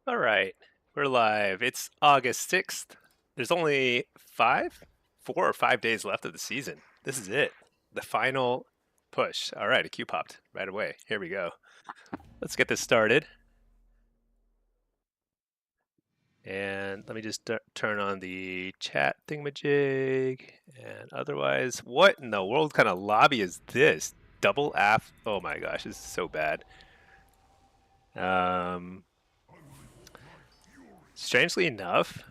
All right, we're live. It's August 6th. There's only 4 or 5 days left of the season. This is it. The final push. All right, a queue popped right away. Here we go. Let's get this started. And let me just turn on the chat thingamajig. And otherwise, what in the world kind of lobby is this? Double aff. Oh my gosh, this is so bad. Um, Strangely enough,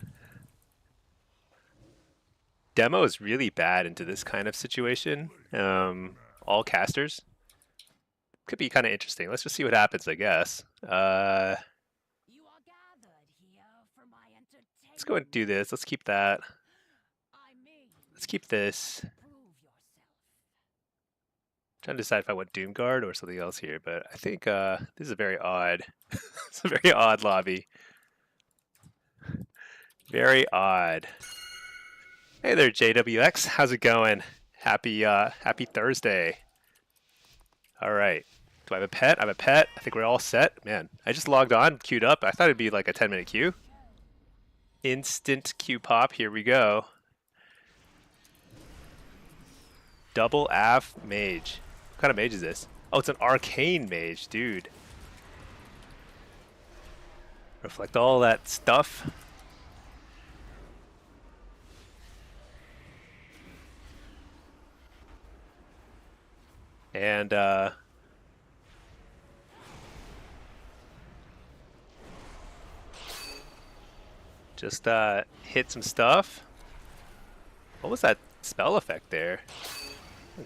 demo is really bad into this kind of situation. All casters could be kind of interesting. Let's just see what happens, I guess. Let's go and do this. Let's keep that. Let's keep this. Trying to decide if I want Doomguard or something else here, but I think this is a very odd. It's a very odd lobby. Very odd. Hey there, JWX. How's it going? Happy Thursday. All right. Do I have a pet? I have a pet. I think we're all set. Man, I just logged on, queued up. I thought it'd be like a 10-minute queue. Instant queue pop. Here we go. Double aff mage. What kind of mage is this? Oh, it's an arcane mage, dude. Reflect all that stuff. And just hit some stuff. What was that spell effect there?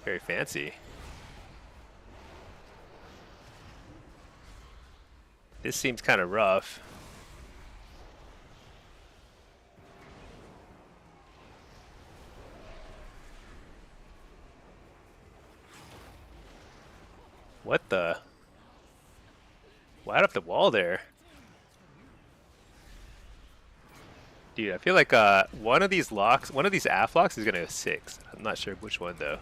Very fancy. This seems kind of rough. What the? Right up the wall there. Dude, I feel like one of these afflocks is gonna go 6. I'm not sure which one though.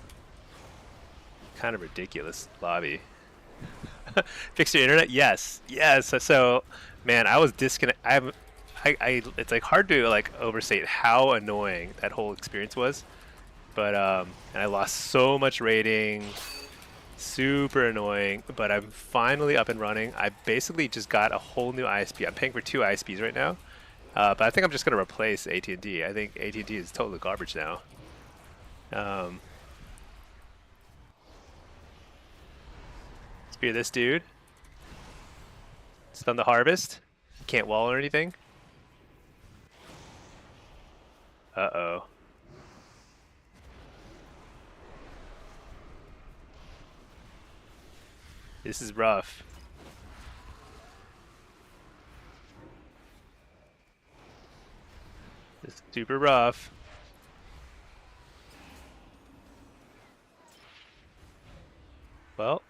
Kind of ridiculous lobby. Fix your internet? Yes, yes. So, man, I was disconnect. It's like hard to like overstate how annoying that whole experience was. But and I lost so much rating. Super annoying. But I'm finally up and running. I basically just got a whole new ISP. I'm paying for 2 ISPs right now. But I think I'm just gonna replace AT&T. I think AT&T is totally garbage now. Spear this dude. Stun the harvest. Can't wall or anything. Uh-oh. This is rough. This is super rough. Well.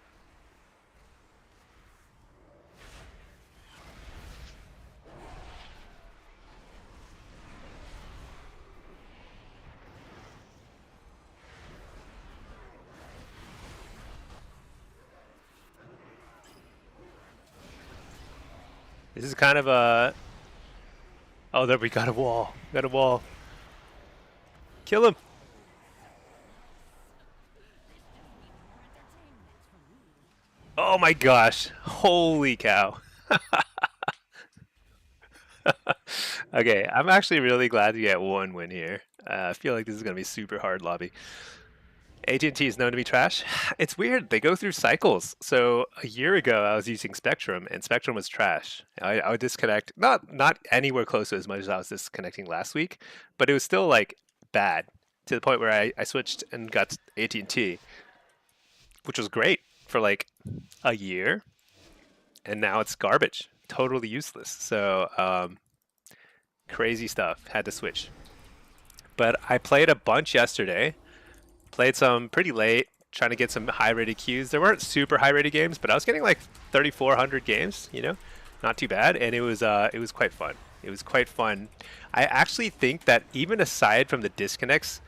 This is kind of a... Oh, there we got a wall. Got a wall. Kill him. Oh my gosh. Holy cow. Okay, I'm actually really glad to get one win here. I feel like this is going to be super hard lobby. AT&T is known to be trash. It's weird. They go through cycles. So a year ago, I was using Spectrum, and Spectrum was trash. I would disconnect, not anywhere close to as much as I was disconnecting last week, but it was still like bad to the point where I switched and got AT&T, which was great for like a year, and now it's garbage, totally useless. So crazy stuff. Had to switch. But I played a bunch yesterday. Played some pretty late, trying to get some high-rated queues. There weren't super high-rated games, but I was getting like 3,400 games. You know, not too bad, and it was quite fun. It was quite fun. I actually think that even aside from the disconnects,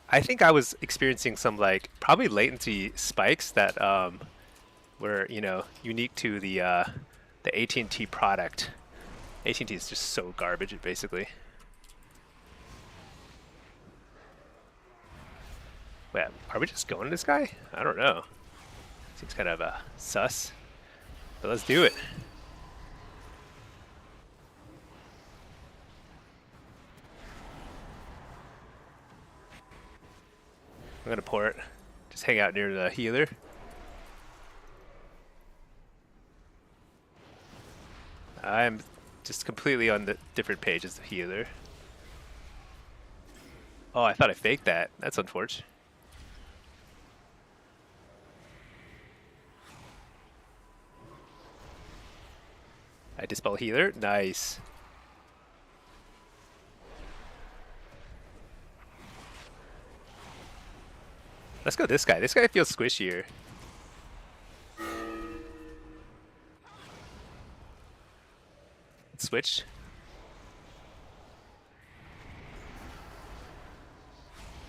I think I was experiencing some like probably latency spikes that were unique to the AT&T product. AT&T is just so garbage, basically. Wait, are we just going to this guy? I don't know. Seems kind of sus. But let's do it. I'm gonna port. Just hang out near the healer. I'm just completely on the different page as the healer. Oh, I thought I faked that. That's unfortunate. I dispel healer. Nice. Let's go this guy. This guy feels squishier. Switch.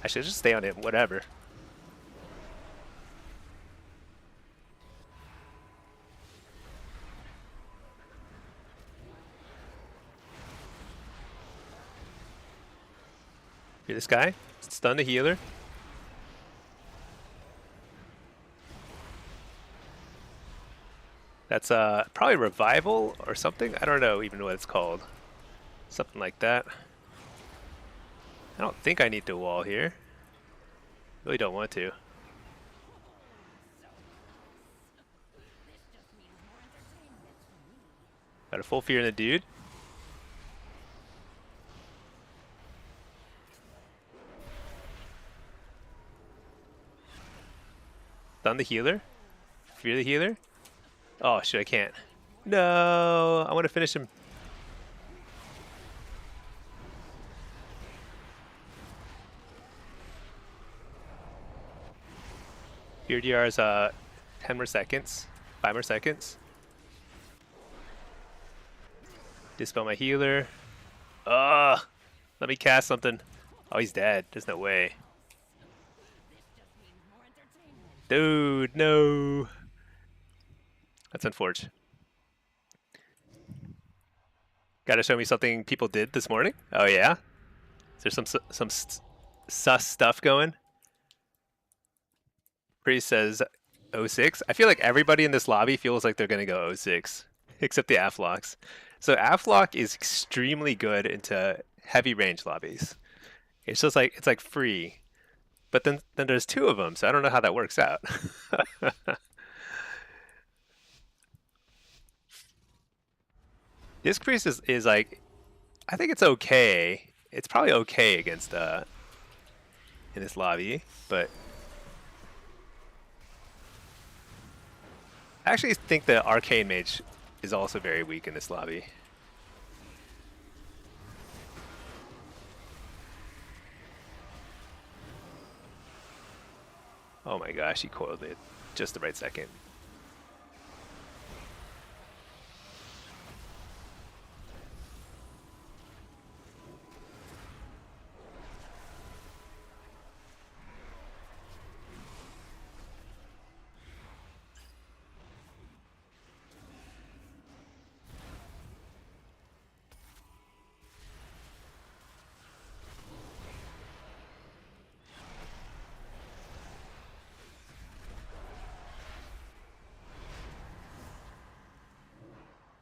I should just stay on it. Whatever. Hear this guy? Stun the healer. That's probably revival or something. I don't know even what it's called. Something like that. I don't think I need to wall here. Really don't want to. Got a full fear in the dude. Stun the healer. Fear the healer. Oh shit, I can't. No, I want to finish him. Fear DR is 10 more seconds. 5 more seconds. Dispel my healer. Ugh. Let me cast something. Oh, he's dead. There's no way. Dude, no. That's unfortunate. Gotta show me something people did this morning? Oh yeah? Is there some sus stuff going? Priest says 06. I feel like everybody in this lobby feels like they're gonna go 06. Except the Afflocks. So Afflock is extremely good into heavy range lobbies. It's just like, it's like free. But then there's 2 of them, so I don't know how that works out. Disc Priest is like, I think it's okay. It's probably okay against in this lobby, but I actually think the Arcane Mage is also very weak in this lobby. Oh my gosh, he coiled it just the right second.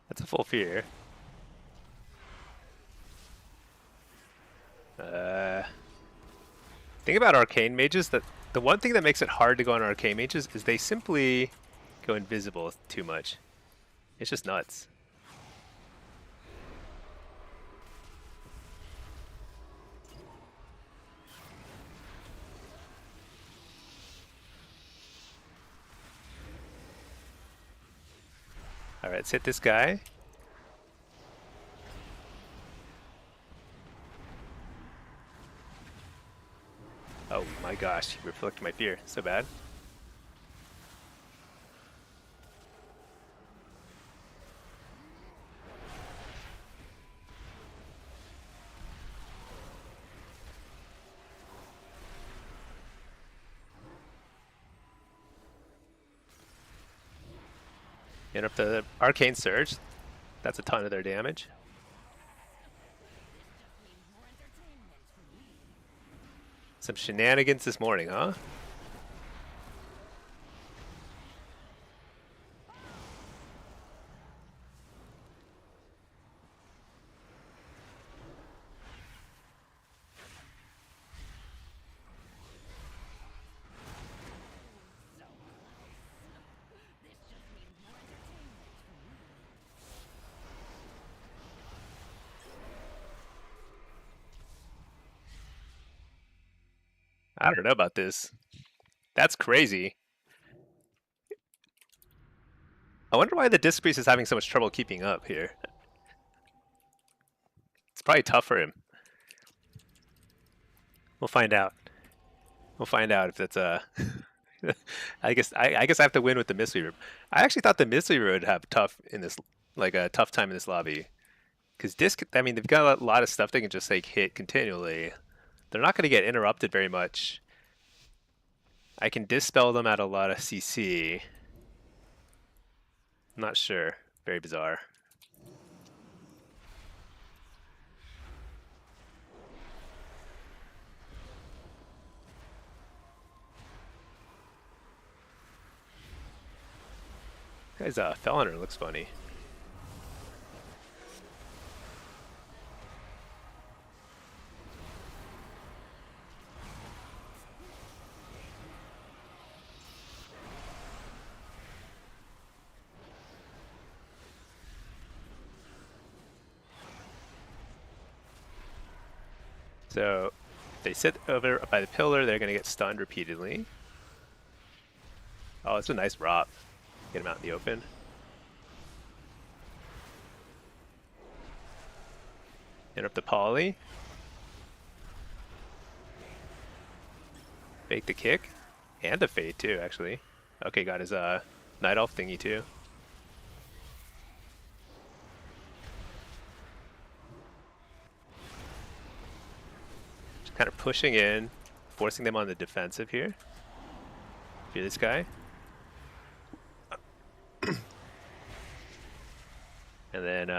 That's a full fear. Thing about arcane mages, that the one thing that makes it hard to go on arcane mages is they simply go invisible too much. It's just nuts. All right, let's hit this guy. Oh my gosh, he reflected my fear. So bad. Interrupt the arcane surge. That's a ton of their damage. Some shenanigans this morning, huh? I don't know about this. That's crazy. I wonder why the disc priest is having so much trouble keeping up here. It's probably tough for him. We'll find out. We'll find out if that's I guess I have to win with the Mistweaver. I actually thought the Mistweaver would have tough in this, like a tough time in this lobby, because disc. I mean, they've got a lot of stuff they can just like hit continually. They're not going to get interrupted very much. I can dispel them at a lot of CC. I'm not sure. Very bizarre. Guy's Feliner looks funny. So if they sit over by the pillar, they're going to get stunned repeatedly. Oh, it's a nice ROP. Get him out in the open. Interrupt the poly. Fake the kick. And the fade too, actually. Okay, got his Night Elf thingy too. Just kind of pushing in, forcing them on the defensive here. Fear this guy. And then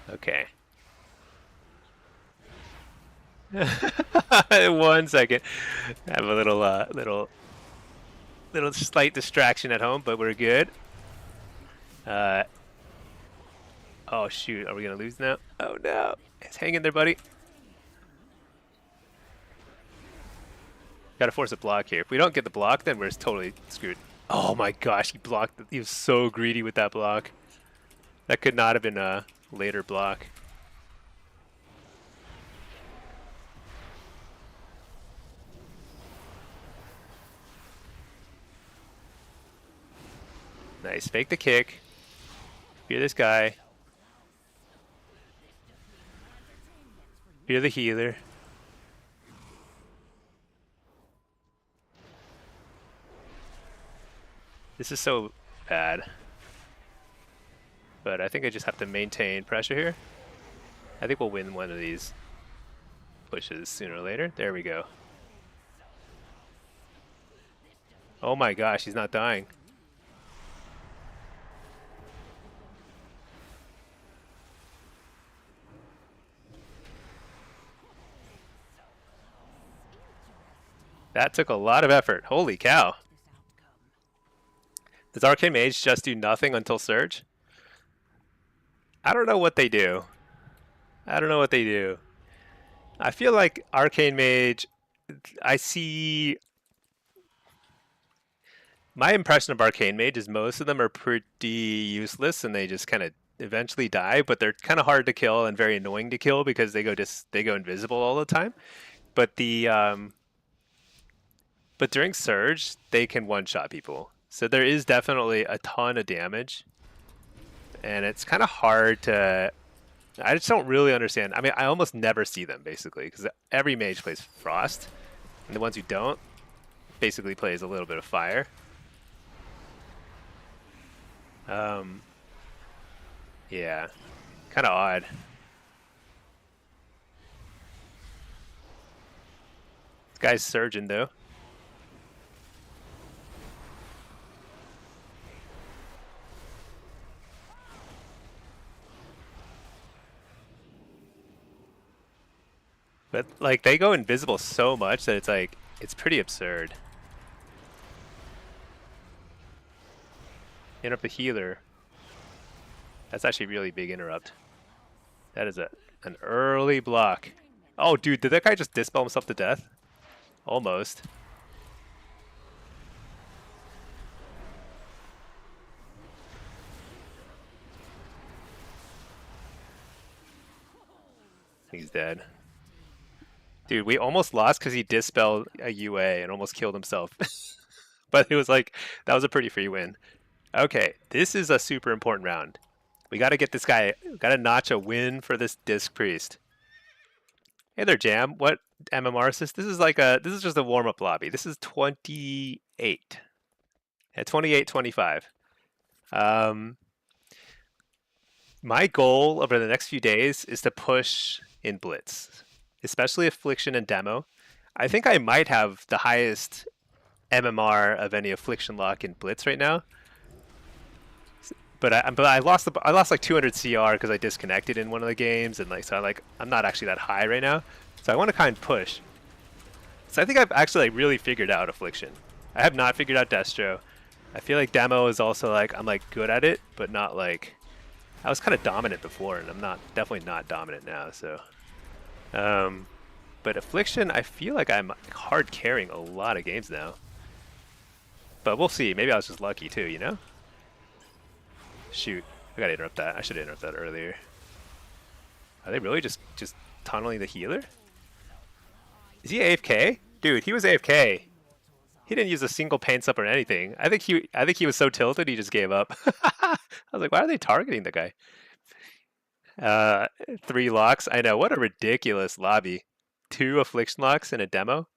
okay. 1 second. I have a little slight distraction at home, but we're good. Oh shoot, are we gonna lose now? Oh no. It's hanging there, buddy. Gotta force a block here. If we don't get the block, then we're totally screwed. Oh my gosh, he blocked. He was so greedy with that block. That could not have been a later block. Nice. Fake the kick. Fear this guy. Fear the healer. This is so bad. But I think I just have to maintain pressure here. I think we'll win one of these pushes sooner or later. There we go. Oh my gosh, he's not dying. That took a lot of effort. Holy cow. Does Arcane Mage just do nothing until Surge? I don't know what they do. I don't know what they do. I feel like Arcane Mage, I see... My impression of Arcane Mage is most of them are pretty useless and they just kind of eventually die, but they're kind of hard to kill and very annoying to kill because they go invisible all the time. But but during Surge, they can one-shot people. So there is definitely a ton of damage. And it's kind of hard to... I just don't really understand. I mean, I almost never see them, basically, because every mage plays Frost. And the ones who don't basically plays a little bit of Fire. Yeah. Kind of odd. This guy's surging, though. But like they go invisible so much that it's like it's pretty absurd. Interrupt the healer. That's actually really big interrupt. That is an early block. Oh, dude, did that guy just dispel himself to death? Almost. He's dead. Dude, we almost lost because he dispelled a UA and almost killed himself. But it was like, that was a pretty free win. Okay, this is a super important round. We got to get this guy, got to notch a win for this Disc Priest. Hey there, Jam. What MMR is this? This is just a warm-up lobby. This is 28. At 28, 25. My goal over the next few days is to push in Blitz, especially Affliction and Demo. I think I might have the highest MMR of any Affliction lock in Blitz right now. But I lost like 200 CR because I disconnected in one of the games, and I'm not actually that high right now. So I want to kind of push. So I think I've actually like really figured out Affliction. I have not figured out Destro. I feel like Demo is also like I'm like good at it, but not like I was kind of dominant before, and I'm definitely not dominant now. So, but Affliction, I feel like I'm hard carrying a lot of games now. But we'll see. Maybe I was just lucky too, you know? Shoot, I gotta interrupt that. I should have interrupted that earlier. Are they really just tunneling the healer? Is he AFK? Dude, he was AFK. He didn't use a single paint up or anything. I think he was so tilted he just gave up. I was like, why are they targeting the guy? 3 locks. I know, what a ridiculous lobby. 2 affliction locks in a demo.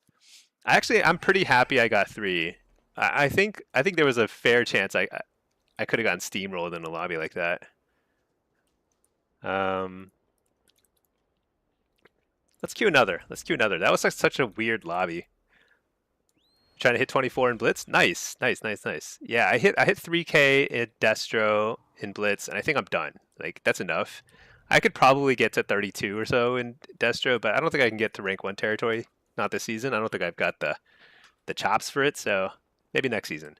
I'm pretty happy I got 3. I think there was a fair chance I could have gotten steamrolled in a lobby like that. Let's queue another. That was like such a weird lobby. Trying to hit 24 in Blitz. Nice. Yeah, I hit 3K at Destro in Blitz, and I think I'm done. Like that's enough. I could probably get to 32 or so in Destro, but I don't think I can get to rank 1 territory. Not this season. I don't think I've got the chops for it. So maybe next season.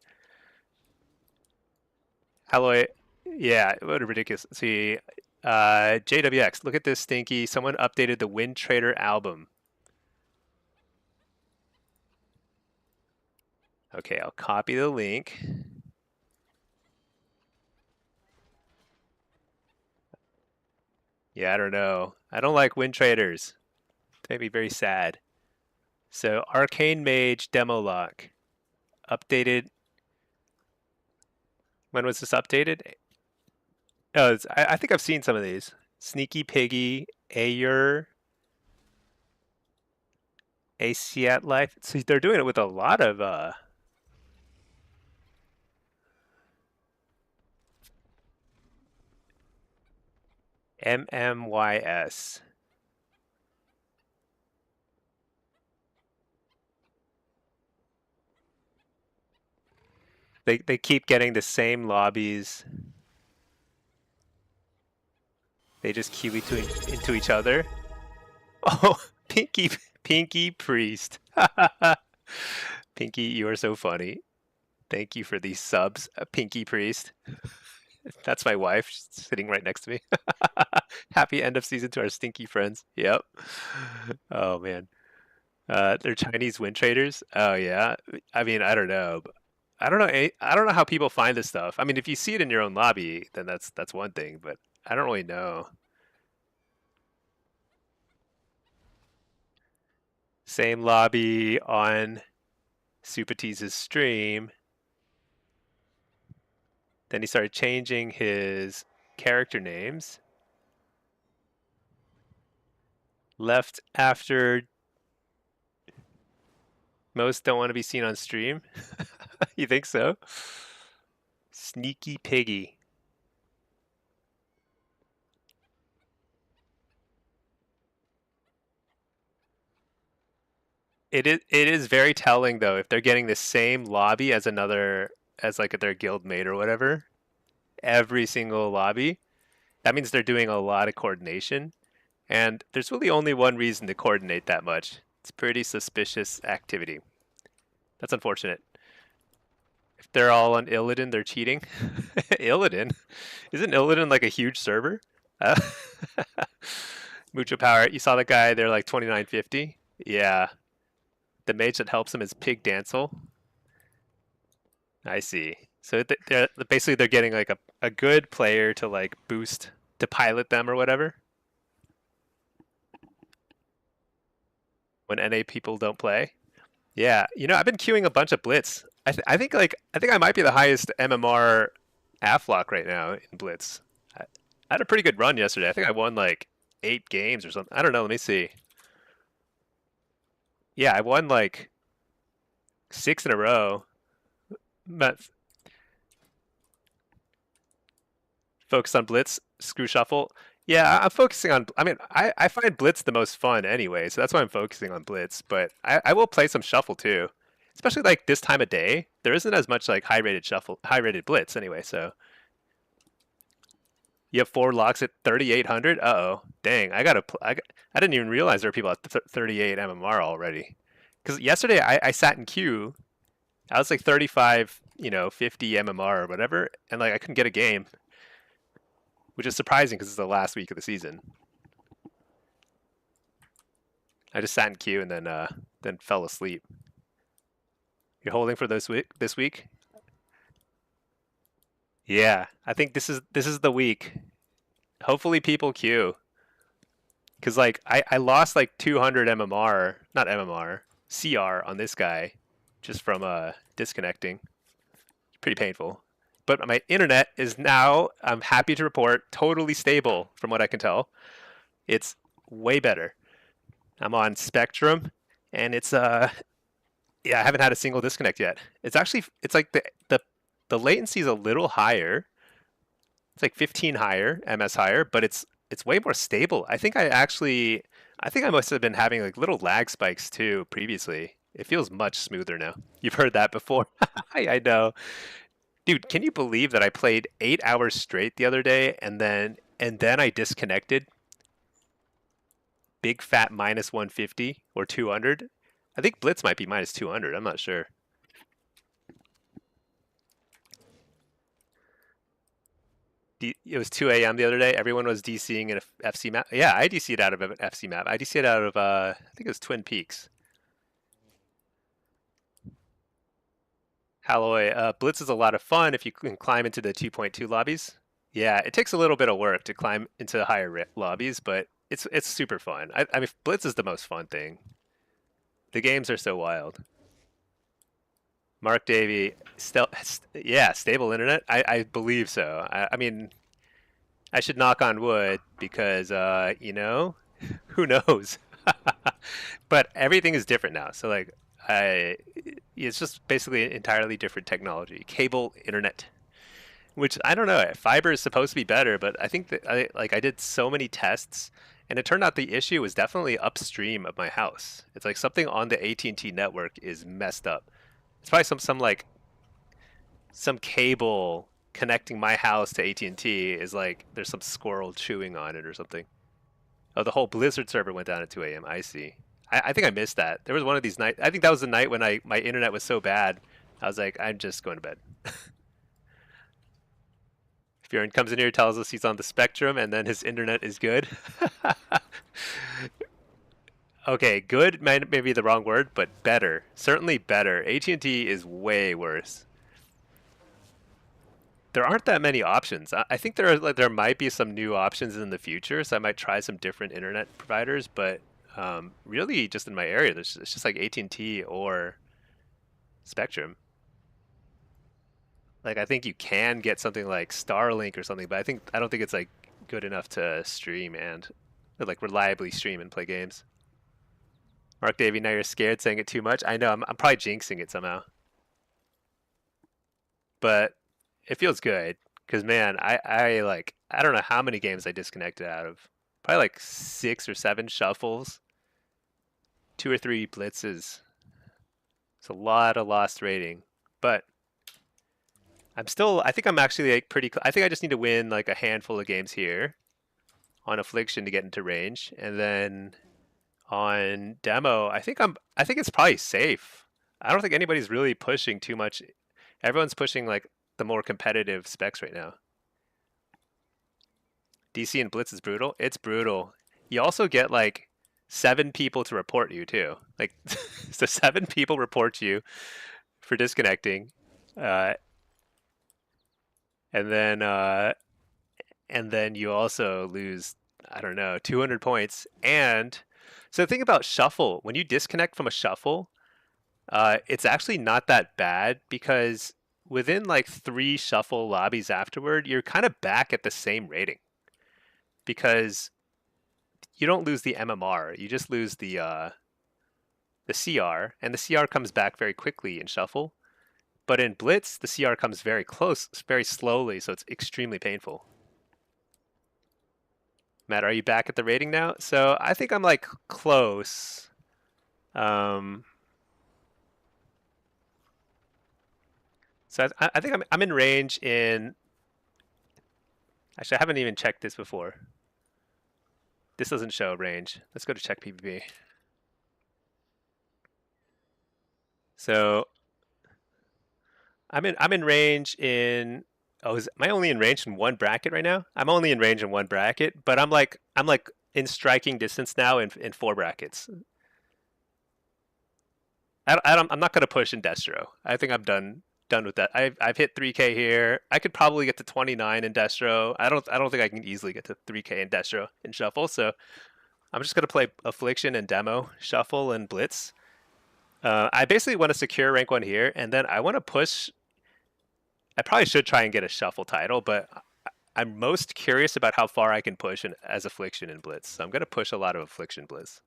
Alloy, yeah, what a ridiculous. See, JWX, look at this stinky. Someone updated the Wind Trader album. Okay, I'll copy the link. Yeah, I don't know. I don't like Wind Traders. It made me very sad. So, Arcane Mage demo lock. Updated. When was this updated? Oh, I think I've seen some of these. Sneaky Piggy, Ayer, Asiat Life. So they're doing it with a lot of MMYS. They keep getting the same lobbies. They just queue into each other. Oh, Pinky Priest. Pinky, you are so funny. Thank you for these subs, Pinky Priest. That's my wife. She's sitting right next to me. Happy end of season to our stinky friends. Yep. Oh man. They're Chinese wind traders. Oh yeah. I mean, I don't know. I don't know. I don't know how people find this stuff. I mean, if you see it in your own lobby, then that's one thing. But I don't really know. Same lobby on Supatee's stream. Then he started changing his character names. Left after most don't want to be seen on stream. You think so? Sneaky Piggy. It is very telling though if they're getting the same lobby as like their guild mate or whatever every single lobby. That means they're doing a lot of coordination. And there's really only one reason to coordinate that much. It's pretty suspicious activity. That's unfortunate. If they're all on Illidan, they're cheating. Illidan? Isn't Illidan like a huge server? Uh, Mucho power. You saw that guy, they're like 2950. Yeah. The mage that helps him is Pig Dancel. I see. So they're basically they're getting like a good player to like boost to pilot them or whatever when NA people don't play. Yeah, I've been queuing a bunch of Blitz. I think I might be the highest MMR afflock right now in Blitz. I had a pretty good run yesterday. I think I won like 8 games or something. I don't know. Let me see. Yeah, I won like 6 in a row. But focused on Blitz, screw shuffle. Yeah, I'm focusing on. I mean, I find Blitz the most fun anyway, so that's why I'm focusing on Blitz. But I will play some shuffle too, especially like this time of day. There isn't as much like high rated Blitz anyway. So you have 4 locks at 3,800. Uh oh, dang! I didn't even realize there were people at 38 MMR already. Because yesterday I sat in queue. I was like 35, 50 MMR or whatever, and like I couldn't get a game, which is surprising because it's the last week of the season. I just sat in queue and then fell asleep. You're holding for this week? Yeah, I think this is the week. Hopefully people queue. Cause like I lost like 200 MMR, not MMR, CR on this guy just from disconnecting. Pretty painful. But my internet is now, I'm happy to report, totally stable from what I can tell. It's way better. I'm on Spectrum, and it's yeah, I haven't had a single disconnect yet. It's like the latency is a little higher. It's like 15 higher, MS higher, but it's way more stable. I think I must have been having like little lag spikes too previously. It feels much smoother now. You've heard that before. I know. Dude, can you believe that I played 8 hours straight the other day and then I disconnected big fat minus 150 or 200? I think Blitz might be minus 200. I'm not sure. It was 2 a.m. the other day. Everyone was DCing an FC map. Yeah, I DC'd out of an FC map. I DC'd out of, I think it was Twin Peaks. Halloy, Blitz is a lot of fun if you can climb into the 2.2 lobbies. Yeah, it takes a little bit of work to climb into higher lobbies, but it's super fun. I mean, Blitz is the most fun thing. The games are so wild. Mark Davey, yeah, stable internet. I believe so. I mean, I should knock on wood because who knows? But everything is different now. So like, I it's just basically an entirely different technology. Cable internet, which I don't know. Fiber is supposed to be better, but I think that I did so many tests, and it turned out the issue was definitely upstream of my house. It's like something on the AT&T network is messed up. It's probably some cable connecting my house to AT&T is like there's some squirrel chewing on it or something. Oh, the whole Blizzard server went down at 2 a.m. I see. I think I missed that. There was one of these nights. I think that was the night when my internet was so bad. I was like, I'm just going to bed. Bjorn comes in here, tells us he's on the Spectrum, and then his internet is good. Okay, good may be the wrong word, but better. Certainly better. AT&T is way worse. There aren't that many options. I think there might be some new options in the future, so I might try some different internet providers. But really, just in my area, it's just like AT&T or Spectrum. Like I think you can get something like Starlink or something, but I don't think it's like good enough to stream and like reliably stream and play games. Mark Davey, now you're scared saying it too much. I know I'm probably jinxing it somehow, but it feels good because man, I don't know how many games I disconnected out of. Probably like 6 or 7 shuffles, 2 or 3 blitzes. It's a lot of lost rating, but I think I'm actually like pretty. I think I just need to win like a handful of games here on affliction to get into range, and then on demo, I think it's probably safe. I don't think anybody's really pushing too much. Everyone's pushing like the more competitive specs right now. DC and Blitz is brutal. It's brutal. You also get like 7 people to report you too. Like so 7 people report you for disconnecting. Uh, and then you also lose, I don't know, 200 points. And so the thing about shuffle, when you disconnect from a shuffle, it's actually not that bad because within like 3 shuffle lobbies afterward, you're kind of back at the same rating because you don't lose the MMR, you just lose the CR, and the CR comes back very quickly in shuffle. But in Blitz, the CR comes very close, very slowly, so it's extremely painful. Matt, are you back at the rating now? So I think I'm like close. So I think I'm in range in. Actually, I haven't even checked this before. This doesn't show range. Let's go to check PvP. So I'm in range in. Oh, am I only in range in one bracket right now? I'm only in range in one bracket, but I'm like in striking distance now in 4 brackets. I'm not gonna push in Destro. I think I'm done with that. I've hit 3K here. I could probably get to 29 in Destro. I don't think I can easily get to 3K in Destro in Shuffle. So I'm just gonna play Affliction and Demo, Shuffle and Blitz. I basically want to secure rank 1 here, and then I want to push. I probably should try and get a Shuffle title, but I'm most curious about how far I can push as Affliction and Blitz. So I'm gonna push a lot of Affliction Blitz.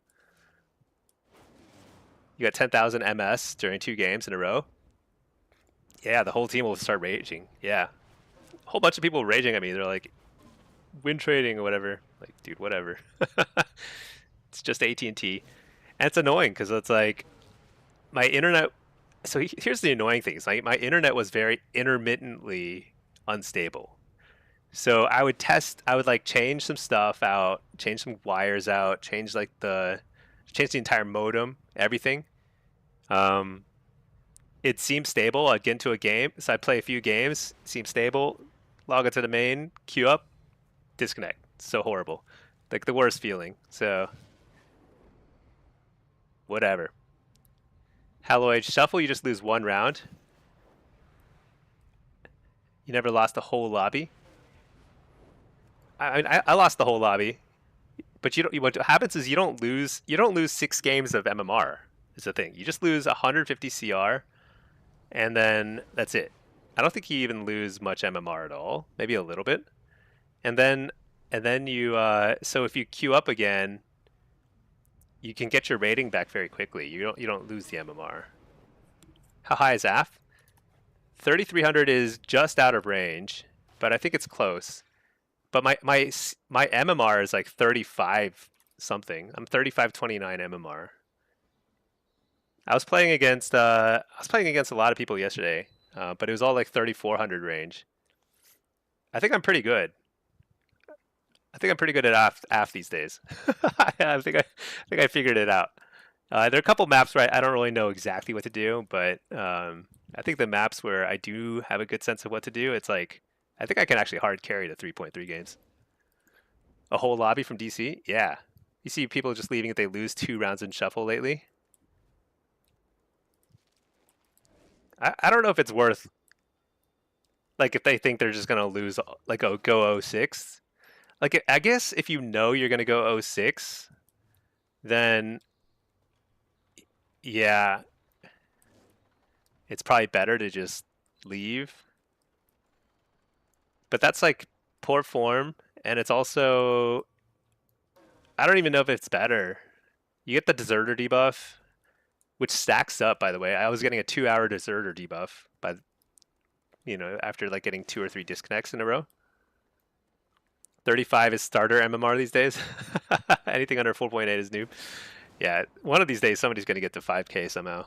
You got 10,000 MS during 2 games in a row. Yeah, the whole team will start raging. Yeah, a whole bunch of people raging at me. They're like, win trading or whatever. Like, dude, whatever. It's just AT&T. And it's annoying because it's like my internet. So here's the annoying thing. It's like my internet was very intermittently unstable. So I would like change some stuff out, change some wires out, change the entire modem, everything. It seems stable. I'd get into a game, so I play a few games, seems stable, log into the main, queue up, disconnect. So horrible. Like the worst feeling. So whatever. Hallowed Shuffle, you just lose 1 round. You never lost the whole lobby. I lost the whole lobby, but you don't. What happens is you don't lose 6 games of MMR. Is the thing. You just lose 150 CR, and then that's it. I don't think you even lose much MMR at all. Maybe a little bit, and then you. So if you queue up again, you can get your rating back very quickly. You don't lose the MMR. How high is AF? 3,300 is just out of range, but I think it's close. But my MMR is like 35 something. I'm 3529 MMR. I was playing against a lot of people yesterday, but it was all like 3,400 range. I think I'm pretty good. I think I'm pretty good at AF these days. I think I figured it out. There are a couple maps where I don't really know exactly what to do, but I think the maps where I do have a good sense of what to do, it's like I think I can actually hard carry to 3.3 games. A whole lobby from DC? Yeah. You see people just leaving if they lose 2 rounds in Shuffle lately. I don't know if it's worth, like, if they think they're just going to lose, like, go 06. Like, I guess if you know you're going to go 06, then, yeah, it's probably better to just leave. But that's, like, poor form, and it's also, I don't even know if it's better. You get the Deserter debuff, which stacks up, by the way. I was getting a 2-hour Deserter debuff after like getting 2 or 3 disconnects in a row. 35 is starter MMR these days. Anything under 4.8 is noob. Yeah, one of these days somebody's going to get to 5K somehow.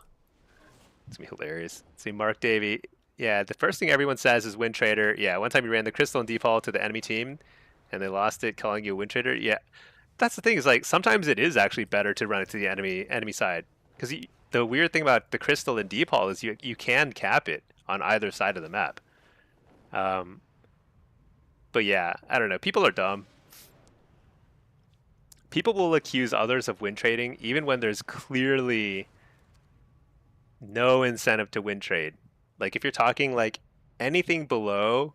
It's going to be hilarious. See, Mark Davey. Yeah, the first thing everyone says is win trader. Yeah, one time you ran the Crystal and Default to the enemy team, and they lost it calling you a wind trader. Yeah, that's the thing is like sometimes it is actually better to run it to the enemy side because the weird thing about the crystal and deep hall is you can cap it on either side of the map. Um, but yeah, I don't know. People are dumb. People will accuse others of win trading even when there's clearly no incentive to win trade. Like if you're talking like anything below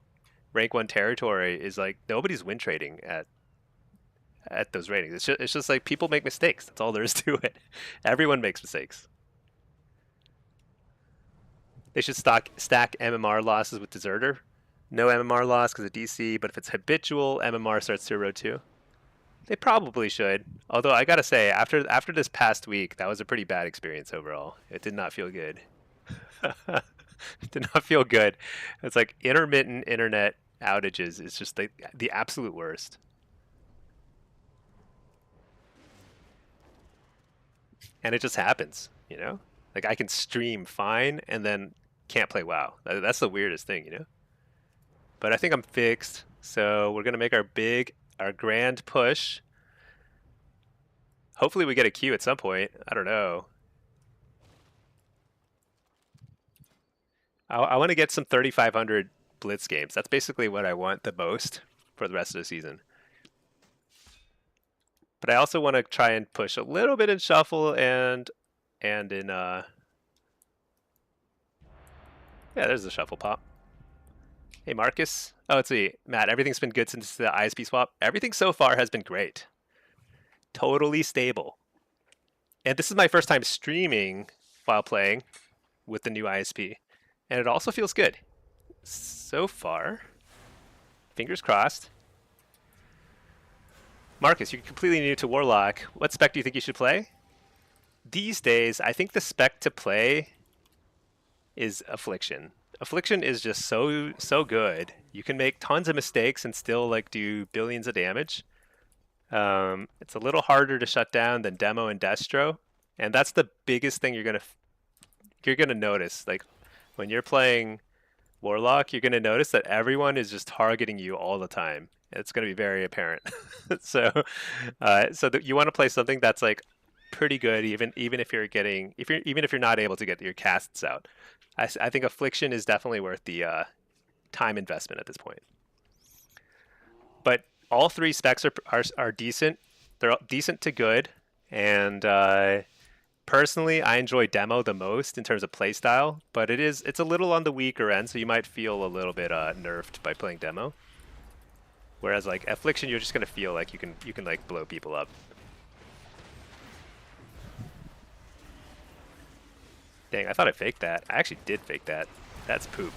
rank 1 territory is like nobody's win trading at those ratings. It's just like people make mistakes. That's all there is to it. Everyone makes mistakes. They should stack MMR losses with Deserter. No MMR loss because of DC, but if it's habitual, MMR starts to erode too. They probably should. Although I gotta say, after this past week, that was a pretty bad experience overall. It did not feel good. It did not feel good. It's like intermittent internet outages is just the absolute worst. And it just happens, you know? Like I can stream fine and then can't play WoW. That's the weirdest thing, you know? But I think I'm fixed. So we're gonna make our grand push. Hopefully we get a queue at some point. I don't know. I want to get some 3,500 Blitz games. That's basically what I want the most for the rest of the season. But I also want to try and push a little bit in Shuffle and in yeah, there's the Shuffle pop. Hey Marcus. Oh, let's see. Matt, everything's been good since the ISP swap. Everything so far has been great. Totally stable. And this is my first time streaming while playing with the new ISP. And it also feels good. So far. Fingers crossed. Marcus, you're completely new to Warlock. What spec do you think you should play? These days, I think the spec to play is Affliction. Affliction is just so good. You can make tons of mistakes and still like do billions of damage. It's a little harder to shut down than Demo and Destro, and that's the biggest thing you're gonna notice. Like when you're playing Warlock, you're gonna notice that everyone is just targeting you all the time. It's gonna be very apparent. so, you want to play something that's like pretty good, even if you're not able to get your casts out. I think Affliction is definitely worth the time investment at this point. But all three specs are decent. They're decent to good, and personally, I enjoy Demo the most in terms of playstyle. But it's a little on the weaker end, so you might feel a little bit nerfed by playing Demo. Whereas like Affliction, you're just gonna feel like you can like blow people up. Dang, I thought I faked that. I actually did fake that. That's poop.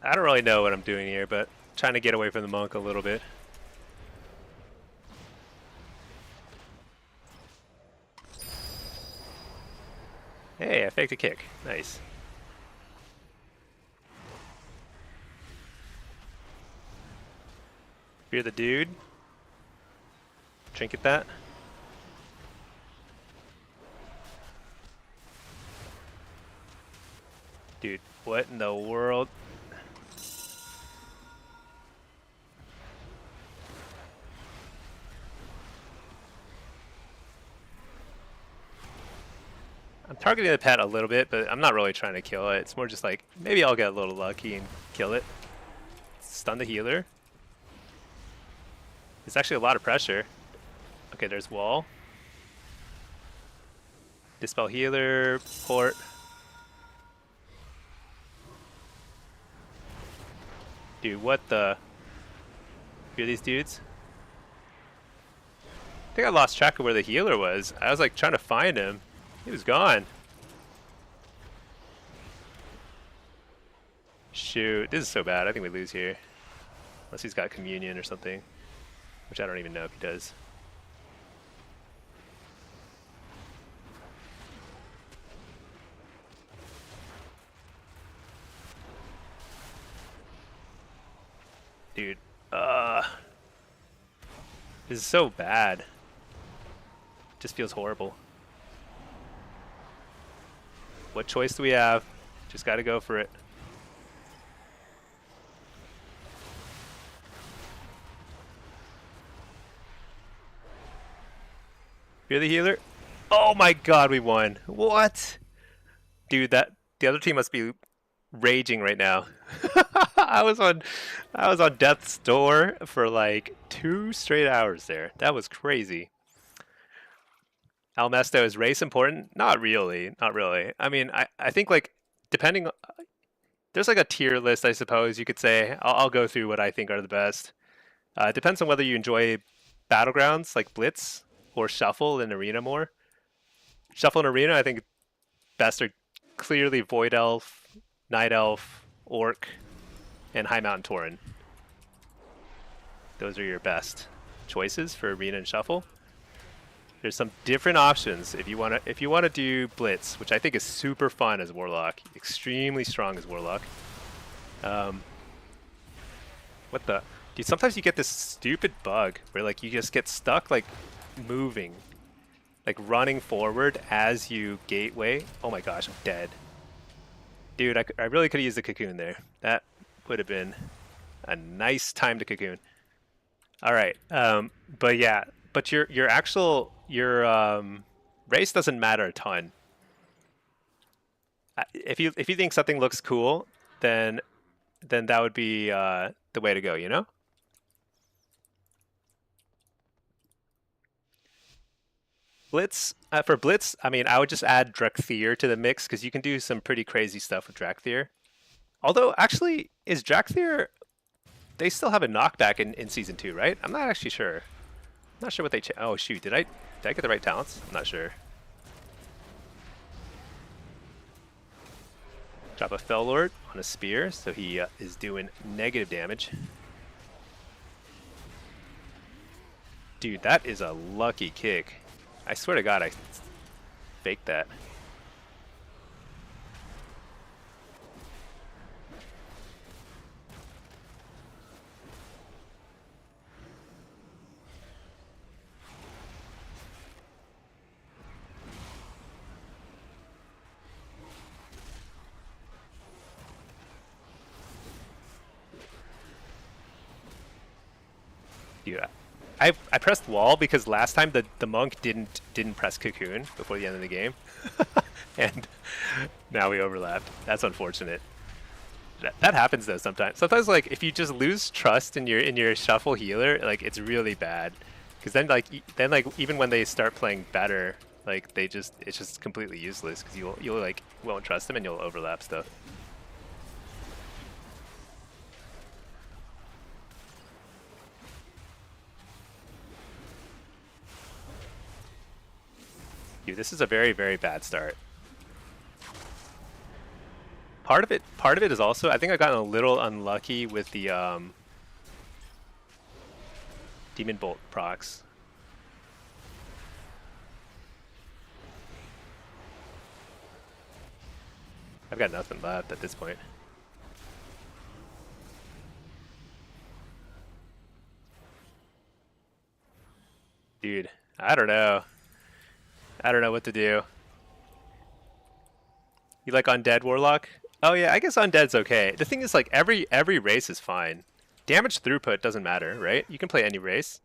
I don't really know what I'm doing here, but trying to get away from the monk a little bit. Hey, I faked a kick. Nice. Fear the dude. Trinket that. Dude, what in the world? I'm targeting the pet a little bit, but I'm not really trying to kill it. It's more just like, maybe I'll get a little lucky and kill it. Stun the healer. It's actually a lot of pressure. Okay, there's wall. Dispel healer, port. Dude, what the? Hear these dudes? I think I lost track of where the healer was. I was like trying to find him. He was gone. Shoot, this is so bad. I think we lose here. Unless he's got communion or something. which I don't even know if he does. Dude, this is so bad. Just feels horrible. What choice do we have? Just gotta go for it. You're the healer? Oh my god, we won. What? Dude, the other team must be raging right now. I was on death's door for like 2 straight hours there. That was crazy. Almesto, is race important? Not really. Not really. I mean, I think like depending there's like a tier list, I suppose you could say. I'll go through what I think are the best. It depends on whether you enjoy battlegrounds like Blitz or Shuffle and Arena more. Shuffle and Arena, I think best are clearly Void Elf, Night Elf, Orc, and High Mountain Tauren. Those are your best choices for Arena and Shuffle. There's some different options if you wanna do Blitz, which I think is super fun as Warlock, extremely strong as Warlock. What the? Dude, sometimes you get this stupid bug where like you just get stuck like moving, like running forward as you gateway. Oh my gosh, I'm dead. Dude, I really could have used a cocoon there. That would have been a nice time to cocoon. All right, but yeah, but your race doesn't matter a ton. If you think something looks cool, then that would be the way to go, you know? Blitz, for Blitz, I mean, I would just add Drakthir to the mix because you can do some pretty crazy stuff with Drakthir. Although, actually, is Drakthir... They still have a knockback in Season 2, right? I'm not actually sure. I'm not sure what they... Oh, shoot. Did I get the right talents? I'm not sure. Drop a Fell Lord on a spear, so he is doing negative damage. Dude, that is a lucky kick. I swear to God, I faked that. Dude, I pressed wall because last time the monk didn't press cocoon before the end of the game, and now we overlapped. That's unfortunate. That happens though sometimes. Sometimes like if you just lose trust in your shuffle healer, like it's really bad. Because then like even when they start playing better, like it's just completely useless because you'll like won't trust them and you'll overlap stuff. Dude, this is a very, very bad start. Part of it is also, I think I've gotten a little unlucky with the Demon Bolt procs. I've got nothing left at this point. Dude, I don't know. I don't know what to do. You like Undead Warlock? Oh yeah, I guess Undead's okay. The thing is like every race is fine. Damage throughput doesn't matter, right? You can play any race.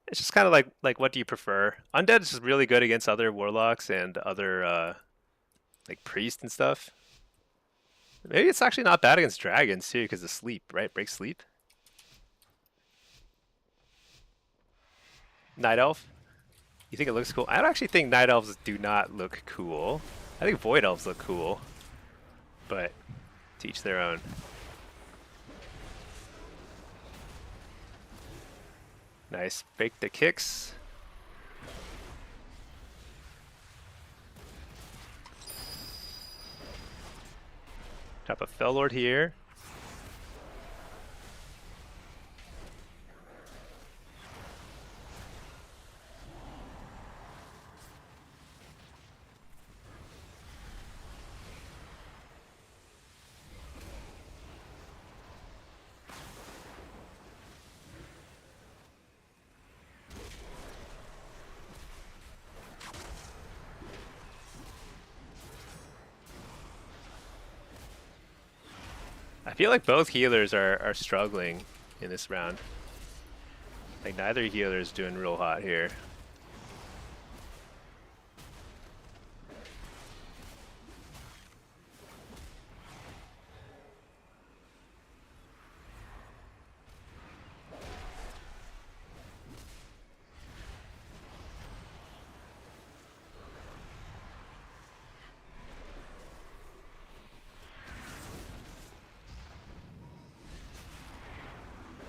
It's just kind of like what do you prefer? Undead is just really good against other Warlocks and other like Priest and stuff. Maybe it's actually not bad against Dragons too because of sleep, right? Break sleep. Night Elf? You think it looks cool? I don't actually think Night Elves do not look cool. I think Void Elves look cool. But to each their own. Nice. Fake the kicks. Drop a Fell Lord here. feel like both healers are struggling in this round. Like neither healer is doing real hot here.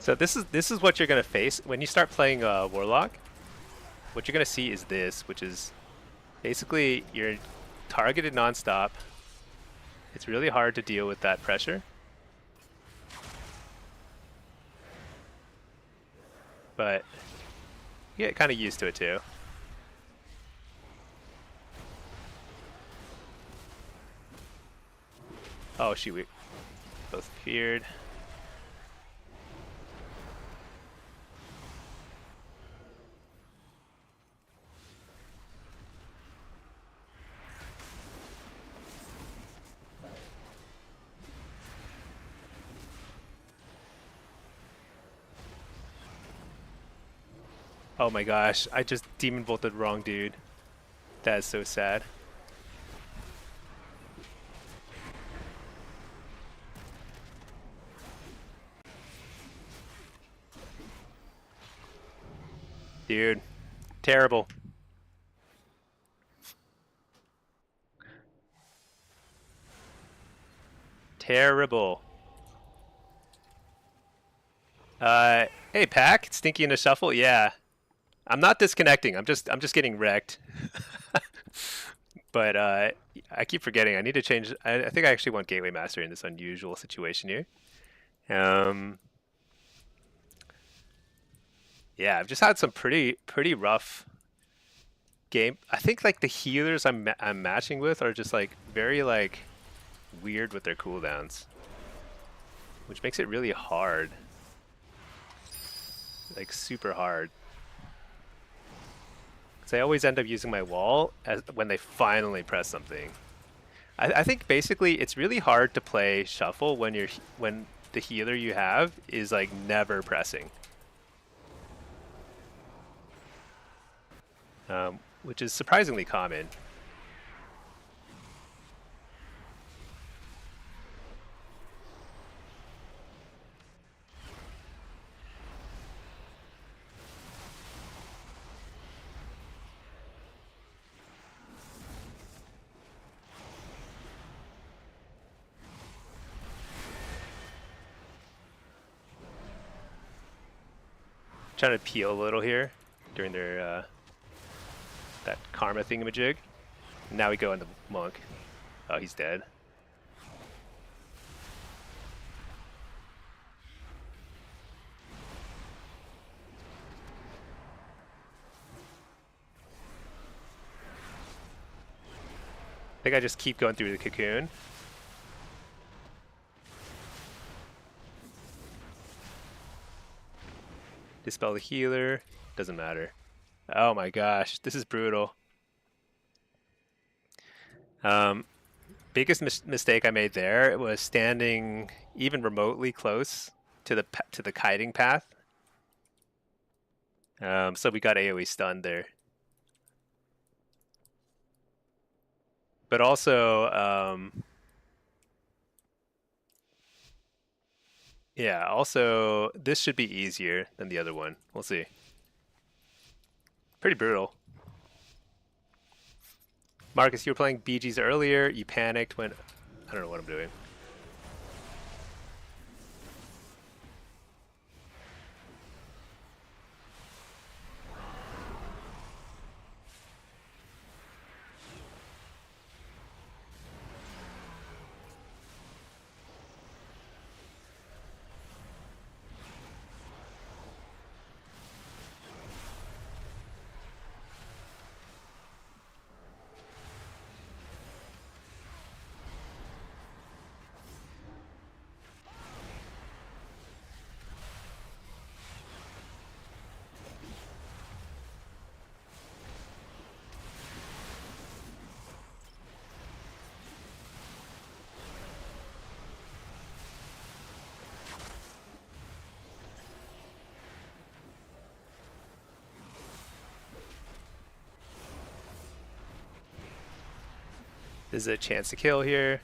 So this is what you're gonna face when you start playing Warlock. What you're gonna see is this, which is basically you're targeted nonstop. It's really hard to deal with that pressure, but you get kind of used to it too. Oh shoot, we both feared. Oh my gosh, I just demon bolted wrong dude. That is so sad. Dude, terrible. Terrible. Hey Pack, Stinky in a shuffle? Yeah. I'm not disconnecting. I'm just getting wrecked. But I keep forgetting. I need to change. I think I actually want Gateway Master in this unusual situation here. Yeah, I've just had some pretty rough game. I think like the healers I'm matching with are just like very like weird with their cooldowns, which makes it really hard. Like super hard. Because I always end up using my wall as when they finally press something. I think basically it's really hard to play shuffle when the healer you have is like never pressing. Which is surprisingly common. Trying to peel a little here during their that karma thingamajig. Now we go into monk. Oh, he's dead. I think I just keep going through the cocoon. Dispel the healer. Doesn't matter. Oh my gosh, this is brutal. Biggest mistake I made there was standing even remotely close to the kiting path. So we got AoE stunned there. But also, yeah, also this should be easier than the other one. We'll see. Pretty brutal. Marcus, you were playing BGs earlier. You panicked when... I don't know what I'm doing. There's a chance to kill here.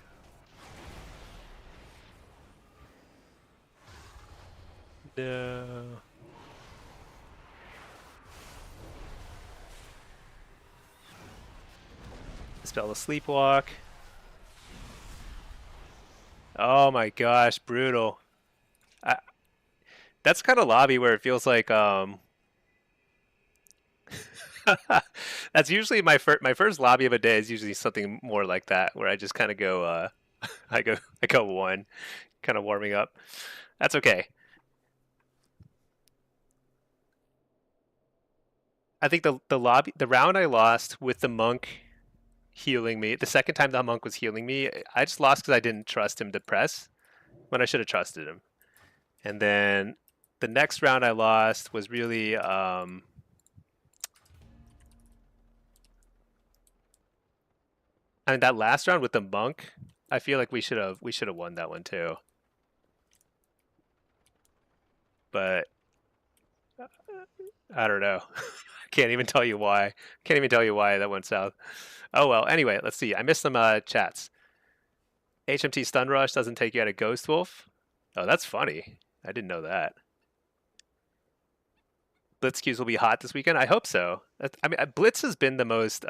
No. Spell a sleepwalk. Oh my gosh, brutal. I, that's kind of lobby where it feels like that's usually my first lobby of a day is usually something more like that where I just kind of go I go one, kind of warming up. That's okay. I think the round I lost with the monk healing me, the second time the monk was healing me, I just lost because I didn't trust him to press when I should have trusted him. And then the next round I lost was really I mean that last round with the monk, I feel like we should have won that one too. But I don't know. Can't even tell you why. Can't even tell you why that went south. Oh well. Anyway, let's see. I missed some chats. HMT Stun Rush doesn't take you out of Ghost Wolf. Oh, that's funny. I didn't know that. Blitz queues will be hot this weekend. I hope so. I mean, Blitz has been the most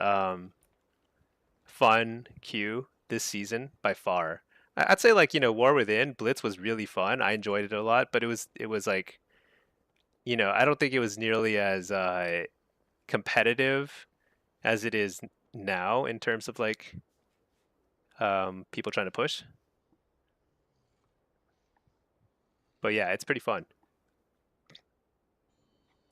fun queue this season by far. I'd say like War Within Blitz was really fun. I enjoyed it a lot, but it was like I don't think it was nearly as competitive as it is now in terms of like people trying to push. But yeah, it's pretty fun.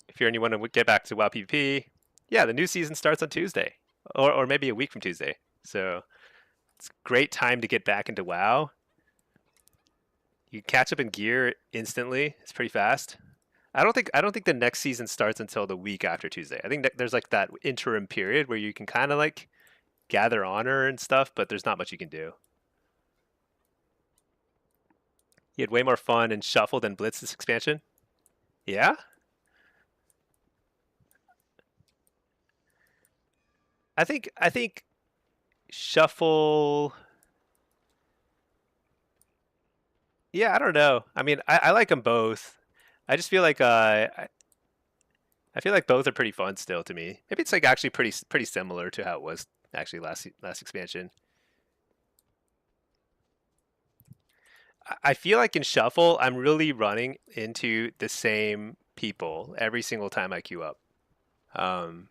If you're anyone to get back to WoW PvP, yeah, the new season starts on Tuesday, or maybe a week from Tuesday. So it's a great time to get back into WoW. You catch up in gear instantly. It's pretty fast. I don't think the next season starts until the week after Tuesday. I think that there's like that interim period where you can kind of like gather honor and stuff, but there's not much you can do. You had way more fun in Shuffle than Blitz this expansion. Yeah, I think Shuffle. Yeah, I don't know. I mean, I like them both. I just feel like I feel like both are pretty fun still to me. Maybe it's like actually pretty similar to how it was actually last expansion. I feel like in Shuffle, I'm really running into the same people every single time I queue up. Um,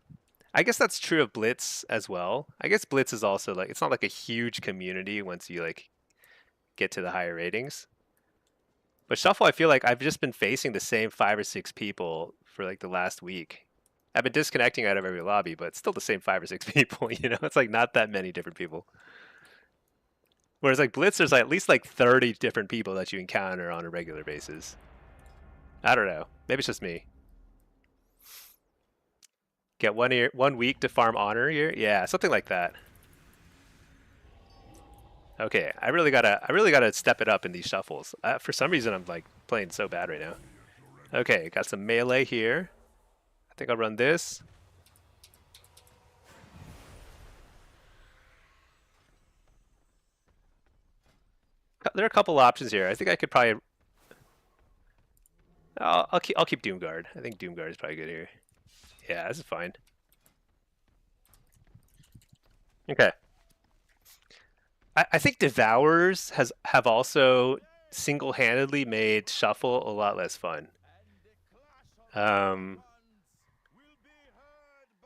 I guess that's true of Blitz as well. I guess Blitz is also like it's not like a huge community once you like get to the higher ratings. But Shuffle, I feel like I've just been facing the same 5 or 6 people for like the last week. I've been disconnecting out of every lobby, but it's still the same 5 or 6 people. It's like not that many different people. Whereas like Blitz, there's like at least like 30 different people that you encounter on a regular basis. I don't know. Maybe it's just me. Get 1 week to farm honor here. Yeah, something like that. Okay, I really gotta step it up in these shuffles. For some reason, I'm like playing so bad right now. Okay, got some melee here. I think I'll run this. There are a couple options here. I think I could probably. I'll keep Doomguard. I think Doomguard is probably good here. Yeah, this is fine. Okay. I think Devourers have also single-handedly made Shuffle a lot less fun. Um,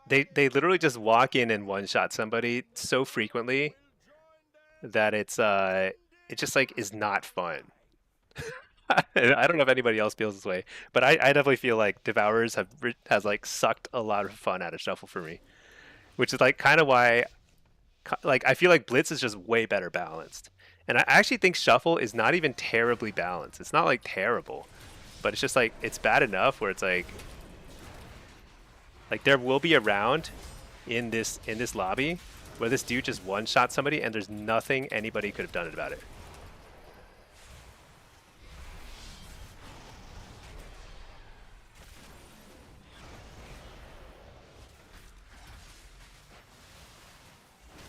they literally just walk in and one-shot somebody so frequently that it just like is not fun. I don't know if anybody else feels this way, but I definitely feel like Devourers has like sucked a lot of fun out of Shuffle for me, which is like kind of why like I feel like Blitz is just way better balanced. And I actually think Shuffle is not even terribly balanced. It's not like terrible, but it's just like it's bad enough where it's like there will be a round in this lobby where this dude just one shot somebody and there's nothing anybody could have done about it.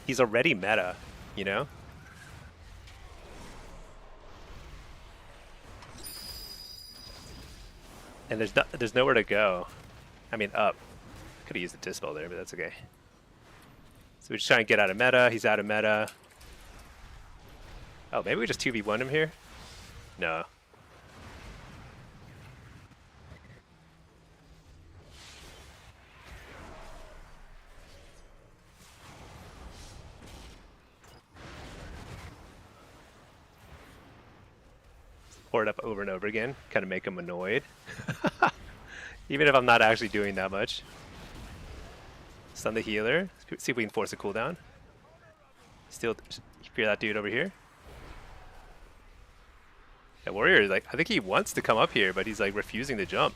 He's already meta. you know? And there's nowhere to go. I mean, up. Could have used a dispel there, but that's okay. So we just try and get out of meta. He's out of meta. Oh, maybe we just 2v1 him here? No. Pour it up over and over again. Kind of make him annoyed. Even if I'm not actually doing that much. Stun the healer. See if we can force a cooldown. Still fear that dude over here. That warrior, like, I think he wants to come up here, but he's like refusing to jump.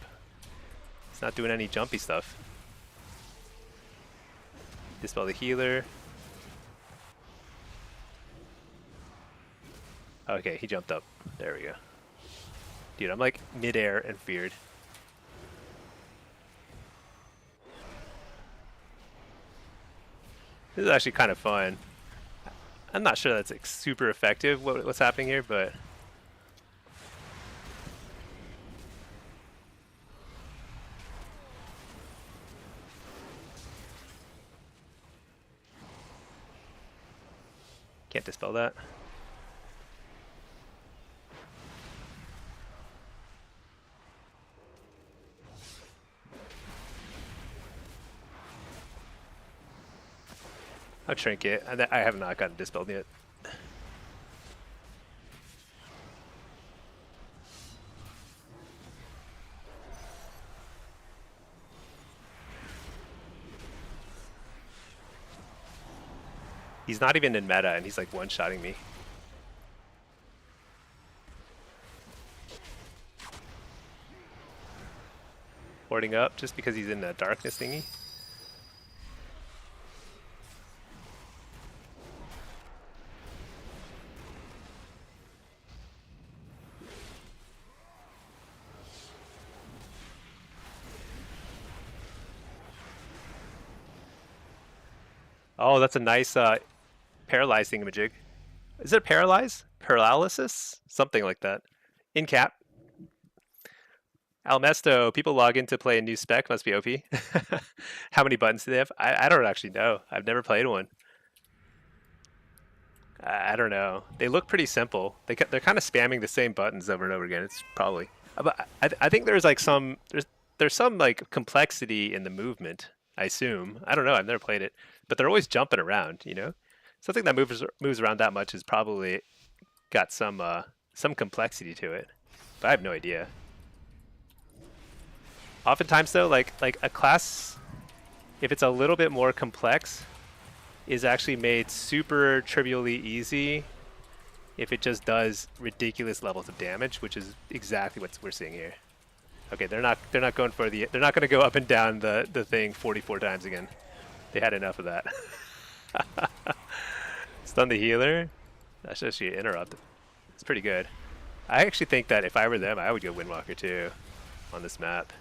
He's not doing any jumpy stuff. Dispel the healer. Okay, he jumped up. There we go. Dude, I'm like mid-air and feared. This is actually kind of fun. I'm not sure that's like super effective what's happening here, but can't dispel that. I'll trinket. I have not gotten dispelled yet. He's not even in meta, and he's like one-shotting me. Warding up just because he's in the darkness thingy. Oh, that's a nice paralyze thingamajig. Is it paralyze? Paralysis? Something like that. In cap. Almesto, people log in to play a new spec, must be OP. How many buttons do they have? I don't actually know. I've never played one. I don't know. They look pretty simple. They're kind of spamming the same buttons over and over again. It's probably. But I think there's like there's some like complexity in the movement. I assume. I don't know. I've never played it, but they're always jumping around. You know, something that moves around that much is probably got some complexity to it. But I have no idea. Oftentimes though, like a class, if it's a little bit more complex, is actually made super trivially easy if it just does ridiculous levels of damage, which is exactly what we're seeing here. Okay, they're not going for they're not going to go up and down the thing 44 times again. They had enough of that. Stun the healer. That's actually an interrupt. It's pretty good. I actually think that if I were them, I would go Windwalker too on this map.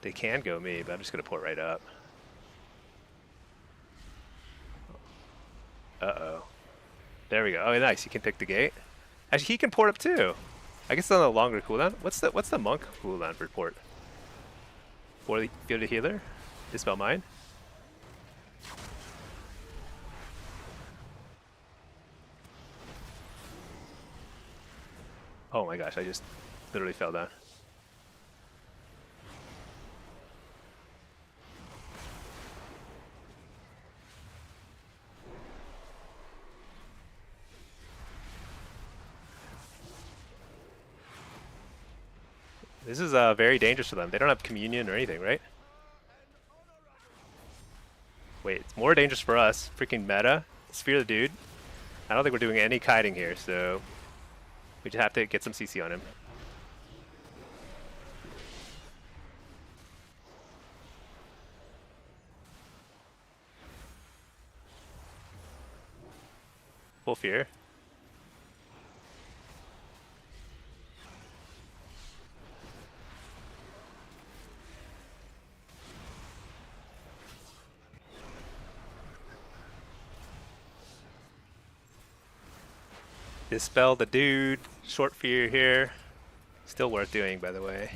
They can go me, but I'm just going to port right up. Uh-oh. There we go. Oh, nice. He can pick the gate. Actually, he can port up too. I guess it's on a longer cooldown. What's the monk cooldown for port? For the field of healer? Dispel mine? Oh my gosh, I just literally fell down. This is very dangerous for them. They don't have communion or anything, right? Wait, it's more dangerous for us. Freaking meta. Sphere the dude. I don't think we're doing any kiting here, so we just have to get some CC on him. Full fear. Dispel the dude. Short fear here. Still worth doing, by the way.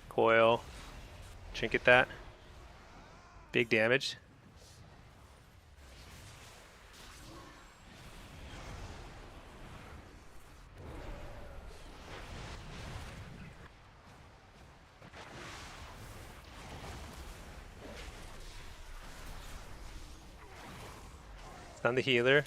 Coil. Trinket that. Big damage. Stun the healer.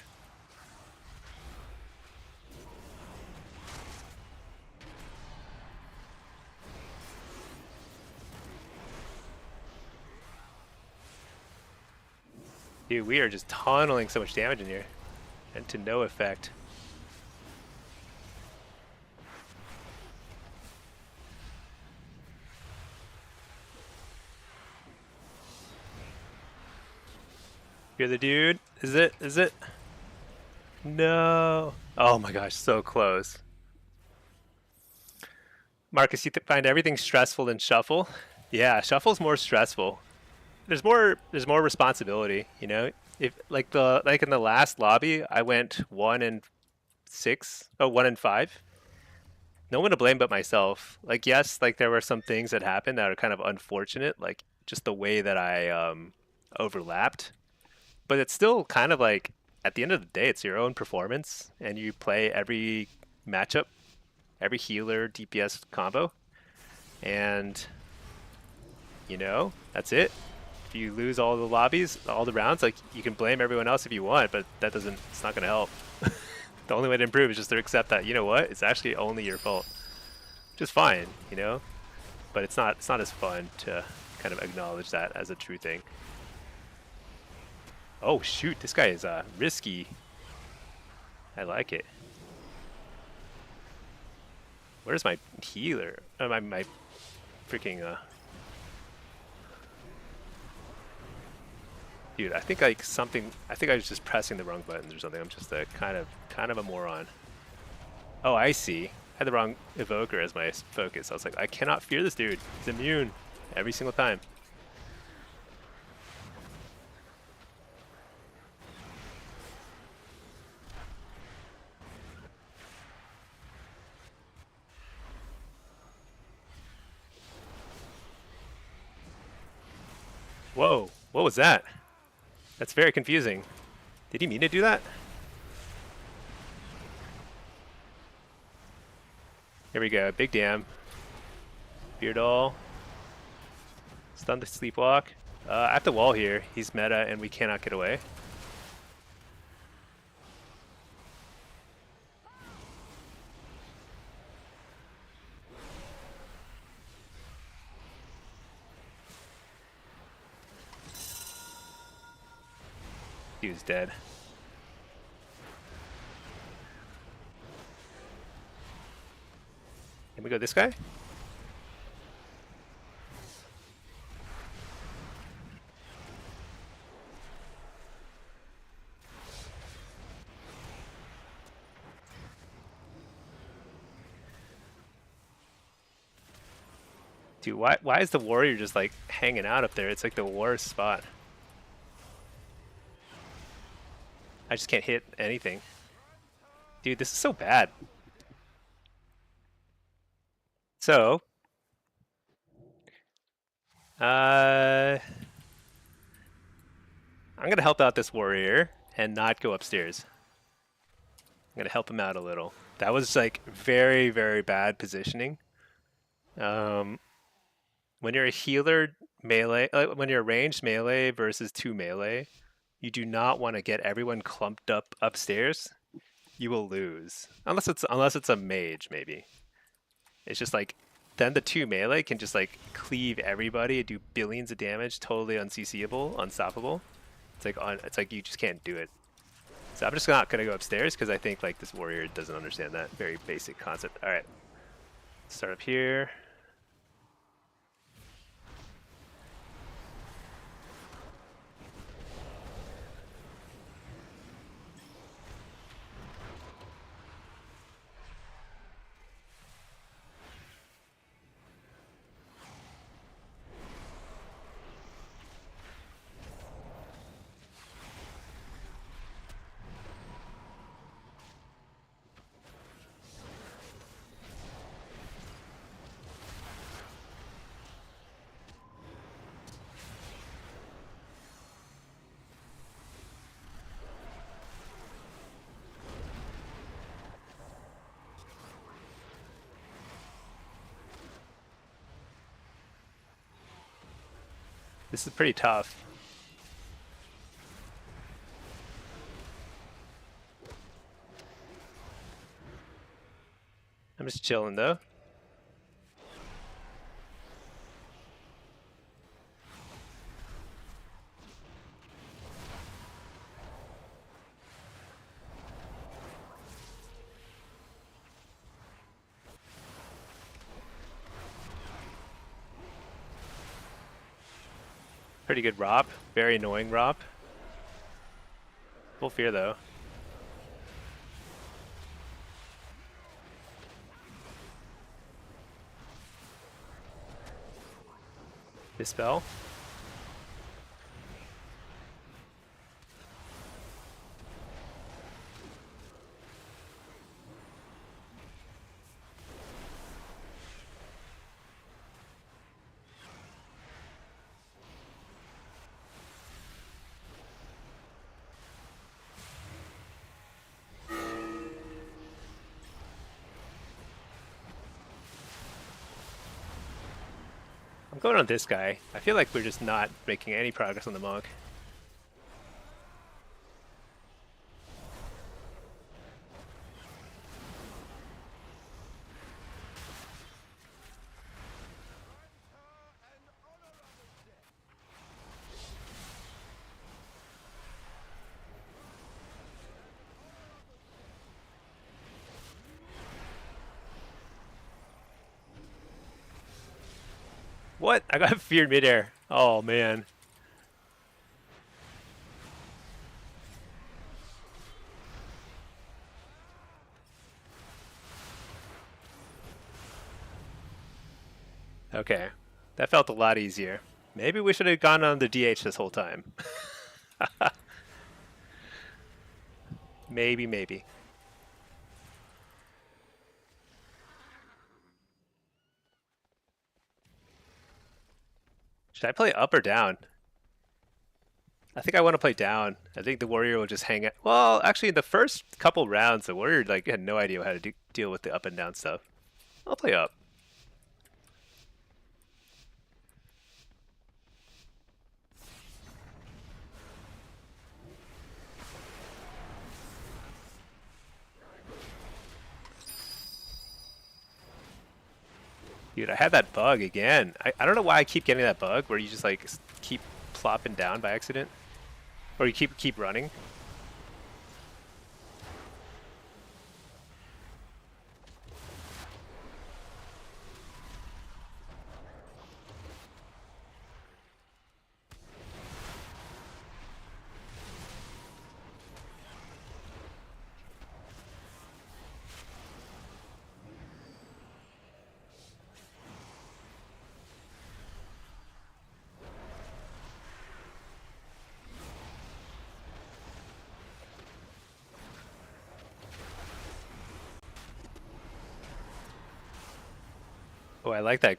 Dude, we are just tunneling so much damage in here. And to no effect. You're the dude? Is it? Is it? No. Oh my gosh, so close. Marcus, you find everything stressful in Shuffle? Yeah, Shuffle's more stressful. There's more responsibility, you know? If like in the last lobby, I went 1-6. Oh, 1-5. No one to blame but myself. Like yes, like there were some things that happened that are kind of unfortunate, like just the way that I overlapped. But it's still kind of like at the end of the day, it's your own performance, and you play every matchup, every healer DPS combo, and you know that's it. If you lose all the lobbies, all the rounds, like you can blame everyone else if you want, but that doesn't. It's not going to help. The only way to improve is just to accept that you know what, it's actually only your fault, which is fine, you know. But it's not. It's not as fun to kind of acknowledge that as a true thing. Oh shoot, this guy is risky. I like it. Where's my healer? My freaking dude, I think like something. I think I was just pressing the wrong buttons or something. I'm just a kind of a moron. Oh, I see. I had the wrong evoker as my focus. I was like, I cannot fear this dude. He's immune every single time. Whoa, what was that? That's very confusing. Did he mean to do that? Here we go, big dam. Beardall. Stun the sleepwalk. At the wall here, he's meta and we cannot get away. He was dead. Can we go this guy? Dude, why is the warrior just like hanging out up there? It's like the worst spot. I just can't hit anything. Dude, this is so bad. So, I'm gonna help out this warrior and not go upstairs. I'm gonna help him out a little. That was like very, very bad positioning. When you're a healer melee, when you're a ranged melee versus 2 melee, you do not want to get everyone clumped up upstairs. You will lose unless it's a mage maybe. It's just like then the 2 melee can just like cleave everybody and do billions of damage, totally unCCable, unstoppable. It's like you just can't do it. So I'm just not gonna go upstairs because I think like this warrior doesn't understand that very basic concept. All right, start up here. This is pretty tough. I'm just chilling though. Pretty good Rop. Very annoying Rop. Full fear though. Dispel. I'm going on this guy. I feel like we're just not making any progress on the monk. What? I got feared midair. Oh man. Okay. That felt a lot easier. Maybe we should have gone on the DH this whole time. Maybe. Should I play up or down? I think I want to play down. I think the warrior will just hang out. Well, actually, in the first couple rounds, the warrior like had no idea how to deal with the up and down stuff. I'll play up. Dude, I had that bug again. I don't know why I keep getting that bug where you just like keep plopping down by accident, or you keep running. Oh, I like that.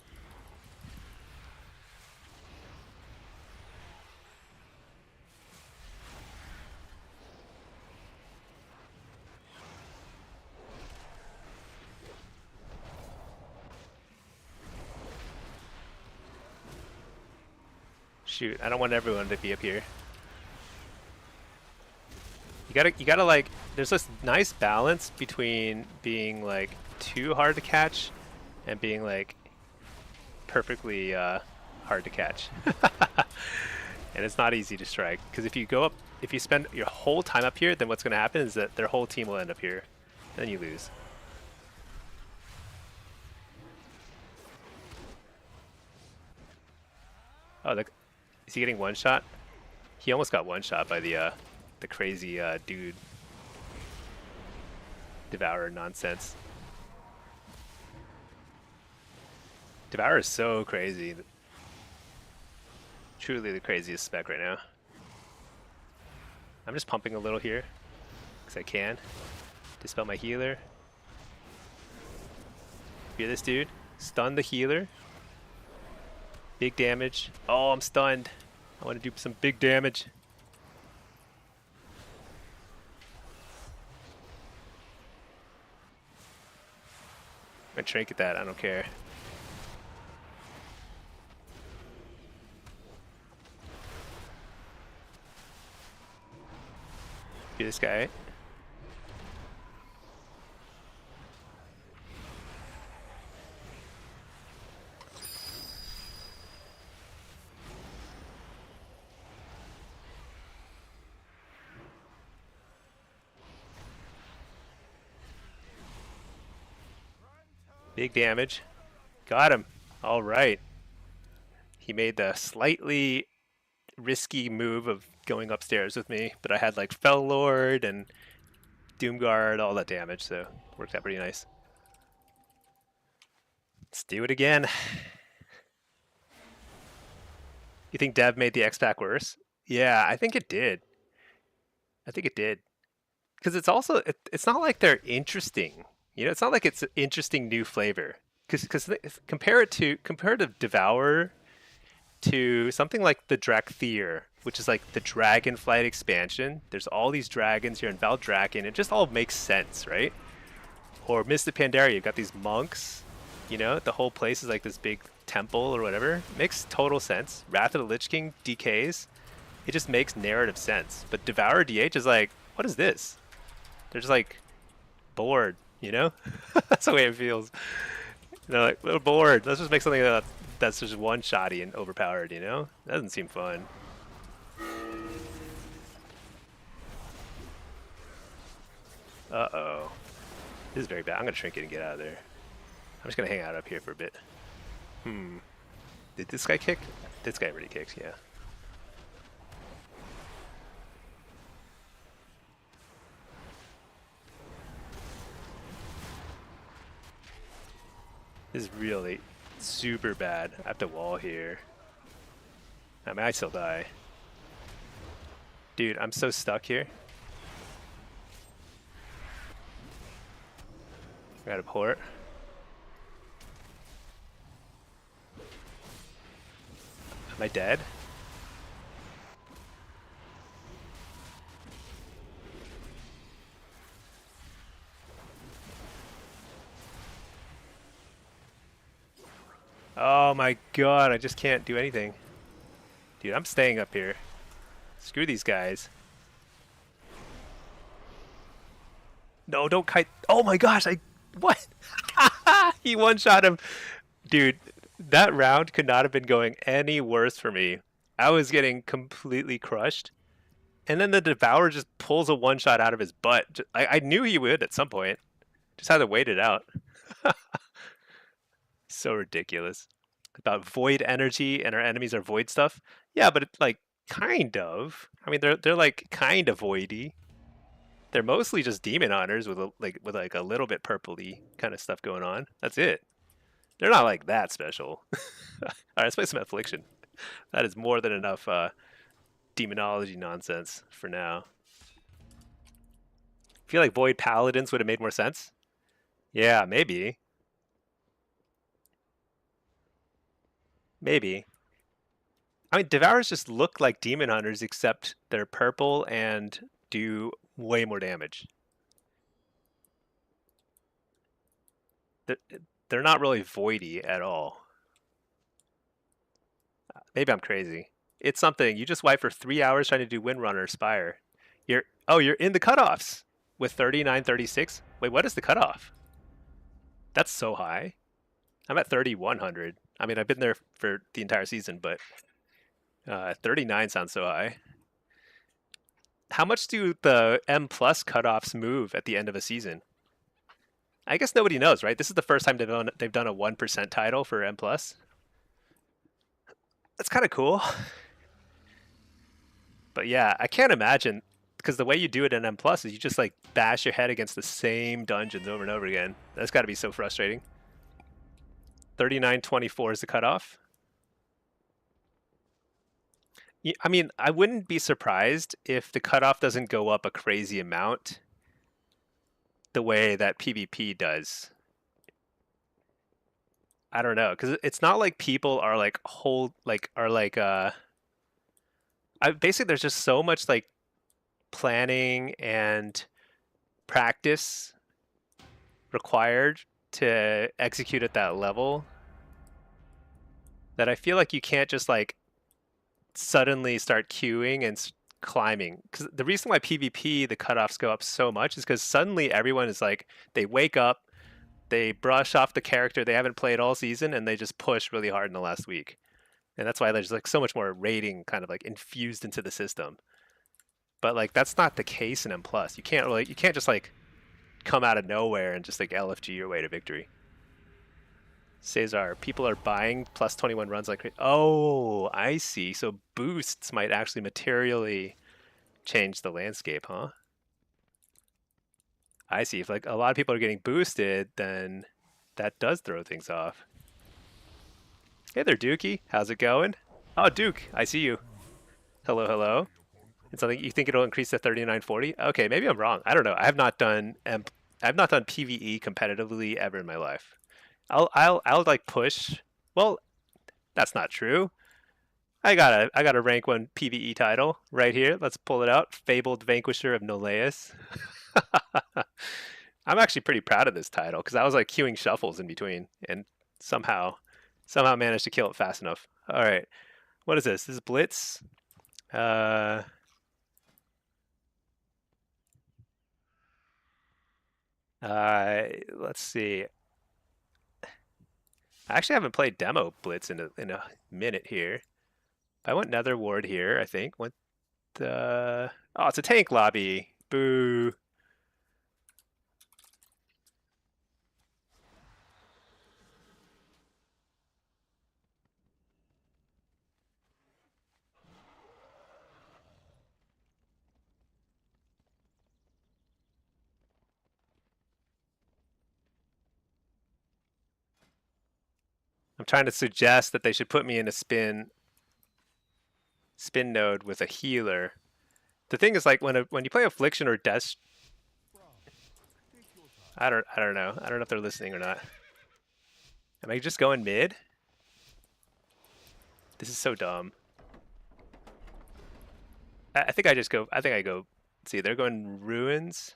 Shoot, I don't want everyone to be up here. You gotta like, there's this nice balance between being like too hard to catch and being like perfectly hard to catch. And it's not easy to strike, because if you go up, if you spend your whole time up here, then what's gonna happen is that their whole team will end up here, and then you lose. Oh, is he getting one shot? He almost got one shot by the crazy dude devourer nonsense. Devourer is so crazy. Truly the craziest spec right now. I'm just pumping a little here because I can. Dispel my healer. Hear this dude? Stun the healer. Big damage. Oh, I'm stunned. I want to do some big damage. I'm gonna trinket that, I don't care. Do this guy. Big damage. Got him. All right. He made the slightly risky move of going upstairs with me, but I had like Fell Lord and Doomguard, all that damage, so worked out pretty nice. Let's do it again. You think Dev made the X-Pack worse? Yeah, I think it did. I think it did. Because it's also, it's not like they're interesting. You know, it's not like it's an interesting new flavor. Because compare to Devour to something like the Drakthir, which is like the Dragonflight expansion. There's all these dragons here in Valdrakken. It just all makes sense, right? Or Mist of Pandaria, you've got these monks. You know, the whole place is like this big temple or whatever. Makes total sense. Wrath of the Lich King decays. It just makes narrative sense. But Devour DH is like, what is this? They're just like bored, you know? That's the way it feels. They're like, we're bored. Let's just make something that's just one-shotty and overpowered, you know? That doesn't seem fun. Uh-oh. This is very bad. I'm going to shrink it and get out of there. I'm just going to hang out up here for a bit. Did this guy kick? This guy already kicked, yeah. This is really super bad. I have to wall here. I mean, I still die. Dude, I'm so stuck here. I gotta port. Am I dead? Oh my god, I just can't do anything. Dude, I'm staying up here. Screw these guys. No, don't kite. Oh my gosh, what? He one-shot him. Dude, that round could not have been going any worse for me. I was getting completely crushed. And then the Devourer just pulls a one-shot out of his butt. I knew he would at some point. Just had to wait it out. So ridiculous. About void energy and our enemies are void stuff. Yeah, but it's like kind of. I mean, they're like kind of voidy. They're mostly just demon hunters with a little bit purpley kind of stuff going on. That's it. They're not like that special. All right, let's play some affliction. That is more than enough demonology nonsense for now. I feel like void paladins would have made more sense. Yeah, maybe. Maybe. I mean, Devourers just look like demon hunters, except they're purple and do way more damage. They're not really voidy at all. Maybe I'm crazy. It's something. You just wipe for 3 hours trying to do Windrunner Spire. You're in the cutoffs with 3936. Wait, what is the cutoff? That's so high. I'm at 3100. I mean, I've been there for the entire season, but 39 sounds so high. How much do the M plus cutoffs move at the end of a season? I guess nobody knows, right? This is the first time they've done a 1% title for M plus. That's kind of cool. But yeah, I can't imagine, because the way you do it in M plus is you just like bash your head against the same dungeons over and over again. That's got to be so frustrating. 3924 is the cutoff. I mean, I wouldn't be surprised if the cutoff doesn't go up a crazy amount the way that PvP does. I don't know, because it's not like people are like basically there's just so much like planning and practice required to execute at that level that I feel like you can't just like suddenly start queuing and climbing. Because the reason why PvP the cutoffs go up so much is because suddenly everyone is like, they wake up, they brush off the character they haven't played all season, and they just push really hard in the last week. And that's why there's like so much more rating kind of like infused into the system. But like that's not the case in M+. You can't just like come out of nowhere and just like LFG your way to victory. Cesar, people are buying plus 21 runs like crazy. Oh, I see. So boosts might actually materially change the landscape, huh? I see. If like a lot of people are getting boosted, then that does throw things off. Hey there, Dookie. How's it going? Oh, Duke, I see you. Hello, hello. It's something you think it'll increase to 3940? Okay, maybe I'm wrong. I don't know. I've not done PvE competitively ever in my life. I'll like push. Well, that's not true. I got a rank 1 PvE title right here. Let's pull it out. Fabled Vanquisher of Noleus. I'm actually pretty proud of this title because I was like queuing shuffles in between and somehow managed to kill it fast enough. All right, what is this? This is Blitz. Let's see. I actually haven't played demo Blitz in a minute here. I went Nether Ward here, I think. Oh, it's a tank lobby. Boo. I'm trying to suggest that they should put me in a spin node with a healer. The thing is, like when you play affliction or death, I don't know. I don't know if they're listening or not. Am I just going mid? This is so dumb. I think I just go. I think I go. See, they're going ruins.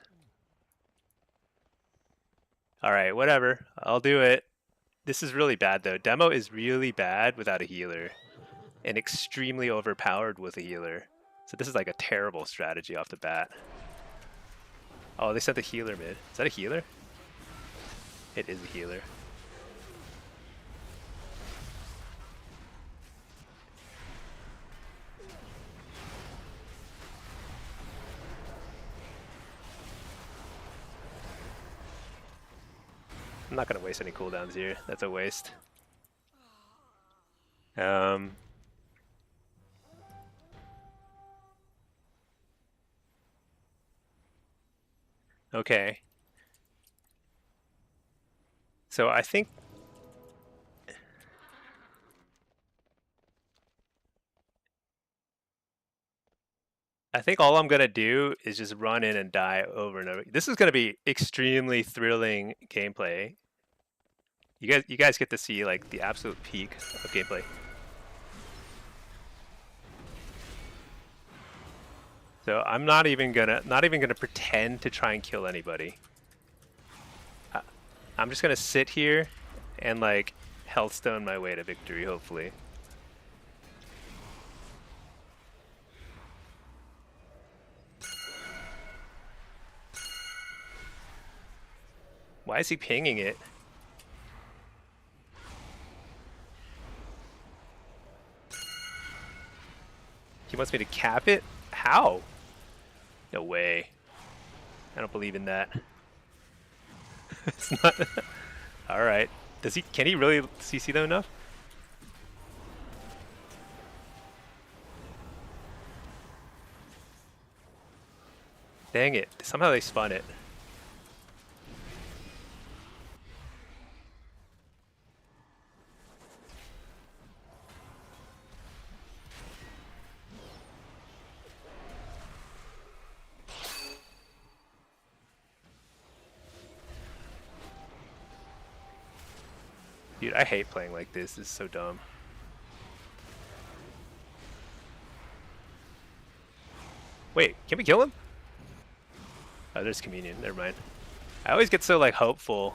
All right, whatever. I'll do it. This is really bad though. Demo is really bad without a healer, and extremely overpowered with a healer. So this is like a terrible strategy off the bat. Oh, they sent the healer mid. Is that a healer? It is a healer. I'm not gonna waste any cooldowns here. That's a waste. Okay. So I think all I'm gonna do is just run in and die over and over. This is gonna be extremely thrilling gameplay. You guys get to see like the absolute peak of gameplay. So I'm not even gonna pretend to try and kill anybody. I'm just gonna sit here and like healthstone my way to victory, hopefully. Why is he pinging it? He wants me to cap it? How? No way. I don't believe in that. It's not. All right. Can he really CC them enough? Dang it. Somehow they spun it. Dude, I hate playing like this. This is so dumb. Wait, can we kill him? Oh, there's communion. Never mind. I always get so like hopeful,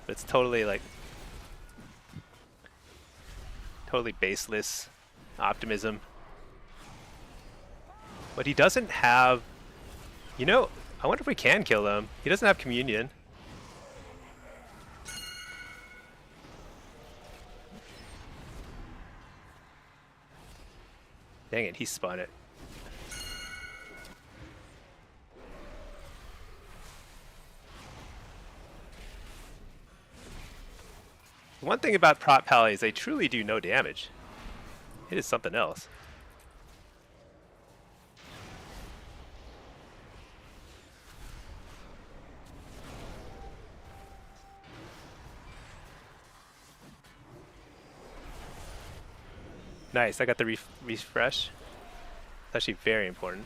but it's totally like totally baseless optimism. But he doesn't have... You know, I wonder if we can kill him. He doesn't have communion. Dang it, he spun it. One thing about prop pally is they truly do no damage. It is something else. Nice, I got the refresh. It's actually very important.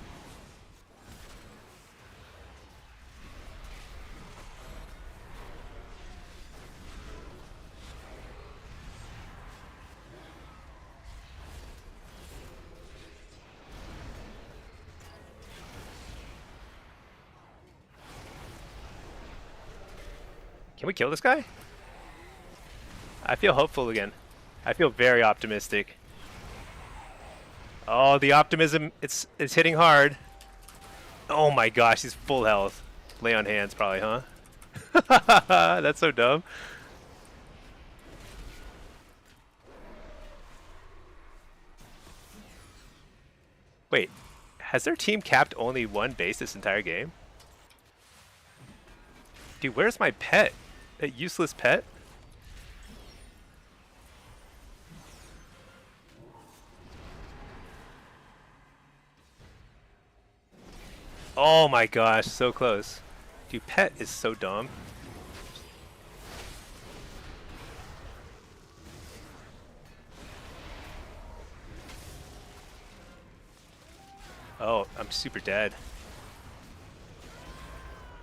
Can we kill this guy? I feel hopeful again. I feel very optimistic. Oh, the optimism, it's hitting hard. Oh my gosh, he's full health. Lay on hands probably, huh? That's so dumb. Wait, has their team capped only one base this entire game? Dude, where's my pet? That useless pet? Oh my gosh, so close. Dude, pet is so dumb. Oh, I'm super dead.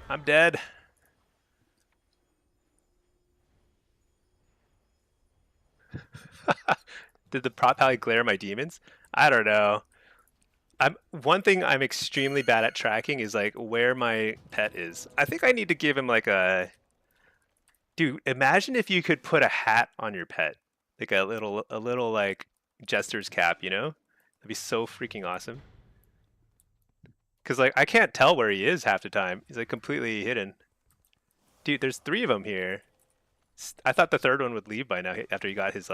I'm dead. Did the prop pally glare my demons? I don't know. One thing I'm extremely bad at tracking is like where my pet is. I think I need to give him like a... Dude, imagine if you could put a hat on your pet. Like a little like jester's cap, you know? That'd be so freaking awesome. Cause like I can't tell where he is half the time. He's like completely hidden. Dude, there's 3 of them here. I thought the third one would leave by now after he got his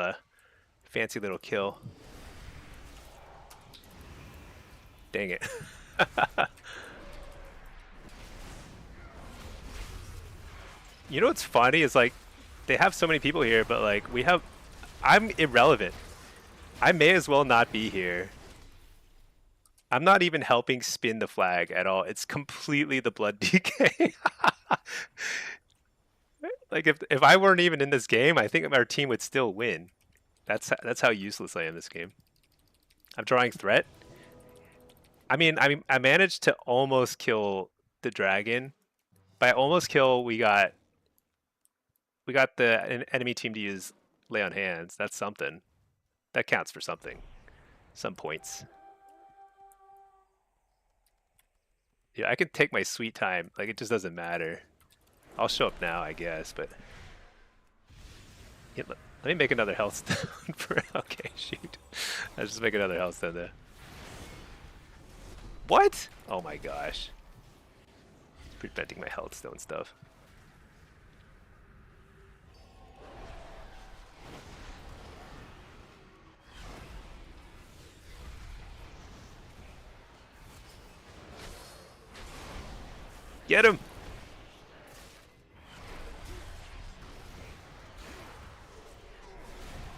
fancy little kill. Dang it. You know what's funny is like they have so many people here, but like I'm irrelevant. I may as well not be here. I'm not even helping spin the flag at all. It's completely the blood DK. Like if I weren't even in this game, I think our team would still win. That's how useless I am this game. I'm drawing threat. I mean, I managed to almost kill the dragon. By almost kill, we got the enemy team to use lay on hands. That's something. That counts for something. Some points. Yeah, I can take my sweet time. Like, it just doesn't matter. I'll show up now, I guess, but... Yeah, let me make another health stone for... Okay, shoot. I'll just make another health stone there. What? Oh my gosh. Preventing my health stone stuff. Get him!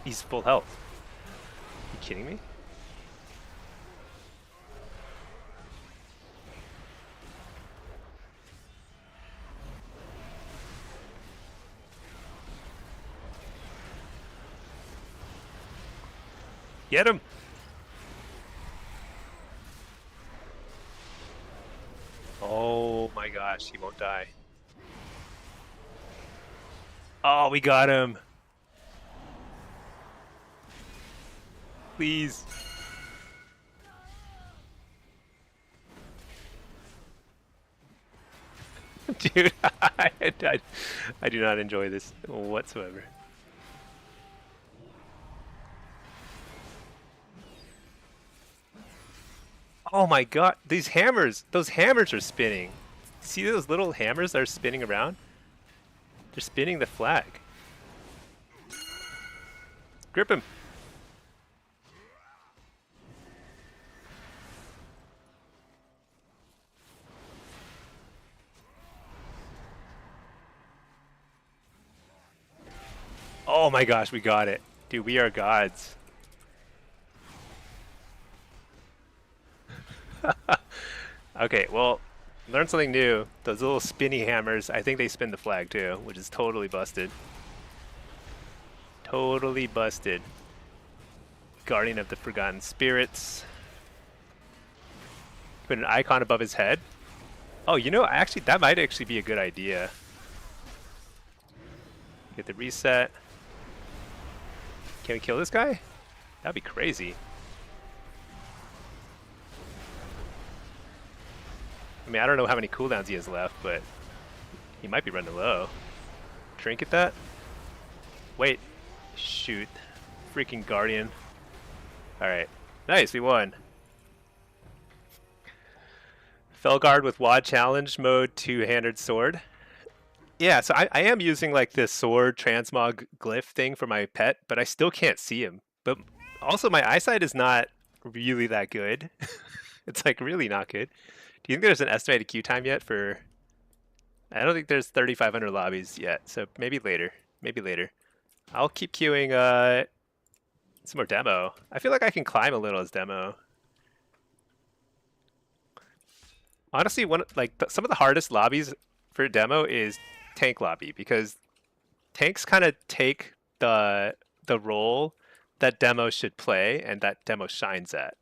He's full health. Are you kidding me? Get him! Oh my gosh, he won't die. Oh, we got him! Please. Dude, I do not enjoy this whatsoever. Oh my god, these hammers! Those hammers are spinning. See those little hammers that are spinning around? They're spinning the flag. Grip him. Oh my gosh, we got it. Dude, we are gods. Okay, well, learn something new. Those little spinny hammers, I think they spin the flag too, which is totally busted. Totally busted. Guardian of the Forgotten Spirits. Put an icon above his head. Oh, you know, actually, that might actually be a good idea. Get the reset. Can we kill this guy? That'd be crazy. I mean, I don't know how many cooldowns he has left, but he might be running low. Trinket that? Wait. Shoot. Freaking Guardian. Alright. Nice, we won. Felguard with WAD challenge mode, two-handed sword. Yeah, so I am using like this sword transmog glyph thing for my pet, but I still can't see him. But also my eyesight is not really that good. It's like really not good. Do you think there's an estimated queue time yet for... I don't think there's 3,500 lobbies yet, so maybe later. Maybe later. I'll keep queuing some more demo. I feel like I can climb a little as demo. Honestly, some of the hardest lobbies for demo is tank lobby, because tanks kind of take the role that demo should play and that demo shines at.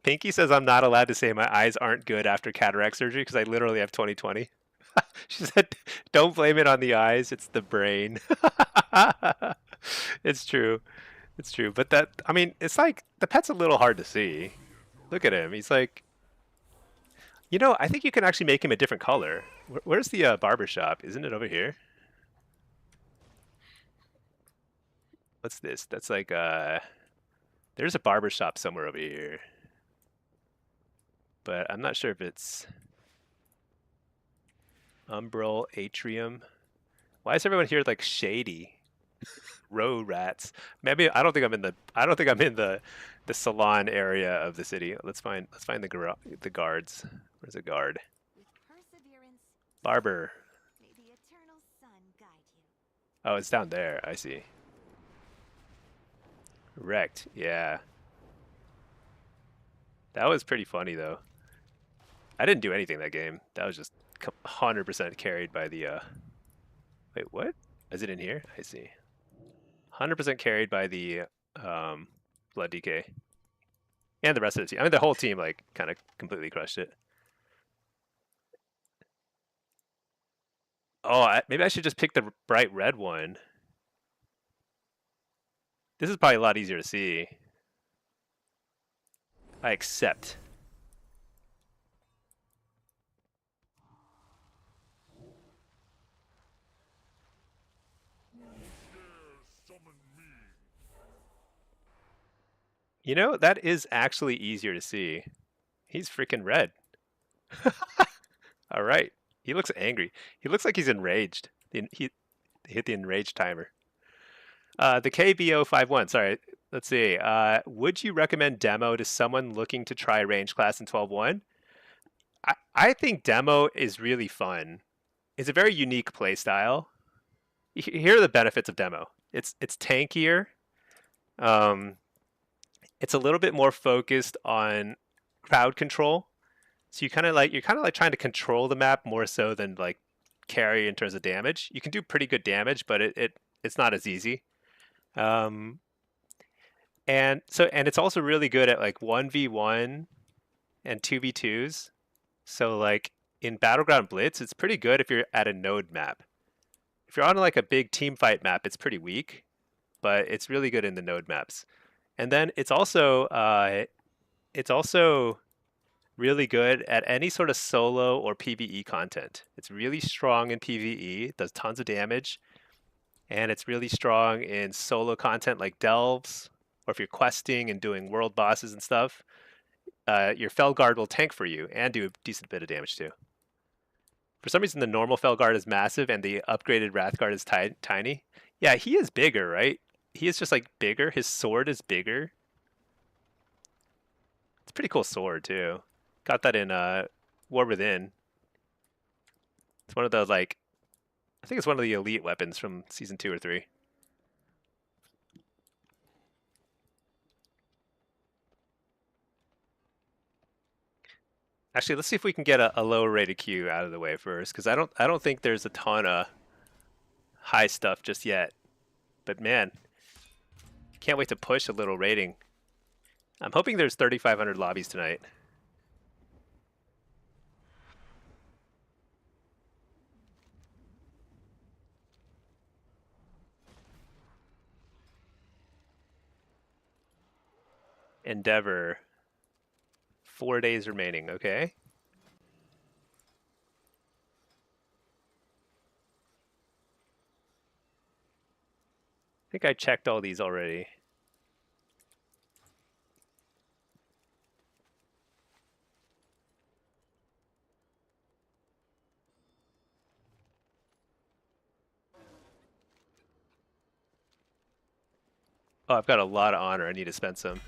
Pinky says I'm not allowed to say my eyes aren't good after cataract surgery because I literally have 20/20. She said, don't blame it on the eyes, it's the brain. It's true. It's true. But that, I mean, it's like, the pet's a little hard to see. Look at him. He's like, you know, I think you can actually make him a different color. Where's the barber shop? Isn't it over here? What's this? That's like, there's a barber shop somewhere over here. But I'm not sure if it's Umbral Atrium. Why is everyone here like shady? Row rats. Maybe I don't think I'm in the salon area of the city. Let's find the guards. Where's a guard? Barber. Oh, it's down there. I see. Wrecked. Yeah. That was pretty funny though. I didn't do anything that game. That was just 100% carried by the wait, what? Is it in here? I see. 100% carried by the Blood DK. And the rest of the team. I mean, the whole team, like, kind of completely crushed it. Oh, maybe I should just pick the bright red one. This is probably a lot easier to see. I accept. You know, that is actually easier to see. He's freaking red. All right. He looks angry. He looks like he's enraged. He hit the enraged timer. The KBO51, sorry. Let's see. Would you recommend demo to someone looking to try range class in 12.1? I think demo is really fun. It's a very unique playstyle. Here are the benefits of demo. It's tankier. It's a little bit more focused on crowd control. So you're kind of like trying to control the map more so than like carry in terms of damage. You can do pretty good damage, but it's not as easy. And it's also really good at like 1v1 and 2v2s. So like in Battleground Blitz, it's pretty good if you're at a node map. If you're on like a big team fight map, it's pretty weak, but it's really good in the node maps. And then it's also really good at any sort of solo or PvE content. It's really strong in PvE, it does tons of damage, and it's really strong in solo content like delves or if you're questing and doing world bosses and stuff, your Felguard will tank for you and do a decent bit of damage too. For some reason, the normal Felguard is massive and the upgraded Wrathguard is tiny. Yeah, he is bigger, right? He is just like bigger. His sword is bigger. It's a pretty cool sword too. Got that in War Within. It's one of the like, I think it's one of the elite weapons from season 2 or 3. Actually, let's see if we can get a lower rated queue out of the way first, because I don't think there's a ton of high stuff just yet. But man, can't wait to push a little rating. I'm hoping there's 3,500 lobbies tonight. Endeavor. 4 days remaining, okay. I think I checked all these already. Oh, I've got a lot of honor. I need to spend some.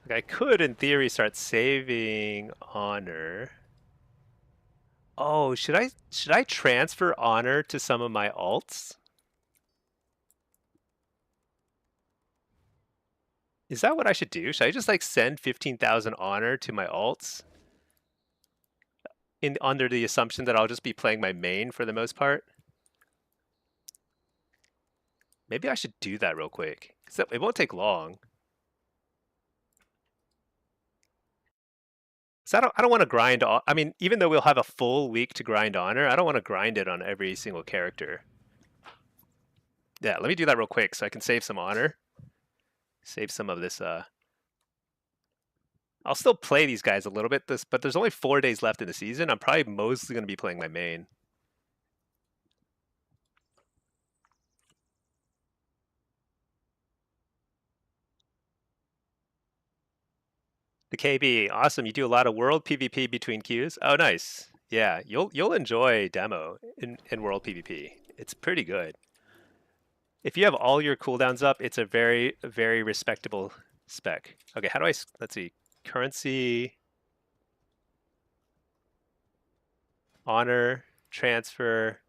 Like I could, in theory, start saving honor. Oh, should I transfer honor to some of my alts? Is that what I should do? Should I just like send 15,000 honor to my alts? Under the assumption that I'll just be playing my main for the most part? Maybe I should do that real quick. Because it won't take long. So I don't want to grind. I mean, even though we'll have a full week to grind honor, I don't want to grind it on every single character. Yeah, let me do that real quick so I can save some honor. Save some of this. I'll still play these guys a little bit, but there's only 4 days left in the season. I'm probably mostly going to be playing my main. The KB, awesome. You do a lot of world PvP between queues. Oh, nice. Yeah, you'll enjoy demo in world PvP. It's pretty good. If you have all your cooldowns up, it's a very, very respectable spec. Okay, how do I, let's see, currency, honor, transfer,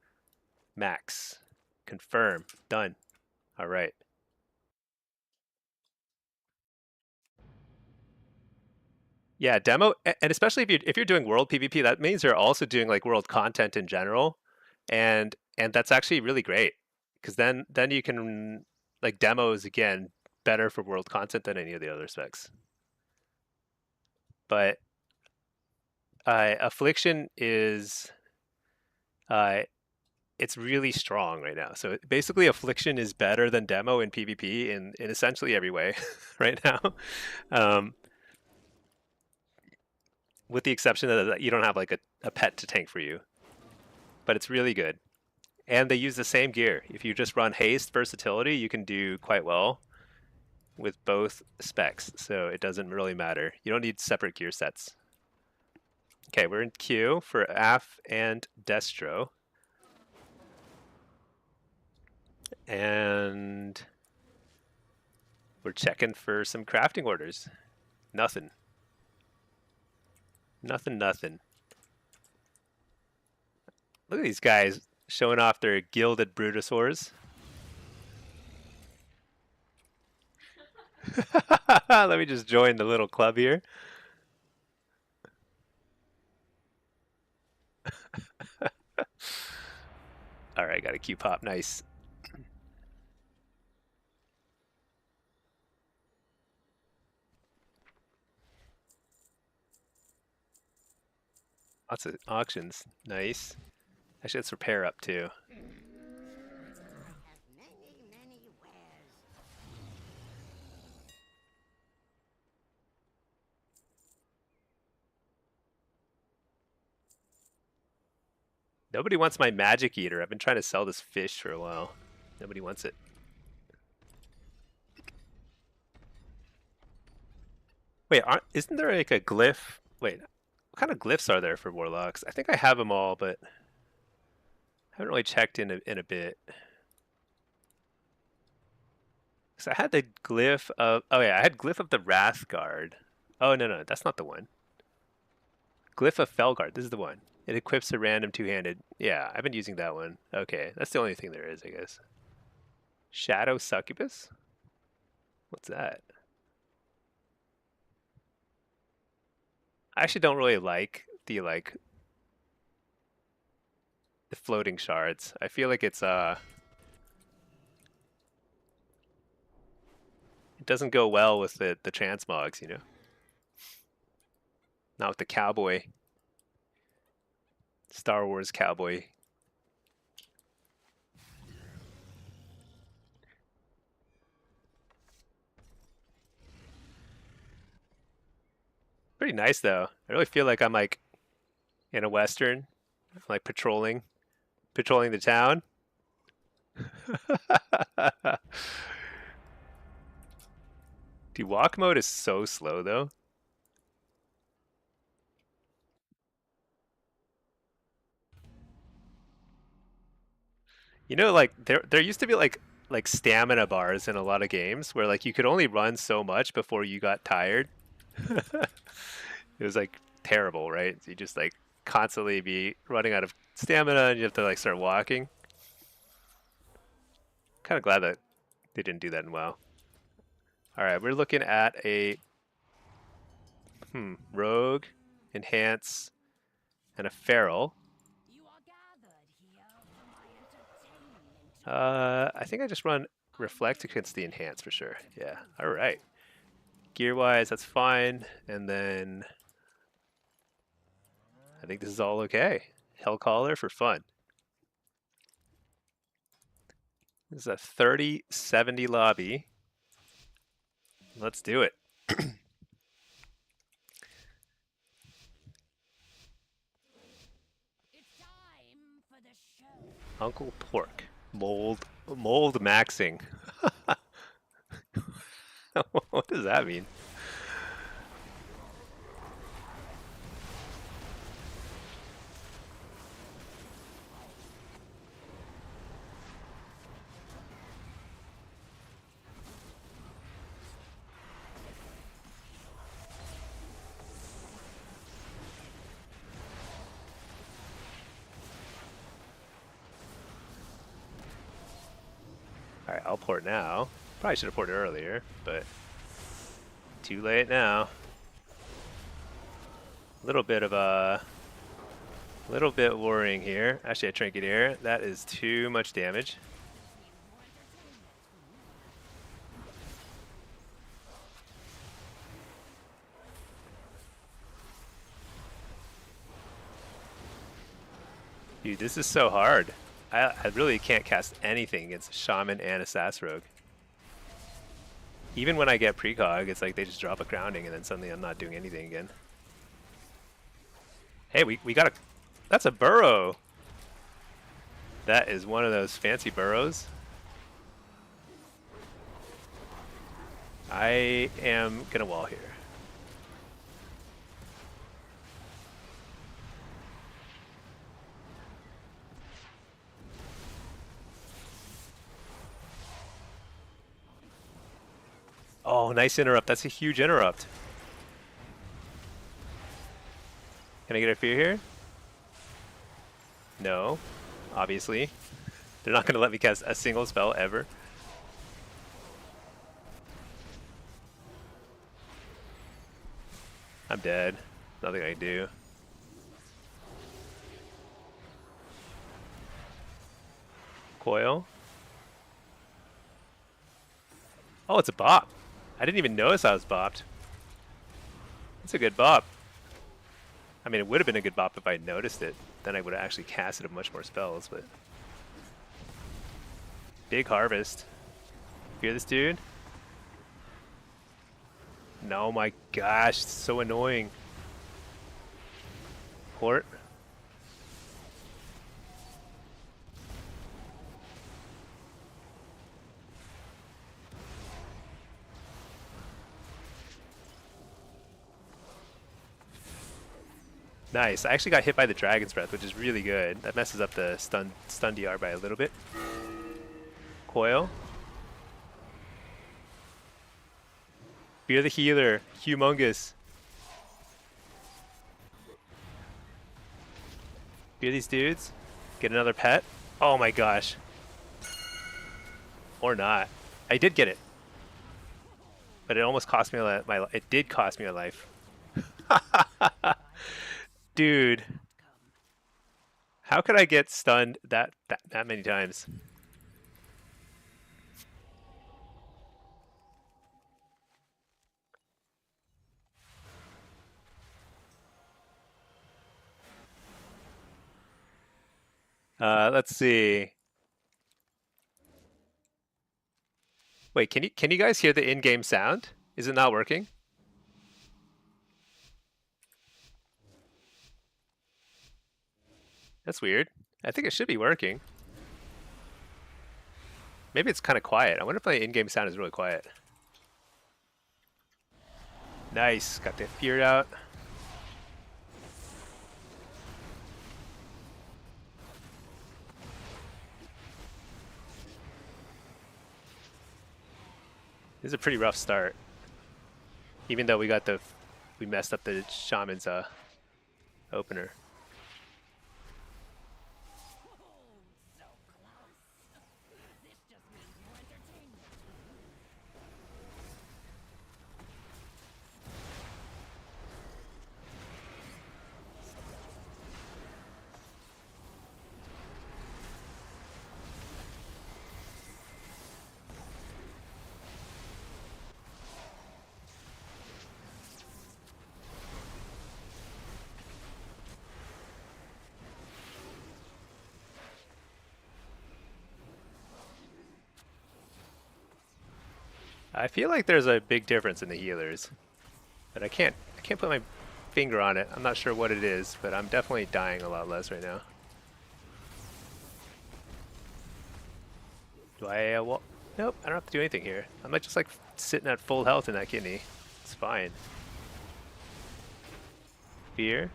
max, confirm, done. All right. Yeah, demo, and especially if you're doing world PvP, that means you're also doing like world content in general, and that's actually really great because then you can like demos again better for world content than any of the other specs. But affliction is uh, it's really strong right now. So basically, affliction is better than demo in PvP in essentially every way right now. Um, with the exception that you don't have like a pet to tank for you, but it's really good. And they use the same gear. If you just run haste versatility, you can do quite well with both specs. So it doesn't really matter. You don't need separate gear sets. Okay, we're in queue for Af and Destro. And we're checking for some crafting orders. Nothing. Nothing. Look at these guys showing off their gilded Brutosaurs. Let me just join the little club here. All right, got a Q pop. Nice. Lots of auctions. Nice. Actually, let's repair up too. Nobody wants my magic eater. I've been trying to sell this fish for a while. Nobody wants it. Wait, isn't there like a glyph? Wait, what kind of glyphs are there for warlocks? I think I have them all, but I haven't really checked in a bit. So I had the glyph of, oh yeah, I had glyph of the Wrath Guard. Oh no, that's not the one. Glyph of Felguard, this is the one. It equips a random two-handed. Yeah, I've been using that one. Okay, that's the only thing there is, I guess. Shadow Succubus? What's that? I actually don't really like the floating shards. I feel like it doesn't go well with the transmogs, you know? Not with the cowboy. Star Wars cowboy. Pretty nice though. I really feel like I'm like in a western, like patrolling the town. Dude, walk mode is so slow though. You know, like there used to be like stamina bars in a lot of games where like you could only run so much before you got tired. It was like terrible, right? So you just like constantly be running out of stamina and you have to like start walking. Kind of glad that they didn't do that in WoW. All right, we're looking at a rogue, enhance, and a feral. I think I just run reflect against the enhance for sure. Yeah. All right. Gear wise, that's fine. And then I think this is all okay. Hellcaller for fun. This is a 30-70 lobby. Let's do it. Uncle Pork. Mold maxing. What does that mean? Alright, I'll port now. Probably should have ported earlier, but too late now. A little bit worrying here. Actually, a trinket here. That is too much damage. Dude, this is so hard. I really can't cast anything against a Shaman and a Sass Rogue. Even when I get precog, it's like they just drop a grounding and then suddenly I'm not doing anything again. Hey, we got a... That's a burrow! That is one of those fancy burrows. I am gonna wall here. Oh, nice interrupt. That's a huge interrupt. Can I get a fear here? No, obviously. They're not going to let me cast a single spell ever. I'm dead. Nothing I can do. Coil. Oh, it's a bop. I didn't even notice I was bopped. That's a good bop. I mean, it would have been a good bop if I noticed it. Then I would have actually casted much more spells, but... Big harvest. Hear this dude? No, my gosh, it's so annoying. Port. Nice. I actually got hit by the Dragon's Breath, which is really good. That messes up the stun DR by a little bit. Coil. Fear the healer. Humongous. Fear these dudes. Get another pet. Oh my gosh. Or not. I did get it. But it almost cost me it did cost me a life. Dude. How could I get stunned that many times? Let's see. Wait, can you guys hear the in-game sound? Is it not working? That's weird. I think it should be working. Maybe it's kind of quiet. I wonder if the in-game sound is really quiet. Nice. Got the fear out. This is a pretty rough start. Even though we messed up the shaman's opener. I feel like there's a big difference in the healers, but I can't put my finger on it. I'm not sure what it is, but I'm definitely dying a lot less right now. Do I? Well, nope. I don't have to do anything here. I'm just like sitting at full health in that kidney. It's fine. Fear.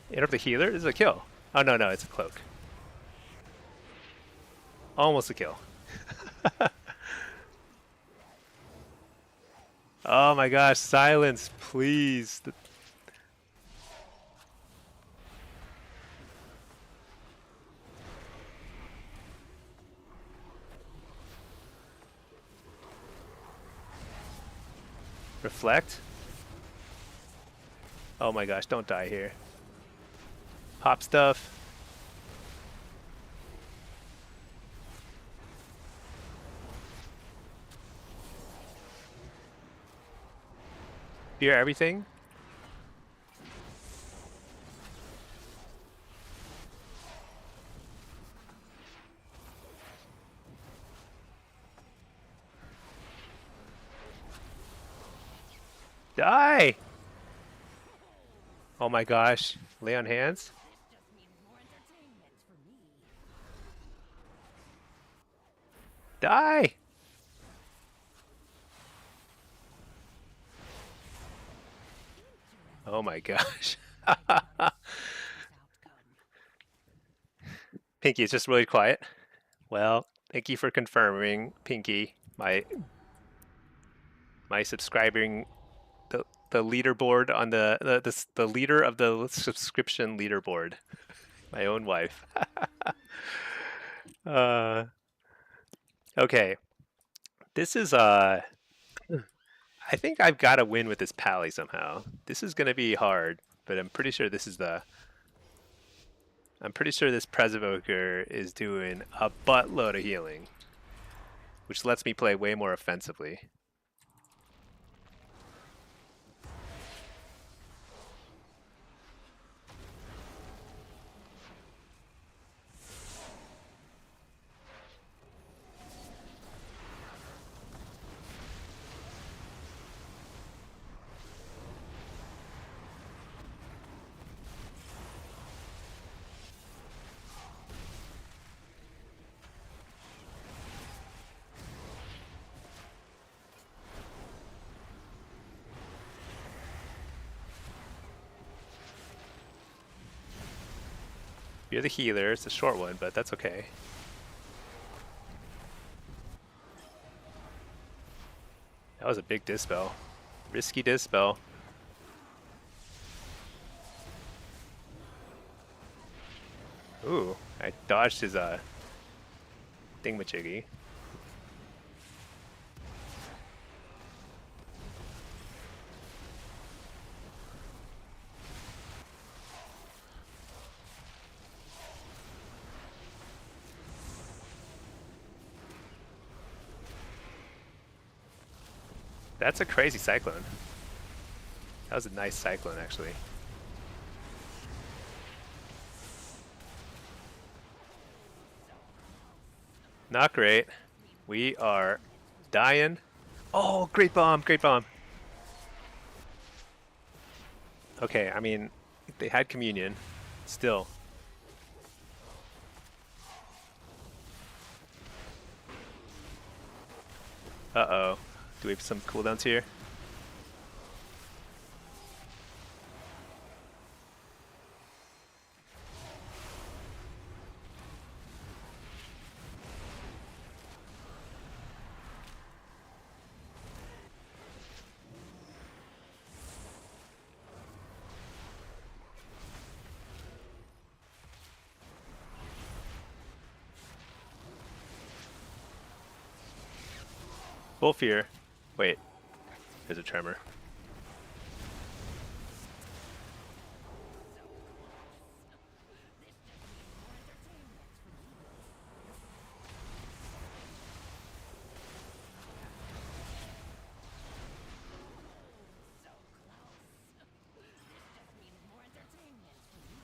Interrupt the healer? This is a kill. Oh, no, it's a cloak. Almost a kill. Oh my gosh, silence, please. Reflect. Oh my gosh, don't die here. Pop stuff. Fear everything. Die! Oh my gosh. Lay on hands. Die! Oh my gosh. Pinky is just really quiet. Well, thank you for confirming, Pinky. My subscribing the leaderboard on the leader of the subscription leaderboard. My own wife. Okay. This is I think I've got to win with this pally somehow. This is going to be hard, but I'm pretty sure this Presevoker is doing a buttload of healing, which lets me play way more offensively. You're the healer. It's a short one, but that's okay. That was a big dispel. Risky dispel. Ooh, I dodged his thingamajiggy. That's a crazy cyclone. That was a nice cyclone, actually. Not great. We are dying. Oh, great bomb, great bomb. Okay, I mean, they had communion. Still. Uh-oh. Do we have some cooldowns here? Full fear. Wait, there's a tremor.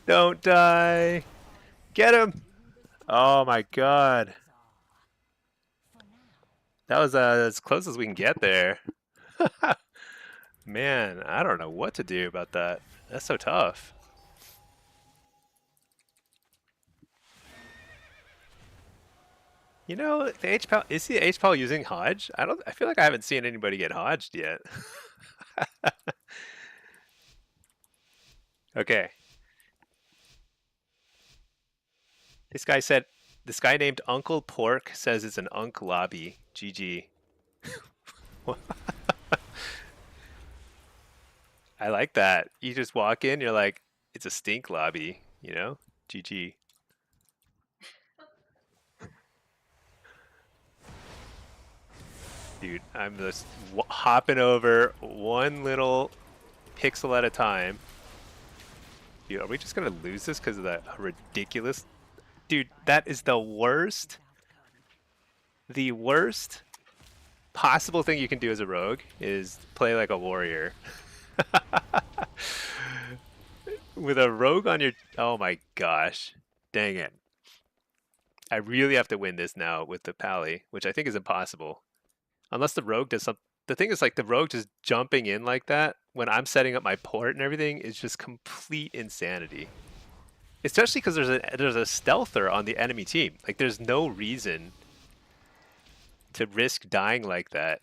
Don't die! Get him! Oh my god. That was as close as we can get there. Man, I don't know what to do about that. That's so tough. You know, the H-Pal, is the H-Pal using Hodge? I feel like I haven't seen anybody get Hodged yet. Okay. This guy named Uncle Pork says it's an Unk lobby. GG. I like that. You just walk in, you're like, it's a stink lobby, you know? GG. Dude, I'm just hopping over one little pixel at a time. Dude, are we just gonna lose this because of that ridiculous... Dude, that is the worst possible thing you can do as a rogue is play like a warrior. With a rogue on your... Oh my gosh. Dang it. I really have to win this now with the Pally, which I think is impossible. Unless the rogue does something... The thing is, like, the rogue just jumping in like that when I'm setting up my port and everything is just complete insanity. Especially because there's a stealther on the enemy team. Like, there's no reason to risk dying like that.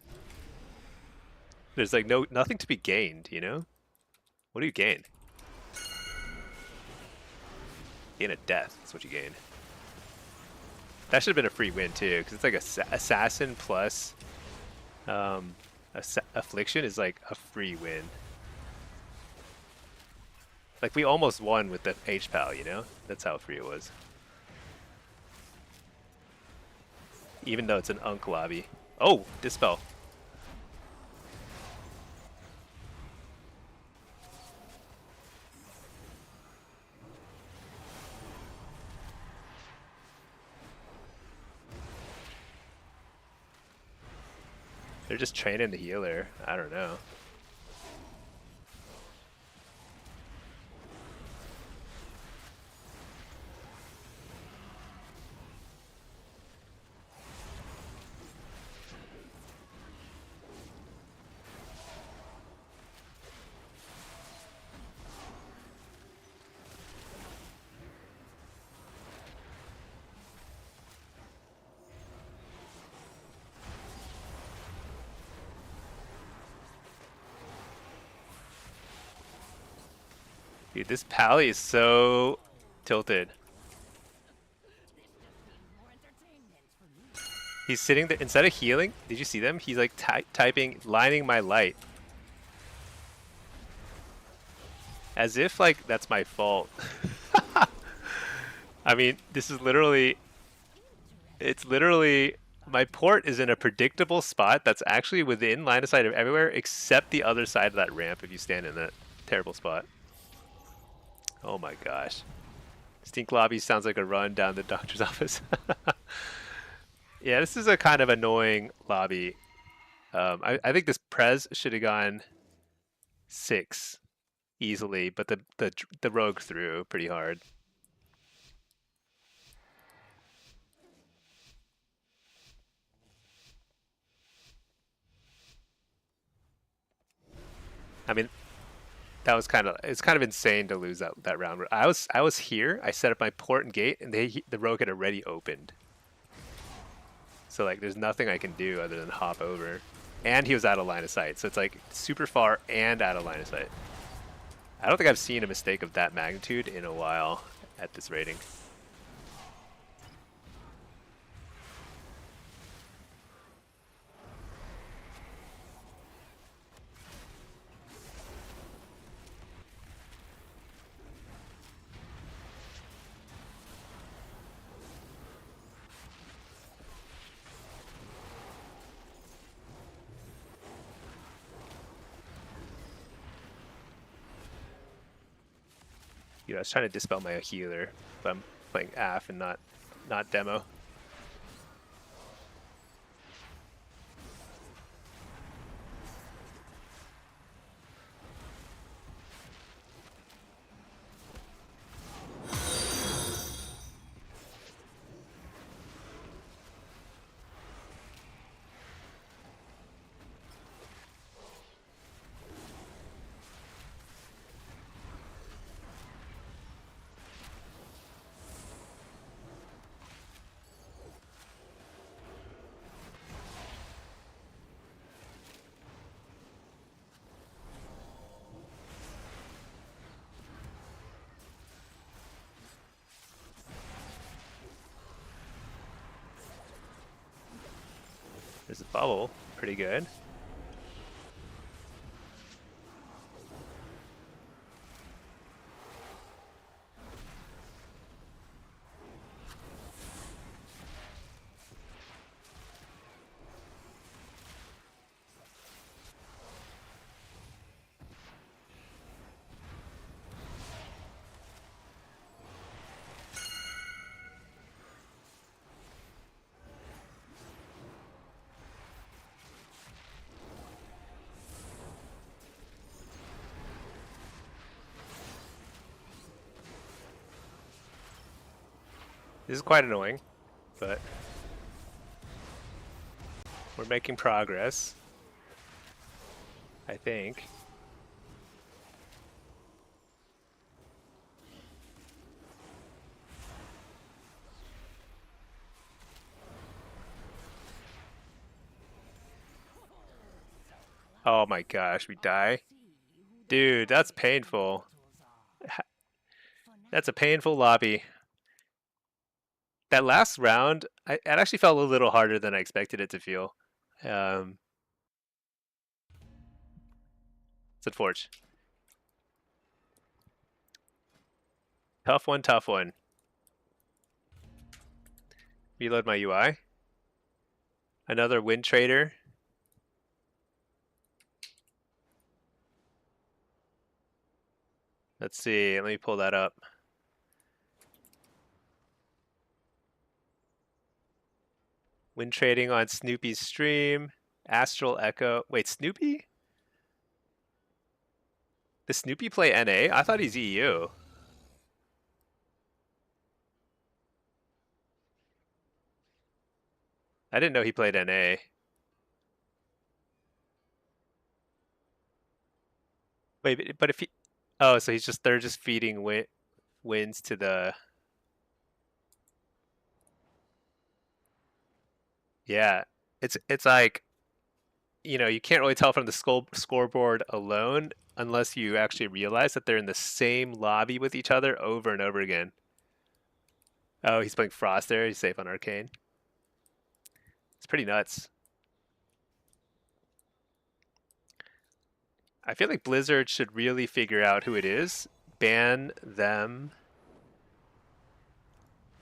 There's like nothing to be gained, you know? What do you gain? Gain a death. That's what you gain. That should have been a free win too, because it's like assassin plus affliction is like a free win. Like, we almost won with the H-Pal, you know? That's how free it was. Even though it's an Unk lobby. Oh, Dispel. They're just training the healer. I don't know. Dude, this Pally is so tilted. He's sitting there instead of healing. Did you see them? He's like typing, lining my light, as if like that's my fault. I mean, this is literally. It's literally my port is in a predictable spot that's actually within line of sight of everywhere except the other side of that ramp if you stand in that terrible spot. Oh my gosh. Stink lobby sounds like a run down the doctor's office. Yeah, this is a kind of annoying lobby. I think this Prez should have gone 6 easily, but the rogue threw pretty hard. I mean, it's kind of insane to lose that round. I was here. I set up my port and gate, and the rogue had already opened. So like, there's nothing I can do other than hop over, and he was out of line of sight. So it's like super far and out of line of sight. I don't think I've seen a mistake of that magnitude in a while at this rating. You know, I was trying to dispel my healer, but I'm playing AF and not demo. There's a bubble, pretty good. This is quite annoying, but we're making progress, I think. Oh my gosh, we die? Dude, that's painful. That's a painful lobby. That last round, it actually felt a little harder than I expected it to feel. Um, it's unfortunate. Tough one, tough one. Reload my UI. Another win trader. Let's see, let me pull that up. Win trading on Snoopy's stream. Astral Echo. Wait, Snoopy? Does Snoopy play NA? I thought he's EU. I didn't know he played NA. Wait, but if he... Oh, so they're just feeding wins to the... Yeah. It's like, you know, you can't really tell from the scoreboard alone unless you actually realize that they're in the same lobby with each other over and over again. Oh, he's playing Frost there. He's safe on Arcane. It's pretty nuts. I feel like Blizzard should really figure out who it is, ban them.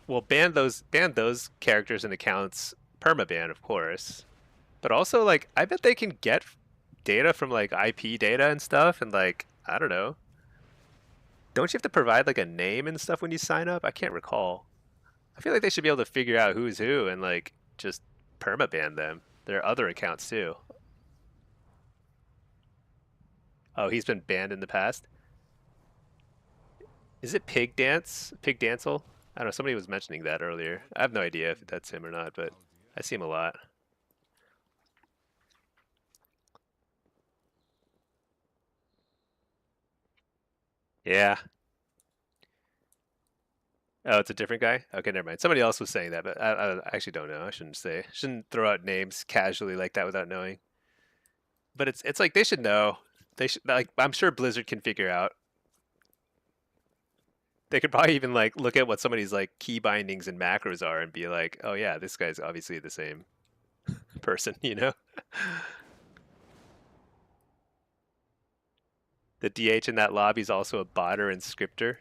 Well, ban those characters and accounts, permaban, of course. But also, like, I bet they can get data from like IP data and stuff, and like, I don't know. Don't you have to provide like a name and stuff when you sign up? I can't recall. I feel like they should be able to figure out who's who and like just permaban them. There are other accounts too. Oh, he's been banned in the past. Is it Pig Dance? Pig Dancel? I don't know. Somebody was mentioning that earlier. I have no idea if that's him or not, but I see him a lot. Yeah. Oh, it's a different guy? Okay, never mind. Somebody else was saying that, but I actually don't know. I shouldn't say. Shouldn't throw out names casually like that without knowing. But it's like they should know. They should like I'm sure Blizzard can figure out. They could probably even like look at what somebody's like key bindings and macros are and be like, "Oh yeah, this guy's obviously the same person," you know? The DH in that lobby is also a botter and scripter.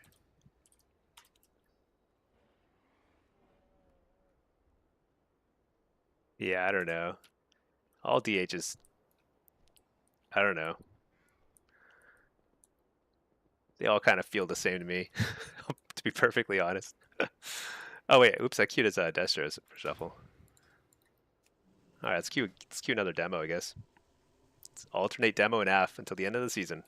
Yeah, I don't know. All DHs, I don't know. They all kind of feel the same to me, to be perfectly honest. Oh wait, oops, I queued as Destros for shuffle. All right, let's queue another demo, I guess. Let's alternate demo and AF until the end of the season.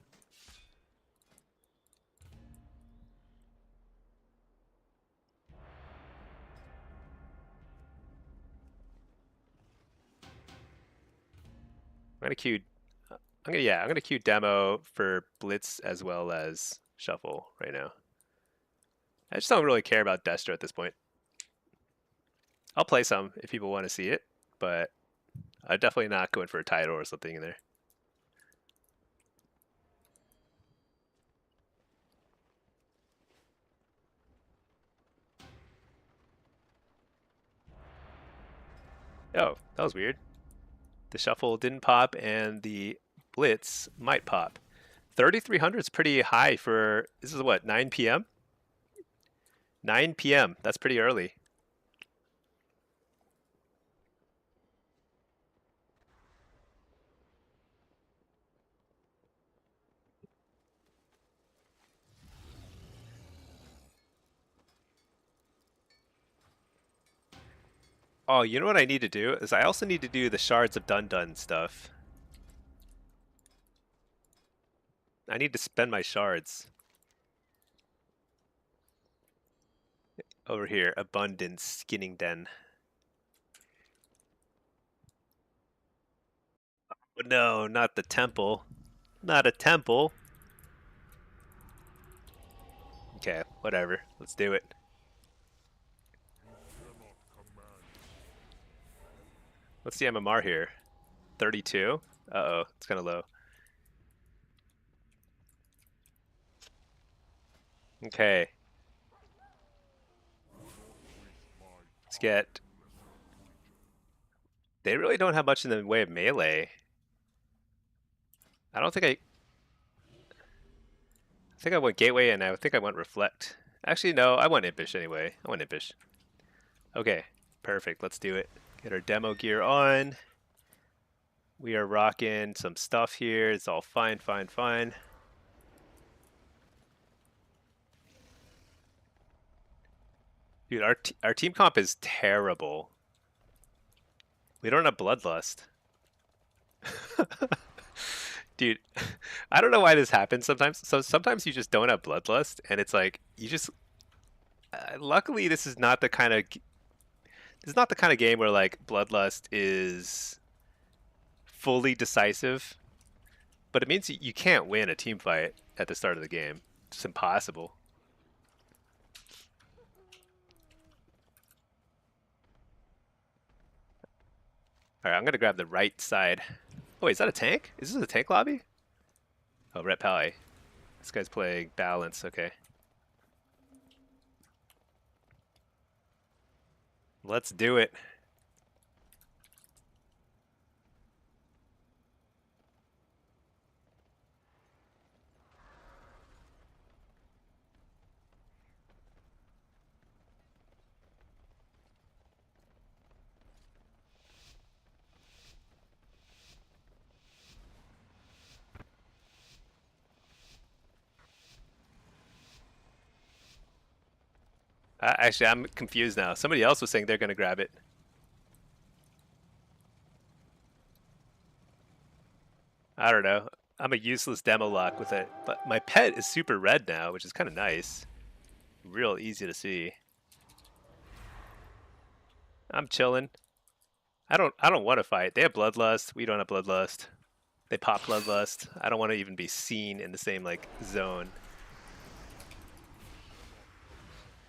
I'm gonna queue. I'm gonna queue demo for Blitz as well as shuffle right now. I just don't really care about Destro at this point. I'll play some if people want to see it, but I'm definitely not going for a title or something in there. Oh, that was weird. The shuffle didn't pop, and the Blitz might pop. 3,300 is pretty high for this is what 9 p.m. 9 p.m. That's pretty early. Oh, you know what I need to do is I also need to do the shards of Dun Dun stuff. I need to spend my shards over here. Abundance skinning den. Oh, no, not the temple. Not a temple. Okay, whatever. Let's do it. What's the MMR here? 32? Uh-oh, it's kind of low. Okay. Let's get... They really don't have much in the way of melee. I don't think I think I went Gateway and I think I went Reflect. Actually, no, I went Impish anyway. I went Impish. Okay, perfect. Let's do it. Get our demo gear on. We are rocking some stuff here. It's all fine, fine, fine. Dude, our team comp is terrible. We don't have Bloodlust. Dude, I don't know why this happens sometimes. So sometimes you just don't have Bloodlust, and it's like you just. Luckily, this is not the kind of game where like Bloodlust is fully decisive, but it means you can't win a team fight at the start of the game. It's impossible. All right, I'm gonna grab the right side. Oh, wait, is that a tank? Is this a tank lobby? Oh, Ret Pally. This guy's playing balance. Okay. Let's do it. Actually, I'm confused now. Somebody else was saying they're going to grab it. I don't know. I'm a useless demo lock with it, but my pet is super red now, which is kind of nice. Real easy to see. I'm chilling. I don't want to fight. They have bloodlust. We don't have bloodlust. They pop bloodlust. I don't want to even be seen in the same like zone.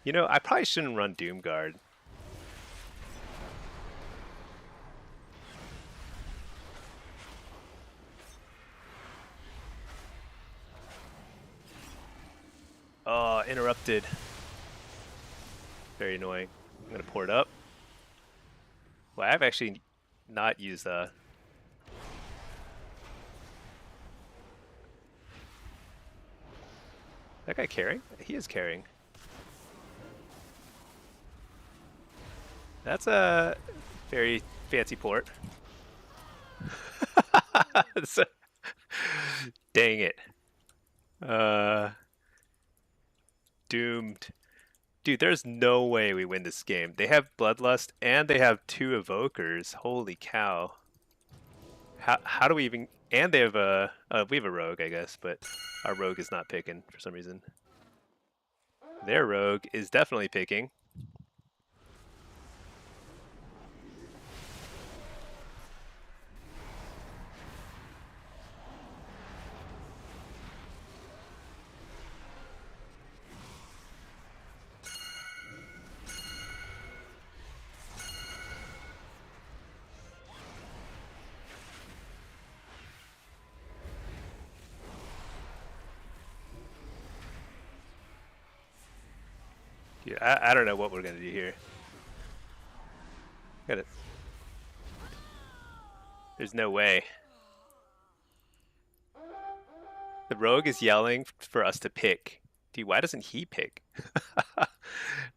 You know, I probably shouldn't run Doomguard. Oh, interrupted. Very annoying. I'm gonna pour it up. Well, I've actually not used that guy carrying? He is carrying. That's a very fancy port. So, dang it. Uh, doomed. Dude, there's no way we win this game. They have Bloodlust and they have 2 Evokers. Holy cow. How do we even... And they have we have a Rogue, I guess, but our Rogue is not picking for some reason. Their Rogue is definitely picking. Dude, I don't know what we're going to do here. Got it. There's no way. The Rogue is yelling for us to pick. Dude, why doesn't he pick?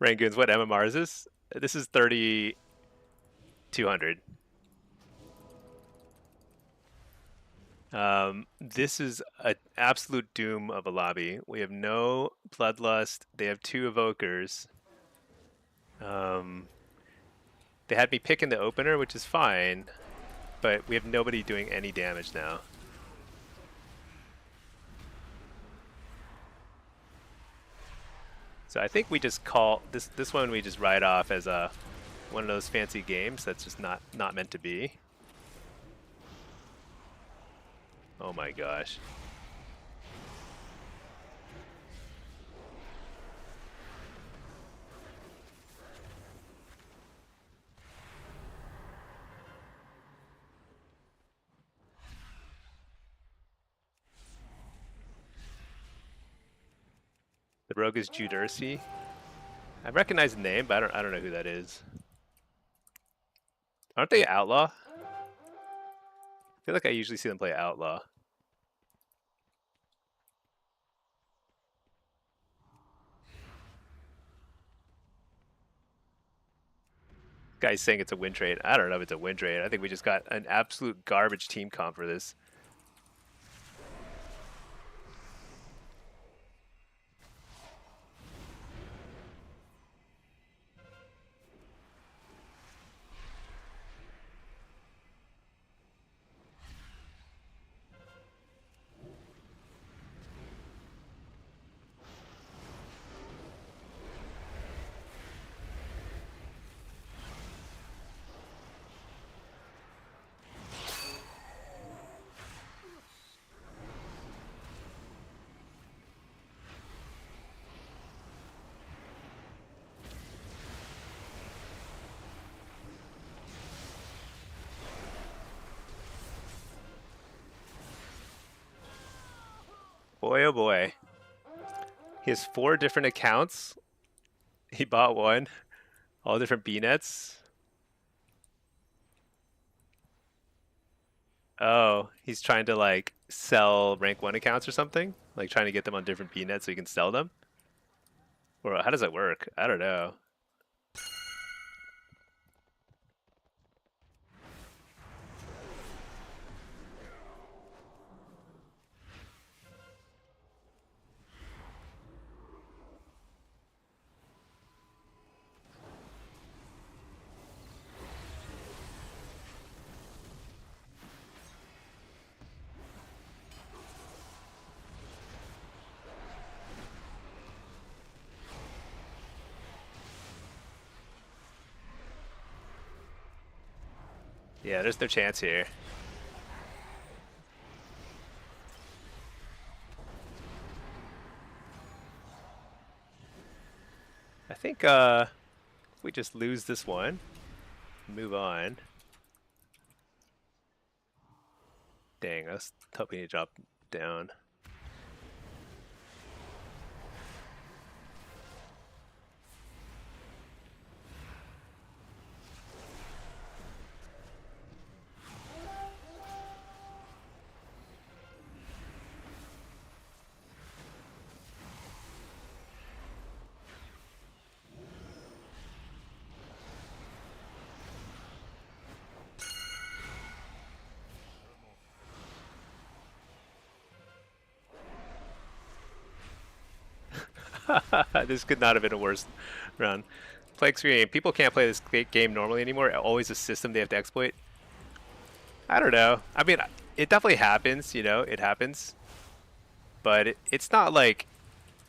Rangoons, what MMR is this? This is 3,200. This is an absolute doom of a lobby. We have no Bloodlust. They have 2 Evokers. They had me pick in the opener, which is fine, but we have nobody doing any damage now. So I think we just call this one. We just write off as one of those fancy games that's just not meant to be. Oh my gosh. The Rogue is Judersi. I recognize the name, but I don't know who that is. Aren't they Outlaw? I feel like I usually see them play Outlaw. Guy's saying it's a win trade. I don't know if it's a win trade. I think we just got an absolute garbage team comp for this. Boy, oh boy. He has 4 different accounts. He bought one. All different B-nets. Oh, he's trying to like sell rank 1 accounts or something? Like trying to get them on different B-nets so he can sell them? Or how does that work? I don't know. Yeah, there's no chance here. I think if we just lose this one, move on. Dang, I was hoping to drop down. This could not have been a worse run. Plague Screen. People can't play this game normally anymore. Always a system they have to exploit. I don't know. I mean, it definitely happens. You know, it happens. But it's not like.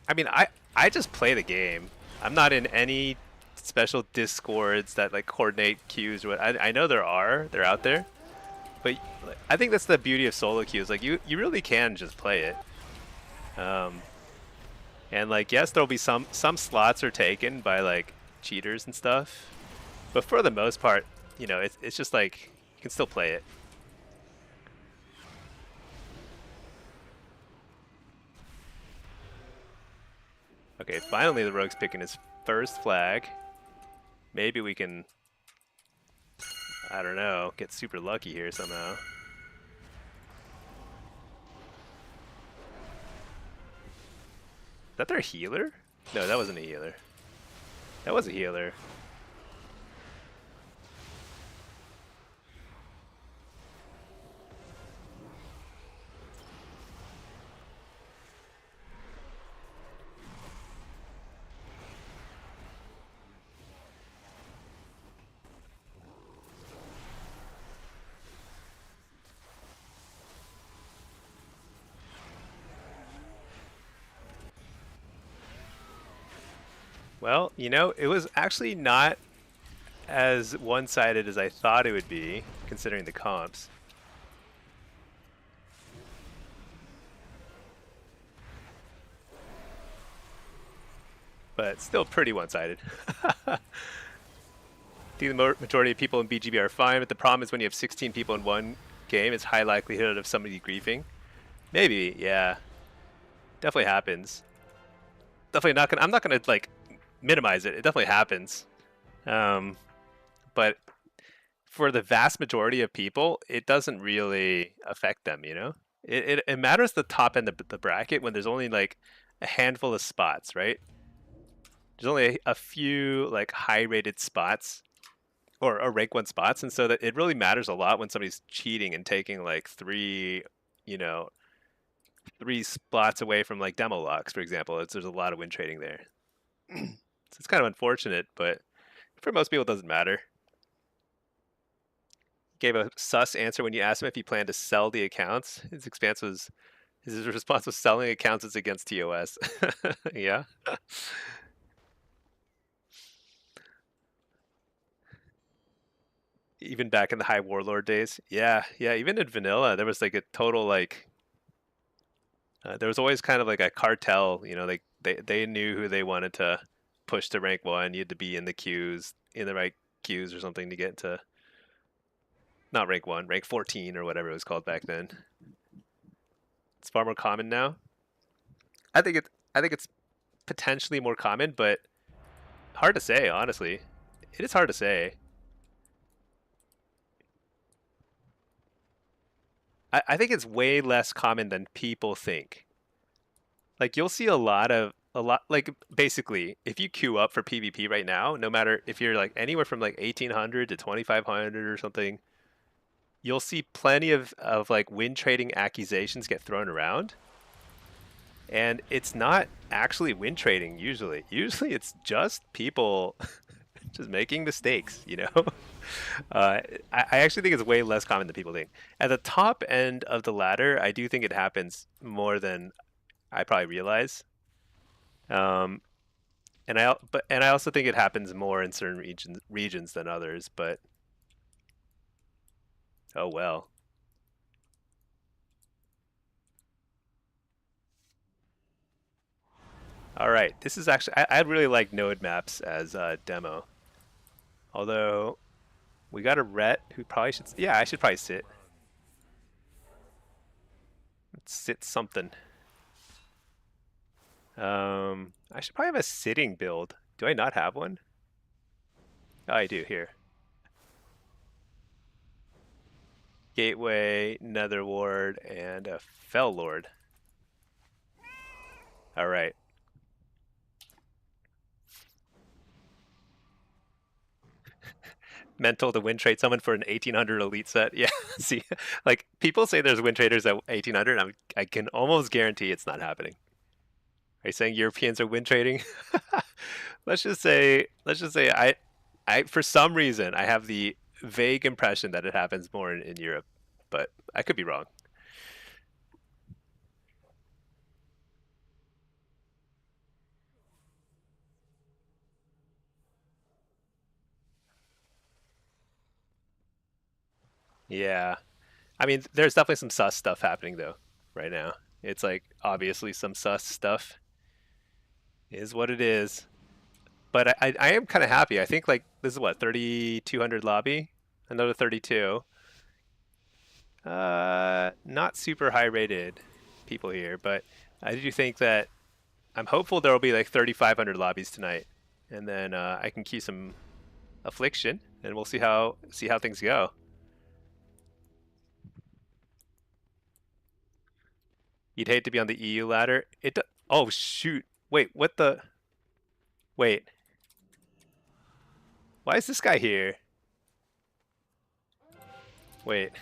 I mean, I just play the game. I'm not in any special discords that like coordinate queues or what. I know they're out there. But I think that's the beauty of solo queues. Like you really can just play it. Um, And like, yes, there'll be some slots are taken by like cheaters and stuff, but for the most part, you know, it's just like you can still play it. Okay, finally the rogue's picking his first flag. Maybe we can, I don't know, get super lucky here somehow. Is that their healer? No, that wasn't a healer. That was a healer. Well, you know, it was actually not as one-sided as I thought it would be, considering the comps. But still pretty one-sided. I think the majority of people in BGB are fine, but the problem is when you have 16 people in one game, it's high likelihood of somebody griefing. Maybe, yeah. Definitely happens. Definitely not gonna. I'm not gonna like minimize it. It definitely happens. Um, but for the vast majority of people, it doesn't really affect them. You know, it matters the top end of the bracket when there's only like a handful of spots, right? There's only a few like high rated spots or rank one spots, and so that it really matters a lot when somebody's cheating and taking like you know, three spots away from like demo locks, for example. There's a lot of win trading there. So it's kind of unfortunate, but for most people, it doesn't matter. He gave a sus answer when you asked him if he planned to sell the accounts. His response was selling accounts is against TOS. Yeah. Even back in the high warlord days. Yeah, yeah. Even in vanilla, there was like a total like there was always kind of like a cartel. You know, they knew who they wanted to push to rank one. You had to be in the queues, in the right queues or something to get to not rank one, rank 14 or whatever it was called back then. It's far more common now. I think it's potentially more common, but hard to say, honestly. It is hard to say. I think it's way less common than people think. Like you'll see a lot like basically if you queue up for PvP right now, no matter if you're like anywhere from like 1800 to 2500 or something, you'll see plenty of like win trading accusations get thrown around. And it's not actually win trading usually. Usually it's just people just making mistakes, you know? Uh, I actually think it's way less common than people think. At the top end of the ladder, I do think it happens more than I probably realize. Um, and I also think it happens more in certain regions than others. But Oh well. All right, this is actually I really like node maps as a demo. Although we got a ret who probably should. Yeah, I should probably sit. Let's sit something. I should probably have a sitting build. Do I not have one? Oh, I do here. Gateway, Nether Ward, and a Fell Lord. All right. Mental to win trade someone for an 1800 elite set. Yeah, see, like people say there's win traders at 1800. I can almost guarantee it's not happening. Are you saying Europeans are win trading? Let's just say I for some reason I have the vague impression that it happens more in Europe, but I could be wrong. Yeah, I mean, there's definitely some sus stuff happening though right now. It's like obviously some sus stuff is what it is. But I am kind of happy. I think like this is what 3200 lobby, another 32. Not super high rated people here, but I do think that I'm hopeful there will be like 3500 lobbies tonight, and then I can keep some affliction, and we'll see how things go. You'd hate to be on the EU ladder. Oh shoot! Wait, what the? Wait, why is this guy here? Wait,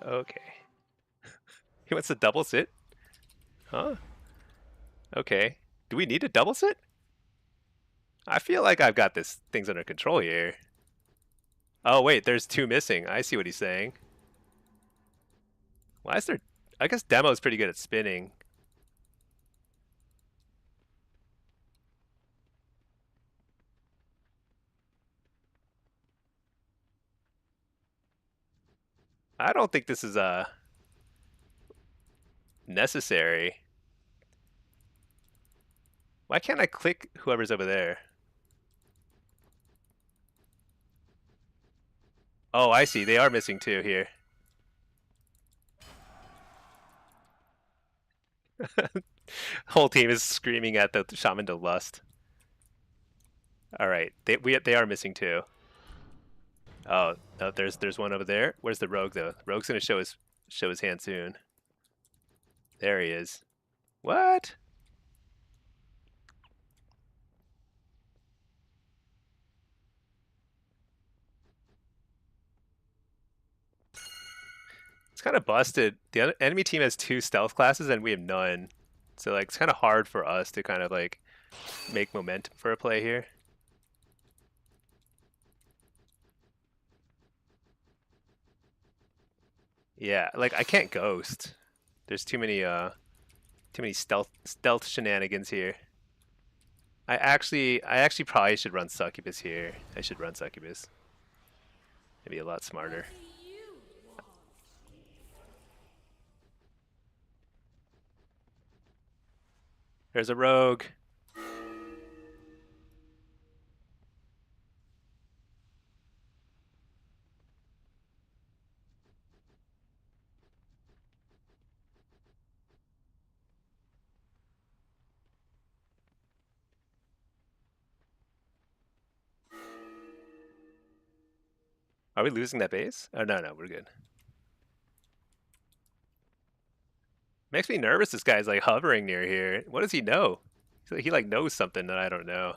okay. He wants to double sit? Huh? Okay. Do we need to double sit? I feel like I've got this things under control here. Oh wait, there's two missing. I see what he's saying. Why is there? I guess Demo's pretty good at spinning. I don't think this is necessary. Why can't I click whoever's over there? Oh, I see. They are missing two here. Whole team is screaming at the shaman to lust. All right, they are missing two. Oh no, there's one over there. Where's the rogue though? Rogue's gonna show his hand soon. There he is. What? It's kind of busted. The enemy team has two stealth classes and we have none. So like it's kind of hard for us to kind of like make momentum for a play here. Yeah, like I can't ghost. There's too many stealth shenanigans here. I actually probably should run succubus here. I should run succubus. Maybe a lot smarter. There's a rogue. Are we losing that base? Oh no, no, we're good. Makes me nervous. This guy's like hovering near here. What does he know? He like knows something that I don't know.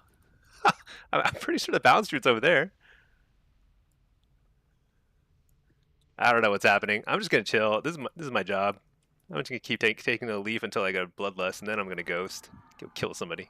I'm pretty sure the bounce route's over there. I don't know what's happening. I'm just gonna chill. This is my job. I'm just gonna keep taking the leaf until I go bloodlust, and then I'm gonna ghost. Go kill somebody.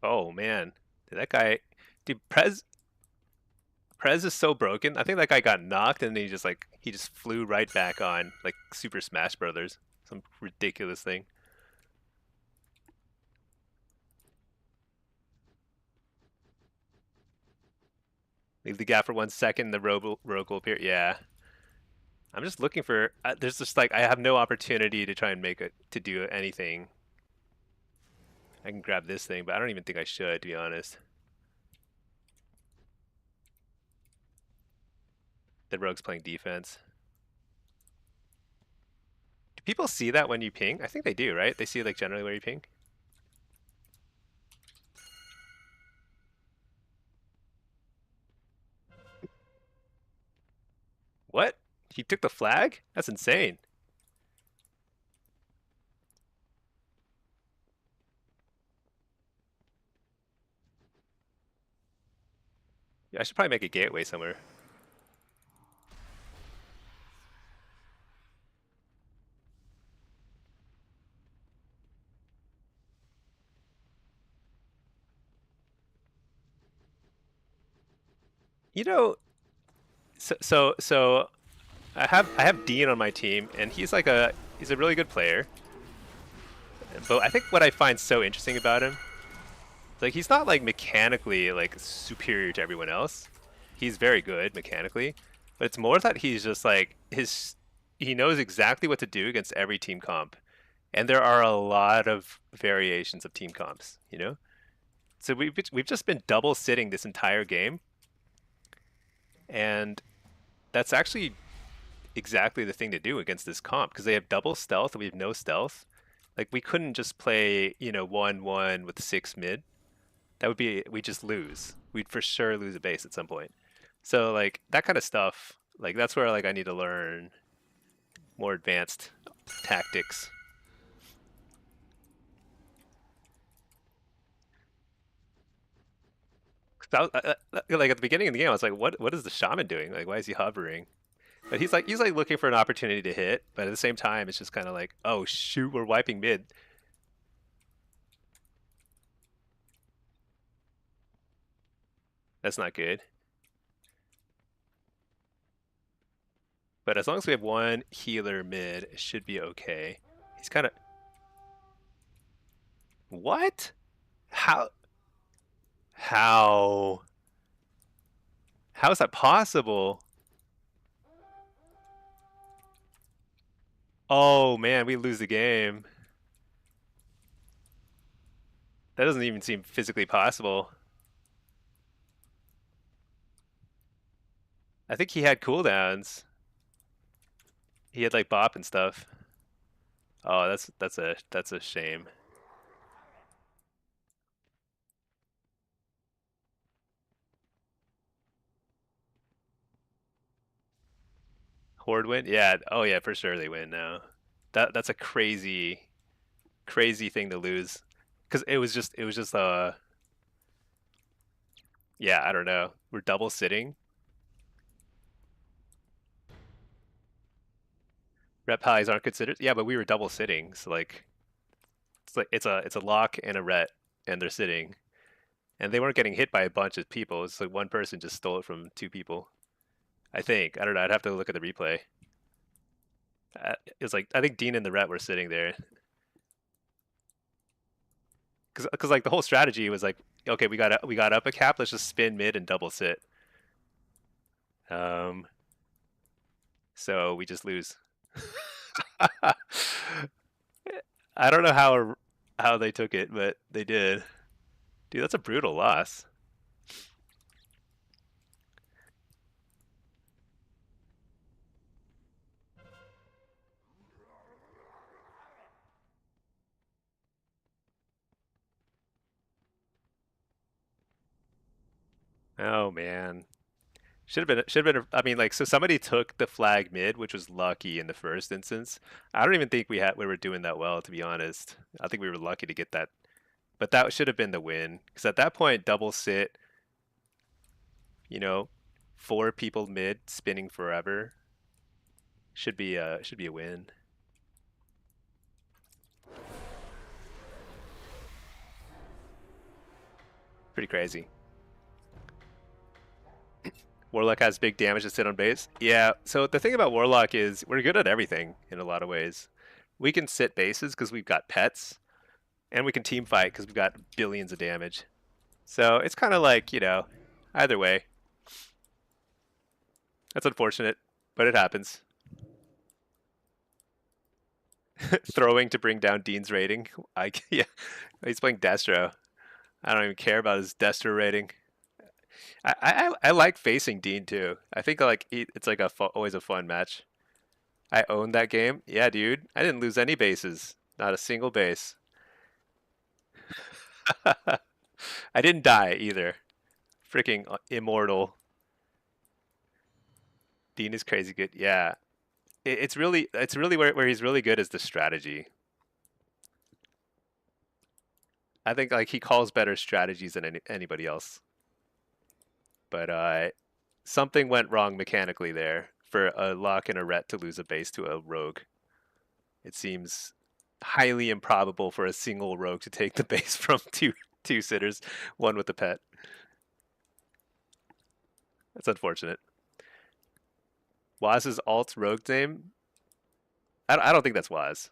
Oh man, did that guy? Dude, Prez. Prez is so broken. I think that guy got knocked and then he just flew right back on like Super Smash Brothers. Some ridiculous thing. Leave the gap for 1 second. The rogue will appear. Yeah. I'm just looking for. There's just like I have no opportunity to try and make it to do anything. I can grab this thing, but I don't even think I should, to be honest. The rogue's playing defense. Do people see that when you ping? I think they do, right? They see like generally where you ping. What? He took the flag? That's insane. Yeah, I should probably make a gateway somewhere. You know, so I have Dean on my team, and he's a really good player. But I think what I find so interesting about him, like he's not like mechanically like superior to everyone else. He's very good mechanically, but it's more that he's just like he knows exactly what to do against every team comp. And there are a lot of variations of team comps, you know? So we've just been double sitting this entire game, and that's actually exactly the thing to do against this comp because they have double stealth and we have no stealth. Like we couldn't just play, 1-1 with 6 mid. That would be we just lose. We'd for sure lose a base at some point. So like that kind of stuff, like that's where like I need to learn more advanced tactics. Like at the beginning of the game, I was like, what is the shaman doing? Like, why is he hovering? But he's like looking for an opportunity to hit, but at the same time, it's just kind of like, oh shoot, we're wiping mid. That's not good. But as long as we have one healer mid, it should be okay. He's kind of what? How? How? How is that possible? Oh man, we lose the game. That doesn't even seem physically possible. I think he had cooldowns. He had like bop and stuff. Oh, that's a shame. Horde win? Yeah. Oh yeah, for sure they win now. That's a crazy thing to lose. Cuz it was just yeah, I don't know. We're double sitting. Rep highs aren't considered. Yeah, but we were double sitting. So like it's a lock and a ret and they're sitting. And they weren't getting hit by a bunch of people. It's like one person just stole it from two people. I think. I don't know. I'd have to look at the replay. It's like I think Dean and the ret were sitting there because like the whole strategy was like, okay, we got up a cap. Let's just spin mid and double sit. Um, so we just lose. I don't know how they took it, but they did. Dude, that's a brutal loss. Oh man. Should have been. I mean, like, so somebody took the flag mid, which was lucky in the first instance. I don't even think we were doing that well, to be honest. I think we were lucky to get that, but that should have been the win because at that point, double sit, you know, 4 people mid spinning forever should be a win. Pretty crazy. Warlock has big damage to sit on base. Yeah, so the thing about Warlock is we're good at everything in a lot of ways. We can sit bases because we've got pets, and we can team fight because we've got billions of damage. So it's kind of like, either way. That's unfortunate, but it happens. Throwing to bring down Dean's rating. Yeah, he's playing Destro. I don't even care about his Destro rating. I like facing Dean too. I think like it's like always a fun match. I owned that game. Yeah, dude. I didn't lose any bases. Not a single base. I didn't die either. Freaking immortal. Dean is crazy good. Yeah. It's really where he's really good is the strategy. I think like he calls better strategies than anybody else. But something went wrong mechanically there for a lock and a ret to lose a base to a rogue. It seems highly improbable for a single rogue to take the base from two sitters, one with the pet. That's unfortunate. Waz's alt rogue name? I don't think that's Waz.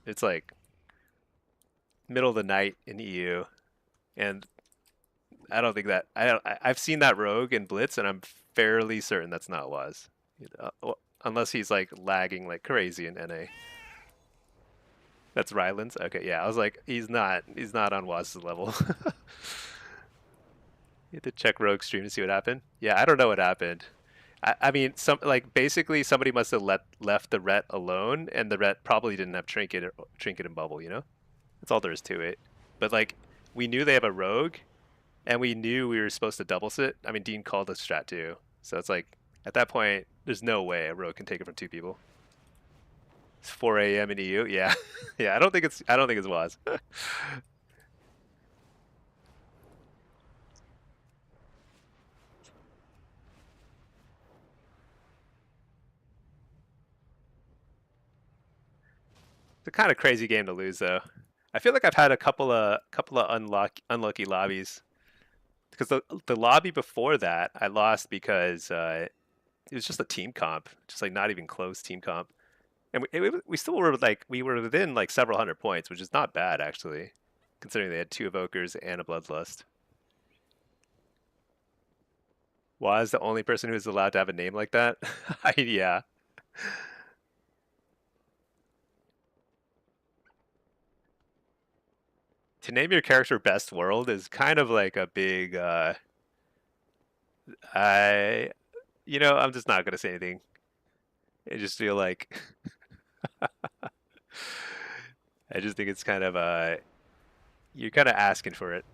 It's like middle of the night in EU, and I don't think that I've seen that rogue in Blitz, and I'm fairly certain that's not Waz, unless he's like lagging like crazy in NA. That's Ryland's. Okay, yeah, I was like, he's not on Waz's level. You have to check rogue stream to see what happened. Yeah, I don't know what happened. I mean, some like basically somebody must have left the ret alone, and the ret probably didn't have trinket and bubble. That's all there is to it. But like, we knew they have a rogue, and we knew we were supposed to double sit. I mean, Dean called the strat too, so it's like at that point, there's no way a rogue can take it from two people. It's 4 a.m. in EU. Yeah, yeah. I don't think it's Waz. It's a kind of crazy game to lose though. I feel like I've had a couple of unlucky lobbies because the lobby before that I lost because it was just a team comp, just like not even close team comp, and we still were like we were within like several hundred points, which is not bad actually, considering they had two evokers and a bloodlust. Was the only person who was allowed to have a name like that? Yeah. To name your character Best World is kind of like a big I I'm just not gonna say anything. I just feel like I just think it's kind of you're kind of asking for it.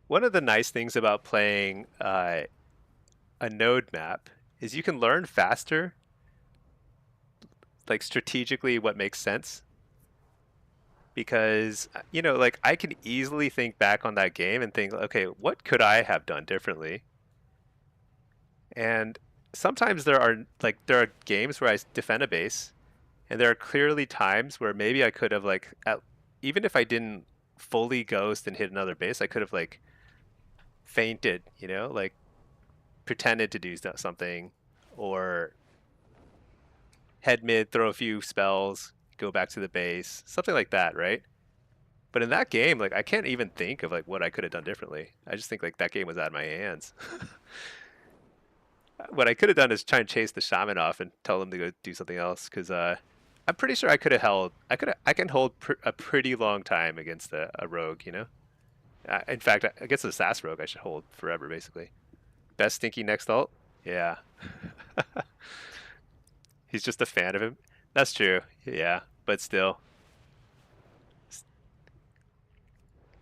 One of the nice things about playing a node map is you can learn faster, like strategically what makes sense. Because like I can easily think back on that game and think, okay, what could I have done differently? And sometimes there are games where I defend a base, and there are clearly times where maybe I could have even if I didn't fully ghost and hit another base, I could have like feinted, like pretended to do something, or head mid, throw a few spells, go back to the base, something like that, right? But in that game, like I can't even think of like what I could have done differently. I just think like that game was out of my hands. What I could have done is try and chase the shaman off and tell them to go do something else, because I'm pretty sure I could have held. I can hold a pretty long time against a rogue. In fact, against the SAS rogue, I should hold forever, basically. Best stinky next ult. Yeah. He's just a fan of him. That's true. Yeah, but still.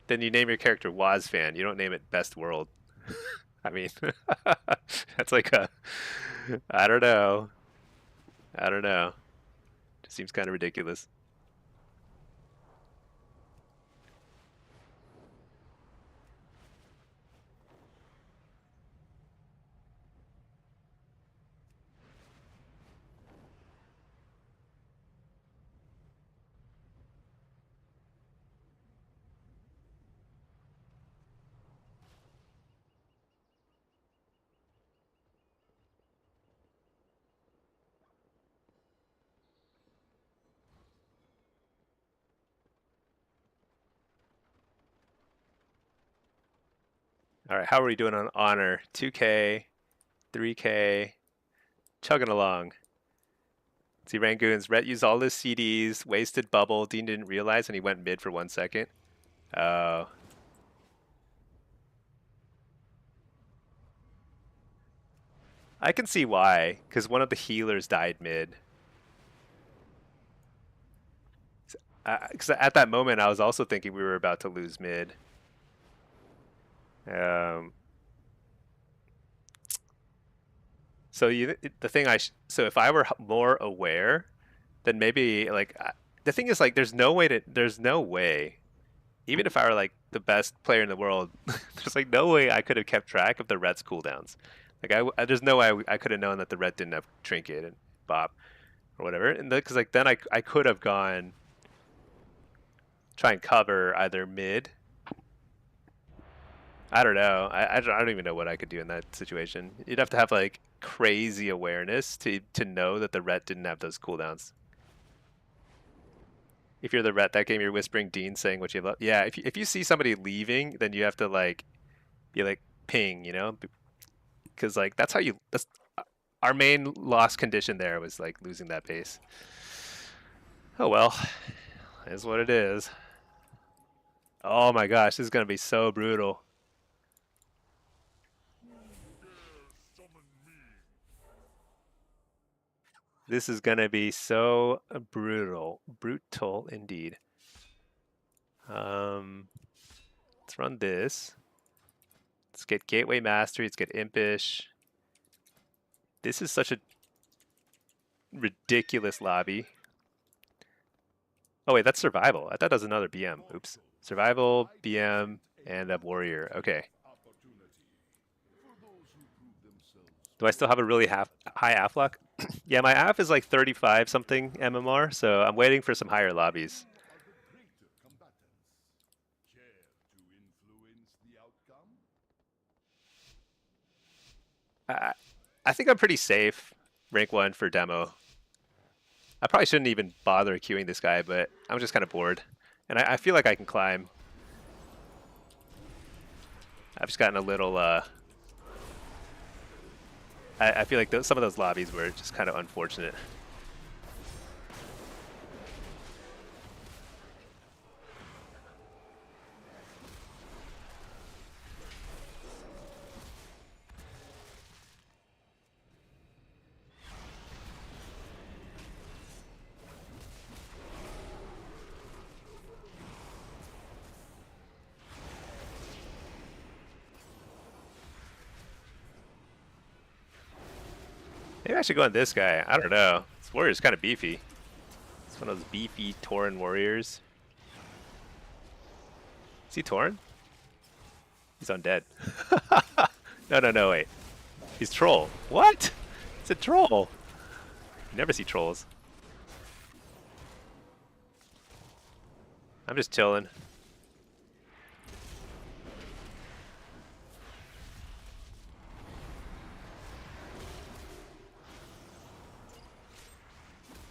Then you name your character Waz fan. You don't name it Best World. I mean, that's like I don't know. I don't know. It seems kind of ridiculous. All right, how are we doing on honor? 2K, 3K, chugging along. See, Rangoons, Rhett used all his CDs, wasted bubble. Dean didn't realize, and he went mid for 1 second. Oh. I can see why, because one of the healers died mid. Because at that moment, I was also thinking we were about to lose mid. So the thing so if I were more aware, then maybe like the thing is like there's no way, even if I were like the best player in the world, there's like no way I could have kept track of the Red's cooldowns. Like there's no way I could have known that the Red didn't have trinket and bop or whatever, and because like then I could have gone try and cover either mid. I don't know. I don't even know what I could do in that situation. You'd have to have like crazy awareness to know that the Ret didn't have those cooldowns. If you're the Ret that game, you're whispering Dean saying what you love. Yeah, if you see somebody leaving, then you have to like be like ping, you know, because like that's our main loss condition there was like losing that base. Oh well, is what it is. Oh my gosh, this is gonna be so brutal. This is gonna be so brutal indeed. Let's run this. Let's get Gateway Mastery. Let's get Impish. This is such a ridiculous lobby. Oh wait, that's Survival. I thought that was another BM. Oops. Survival, BM, and a Warrior. Okay. Do I still have a really high AFLOC? Yeah, my AF is like 35 something MMR, so I'm waiting for some higher lobbies. I think I'm pretty safe, rank 1 for demo. I probably shouldn't even bother queuing this guy, but I'm just kind of bored. And I feel like I can climb. I've just gotten a little... I feel like some of those lobbies were just kind of unfortunate. Maybe I should go on this guy. I don't know. This warrior's kind of beefy. It's one of those beefy Tauren warriors. Is he Tauren? He's undead. No, wait. He's troll. What? It's a troll. You never see trolls. I'm just chilling.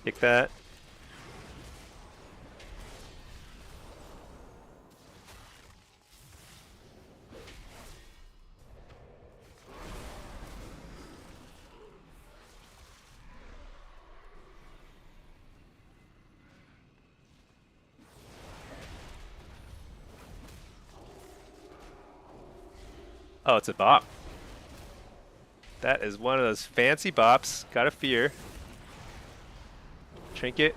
Kick that. Oh, it's a bop. That is one of those fancy bops. Gotta fear. Trinket.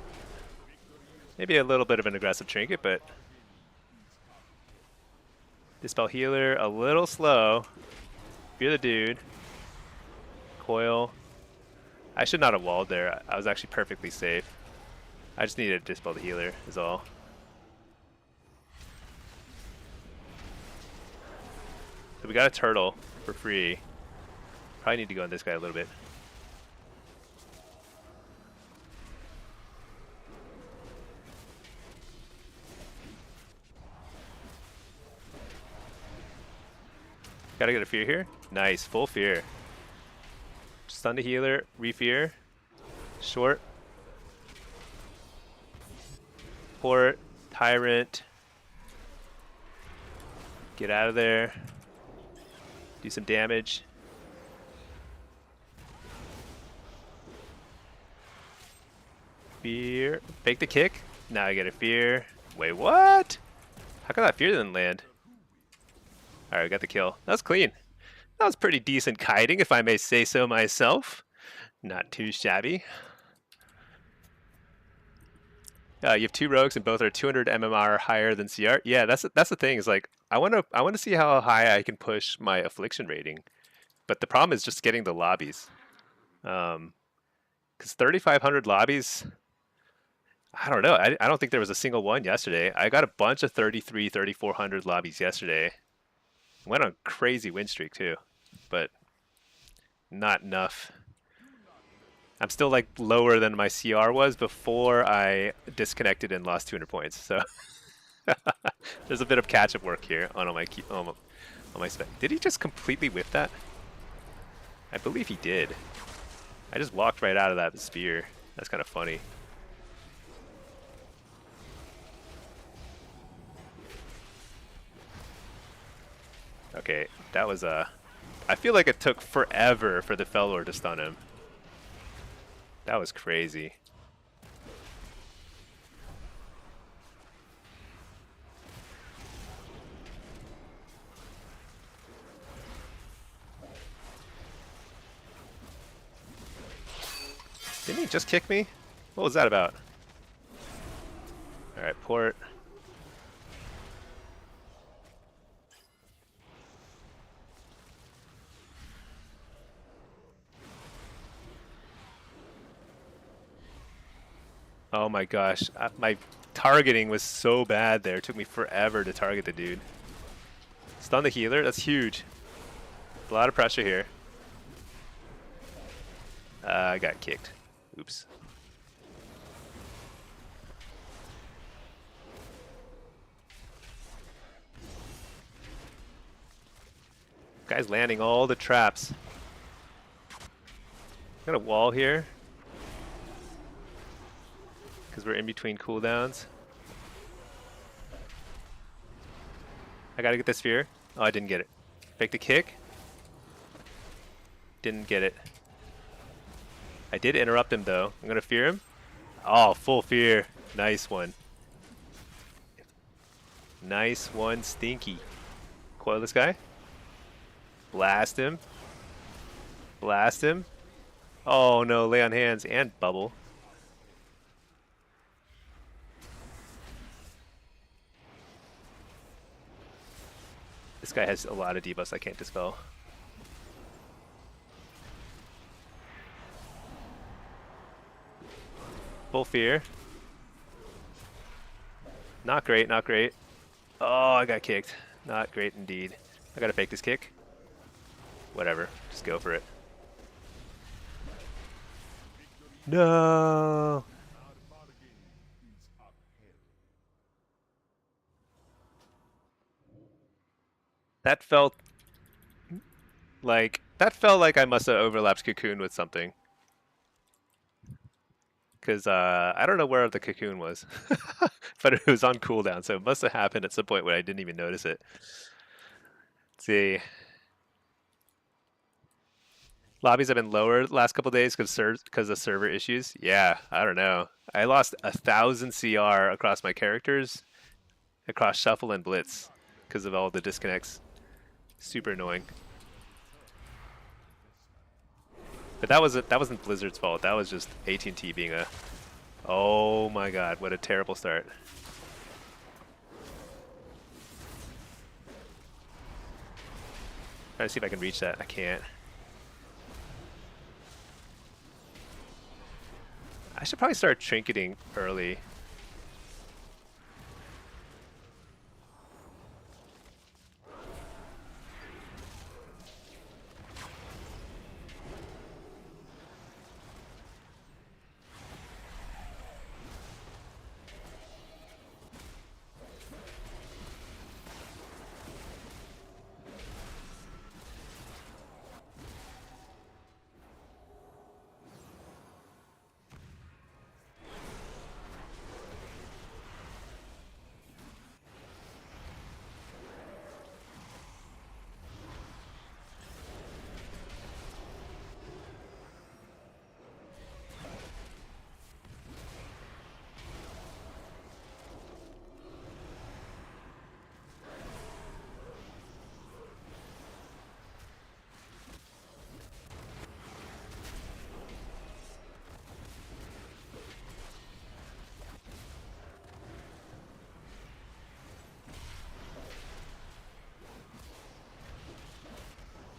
Maybe a little bit of an aggressive trinket, but Dispel Healer, a little slow. Fear the dude. Coil. I should not have walled there. I was actually perfectly safe. I just needed to Dispel the Healer, is all. So we got a turtle for free. Probably need to go on this guy a little bit. Gotta get a fear here. Nice, full fear. Stun the healer, re-fear. Short. Port, Tyrant. Get out of there. Do some damage. Fear. Fake the kick. Now I get a fear. Wait, what? How come that fear didn't land? Alright, we got the kill. That was clean. That was pretty decent kiting, if I may say so myself. Not too shabby. You have 2 rogues and both are 200 MMR higher than CR. Yeah, that's the thing. Is like I want to see how high I can push my affliction rating, but the problem is just getting the lobbies. Because 3,500 lobbies, I don't know. I don't think there was a single one yesterday. I got a bunch of 33, 3,400 lobbies yesterday. Went on a crazy win streak too, but not enough. I'm still like lower than my CR was before I disconnected and lost 200 points. So there's a bit of catch-up work here on my spec. Did he just completely whiff that? I believe he did. I just walked right out of that spear. That's kind of funny. Okay, that was I feel like it took forever for the Fellor to stun him. That was crazy. Didn't he just kick me? What was that about? Alright, port. Oh my gosh, my targeting was so bad there. It took me forever to target the dude. Stun the healer, that's huge. A lot of pressure here. I got kicked. Oops. Guy's landing all the traps. Got a wall here. Because we're in between cooldowns. I gotta get the sphere. Oh, I didn't get it. Fake the kick. Didn't get it. I did interrupt him though. I'm gonna fear him. Oh, full fear. Nice one. Nice one, Stinky. Coil this guy. Blast him. Blast him. Oh no, lay on hands and bubble. This guy has a lot of debuffs I can't dispel. Full fear. Not great, not great. Oh, I got kicked. Not great indeed. I gotta fake this kick. Whatever, just go for it. No! That felt like I must have overlapped Cocoon with something. Because I don't know where the Cocoon was, but it was on cooldown, so it must have happened at some point where I didn't even notice it. Let's see. Lobbies have been lower the last couple days because of server issues. Yeah, I don't know. I lost 1,000 CR across my characters, across Shuffle and Blitz, because of all the disconnects. Super annoying. But that wasn't Blizzard's fault. That was just AT&T being a... Oh my god, what a terrible start. Trying to see if I can reach that. I can't. I should probably start trinketing early.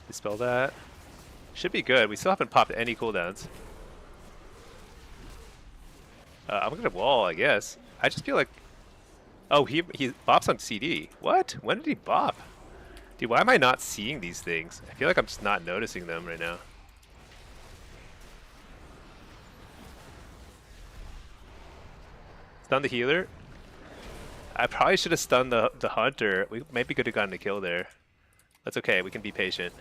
Dispel that. Should be good. We still haven't popped any cooldowns. I'm gonna wall, I guess. I just feel like... Oh, he bops on CD. What? When did he bop? Dude, why am I not seeing these things? I feel like I'm just not noticing them right now. Stun the healer. I probably should have stunned the hunter. We maybe could have gotten a kill there. That's okay. We can be patient.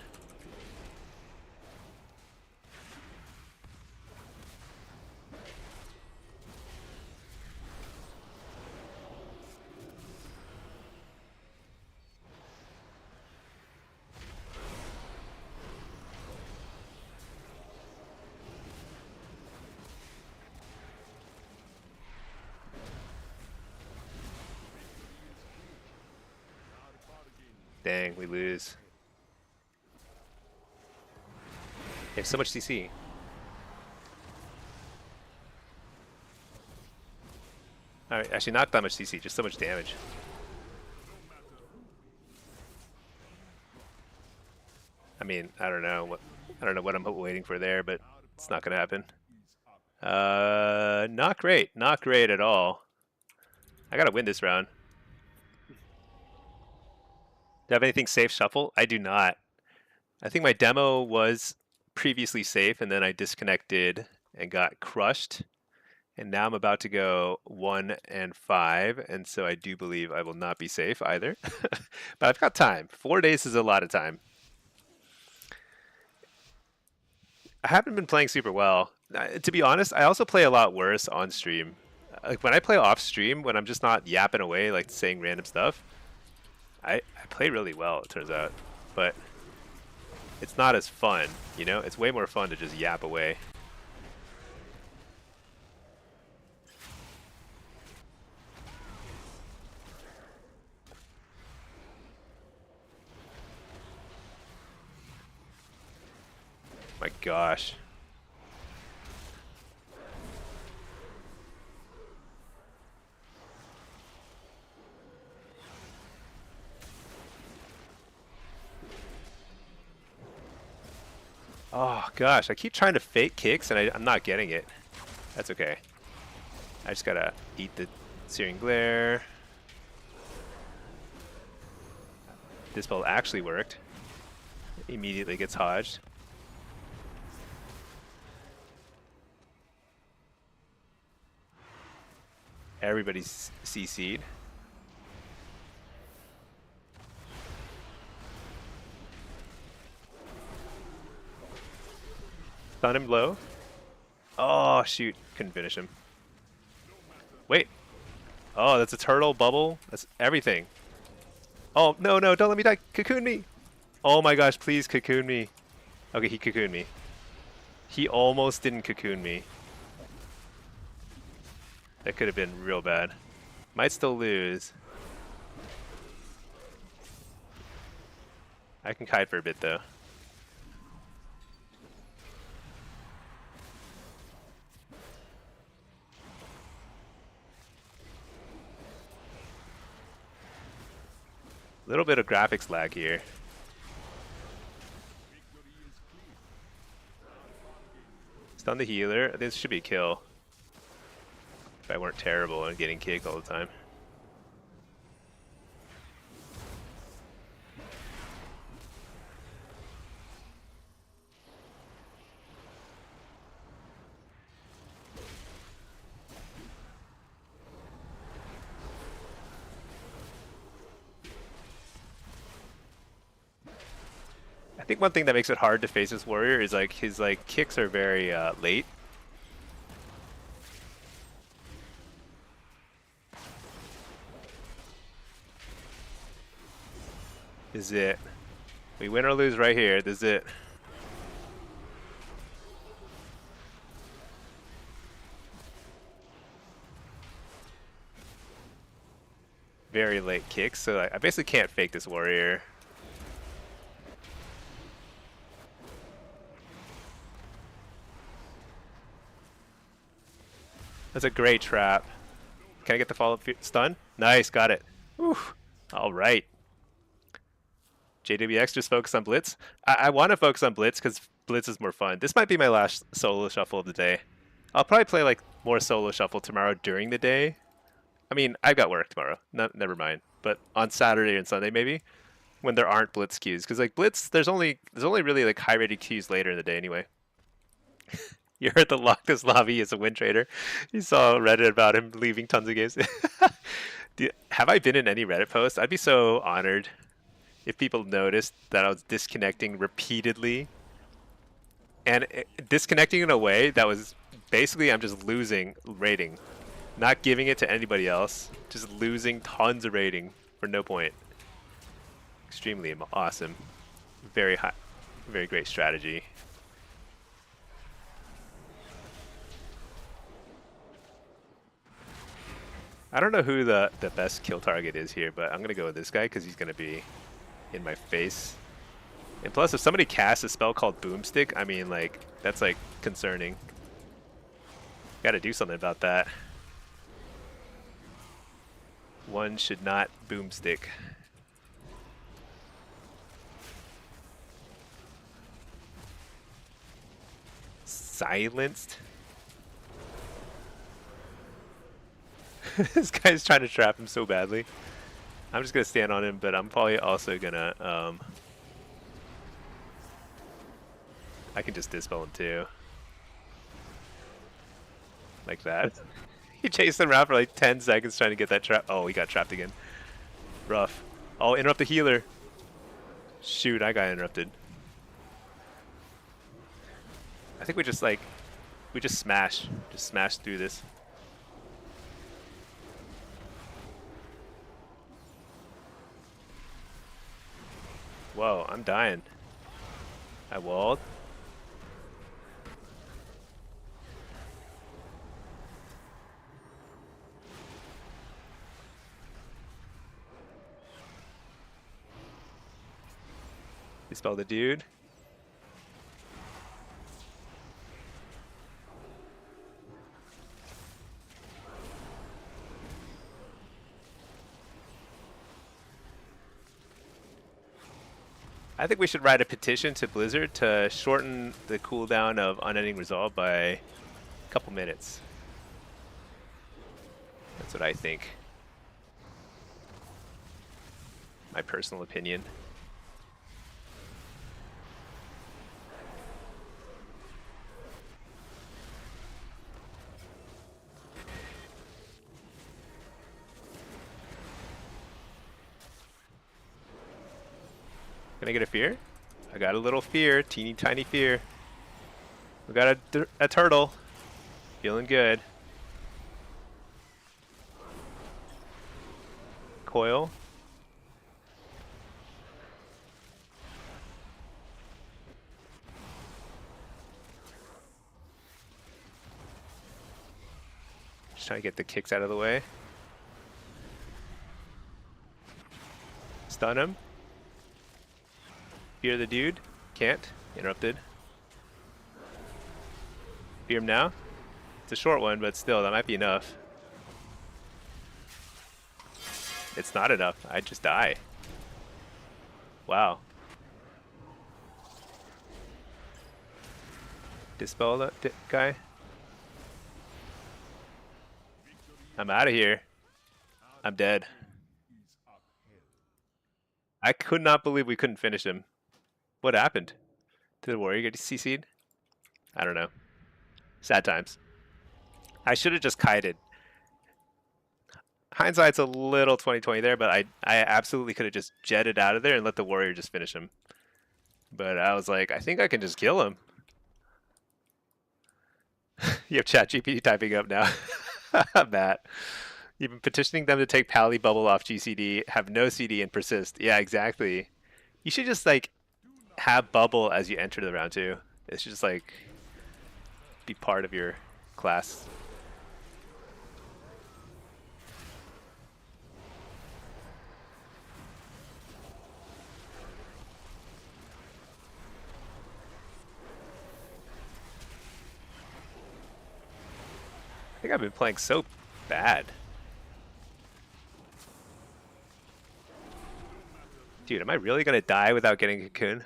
Dang, we lose. They have so much CC. Alright, actually not that much CC, just so much damage. I mean, I don't know what I'm waiting for there, but it's not gonna happen. Not great. Not great at all. I gotta win this round. Do I have anything safe shuffle? I do not. I think my demo was previously safe, and then I disconnected and got crushed. And now I'm about to go 1 and 5, and so I do believe I will not be safe either. But I've got time. 4 days is a lot of time. I haven't been playing super well. To be honest, I also play a lot worse on stream. Like when I play off stream, when I'm just not yapping away, like saying random stuff, I play really well, it turns out. But it's not as fun, you know? It's way more fun to just yap away. My gosh. Oh gosh, I keep trying to fake kicks and I'm not getting it. That's okay. I just gotta eat the Searing Glare. This spell actually worked. Immediately gets hodged. Everybody's CC'd. Stun him low. Oh, shoot. Couldn't finish him. Wait. Oh, that's a turtle bubble. That's everything. Oh, no, no, don't let me die. Cocoon me. Oh my gosh, please cocoon me. Okay, he cocooned me. He almost didn't cocoon me. That could have been real bad. Might still lose. I can kite for a bit though. A little bit of graphics lag here. Stun the healer. This should be a kill. If I weren't terrible and getting kicked all the time. I think one thing that makes it hard to face this warrior is like his kicks are very late. This is it. We win or lose right here. This is it. Very late kicks, so I basically can't fake this warrior. That's a great trap. Can I get the follow-up stun? Nice, got it. Whew. All right. JWX, just focus on Blitz. I want to focus on Blitz because Blitz is more fun. This might be my last solo shuffle of the day. I'll probably play like more solo shuffle tomorrow during the day. I mean, I've got work tomorrow. Never mind. But on Saturday and Sunday maybe, when there aren't Blitz queues, because like Blitz, there's only really like high rated queues later in the day anyway. You heard the Loctus lobby is a win trader. You saw Reddit about him leaving tons of games. Have I been in any Reddit posts? I'd be so honored if people noticed that I was disconnecting repeatedly. And disconnecting in a way that was basically I'm just losing rating. Not giving it to anybody else. Just losing tons of rating for no point. Extremely awesome. Very high, very great strategy. I don't know who the best kill target is here, but I'm going to go with this guy because he's going to be in my face. And plus, if somebody casts a spell called Boomstick, I mean, like, that's, like, concerning. Got to do something about that. One should not Boomstick. Silenced? This guy's trying to trap him so badly. I'm just gonna stand on him, but I'm probably also gonna I can just dispel him too. Like that. He chased him around for like 10 seconds trying to get that trap. Oh, he got trapped again. Rough. Oh, interrupt the healer. Shoot, I got interrupted. I think we just like smash through this. Whoa, I'm dying. I walled. Dispel the dude. I think we should write a petition to Blizzard to shorten the cooldown of Unending Resolve by a couple minutes. That's what I think. My personal opinion. Can I get a fear? I got a little fear, teeny tiny fear. We got a turtle. Feeling good. Coil. Just trying to get the kicks out of the way. Stun him. Fear the dude. Can't. Interrupted. Fear him now. It's a short one, but still, that might be enough. It's not enough. I just die. Wow. Dispel that guy. I'm out of here. I'm dead. I could not believe we couldn't finish him. What happened? Did the warrior get CC'd? I don't know. Sad times. I should have just kited. Hindsight's a little 20/20 there, but I absolutely could have just jetted out of there and let the warrior just finish him. But I was like, I think I can just kill him. You have ChatGPT typing up now. Matt. You've been petitioning them to take Pally Bubble off GCD, have no CD, and persist. Yeah, exactly. You should just, like, have Bubble as you enter the round, too. It should just, like, be part of your class. I think I've been playing so bad. Dude, am I really gonna die without getting a cocoon?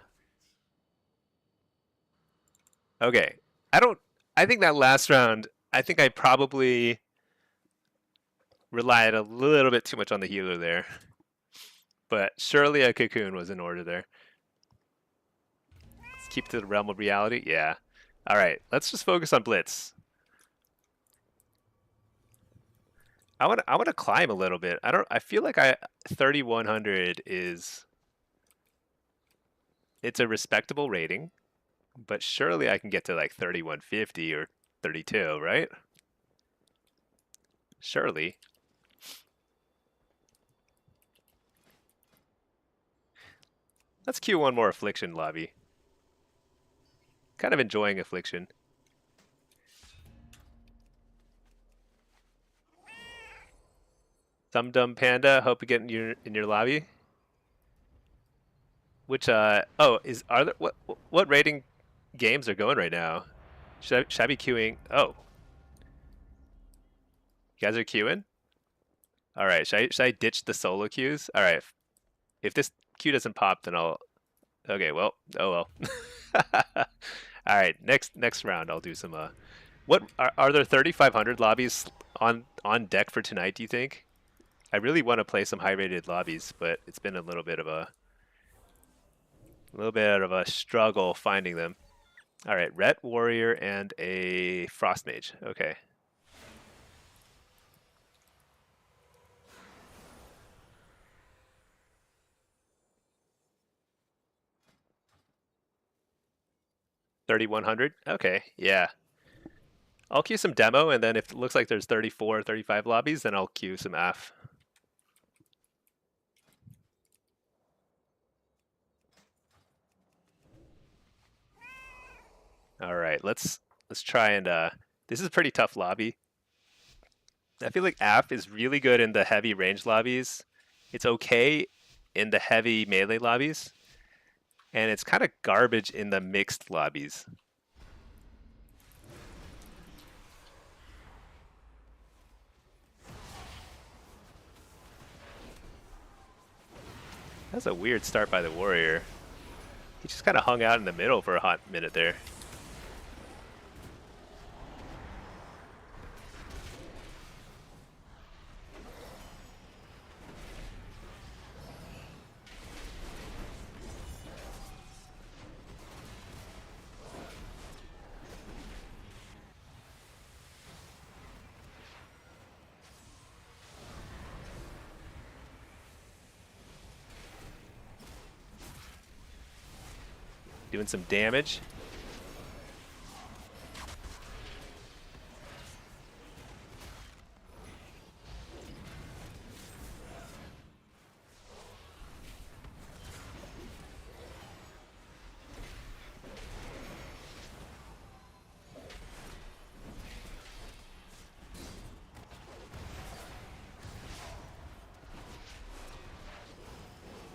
Okay. I don't I think that last round, I think I probably relied a little bit too much on the healer there. But surely a cocoon was in order there. Let's keep to the realm of reality. Yeah. All right. Let's just focus on Blitz. I want to climb a little bit. I feel like 3100 is it's a respectable rating, but surely I can get to like 3150 or 32, right? Surely. Let's queue one more affliction lobby. Kind of enjoying affliction. Some dumb panda. Hope you get in your lobby. Which oh are there what rating games are going right now? Should I be queuing? Oh, you guys are queuing. All right. Should I ditch the solo queues? All right. If this queue doesn't pop, then I'll. Okay. Well. Oh well. All right. Next round, I'll do some. What are there 3,500 lobbies on deck for tonight? Do you think? I really want to play some high rated lobbies, but it's been a little bit of a struggle finding them. All right, Ret Warrior and a Frost Mage. Okay. $3,100. Okay, yeah. I'll queue some demo, and then if it looks like there's 34 or 35 lobbies, then I'll queue some AF. All right, let's try and this is a pretty tough lobby. I feel like AF is really good in the heavy range lobbies. It's okay in the heavy melee lobbies, and it's kind of garbage in the mixed lobbies. That's a weird start by the warrior. He just kind of hung out in the middle for a hot minute there. Doing some damage.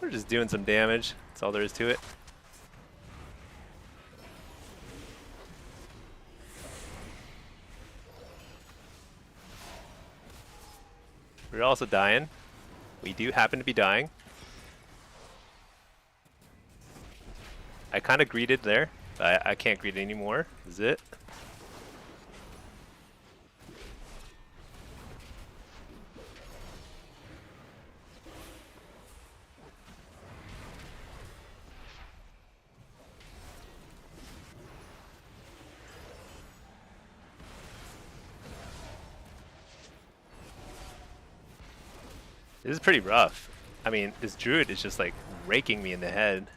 We're just doing some damage. That's all there is to it. We're also dying. We do happen to be dying. I kind of greeted there, but I can't greet anymore. Is it? This is pretty rough. I mean, this druid is just like raking me in the head.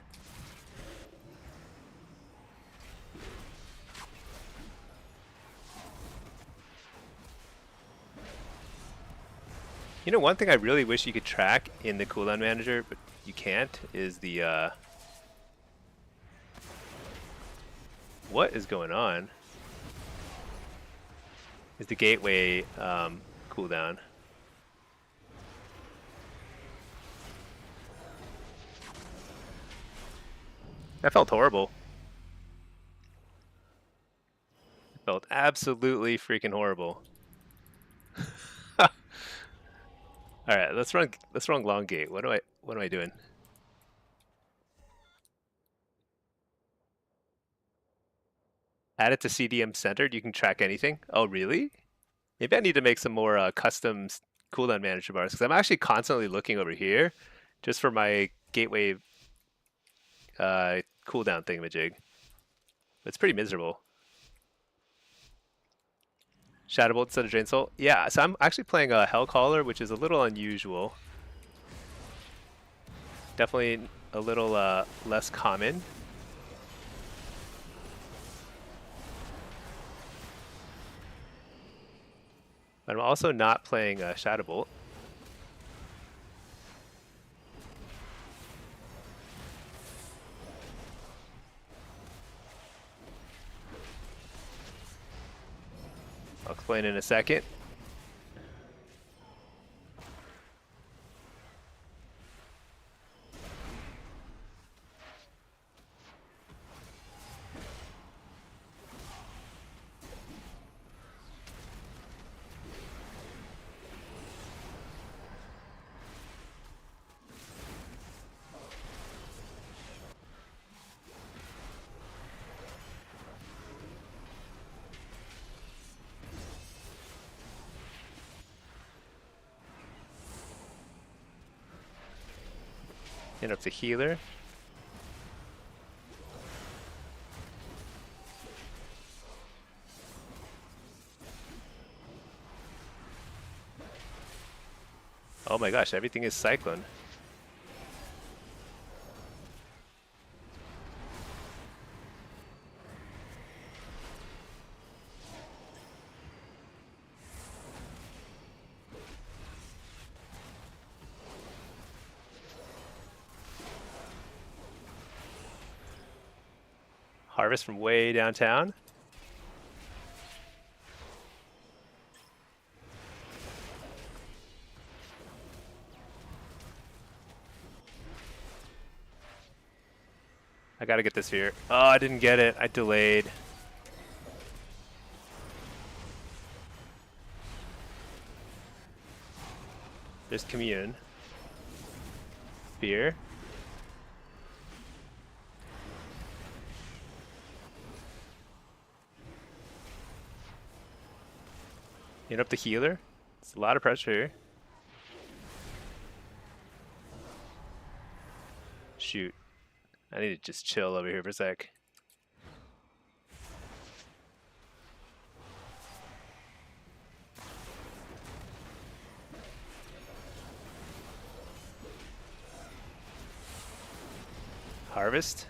You know, one thing I really wish you could track in the cooldown manager, but you can't, is the what is going on? Is the gateway cooldown. That felt horrible. It felt absolutely freaking horrible. All right, let's run long gate. What am I doing? Add it to CDM centered. You can track anything. Oh, really? Maybe I need to make some more custom cooldown manager bars because I'm actually constantly looking over here just for my gateway cooldown thingamajig. It's pretty miserable. Shadowbolt instead of Drain Soul. Yeah, so I'm actually playing a Hellcaller, which is a little unusual. Definitely a little less common. But I'm also not playing Shadowbolt. I'll explain in a second. Hit up the healer. Oh my gosh, everything is Cyclone. Harvest from way downtown. I gotta get this here. Oh, I didn't get it. I delayed. There's Commune. Spear. Hit up the healer. It's a lot of pressure here. Shoot. I need to just chill over here for a sec. Harvest.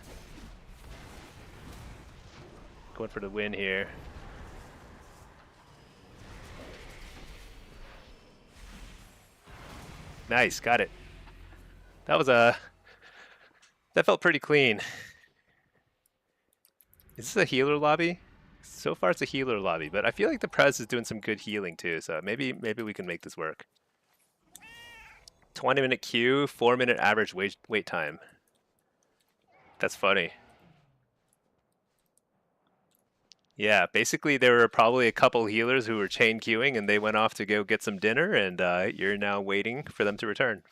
Going for the win here. Nice, got it. That was that felt pretty clean. Is this a healer lobby? So far it's a healer lobby, but I feel like the Prez is doing some good healing too, so maybe we can make this work. 20-minute queue, 4-minute average wait time. That's funny. Yeah, basically there were probably a couple healers who were chain queuing and they went off to go get some dinner and you're now waiting for them to return.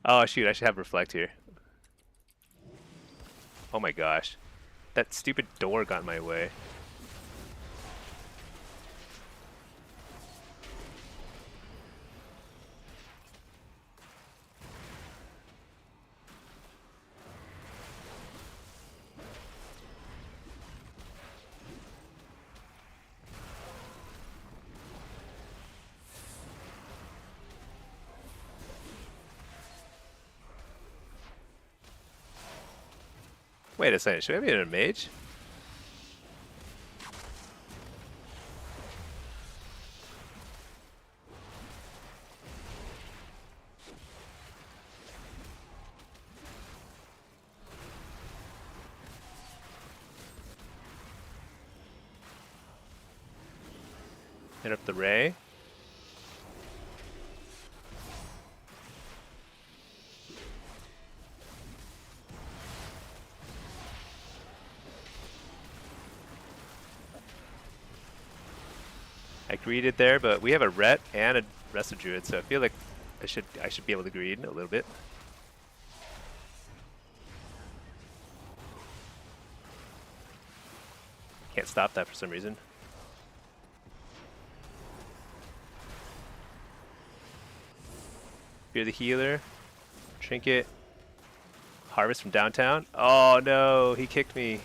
Oh shoot, I should have Reflect here. Oh my gosh. That stupid door got in my way. Wait a second, should I be in a mage? Hit up the ray. I greeted there, but we have a ret and a Resto Druid, so I feel like I should be able to greed a little bit. Can't stop that for some reason. Fear the healer. Trinket. Harvest from downtown. Oh no, he kicked me.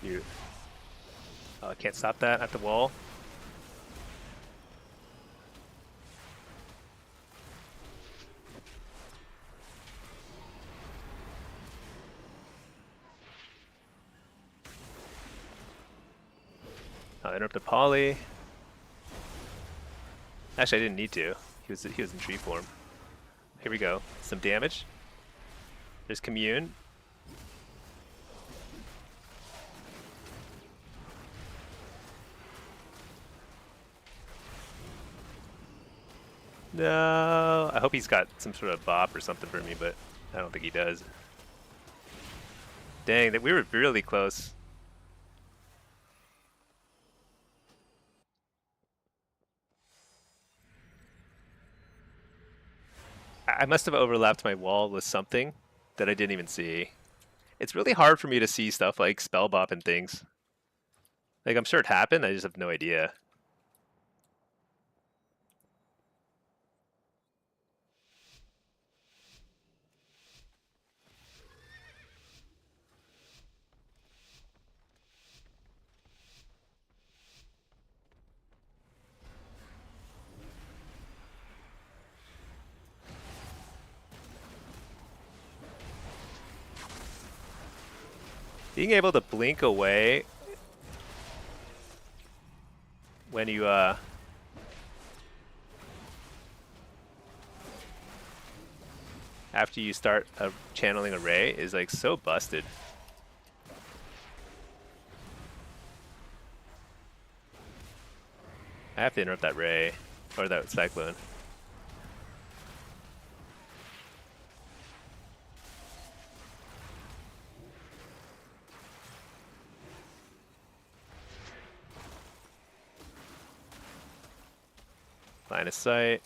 Shoot. Oh, I can't stop that at the wall. I'll interrupt the poly. Actually, I didn't need to. He was in tree form. Here we go. Some damage. There's commune. No, I hope he's got some sort of bop or something for me, but I don't think he does. Dang, that we were really close. I must have overlapped my wall with something that I didn't even see. It's really hard for me to see stuff like spell bop and things. Like, I'm sure it happened, I just have no idea. Being able to blink away when you after you start channeling a ray is like so busted. I have to interrupt that ray or that cyclone. Line of sight.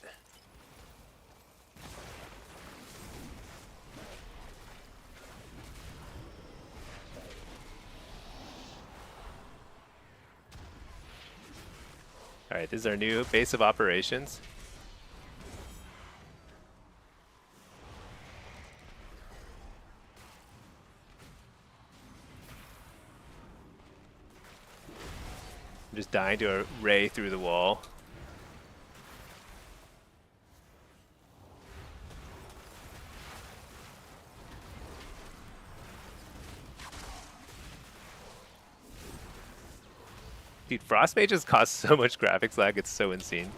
All right, this is our new base of operations. I'm just dying to a ray through the wall. Dude, frost mages cost so much graphics lag, it's so insane.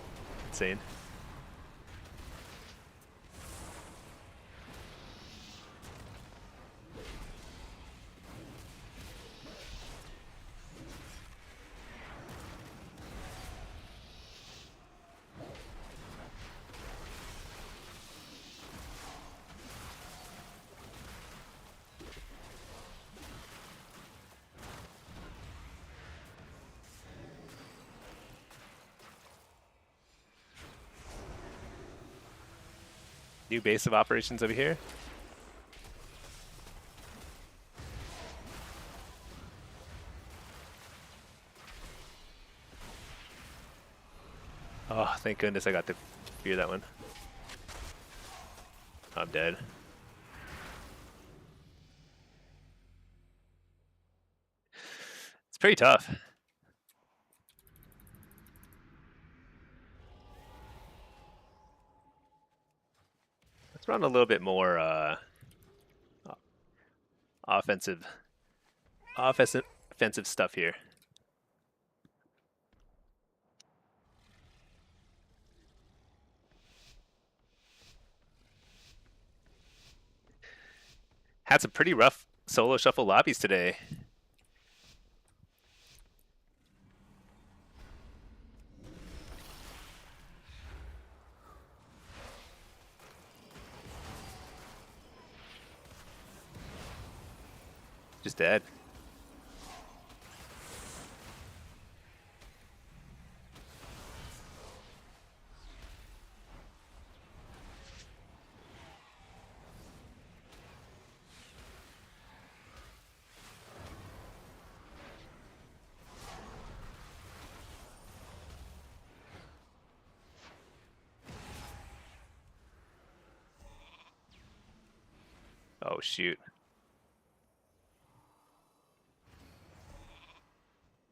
New base of operations over here. Oh, thank goodness I got to fear that one. I'm dead. It's pretty tough. Let's run a little bit more offensive stuff here. Had some pretty rough solo shuffle lobbies today. Just dead. Oh, shoot.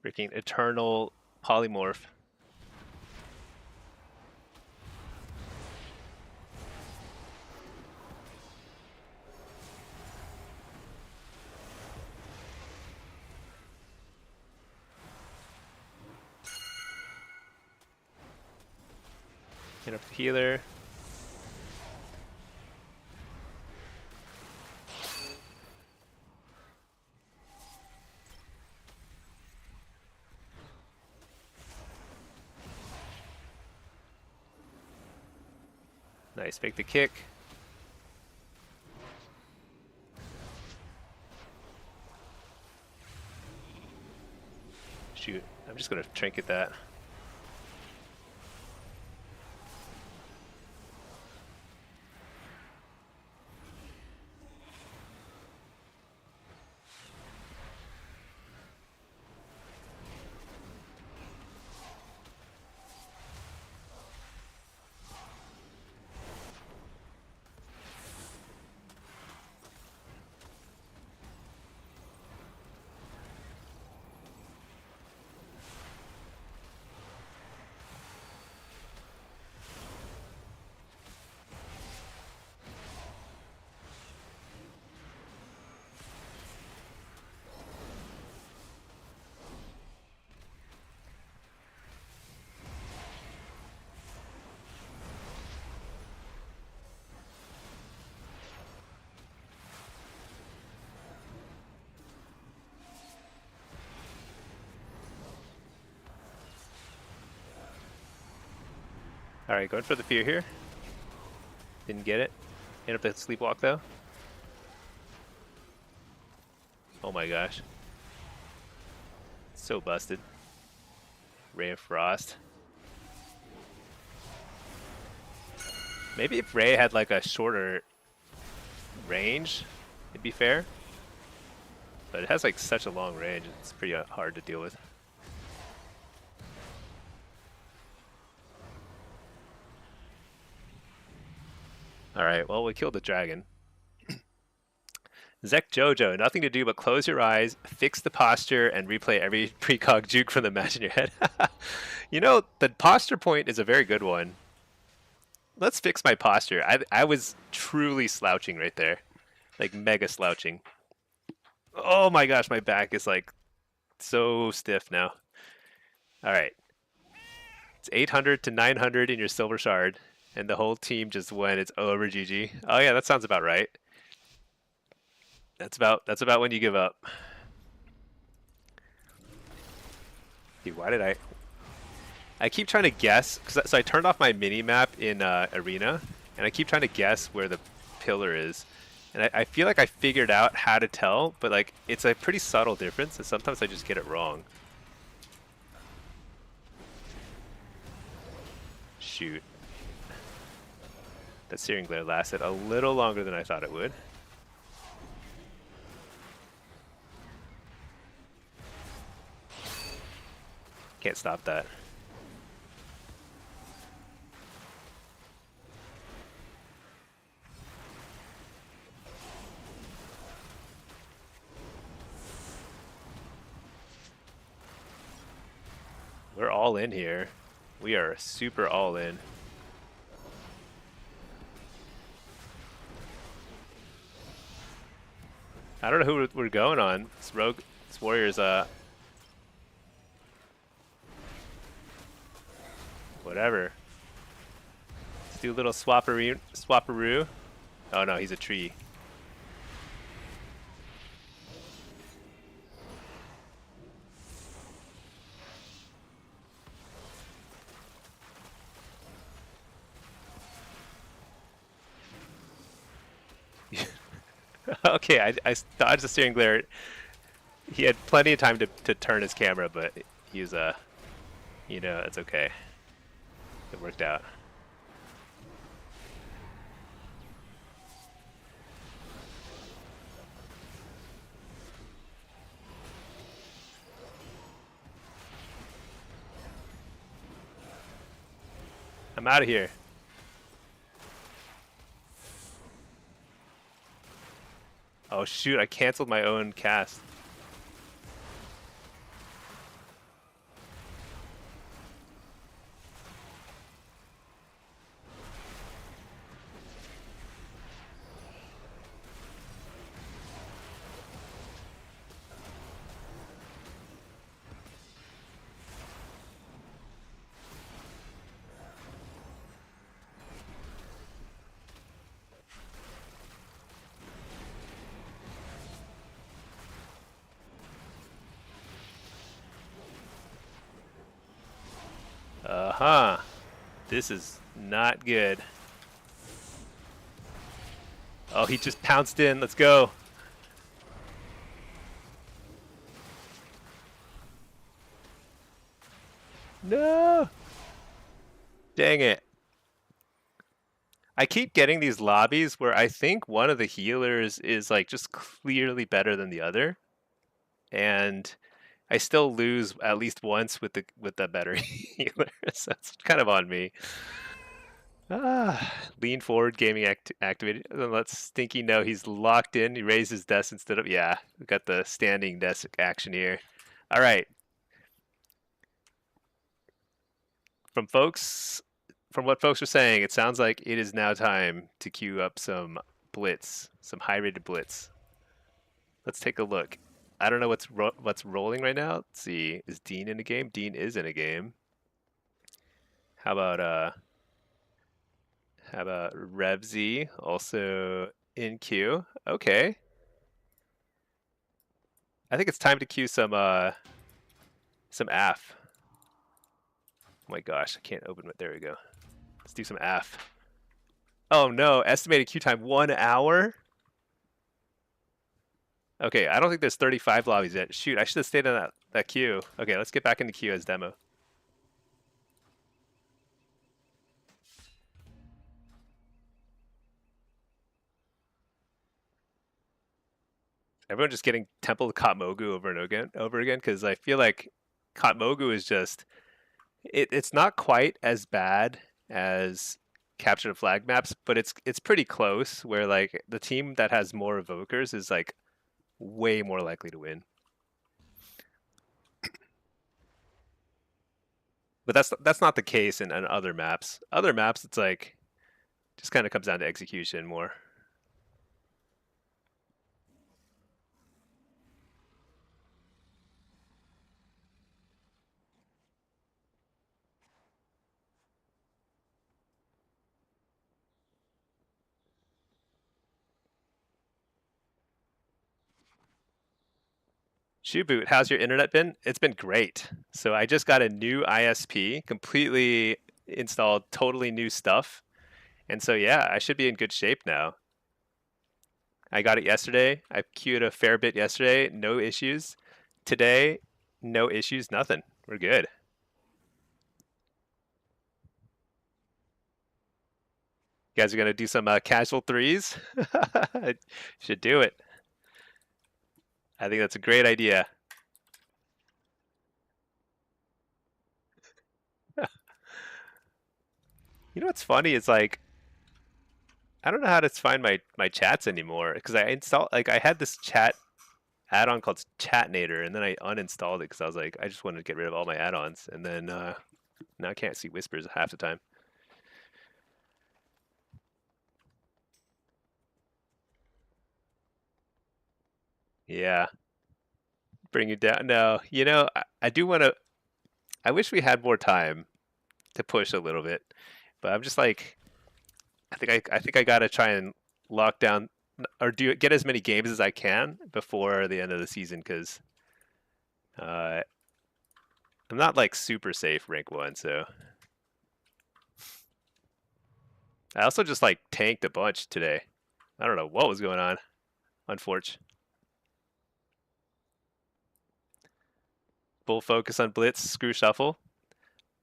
Freaking eternal polymorph. Get up the healer. Nice, fake the kick. Shoot, I'm just gonna trinket that. Alright, going for the fear here. Didn't get it. Hit up the sleepwalk though. Oh my gosh. So busted. Ray of Frost. Maybe if Ray had like a shorter range, it'd be fair. But it has like such a long range, it's pretty hard to deal with. Alright, well, we killed the dragon. Zek Jojo, nothing to do but close your eyes, fix the posture, and replay every precog juke from the match in your head. You know, the posture point is a very good one. Let's fix my posture. I was truly slouching right there. Like, mega slouching. Oh my gosh, my back is like so stiff now. Alright. It's 800 to 900 in your silver shard. And the whole team just went, it's over, GG. Oh yeah, that sounds about right. That's about when you give up. Dude, why did I keep trying to guess, so I turned off my mini map in Arena, and I keep trying to guess where the pillar is. And I feel like I figured out how to tell, but like it's a pretty subtle difference, and sometimes I just get it wrong. Shoot. That Searing Glare lasted a little longer than I thought it would. Can't stop that. We're all in here. We are super all in. I don't know who we're going on. This rogue, this warrior's whatever. Let's do a little swapperoo. Oh no, he's a tree. Okay, I dodged the steering glare. He had plenty of time to turn his camera, but he's it's okay. It worked out. I'm out of here. Oh shoot, I canceled my own cast. Uh-huh. This is not good. Oh, he just pounced in. Let's go. No. Dang it. I keep getting these lobbies where I think one of the healers is like just clearly better than the other, and I still lose at least once with the better healer. So that's kind of on me. Lean forward, gaming activated. And let Stinky know he's locked in. He raised his desk instead of we got the standing desk action here. All right, from folks, from what folks are saying, it sounds like it is now time to queue up some blitz, some high-rated blitz. Let's take a look. I don't know what's rolling right now. Let's see. Is Dean in a game? Dean is in a game. How about Revzy also in queue? Okay. I think it's time to queue some AF. Oh my gosh, I can't open it. There we go. Let's do some AF. Oh no, estimated queue time 1 hour. Okay, I don't think there's 35 lobbies yet. Shoot, I should have stayed in that queue. Okay, let's get back into queue as demo. Everyone just getting Temple of Kotmogu over and over again because I feel like Kotmogu is just it's not quite as bad as capture the flag maps, but it's pretty close. Where like the team that has more evokers is like way more likely to win. But that's not the case in other maps. Other maps, it's like just kind of comes down to execution more. Shoeboot, how's your internet been? It's been great. So I just got a new ISP, completely installed, totally new stuff. And so yeah, I should be in good shape now. I got it yesterday. I queued a fair bit yesterday, no issues. Today, no issues, nothing. We're good. You guys are gonna do some casual threes? Should do it. I think that's a great idea. You know what's funny is like I don't know how to find my chats anymore because I installed like I had this chat add-on called Chatnator and then I uninstalled it because I was like I just wanted to get rid of all my add-ons and then now I can't see whispers half the time. Yeah, bring you down. No, I do want to. I wish we had more time to push a little bit, but I'm just like I think I gotta try and lock down or get as many games as I can before the end of the season because uh, I'm not like super safe rank 1, so I also just like tanked a bunch today. I don't know what was going on. unfortunate. Full focus on blitz, screw shuffle.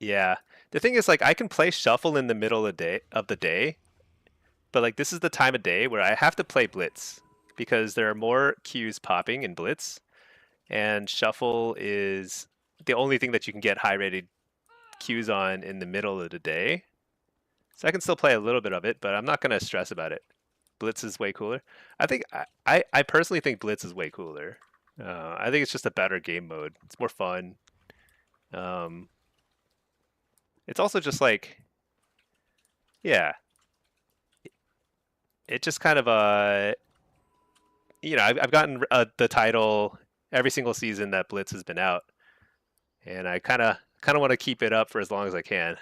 Yeah. The thing is, like, I can play shuffle in the middle of the day, but like this is the time of day where I have to play blitz because there are more cues popping in blitz, and shuffle is the only thing that you can get high rated cues on in the middle of the day. So I can still play a little bit of it, but I'm not gonna stress about it. Blitz is way cooler. I think I personally think Blitz is way cooler. I think it's just a better game mode. It's more fun. Um, it's also just like, yeah, it just kind of I've gotten the title every single season that Blitz has been out, and I kind of want to keep it up for as long as I can.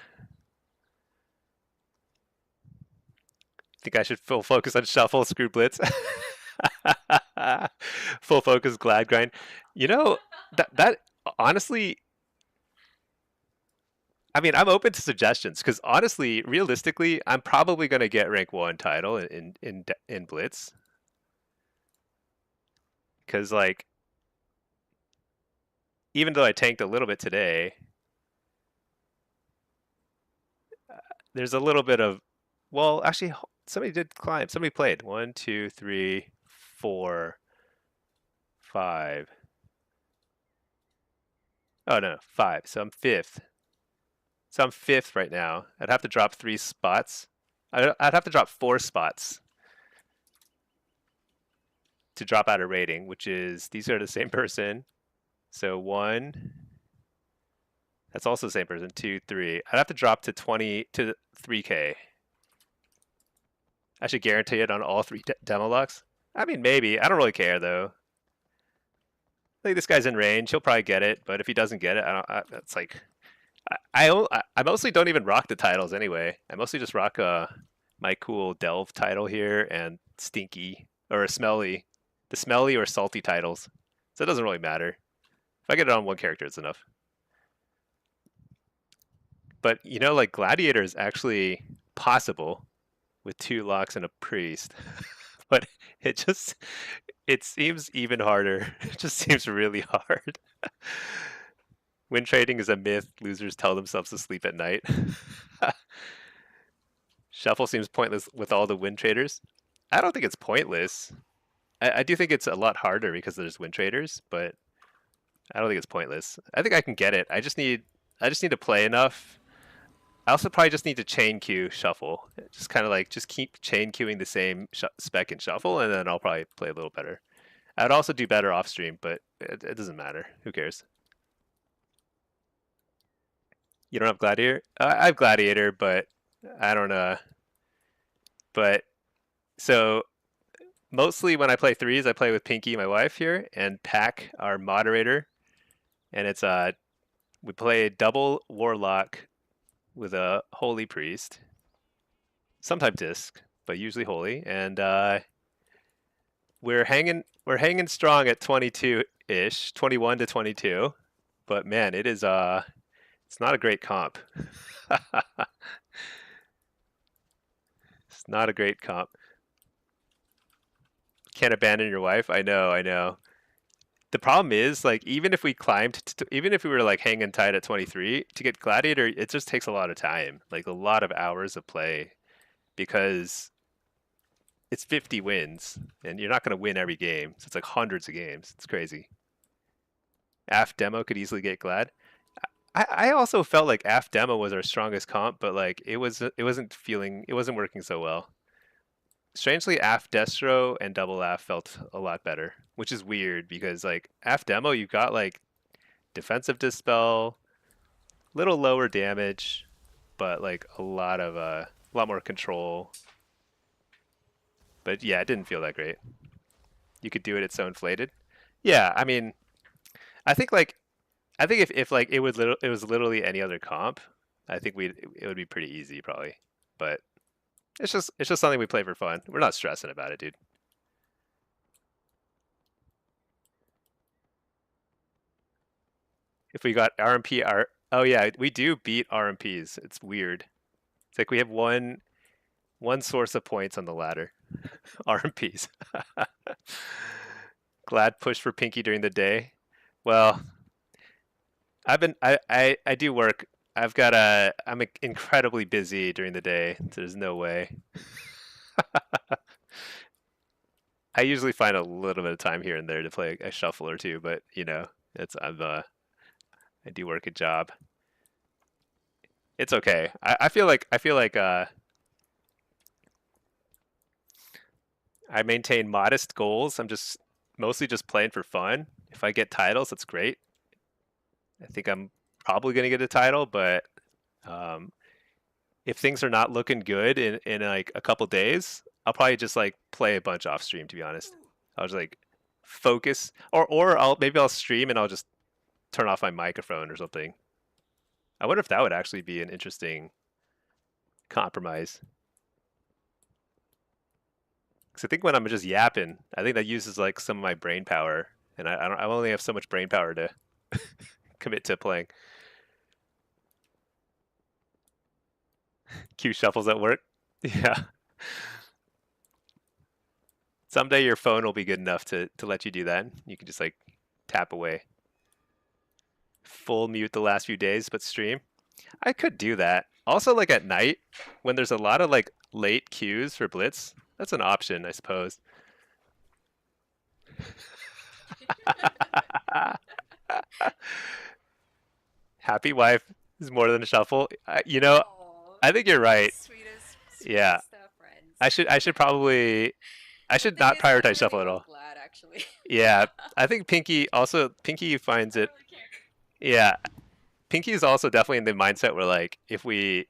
Think I should full focus on shuffle, screw Blitz. Full focus, glad grind. You know that honestly, I mean, I'm open to suggestions because honestly, realistically, I'm probably going to get rank 1 title in Blitz because like even though I tanked a little bit today, there's a little bit of, well, actually, somebody did climb. Somebody played 1, 2, 3, 4, 5. Oh no, 5. So I'm fifth. So I'm fifth right now. I'd have to drop 3 spots. I'd have to drop 4 spots to drop out a rating, which is these are the same person. So 1, that's also the same person. 2, 3. I'd have to drop to 20 to 3K. I should guarantee it on all 3 demo locks. I mean, maybe. I don't really care though. I think this guy's in range. He'll probably get it, but if he doesn't get it, it's like I mostly don't even rock the titles anyway. I mostly just rock my cool Delve title here and Stinky or Smelly, the Smelly or Salty titles. So it doesn't really matter. If I get it on one character, it's enough. But you know, like Gladiator is actually possible with 2 locks and a priest, but it seems even harder. It just seems really hard. Win trading is a myth. Losers tell themselves to sleep at night. Shuffle seems pointless with all the win traders. I don't think it's pointless. I do think it's a lot harder because there's win traders, but I don't think it's pointless. I think I can get it. I just need to play enough. I also probably just need to chain queue shuffle. Just kind of like just keep chain queuing the same spec and shuffle, and then I'll probably play a little better. I'd also do better off stream, but it doesn't matter. Who cares? You don't have Gladiator? I have Gladiator, but I don't know. But so mostly when I play threes, I play with Pinky, my wife here, and Pack, our moderator, and it's we play double Warlock with a Holy Priest, sometimes Disc, but usually Holy, and we're hanging strong at 22 ish, 21 to 22, but man, it's not a great comp. It's not a great comp. Can't abandon your wife. I know, I know. The problem is, like, even if we climbed, even if we were like hanging tight at 23 to get Gladiator, it just takes a lot of time, like a lot of hours of play, because it's 50 wins, and you're not going to win every game. So it's like hundreds of games. It's crazy. AF demo could easily get Glad. I also felt like AF demo was our strongest comp, but like it wasn't working so well. Strangely, AF Destro and Double AF felt a lot better, which is weird because like AF Demo, you got like defensive dispel, little lower damage, but like a lot more control. But yeah, it didn't feel that great. You could do it, it's so inflated. Yeah, I mean, I think if like it was literally any other comp, I think it would be pretty easy probably. But it's just something we play for fun. We're not stressing about it, dude. If we got RMP, oh yeah, we do beat RMPs. It's weird. It's like we have one source of points on the ladder. RMPs. Glad push for Pinky during the day. Well, I do work. I'm incredibly busy during the day. So there's no way. I usually find a little bit of time here and there to play a shuffle or two, but it's I do work a job. It's okay. I feel like I maintain modest goals. I'm just mostly just playing for fun. If I get titles, that's great. I think I'm probably gonna get a title, but um, if things are not looking good in like a couple days, I'll probably just like play a bunch off stream. To be honest, I'll just like focus, or I'll stream and I'll just turn off my microphone or something. I wonder if that would actually be an interesting compromise. Because I think when I'm just yapping, I think that uses like some of my brain power, and I don't. I only have so much brain power to commit to playing. Q shuffles at work. Yeah. Someday your phone will be good enough to let you do that. You can just like tap away. Full mute the last few days, but stream. I could do that. Also, like at night when there's a lot of like late queues for Blitz, that's an option, I suppose. Happy wife is more than a shuffle. Oh, I think you're right. sweetest, Yeah, sweetest friends. I The should thing not is, I'm prioritize really shuffle at all all. glad actually. Yeah, I think Pinky finds I don't it. really care. Yeah, Pinky is also definitely in the mindset where like if we're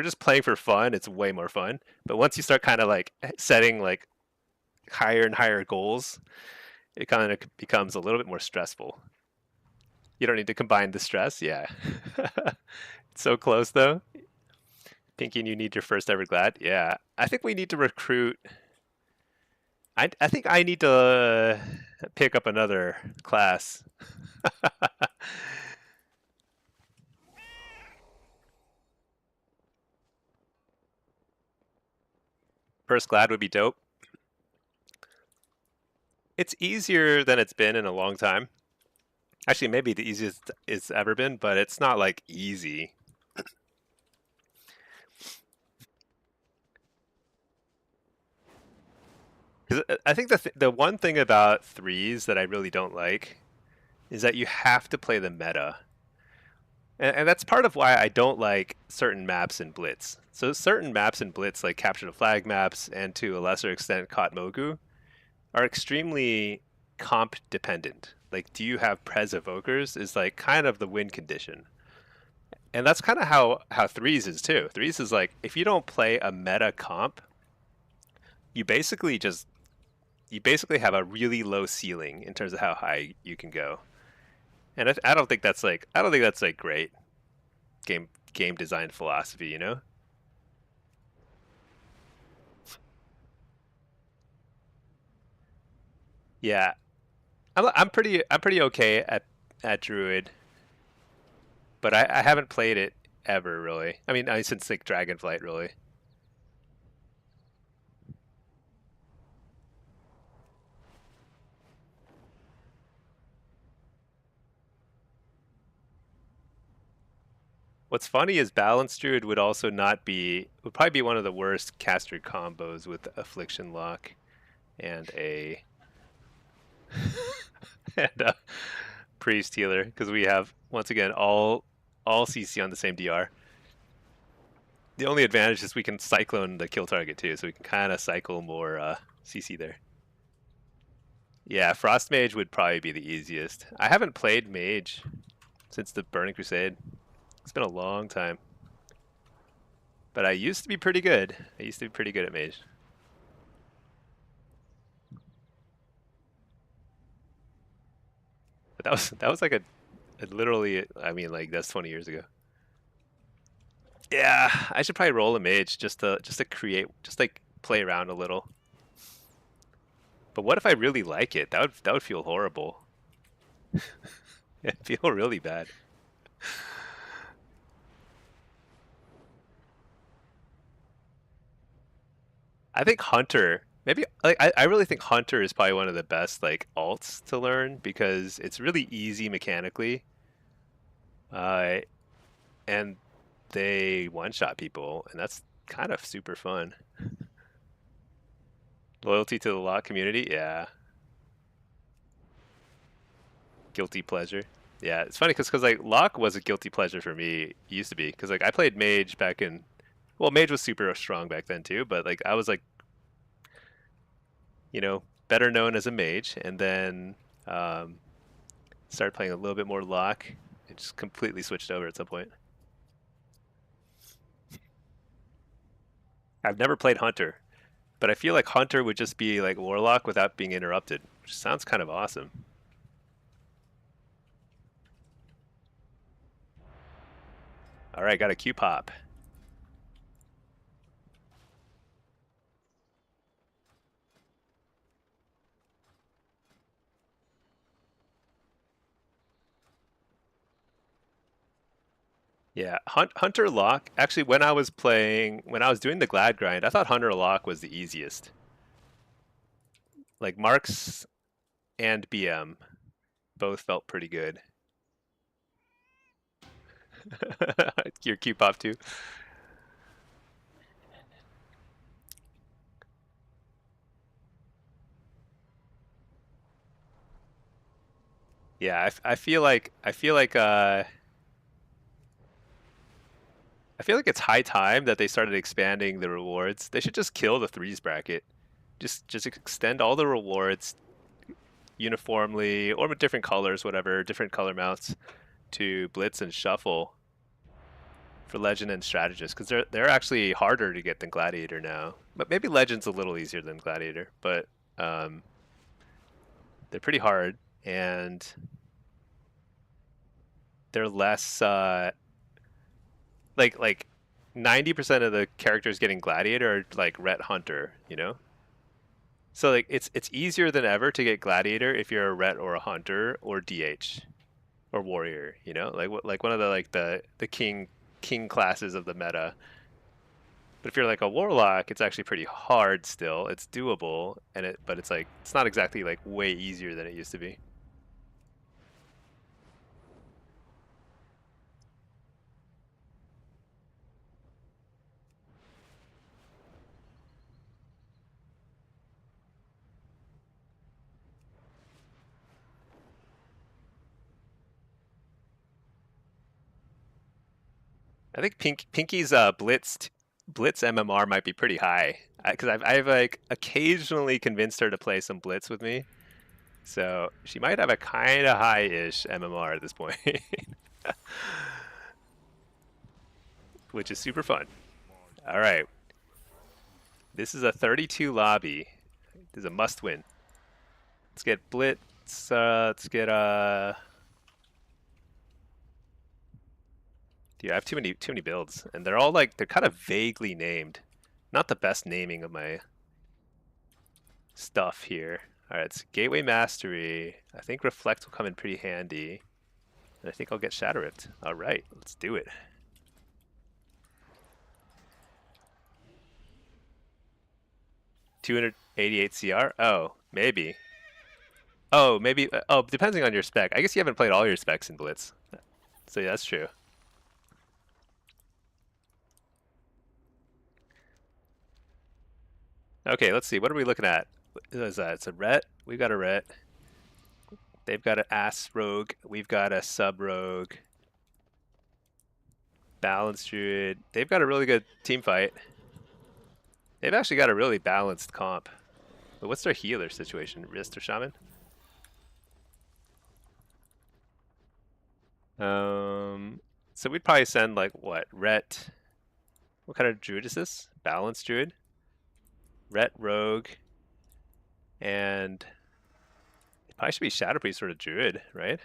just playing for fun, it's way more fun. But once you start kind of like setting like higher and higher goals, it kind of becomes a little bit more stressful. You don't need to combine the stress. Yeah. It's so close though. Thinking you need your first ever glad. Yeah. I think we need to recruit. I think I need to pick up another class. First glad would be dope. It's easier than it's been in a long time. Actually, maybe the easiest it's ever been, but it's not like easy. 'Cause I think the one thing about threes that I really don't like is that you have to play the meta, and that's part of why I don't like certain maps in Blitz. So certain maps in Blitz, like capture the flag maps, and to a lesser extent Kot Mogu, are extremely comp dependent. Like, do you have Prez evokers is like kind of the win condition, and that's kind of how threes is too. Threes is like if you don't play a meta comp, you basically just you basically have a really low ceiling in terms of how high you can go. And I don't think that's like great game design philosophy, you know? Yeah, I'm pretty okay at Druid, but I haven't played it ever really. Since like Dragonflight really. What's funny is Balanced Druid would probably be one of the worst caster combos with Affliction Lock and a and a Priest Healer because we have once again all CC on the same DR. The only advantage is we can Cyclone the kill target too, so we can kind of cycle more CC there. Yeah, Frost Mage would probably be the easiest. I haven't played Mage since the Burning Crusade. It's been a long time. But I used to be pretty good. I used to be pretty good at Mage. But that was like a literally, like that's 20 years ago. Yeah, I should probably roll a Mage just to create, just like play around a little. But what if I really like it? That would feel horrible. It'd feel really bad. I think Hunter maybe like I really think Hunter is probably one of the best like alts to learn because it's really easy mechanically, uh, and they one shot people, and that's kind of super fun. Loyalty to the Lock community, yeah. Guilty pleasure. Yeah, it's funny because like Lock was a guilty pleasure for me. It used to be because like I played Mage back in, well, Mage was super strong back then too, but like I was like, better known as a Mage, and then um, started playing a little bit more Lock. It just completely switched over at some point. I've never played Hunter, but I feel like Hunter would just be like Warlock without being interrupted, which sounds kind of awesome. All right, got a Q pop. Yeah, Hunter Lock. Actually, when I was doing the Glad grind, I thought Hunter Lock was the easiest. Like Marks and BM both felt pretty good. Your Q pop too. Yeah, I feel like it's high time that they started expanding the rewards. They should just kill the threes bracket. Just extend all the rewards uniformly or with different colors, whatever, different color mounts to Blitz and Shuffle for Legend and Strategist because they're actually harder to get than Gladiator now. But maybe Legend's a little easier than Gladiator, but um, they're pretty hard and they're less like 90% of the characters getting Gladiator are like Ret Hunter, you know? So like it's easier than ever to get Gladiator if you're a Ret or a Hunter or DH or Warrior, you know? Like one of the the king classes of the meta. But if you're like a Warlock, it's actually pretty hard still. It's doable and but it's like it's not exactly like way easier than it used to be. I think Pinky's Blitz MMR might be pretty high because I've like occasionally convinced her to play some Blitz with me, so she might have a kind of high-ish MMR at this point, which is super fun. All right, this is a 32 lobby. This is a must-win. Let's get Blitz. Let's get Dude, I have too many builds, and they're all like they're kind of vaguely named. Not the best naming of my stuff here. All right, it's Gateway Mastery. I think Reflect will come in pretty handy, and I think I'll get Shadow Rift. All right, let's do it. $288 CR. Oh, maybe. Oh, maybe. Oh, depending on your spec. I guess you haven't played all your specs in Blitz, so yeah, that's true. Okay, let's see. What are we looking at? What is that? It's a Ret. We've got a Ret. They've got an Ass Rogue. We've got a Sub Rogue. Balanced Druid. They've got a really good team fight. They've actually got a really balanced comp. But what's their healer situation? Wrist or Shaman? So we'd probably send like what? Ret. What kind of druid is this? Balanced druid? Ret Rogue. And it probably should be Shadow Priest sort of druid, right?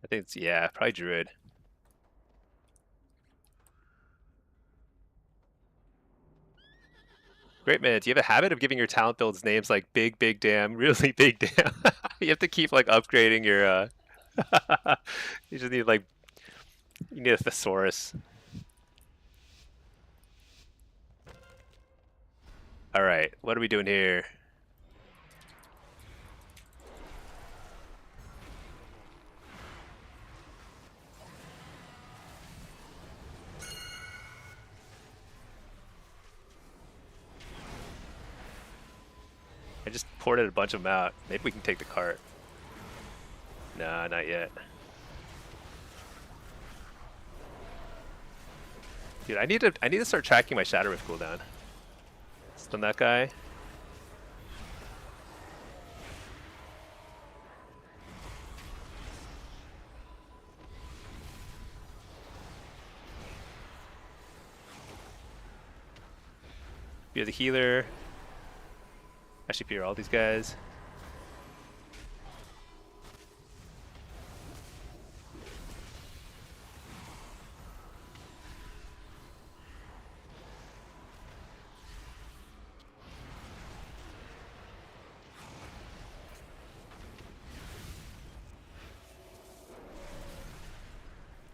I think it's, yeah, probably druid. Great man, do you have a habit of giving your talent builds names like big, big damn, really big damn? You have to keep like upgrading your you just need like You need a thesaurus. All right, what are we doing here? I just ported a bunch of them out. Maybe we can take the cart. Nah, not yet. Dude, I need to start tracking my Shadow Rift cooldown. Stun that guy. Be the healer. Actually, peer all these guys.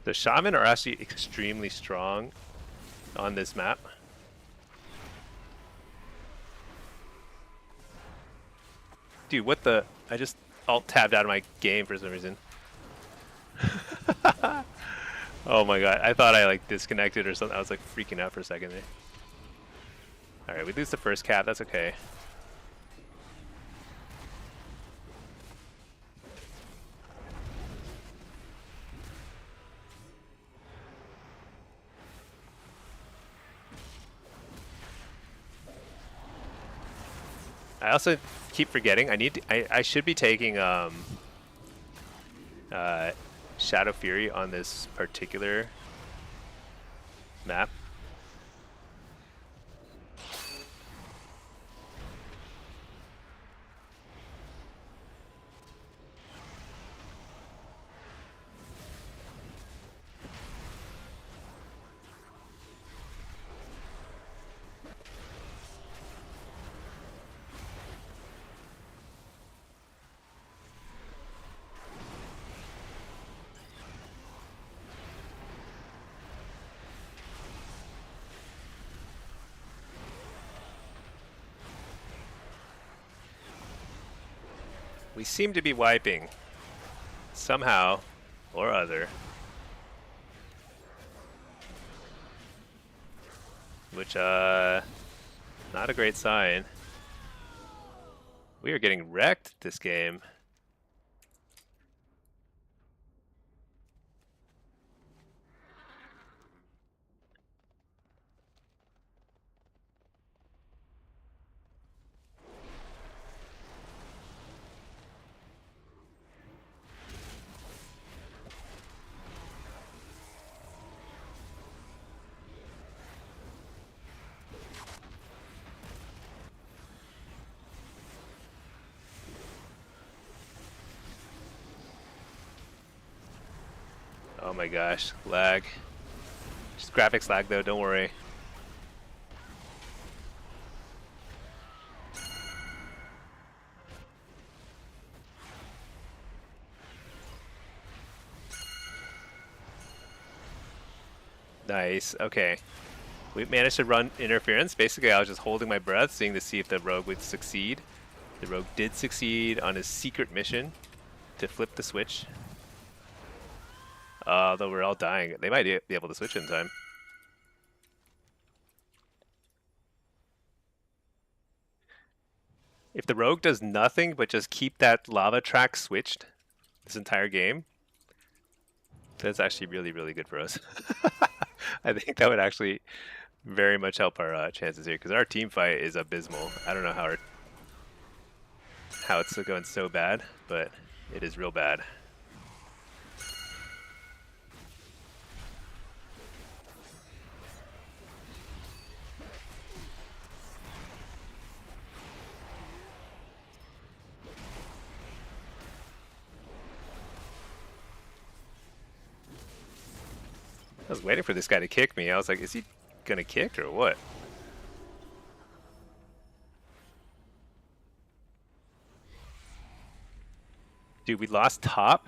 The shaman are actually extremely strong on this map. Dude, what the? I just alt-tabbed out of my game for some reason. Oh my god, I thought I like disconnected or something. I was like freaking out for a second there. Alright, we lose the first cap, that's okay. I also keep forgetting I should be taking Shadow Fury on this particular map. We seem to be wiping somehow or other, which not a great sign. We are getting wrecked this game. Oh my gosh, lag. Just graphics lag though, don't worry. Nice, okay. We managed to run interference. Basically, I was just holding my breath, seeing to see if the rogue would succeed. The rogue did succeed on his secret mission to flip the switch. Though we're all dying. They might be able to switch in time. If the rogue does nothing but just keep that lava track switched this entire game, that's actually really, really good for us. I think that would actually very much help our chances here, because our team fight is abysmal. I don't know how it's going so bad, but it is real bad. I was waiting for this guy to kick me. I was like, is he gonna kick or what? Dude, we lost top?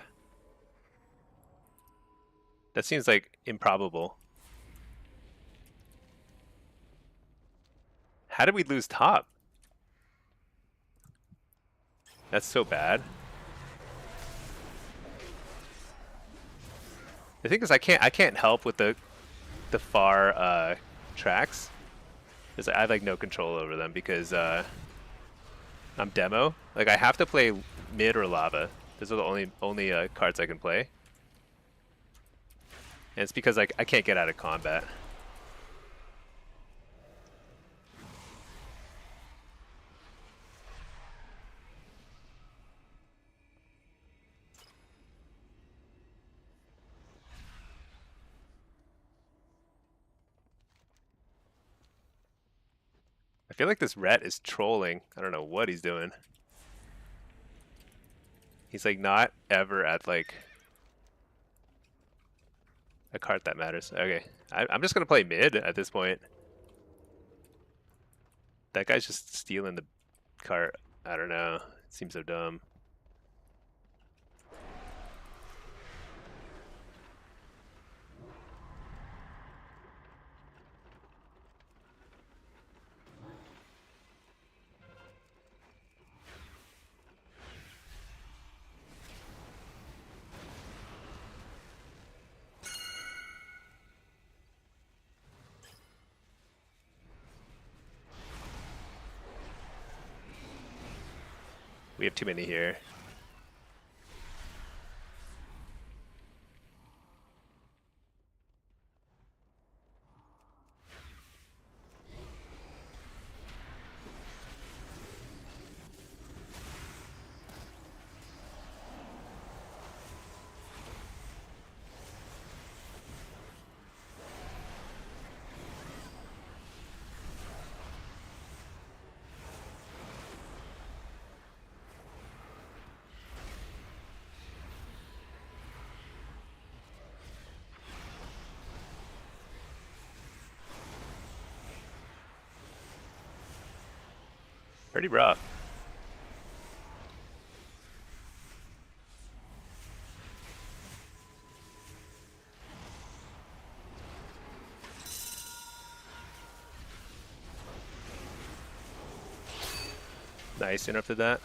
That seems like improbable. How did we lose top? That's so bad. The thing is, I can't help with the far tracks. Because I have like no control over them because I'm demo. Like I have to play mid or lava. Those are the only cards I can play. And it's because like I can't get out of combat. I feel like this ret is trolling. I don't know what he's doing. He's like not ever at like a card that matters. Okay, I'm just gonna play mid at this point. That guy's just stealing the cart. I don't know. It seems so dumb. We have too many here. Pretty rough. Nice, interrupted that.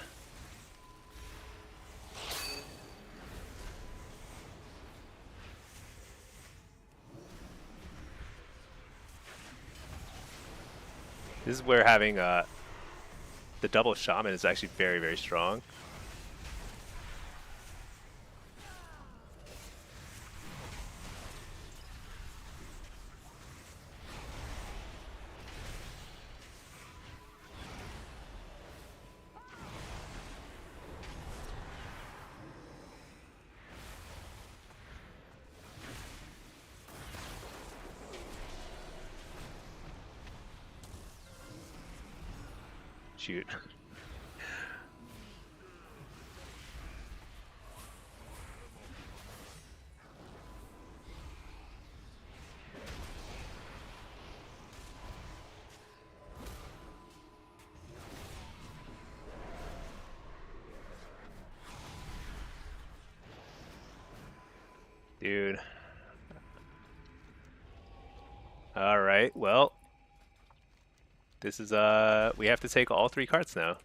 This is where having the double shaman is actually very, very strong. Shoot. Dude. All right, well, this is we have to take all 3 cards now.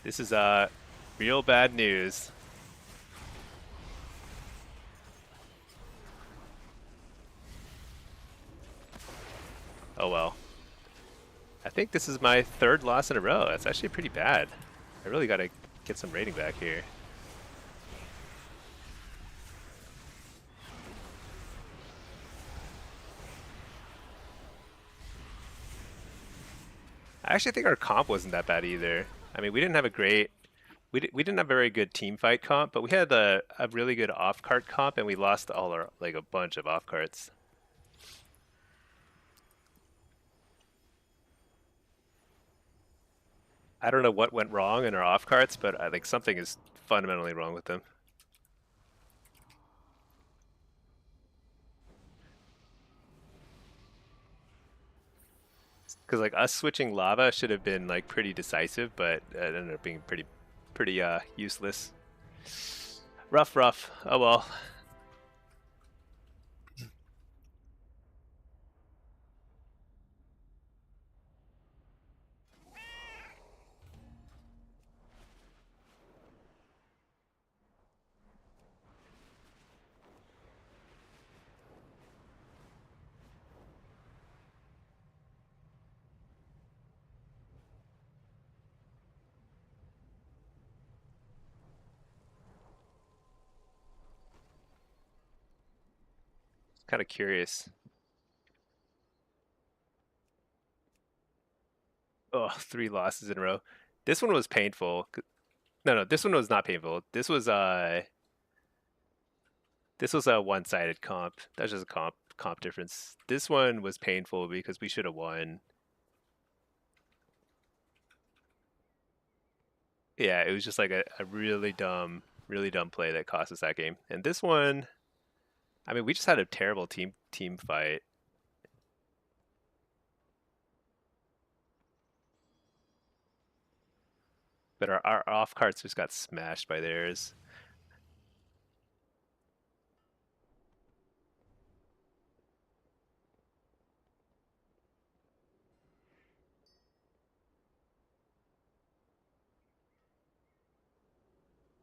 This is real bad news. Oh well. I think this is my 3rd loss in a row. That's actually pretty bad. I really gotta get some rating back here. I actually think our comp wasn't that bad either. I mean, we didn't have a great we didn't have a very good team fight comp, but we had a really good off cart comp, and we lost all our like a bunch of off carts. I don't know what went wrong in our off carts, but I think something is fundamentally wrong with them. Because like us switching lava should have been like pretty decisive, but it ended up being pretty useless. Rough, rough. Oh well. Kind of curious. Oh, 3 losses in a row. This one was painful. No, no, this one was not painful. This was a one-sided comp. That's just a comp difference. This one was painful because we should have won. Yeah, it was just like a really dumb play that cost us that game. And this one, I mean, we just had a terrible team fight. But our off carts just got smashed by theirs.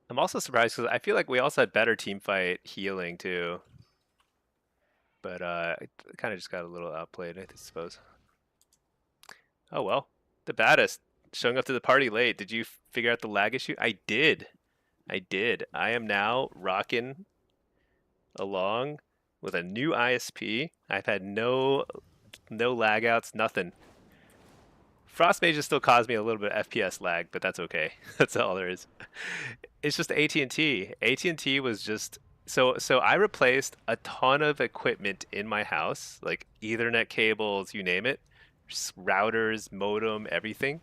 I'm also surprised because I feel like we also had better team fight healing too. But it kind of just got a little outplayed, I suppose. Oh well. The baddest showing up to the party late. Did you figure out the lag issue? I did. I did. I am now rocking along with a new ISP. I've had no lag outs, nothing. Frost mages still cause me a little bit of FPS lag, but that's okay. That's all there is. It's just AT&T. AT&T was just so I replaced a ton of equipment in my house, like Ethernet cables, you name it, routers, modem, everything.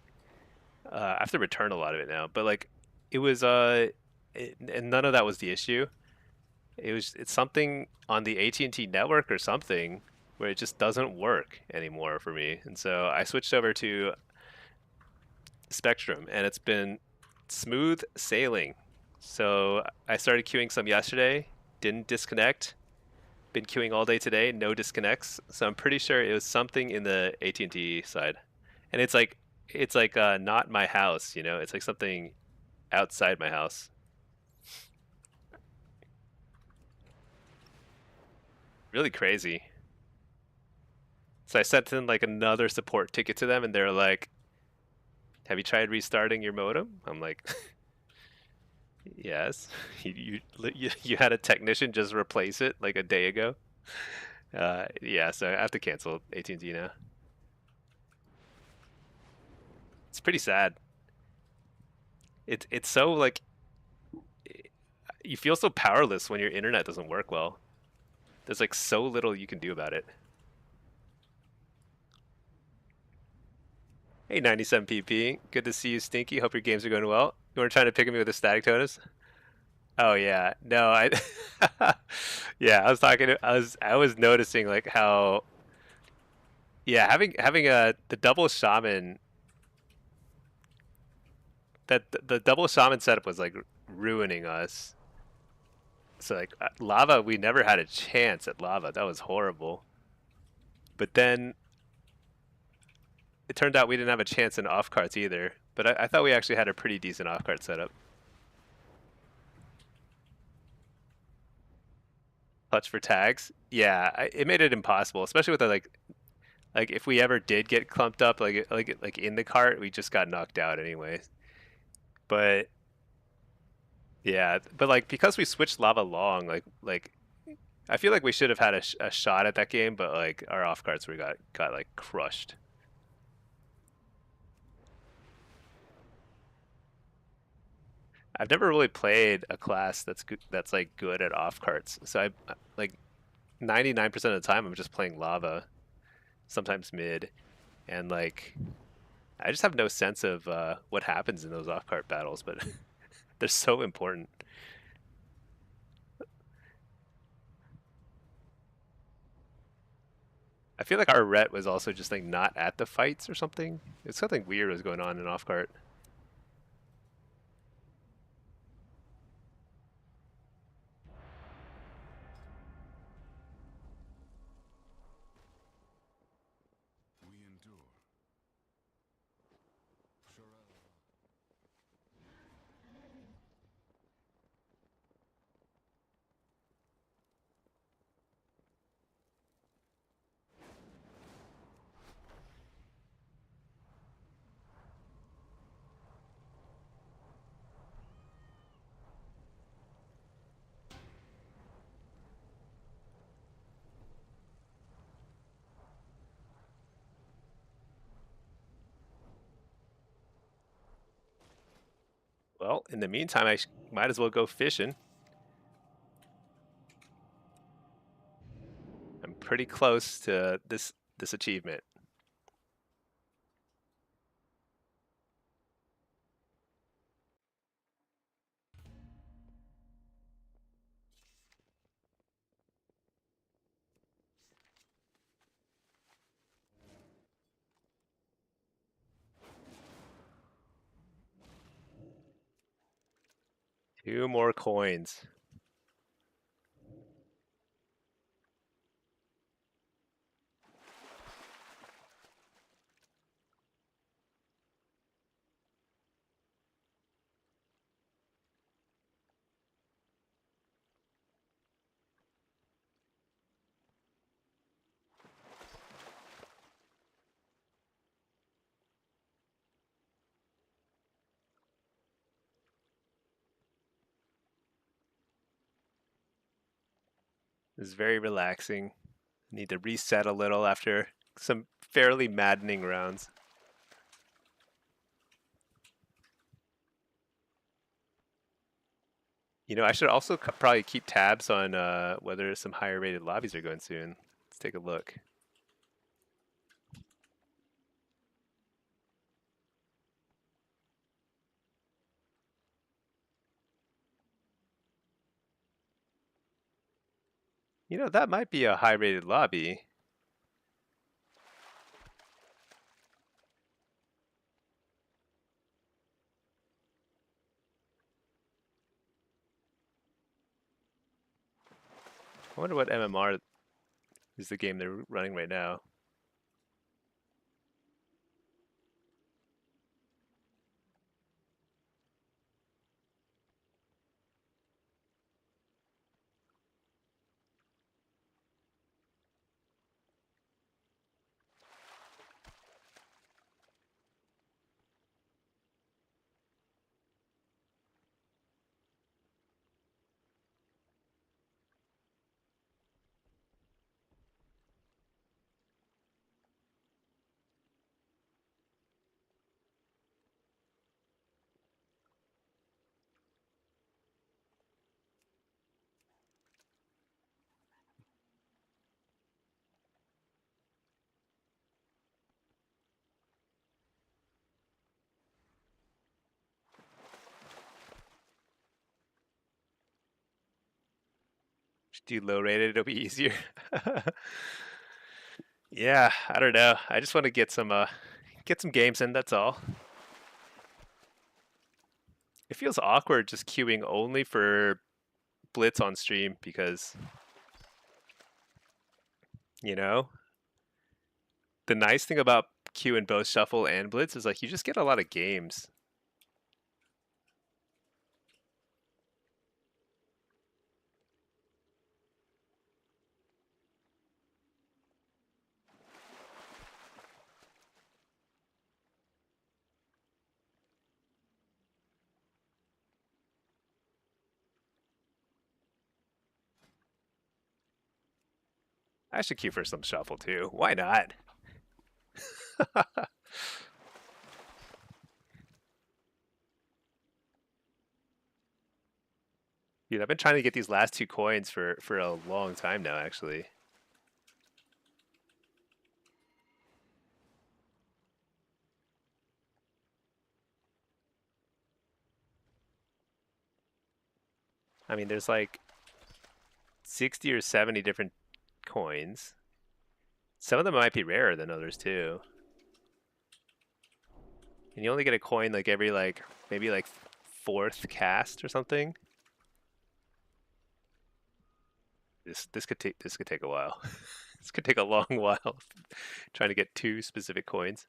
I have to return a lot of it now, but like it was and none of that was the issue. It's something on the AT&T network or something where it just doesn't work anymore for me. And so I switched over to Spectrum and it's been smooth sailing. So I started queuing some yesterday, didn't disconnect. Been queuing all day today, no disconnects. So I'm pretty sure it was something in the AT&T side. And it's like not my house, you know. It's like something outside my house. Really crazy. So I sent in like another support ticket to them, and they're like, "Have you tried restarting your modem?" I'm like, "Yes." You had a technician just replace it like a day ago. Yeah, so I have to cancel AT&T now. It's pretty sad. It's so like you feel so powerless when your internet doesn't work well. There's like so little you can do about it. Hey, 97 PP. Good to see you, Stinky. Hope your games are going well. You were trying to pick me with a static tonus? Oh yeah. No, I yeah, I was talking I was noticing like how yeah, having a the double shaman that the double shaman setup was like ruining us. So like lava, we never had a chance at lava. That was horrible. But then it turned out we didn't have a chance in off carts either. But I thought we actually had a pretty decent off cart setup. Clutch for tags. Yeah, it made it impossible, especially with the like if we ever did get clumped up like in the cart, we just got knocked out anyway. But yeah, but like because we switched lava long, like I feel like we should have had a shot at that game, but like our off carts we got like crushed. I've never really played a class that's like good at off carts. So I like 99% of the time I'm just playing lava, sometimes mid, and like I just have no sense of what happens in those off cart battles, but they're so important. I feel like our ret was also just like not at the fights or something. It's something weird was going on in off cart. We endure. Well, in the meantime, might as well go fishing. I'm pretty close to this achievement. Two more coins. This is very relaxing. Need to reset a little after some fairly maddening rounds. You know, I should also probably keep tabs on whether some higher rated lobbies are going soon. Let's take a look. You know, that might be a high rated lobby. I wonder what MMR is the game they're running right now. Just do low rated, it'll be easier. Yeah, I don't know. I just want to get some games in, that's all. It feels awkward just queuing only for Blitz on stream because, you know, the nice thing about queue in both Shuffle and Blitz is like you just get a lot of games. I should queue for some Shuffle too. Why not? Dude, I've been trying to get these last 2 coins for a long time now, actually. I mean, there's like 60 or 70 different coins. Some of them might be rarer than others too. And you only get a coin like every like maybe like fourth cast or something. This could take a while. This could take a long while trying to get 2 specific coins.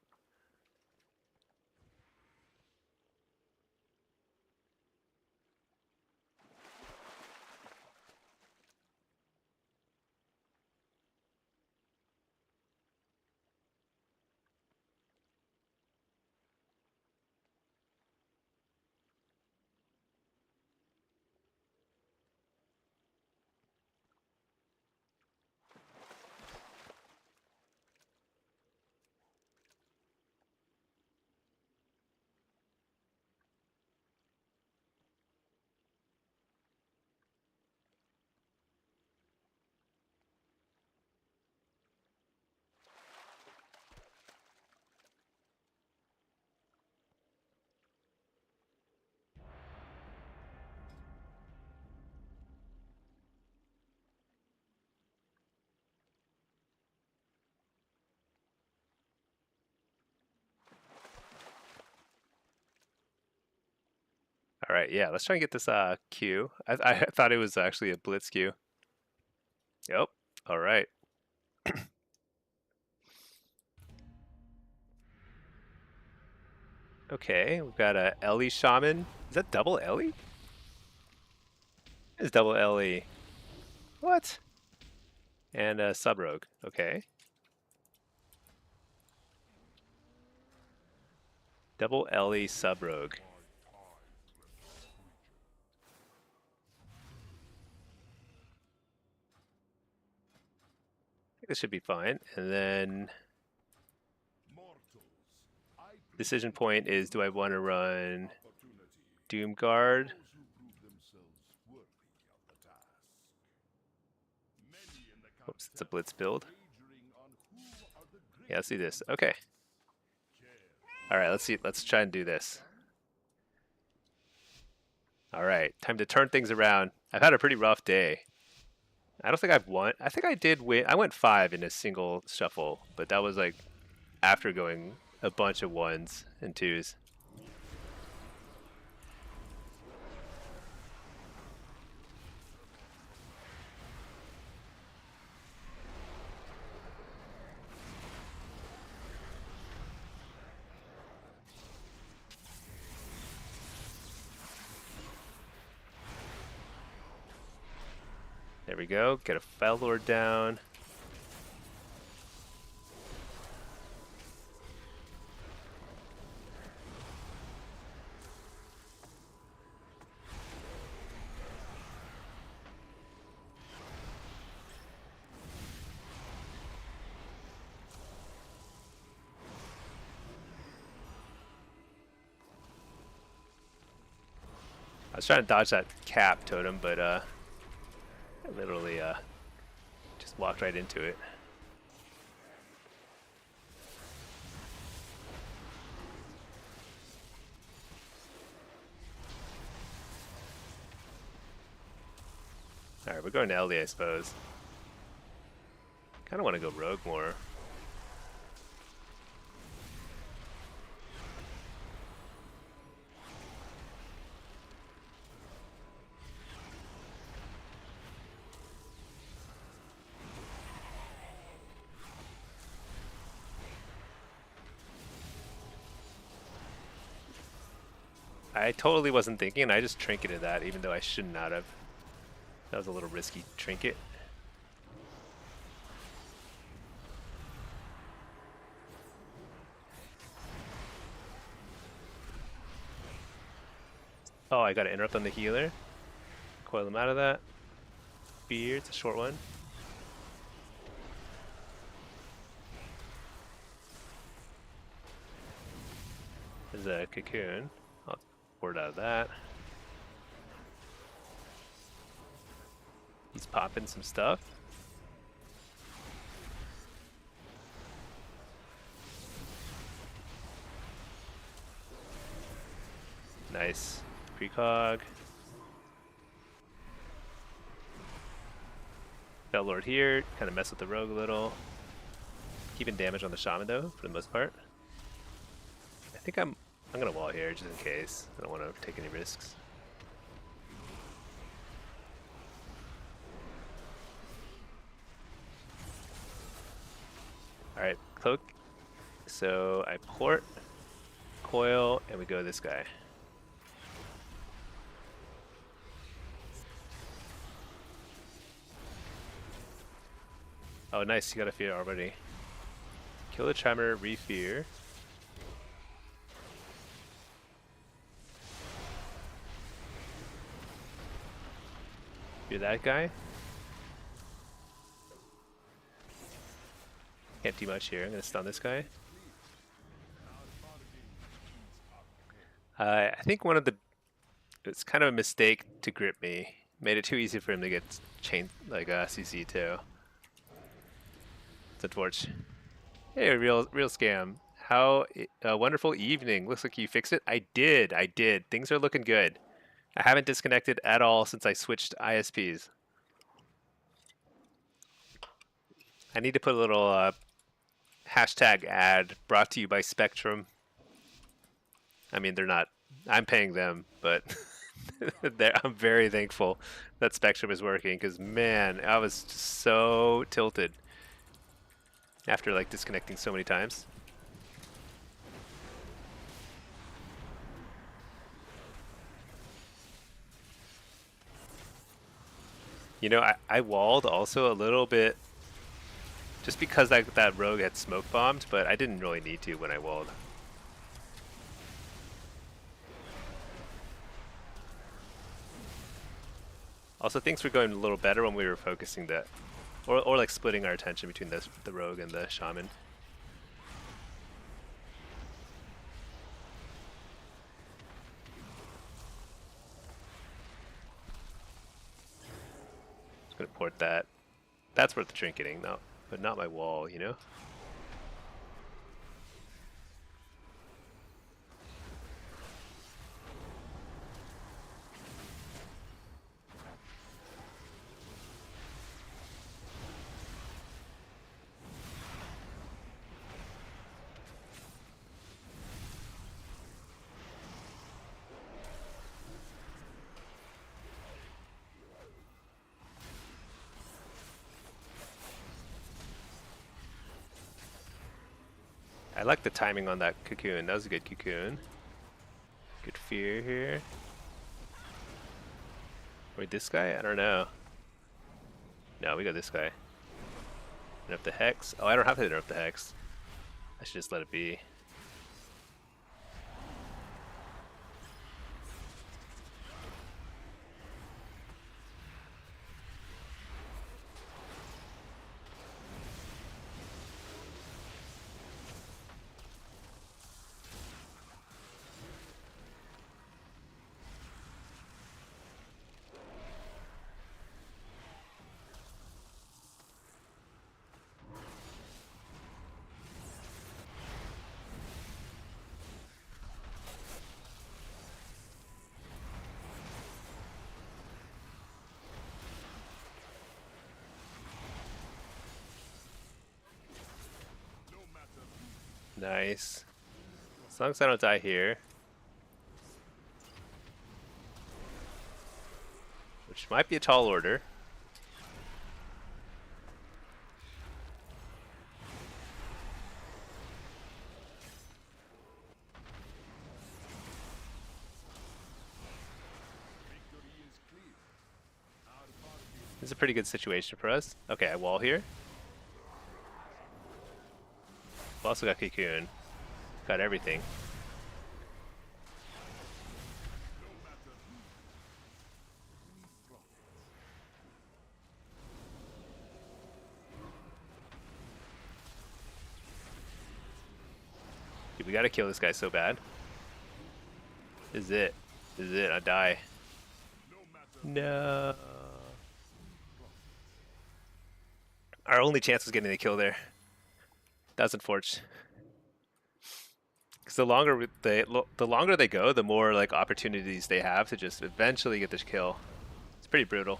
All right, yeah, let's try and get this queue. I thought it was actually a blitz queue. Yep. All right. Okay, we've got a Ellie shaman. Is that double Ellie? It's double Ellie. What? And a sub rogue. Okay. Double Ellie sub rogue. I think this should be fine. And then decision point is, do I want to run Doom Guard? Oops, it's a blitz build. Yeah, let's do this. Okay. All right, let's see. Let's try and do this. All right, time to turn things around. I've had a pretty rough day. I don't think I've won. I think I did win. I went 5 in a single shuffle, but that was like after going a bunch of 1s and 2s. There we go. Get a Fell Lord down. I was trying to dodge that cap totem, but I literally just walked right into it. All right, we're going to Ellie, I suppose. Kind of want to go rogue more. I totally wasn't thinking. I just trinketed that, even though I should not have. That was a little risky trinket. Oh, I got to interrupt on the healer. Coil him out of that. Spear, it's a short one. There's a cocoon. I'll ward out of that. He's popping some stuff. Nice. Precog. Bell Lord here. Kind of mess with the rogue a little. Keeping damage on the shaman though, for the most part. I think I'm gonna wall here just in case. I don't want to take any risks. Alright, cloak. So I port, coil, and we go this guy. Oh nice, you got a fear already. Kill the tremor, re-fear. Fear that guy. Can't do much here. I'm gonna stun this guy. I think one of the it's kind of a mistake to grip me. Made it too easy for him to get chain like CC too. It's a torch. Hey, real scam. How a wonderful evening. Looks like you fixed it. I did. Things are looking good. I haven't disconnected at all since I switched ISPs. I need to put a little hashtag ad brought to you by Spectrum. I mean, they're not. I'm paying them, but I'm very thankful that Spectrum is working because, man, I was just so tilted after like disconnecting so many times. You know, I walled also a little bit just because that rogue had smoke bombed, but I didn't really need to when I walled. Also, things were going a little better when we were focusing that, or like splitting our attention between the rogue and the shaman. Just gonna port that. That's worth the trinketing, no, but not my wall, you know. I like the timing on that cocoon. That was a good cocoon. Good fear here. Wait, this guy? I don't know. No, we got this guy. Interrupt the hex. Oh, I don't have to interrupt the hex. I should just let it be. Nice. As long as I don't die here. Which might be a tall order. This is a pretty good situation for us. Okay, I wall here. We've also got Cocoon. Got everything. Dude, we gotta kill this guy so bad. This is it. This is it. I die. No. Our only chance was getting the kill there. That's unfortunate. Because the longer they go, the more like opportunities they have to just eventually get this kill. It's pretty brutal.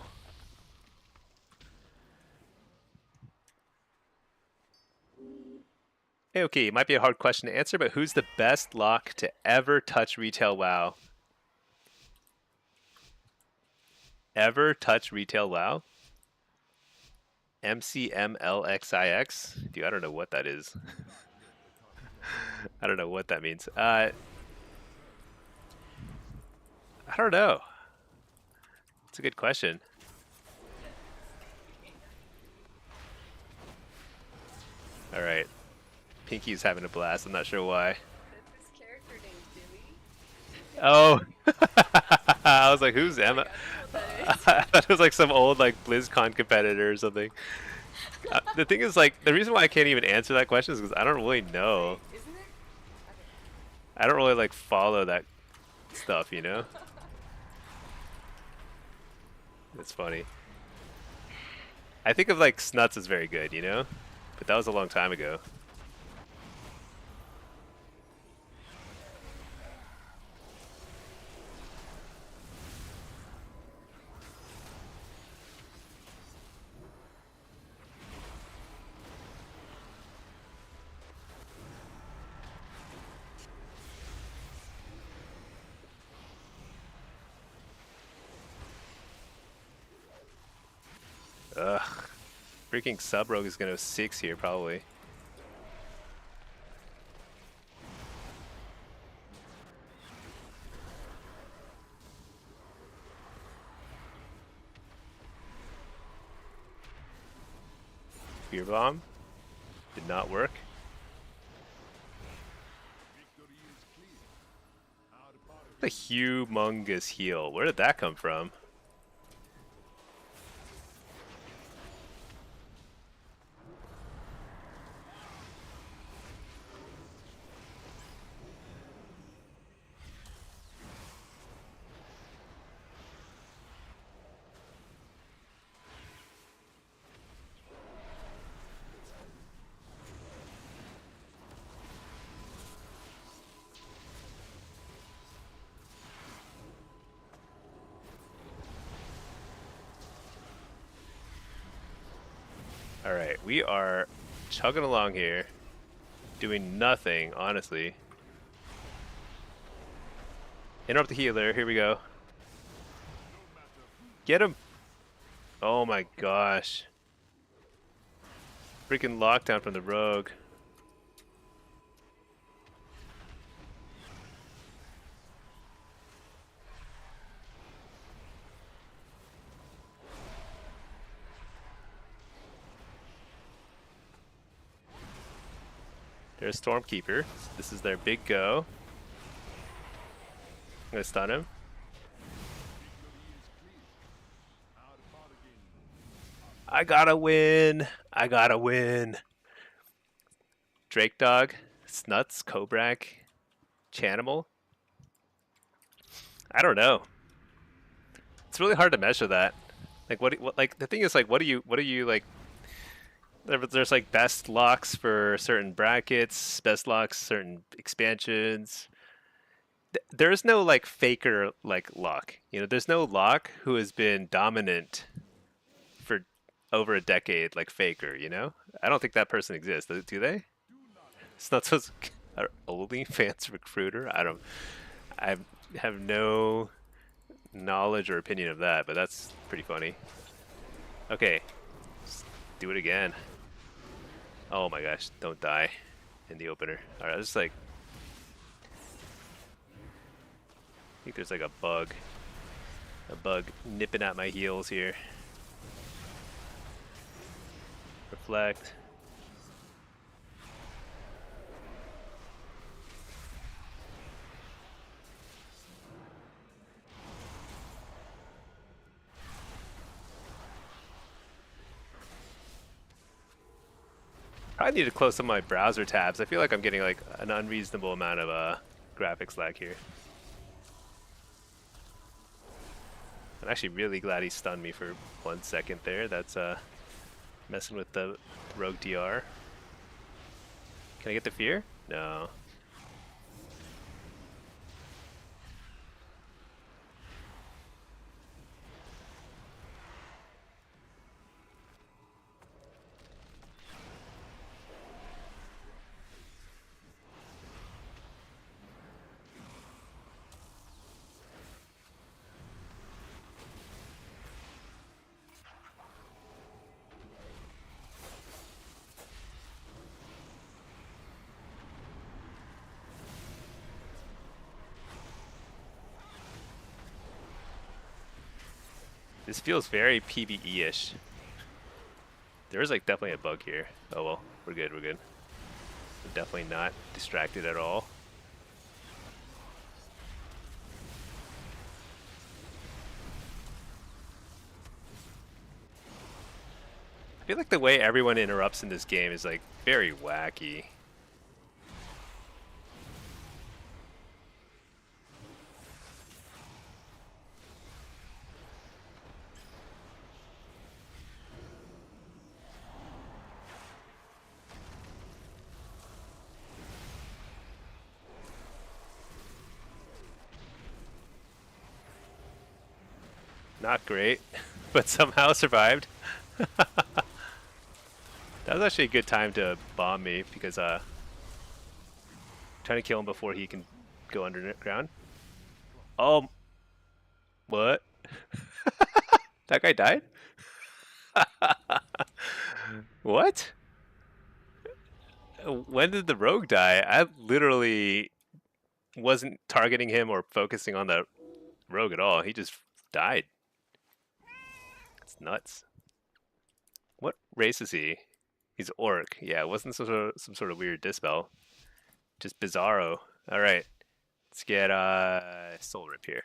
Hey, okay, it might be a hard question to answer, but who's the best lock to ever touch retail WoW? Ever touch retail WoW? MCMLXIX? Dude, I don't know what that is. I don't know what that means. I don't know. It's a good question. All right. Pinky's having a blast. I'm not sure why. That's his character name, Billy. Oh. I was like, who's Emma? I I thought it was like some old like BlizzCon competitor or something. The thing is, like, the reason why I can't even answer that question is because I don't really know. Wait, isn't it? I don't really like follow that stuff, you know? It's funny. I think of like Snuts as very good, you know? But that was a long time ago. Ugh. Freaking Sub Rogue is gonna 6 here, probably. Fear Bomb. Did not work. The humongous heal. Where did that come from? Alright, we are chugging along here. Doing nothing, honestly. Interrupt the healer, here we go. Get him! Oh my gosh. Freaking lockdown from the rogue. There's Stormkeeper. This is their big go. I'm gonna stun him. I gotta win! I gotta win! Drake Dog, Snuts, Kobrak, Chanimal. I don't know. It's really hard to measure that. Like what like the thing is like what do you like there's like best locks for certain brackets, best locks certain expansions. There is no like faker like lock. You know, there's no lock who has been dominant for over a decade like faker, you know? I don't think that person exists. Do they? It's not so OnlyFans recruiter. I have no knowledge or opinion of that, but that's pretty funny. Okay, let's do it again. Oh my gosh, don't die in the opener. Alright, let's like... I think there's like a bug nipping at my heels here. Reflect. I need to close some of my browser tabs. I feel like I'm getting like an unreasonable amount of graphics lag here. I'm actually really glad he stunned me for 1 second there. That's Messing with the rogue DR. Can I get the fear? No. This feels very PvE-ish. There is like definitely a bug here. Oh well, we're good, we're good. We're definitely not distracted at all. I feel like the way everyone interrupts in this game is like very wacky. Not great, but somehow survived. That was actually a good time to bomb me because trying to kill him before he can go underground. Oh, what? That guy died? What? When did the rogue die? I literally wasn't targeting him or focusing on the rogue at all. He just died. It's nuts. What race is he? He's orc. Yeah, it wasn't some sort of weird dispel. Just bizarro. All right, let's get soul rip here.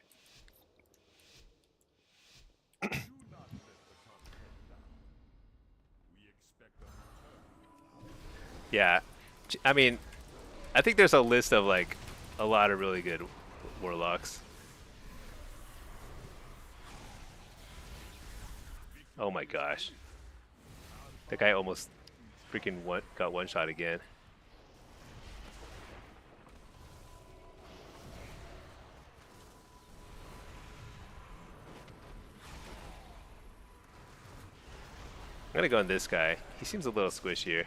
Yeah, I mean, I think there's a list of like a lot of really good warlocks. Oh my gosh, that guy almost freaking got one shot again. I'm gonna go on this guy. He seems a little squishier.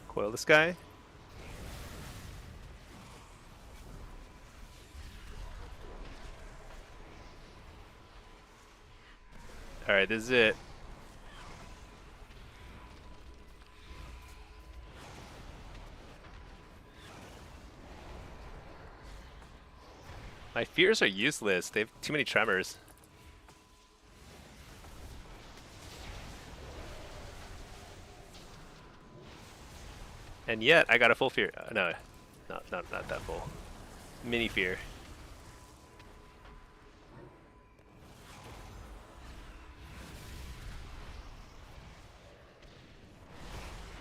Coil this guy. Alright, this is it. My fears are useless. They have too many tremors. And yet, I got a full fear. No, not that full. Mini fear.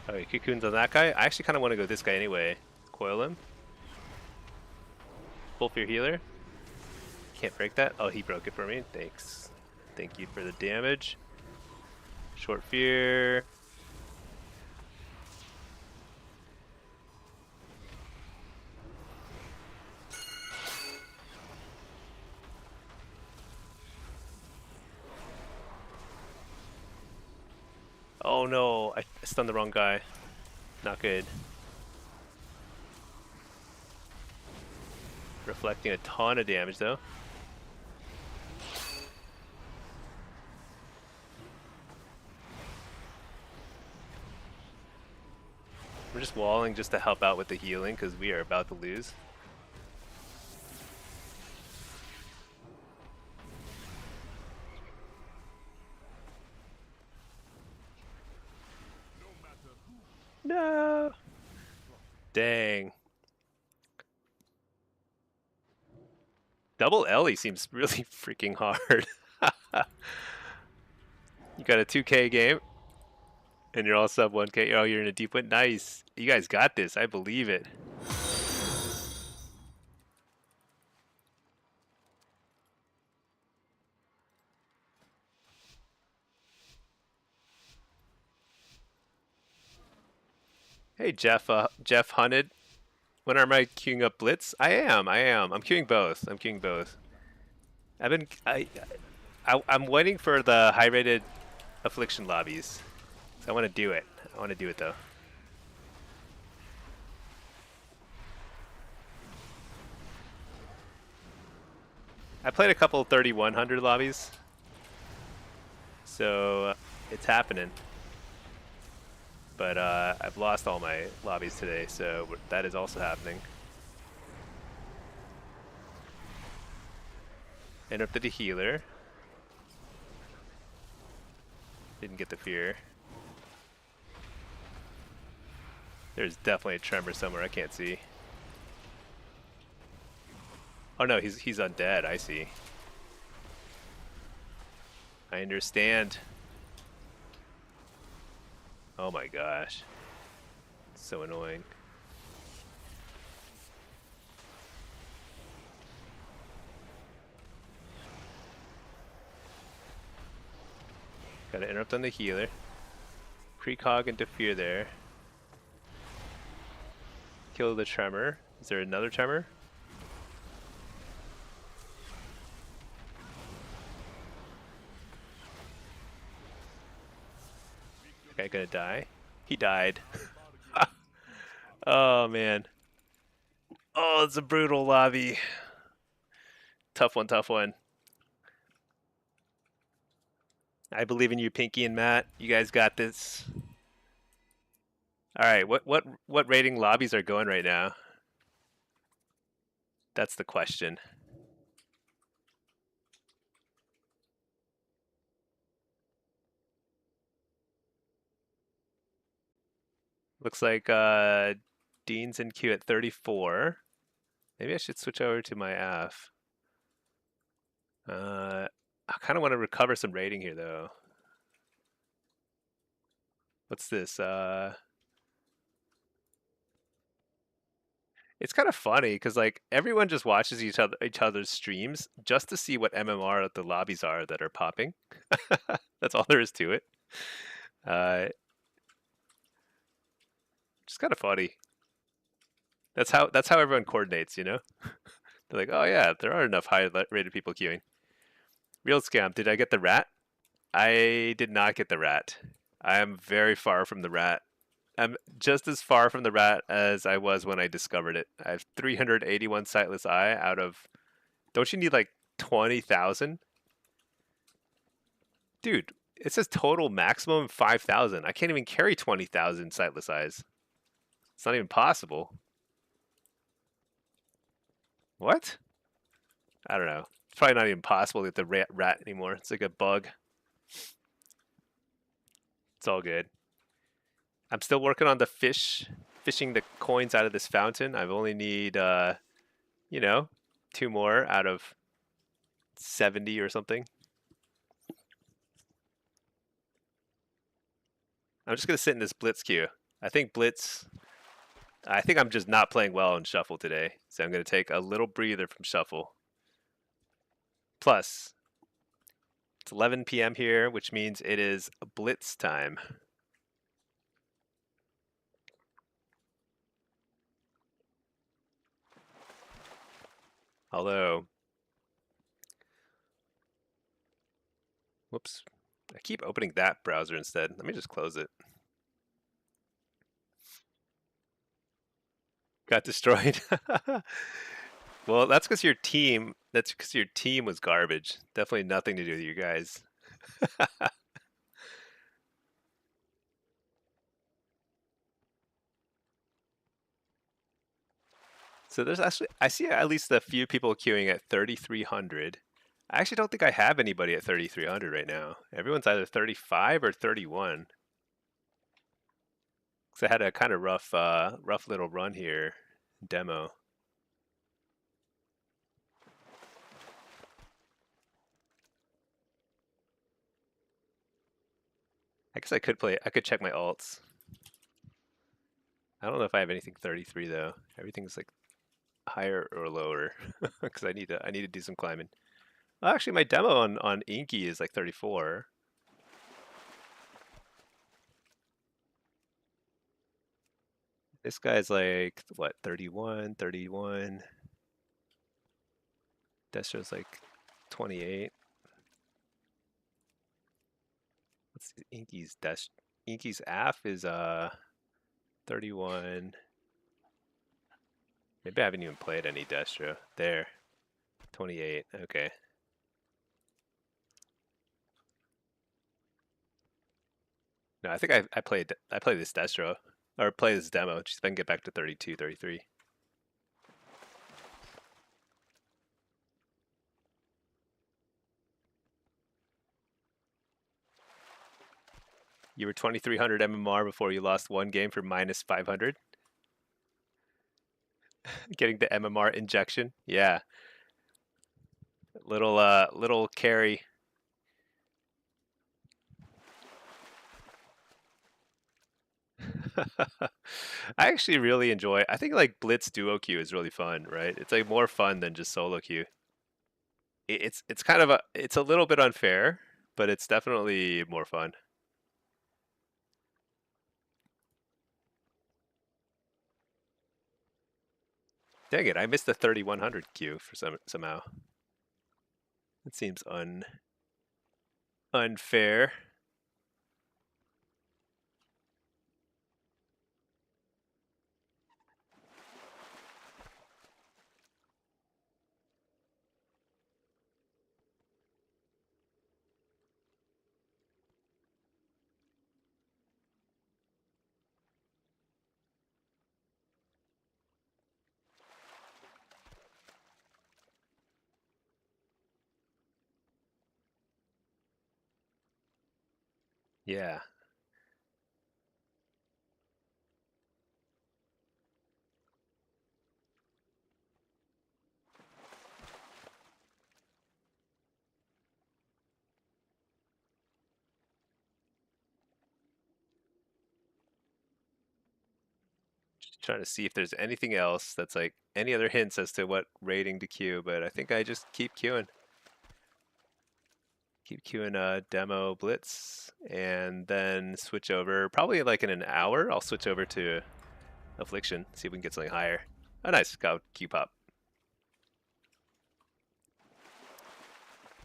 Okay, cocoons on that guy. I actually kind of want to go this guy anyway. Coil him. Full fear healer. Can't break that. Oh, he broke it for me. Thanks. Thank you for the damage. Short fear. Oh no, I stunned the wrong guy. Not good. Reflecting a ton of damage though. We're just walling just to help out with the healing because we are about to lose. No. Dang. Double Ellie seems really freaking hard. You got a 2K game, and you're all sub 1K. Oh, you're in a deep win. Nice. You guys got this. I believe it. Hey, Jeff. Jeff Hunted. When am I queuing up Blitz? I am. I'm queuing both. I'm queuing both. I've been. I'm waiting for the high-rated affliction lobbies. So I want to do it. I want to do it though. I played a couple 3100 lobbies, so it's happening. But I've lost all my lobbies today, so that is also happening. Interrupted the healer. Didn't get the fear. There's definitely a tremor somewhere I can't see. Oh no, he's undead. I see. I understand. Oh my gosh. So annoying. Gotta interrupt on the healer. Precog into fear there. Kill the tremor. Is there another tremor? Okay, gonna die. He died. Oh man. Oh, it's a brutal lobby. Tough one, tough one. I believe in you, Pinky and Matt. You guys got this. All right, what rating lobbies are going right now? That's the question. Looks like Dean's in queue at 34. Maybe I should switch over to my F. I kind of want to recover some rating here though. What's this? It's kind of funny because like everyone just watches each other's streams just to see what MMR the lobbies are that are popping. That's all there is to it. Just kind of funny. That's how everyone coordinates, you know? They're like, oh yeah, there are enough high rated people queuing. Real scam. Did I get the rat? I did not get the rat. I am very far from the rat. I'm just as far from the rat as I was when I discovered it. I have 381 sightless eye out of. Don't you need like 20,000? Dude, it says total maximum 5,000. I can't even carry 20,000 sightless eyes. It's not even possible. What? I don't know. It's probably not even possible to get the rat anymore. It's like a bug. It's all good. I'm still working on the fishing the coins out of this fountain. I only need, you know, 2 more out of 70 or something. I'm just gonna sit in this Blitz queue. I think I'm just not playing well in Shuffle today, so I'm gonna take a little breather from Shuffle. Plus, it's 11 p.m. here, which means it is Blitz time. Although, whoops, I keep opening that browser instead. Let me just close it. Got destroyed. Well, that's because your team. That's because your team was garbage. Definitely nothing to do with you guys. So there's actually, I see at least a few people queuing at 3,300. I actually don't think I have anybody at 3,300 right now. Everyone's either 35 or 31. Because I had a kind of rough little run here, demo. I guess I could play. I could check my alts. I don't know if I have anything 33 though. Everything's like higher or lower because I need to do some climbing. Well, actually, my demo on Inky is like 34. This guy's like what 31, 31. Destro's like 28. What's Inky's Dest? Inky's AF is 31. Maybe I haven't even played any Destro. There, 28. Okay. No, I think I played this Destro or play this demo. Just if I can get back to 32, 33. You were 2300 MMR before you lost one game for minus 500. Getting the MMR injection. Yeah. Little carry. I actually really enjoy. I think like Blitz duo queue is really fun, right? It's like more fun than just solo queue. It's kind of it's a little bit unfair, but it's definitely more fun. Dang it, I missed the 3100 queue for somehow. It seems unfair. Yeah. Just trying to see if there's anything else that's like any other hints as to what rating to queue, but I think I just keep queuing. Keep queuing demo blitz and then switch over probably like in an hour. I'll switch over to affliction, see if we can get something higher. Oh, nice. Got Q pop.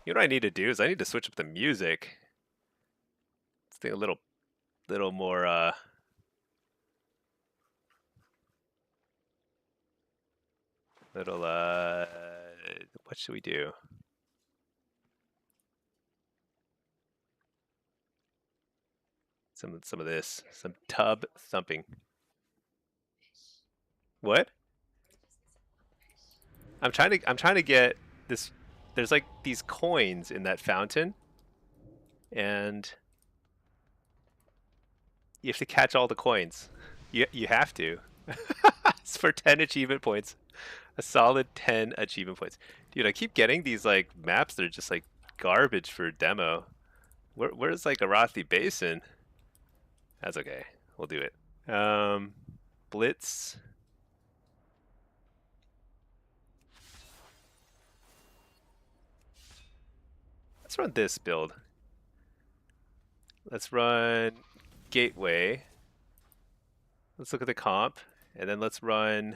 You know what I need to do is I need to switch up the music. Let's think a little more little what should we do? Some of this, some tub thumping. What? I'm trying to get this. There's like these coins in that fountain, and you have to catch all the coins. You have to. It's for 10 achievement points. A solid 10 achievement points. Dude, I keep getting these like maps that are just like garbage for demo. Where's like Arathi Basin? That's okay. We'll do it. Blitz. Let's run this build. Let's run Gateway. Let's look at the comp, and then let's run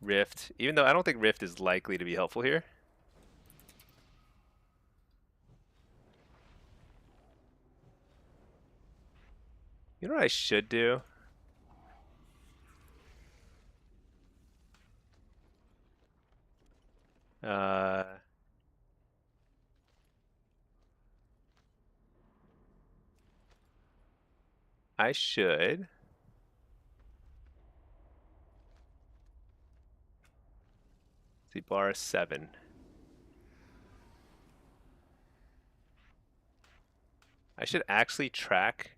Rift. Even though I don't think Rift is likely to be helpful here. You know what I should do? Uh, I should. See, bar 7. I should actually track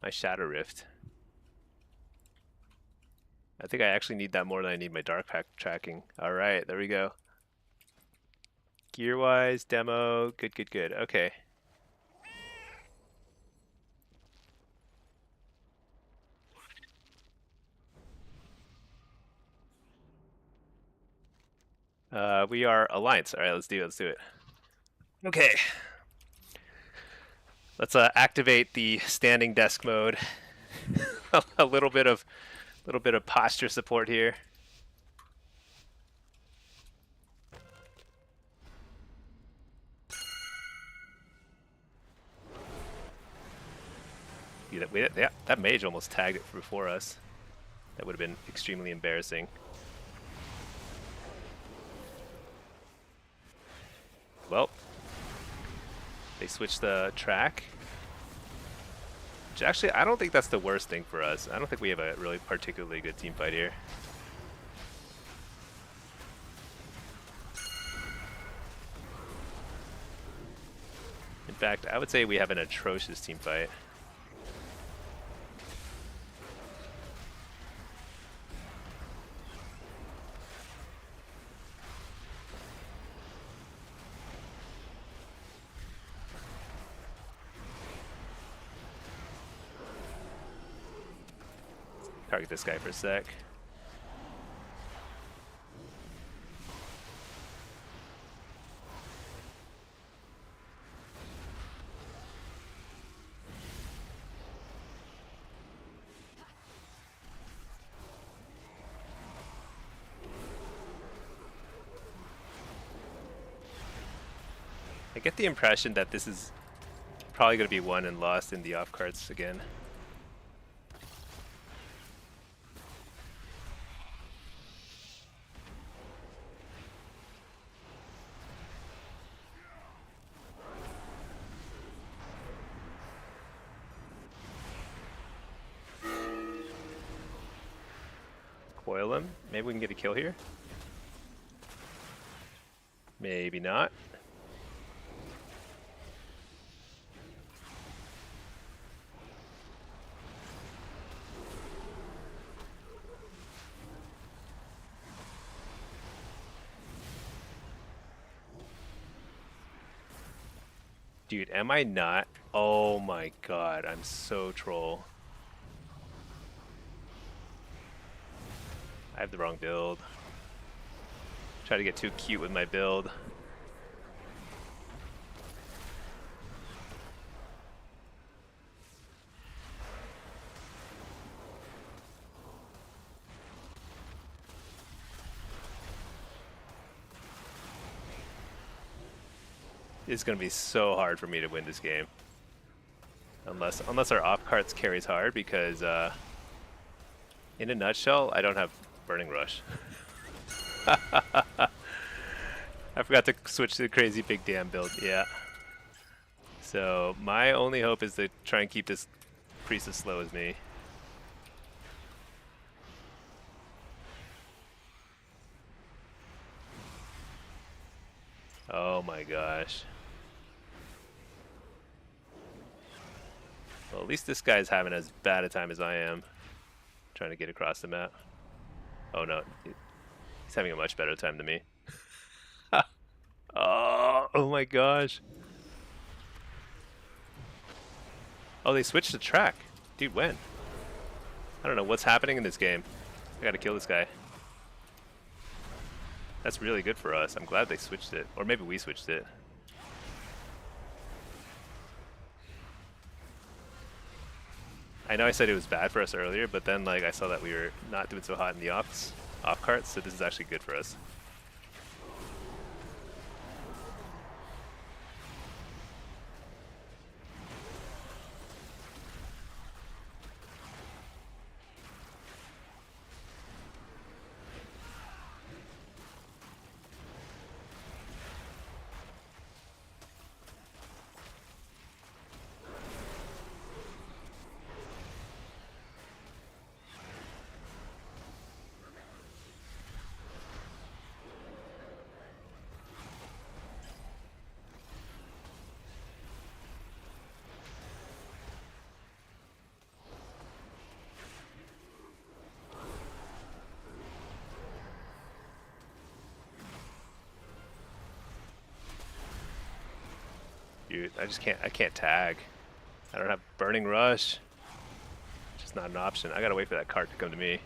my Shadow Rift. I think I actually need that more than I need my dark pack tracking. All right, there we go. Gear-wise, demo, good, good, good. Okay. We are Alliance. All right, let's do it. Let's do it. Okay. Let's activate the standing desk mode. a little bit of posture support here. Yeah, that mage almost tagged it before us. That would have been extremely embarrassing. Well, they switched the track. Which actually, I don't think that's the worst thing for us. I don't think we have a really particularly good team fight here. In fact, I would say we have an atrocious team fight. Target this guy for a sec. I get the impression that this is probably going to be won and lost in the off cards again. Coil him. Maybe we can get a kill here. Maybe not. Dude, am I not? Oh my god, I'm so troll. I have the wrong build. Try to get too cute with my build. It's gonna be so hard for me to win this game. Unless our off carts carries hard, because in a nutshell, I don't have Burning Rush. I forgot to switch to the crazy big damn build, yeah. So my only hope is to try and keep this priest as slow as me. Oh my gosh. Well, at least this guy's having as bad a time as I am trying to get across the map. Oh no, he's having a much better time than me. Oh my gosh. Oh, they switched the track. Dude, when? I don't know what's happening in this game. I gotta kill this guy. That's really good for us. I'm glad they switched it. Or maybe we switched it. I know I said it was bad for us earlier, but then like I saw that we were not doing so hot in the off carts, so this is actually good for us. Dude, I can't tag. I don't have Burning Rush. Just not an option. I gotta wait for that card to come to me.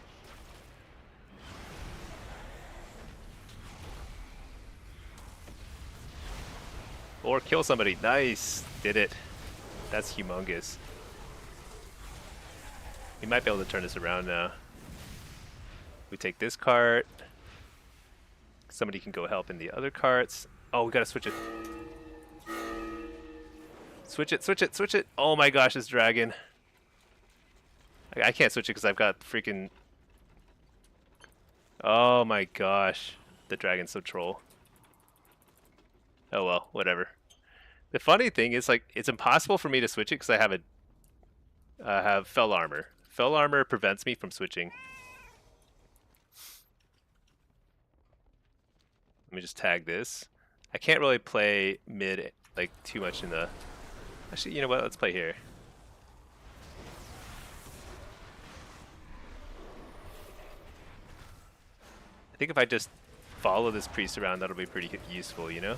Or kill somebody. Nice. Did it. That's humongous. We might be able to turn this around now. We take this cart. Somebody can go help in the other carts. Oh, we gotta switch it. Switch it, switch it, switch it. Oh my gosh, this dragon. I can't switch it because I've got freaking... Oh my gosh. The dragon's so troll. Oh well, whatever. The funny thing is, like, it's impossible for me to switch it because I have have fell armor. Fell armor prevents me from switching. Let me just tag this. I can't really play mid, like, too much in the... Actually, you know what? Let's play here. I think if I just follow this priest around, that'll be pretty useful, you know?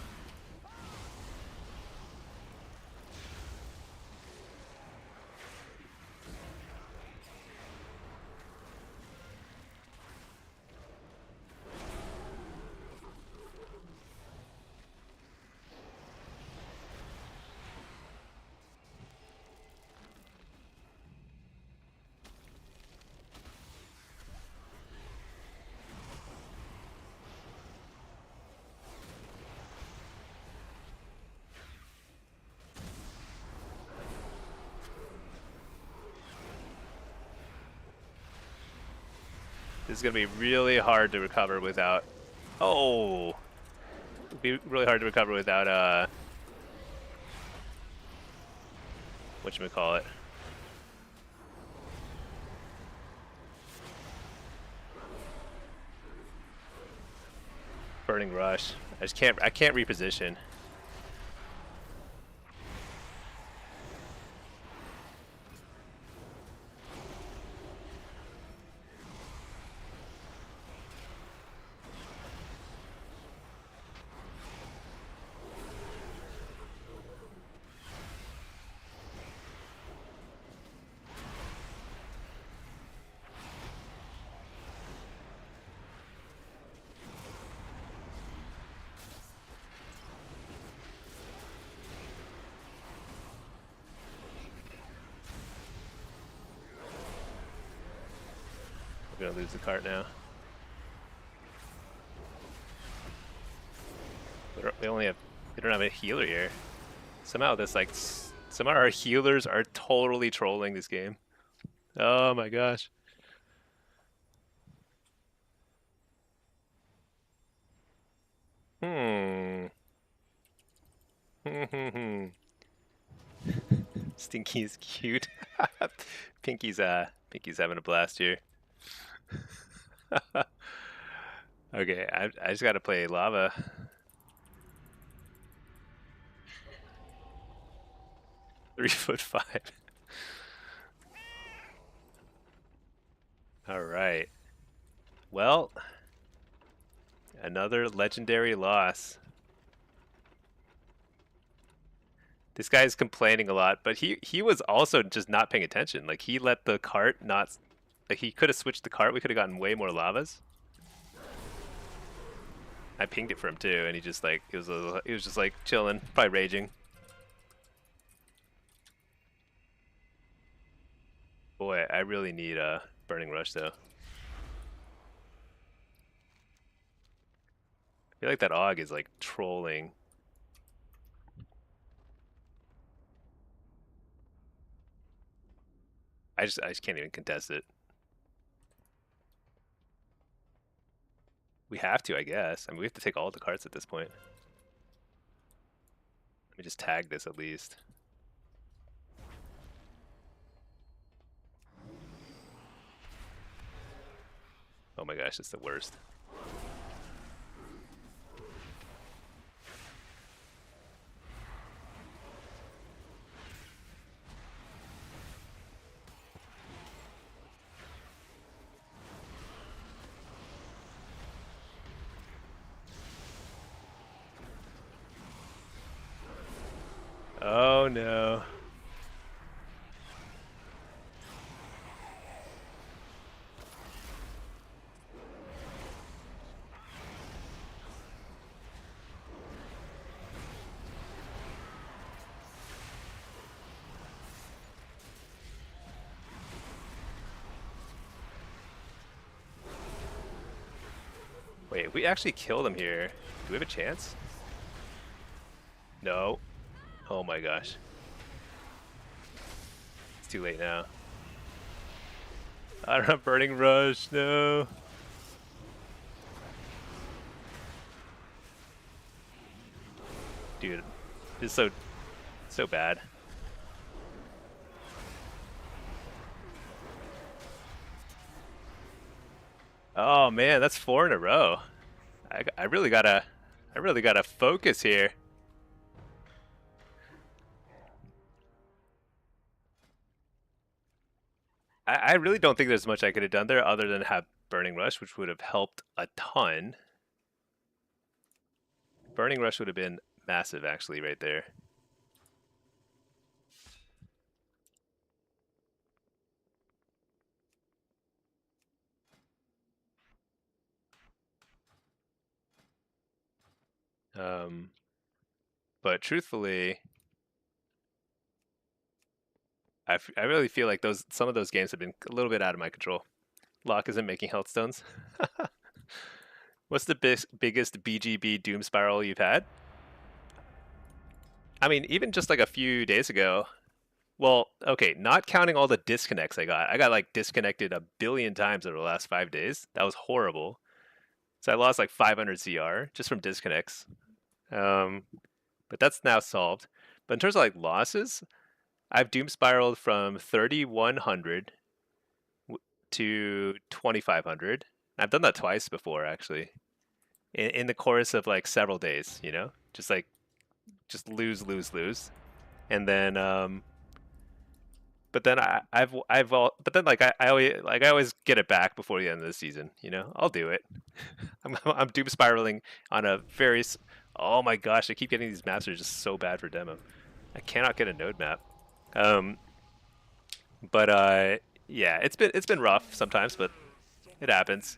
This is going to be really hard to recover without... Oh! It'd be really hard to recover without, whatchamacallit. Burning Rush. I can't reposition. We're gonna lose the cart now. We don't have a healer here. Somehow somehow our healers are totally trolling this game. Oh my gosh. Stinky's cute. Pinky's having a blast here. Okay, I just gotta play lava. .3'5". All right. Well, another legendary loss. This guy's complaining a lot, but he was also just not paying attention. Like, he let the cart not... Like, he could have switched the cart. We could have gotten way more lavas. I pinged it for him too, and he just like he was just like chilling, probably raging. Boy, I really need a Burning Rush though. I feel like that AUG is like trolling. I just can't even contest it. We have to, I guess. I mean, we have to take all the carts at this point. Let me just tag this at least. Oh my gosh, it's the worst. Oh no. Wait, we actually killed him here. Do we have a chance? No. Oh my gosh. It's too late now. I don't have Burning Rush, no. Dude, this is so bad. Oh man, that's 4 in a row. I really gotta focus here. I really don't think there's much I could have done there other than have Burning Rush, which would have helped a ton. Burning Rush would have been massive, actually, right there. But truthfully, I really feel like some of those games have been a little bit out of my control. Locke isn't making health stones. What's the biggest BGB Doom Spiral you've had? I mean, even just like a few days ago. Well, okay, not counting all the disconnects I got. I got like disconnected a billion times over the last 5 days. That was horrible. So I lost like 500 CR just from disconnects. But that's now solved. But in terms of like losses, I've doom spiraled from 3,100 to 2,500. I've done that twice before, actually, in the course of like several days. You know, just lose, lose, lose, and then but then but then like I always get it back before the end of the season. You know, I'll do it. I'm doom spiraling on a very. Oh my gosh, I keep getting these maps that are just so bad for demo. I cannot get a node map. But yeah, it's been rough sometimes, but it happens.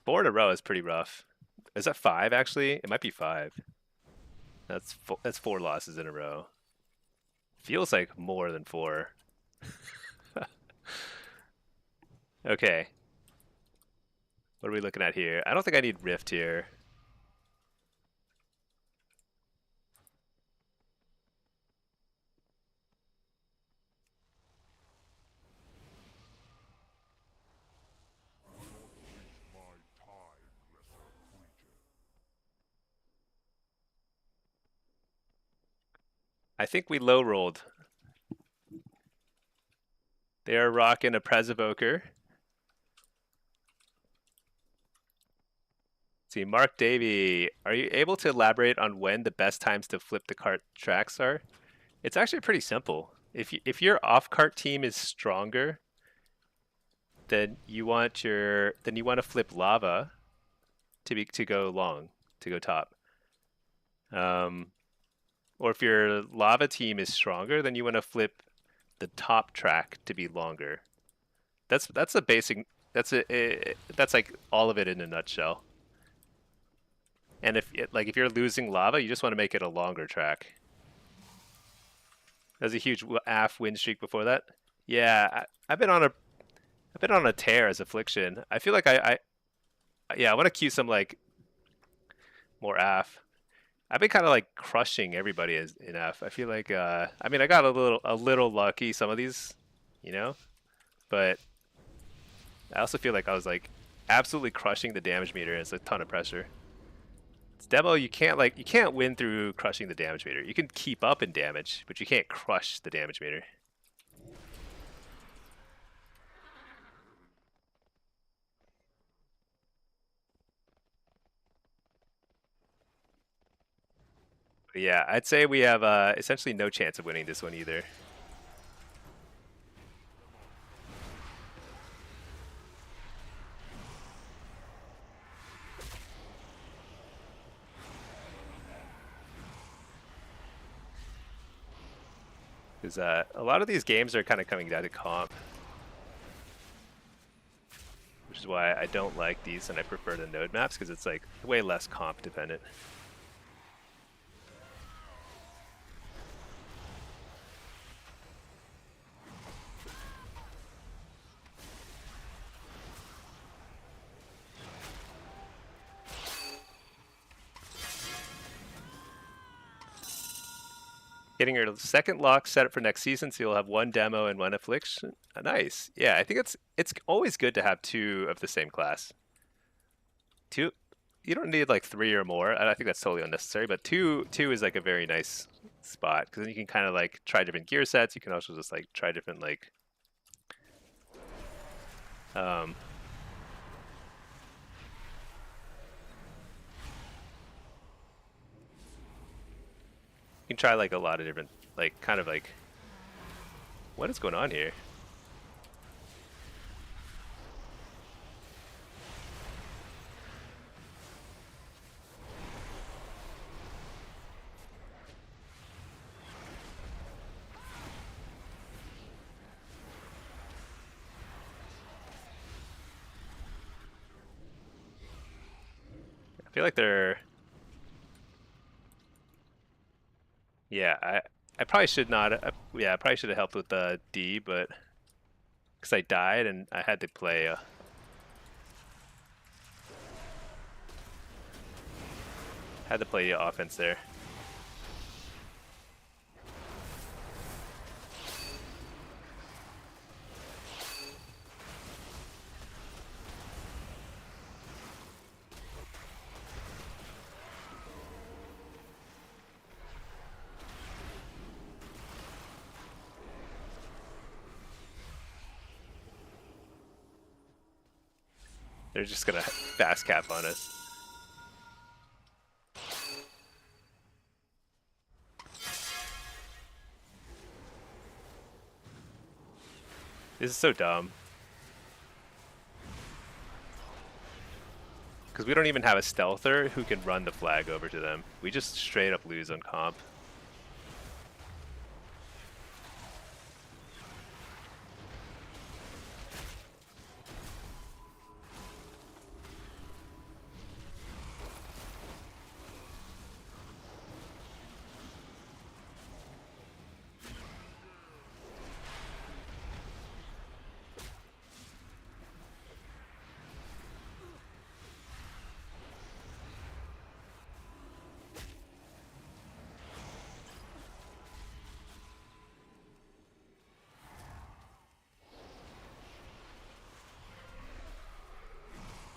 Four in a row is pretty rough. Is that 5 actually? It might be 5. That's 4 losses in a row. Feels like more than 4. Okay. What are we looking at here? I don't think I need Rift here. I think we low rolled. They're rocking a Presevoker. See, Mark Davey, are you able to elaborate on when the best times to flip the cart tracks are? It's actually pretty simple. If your off cart team is stronger, then you want to flip lava to go long, to go top. Or if your lava team is stronger, then you want to flip the top track to be longer. That's a basic. That's like all of it in a nutshell. And if you're losing lava, you just want to make it a longer track. There's a huge AF win streak before that. Yeah, I've been on a tear as affliction. I feel like I want to cue some like more AF. I've been kind of like crushing everybody in F. I feel like I mean I got a little lucky some of these, you know, but I also feel like I was like absolutely crushing the damage meter. And it's a ton of pressure. It's demo. You can't win through crushing the damage meter. You can keep up in damage, but you can't crush the damage meter. But yeah, I'd say we have essentially no chance of winning this one either. Because a lot of these games are kind of coming down to comp, which is why I don't like these and I prefer the node maps because it's like way less comp dependent. Getting your second lock set up for next season, so you'll have one demo and one affliction. Nice. Yeah, I think it's always good to have two of the same class. Two, you don't need like three or more. I think that's totally unnecessary, but two is like a very nice spot because then you can kind of like try different gear sets. You can also just like try different like um, you can try like a lot of different like kind of like what is going on here? I feel like they're yeah, I probably should not yeah, I probably should have helped with the D, but because I died and I had to play offense there. They're just gonna fast cap on us. This is so dumb. Because we don't even have a stealther who can run the flag over to them. We just straight up lose on comp.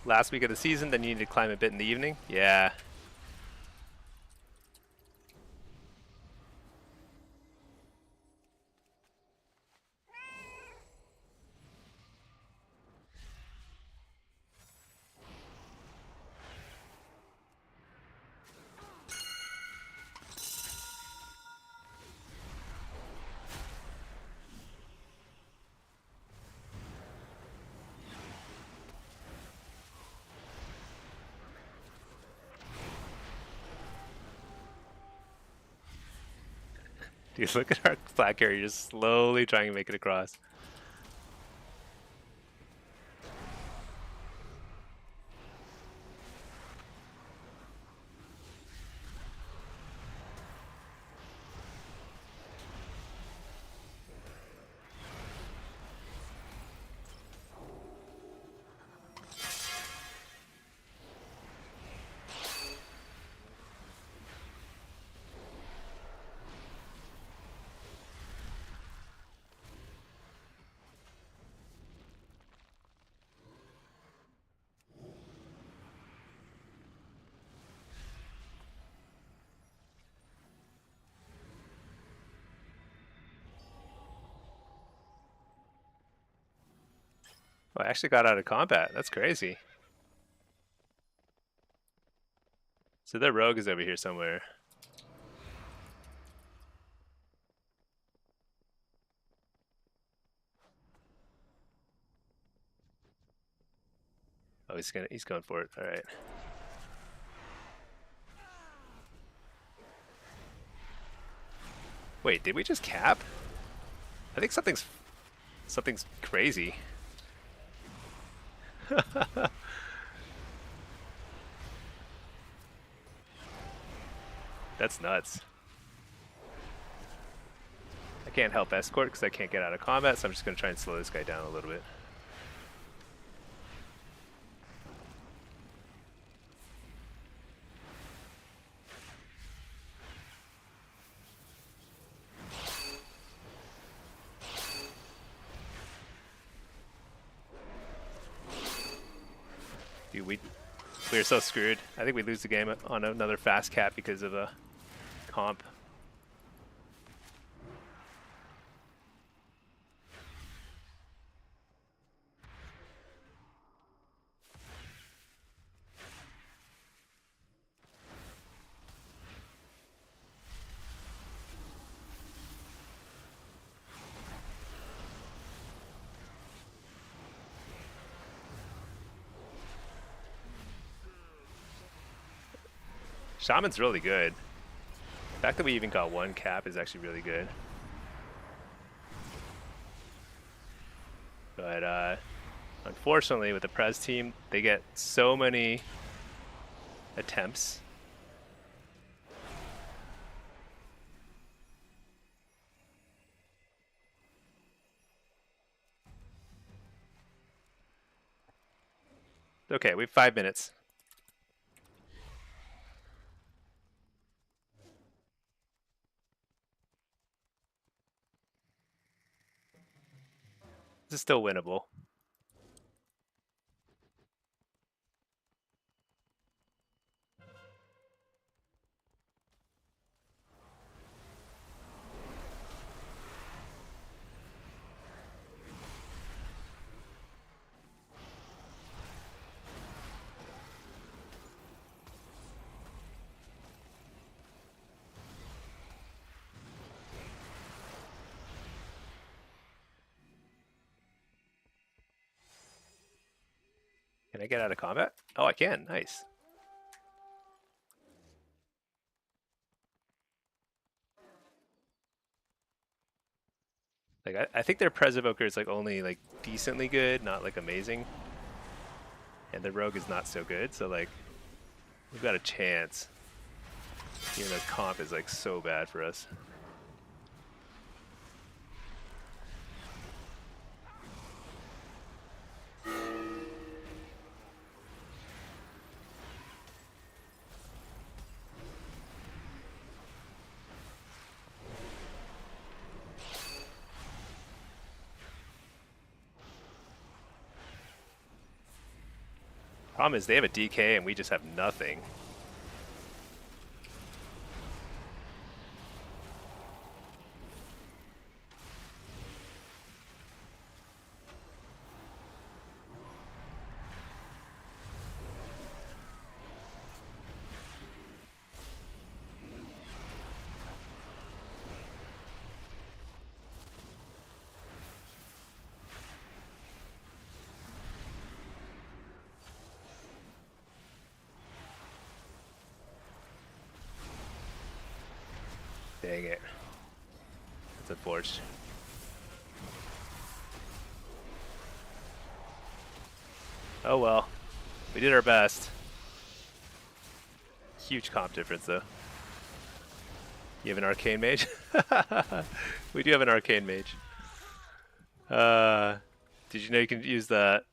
Last week of the season, then you need to climb a bit in the evening. Yeah. Dude, look at our flag carrier just slowly trying to make it across. Oh, I actually got out of combat. That's crazy. So their rogue is over here somewhere. Oh, he's going for it. All right. Wait, did we just cap? I think something's crazy. That's nuts. I can't help escort because I can't get out of combat, so I'm just going to try and slow this guy down a little bit. Dude, we're so screwed. I think we lose the game on another fast cap because of a comp. Shaman's really good. The fact that we even got one cap is actually really good. But unfortunately, with the Prez team, they get so many attempts. Okay, we have 5 minutes. This is still winnable. Can I get out of combat? Oh, I can. Nice. Like I think their Prez Evoker is like only like decently good, not like amazing. And the Rogue is not so good, so like we've got a chance. Even though comp is like so bad for us. Problem is they have a DK and we just have nothing. Dang it. That's unfortunate. Oh well. We did our best. Huge comp difference though. You have an arcane mage? We do have an arcane mage. Did you know you can use the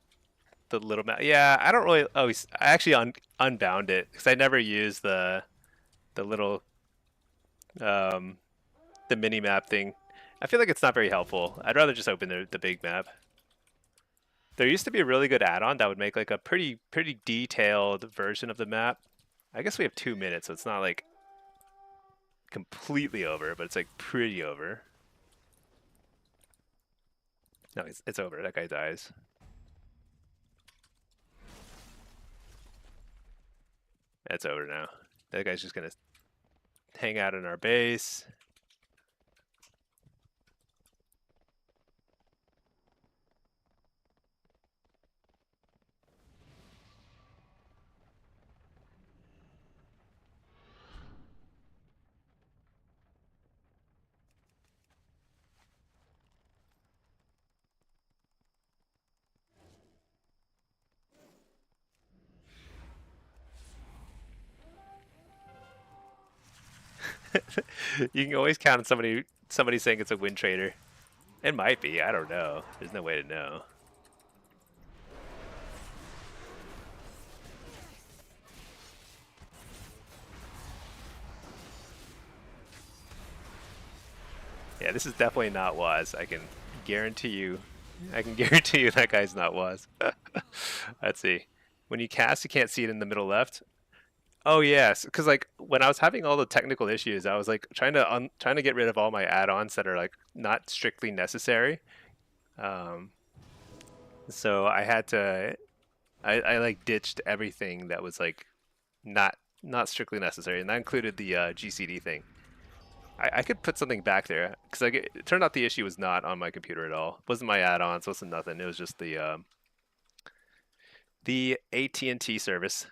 little map? Yeah, I don't really. Oh, I actually unbound it because I never use the little um the mini map thing. I feel like it's not very helpful. I'd rather just open the big map. There used to be a really good add-on that would make like a pretty detailed version of the map. I guess we have 2 minutes, so it's not like completely over, but it's like pretty over. No, it's over. That guy dies. It's over now. That guy's just gonna hang out in our base. You can always count on somebody saying it's a win trader. It might be. I don't know. There's no way to know. Yeah, this is definitely not Waz. I can guarantee you. I can guarantee you that guy's not Waz. Let's see. When you cast, you can't see it in the middle left. Oh yes, because like when I was having all the technical issues, I was like trying to get rid of all my add-ons that are like not strictly necessary. Um, so I had to I like ditched everything that was like not not strictly necessary, and that included the GCD thing. I could put something back there because like it turned out the issue was not on my computer at all. It wasn't my add-ons, wasn't nothing. It was just the AT&T service.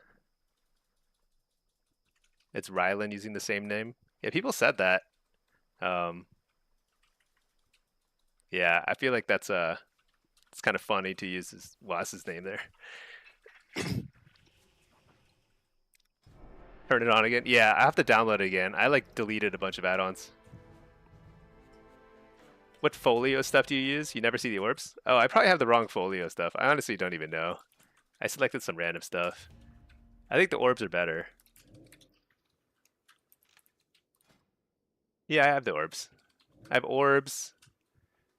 It's Rylan using the same name. Yeah, people said that. Um, yeah, I feel like that's it's kind of funny to use his Was's name there. Turn it on again. Yeah, I have to download it again. I like deleted a bunch of add-ons. What folio stuff do you use? You never see the orbs? Oh, I probably have the wrong folio stuff. I honestly don't even know. I selected some random stuff. I think the orbs are better. Yeah, I have the orbs. I have orbs.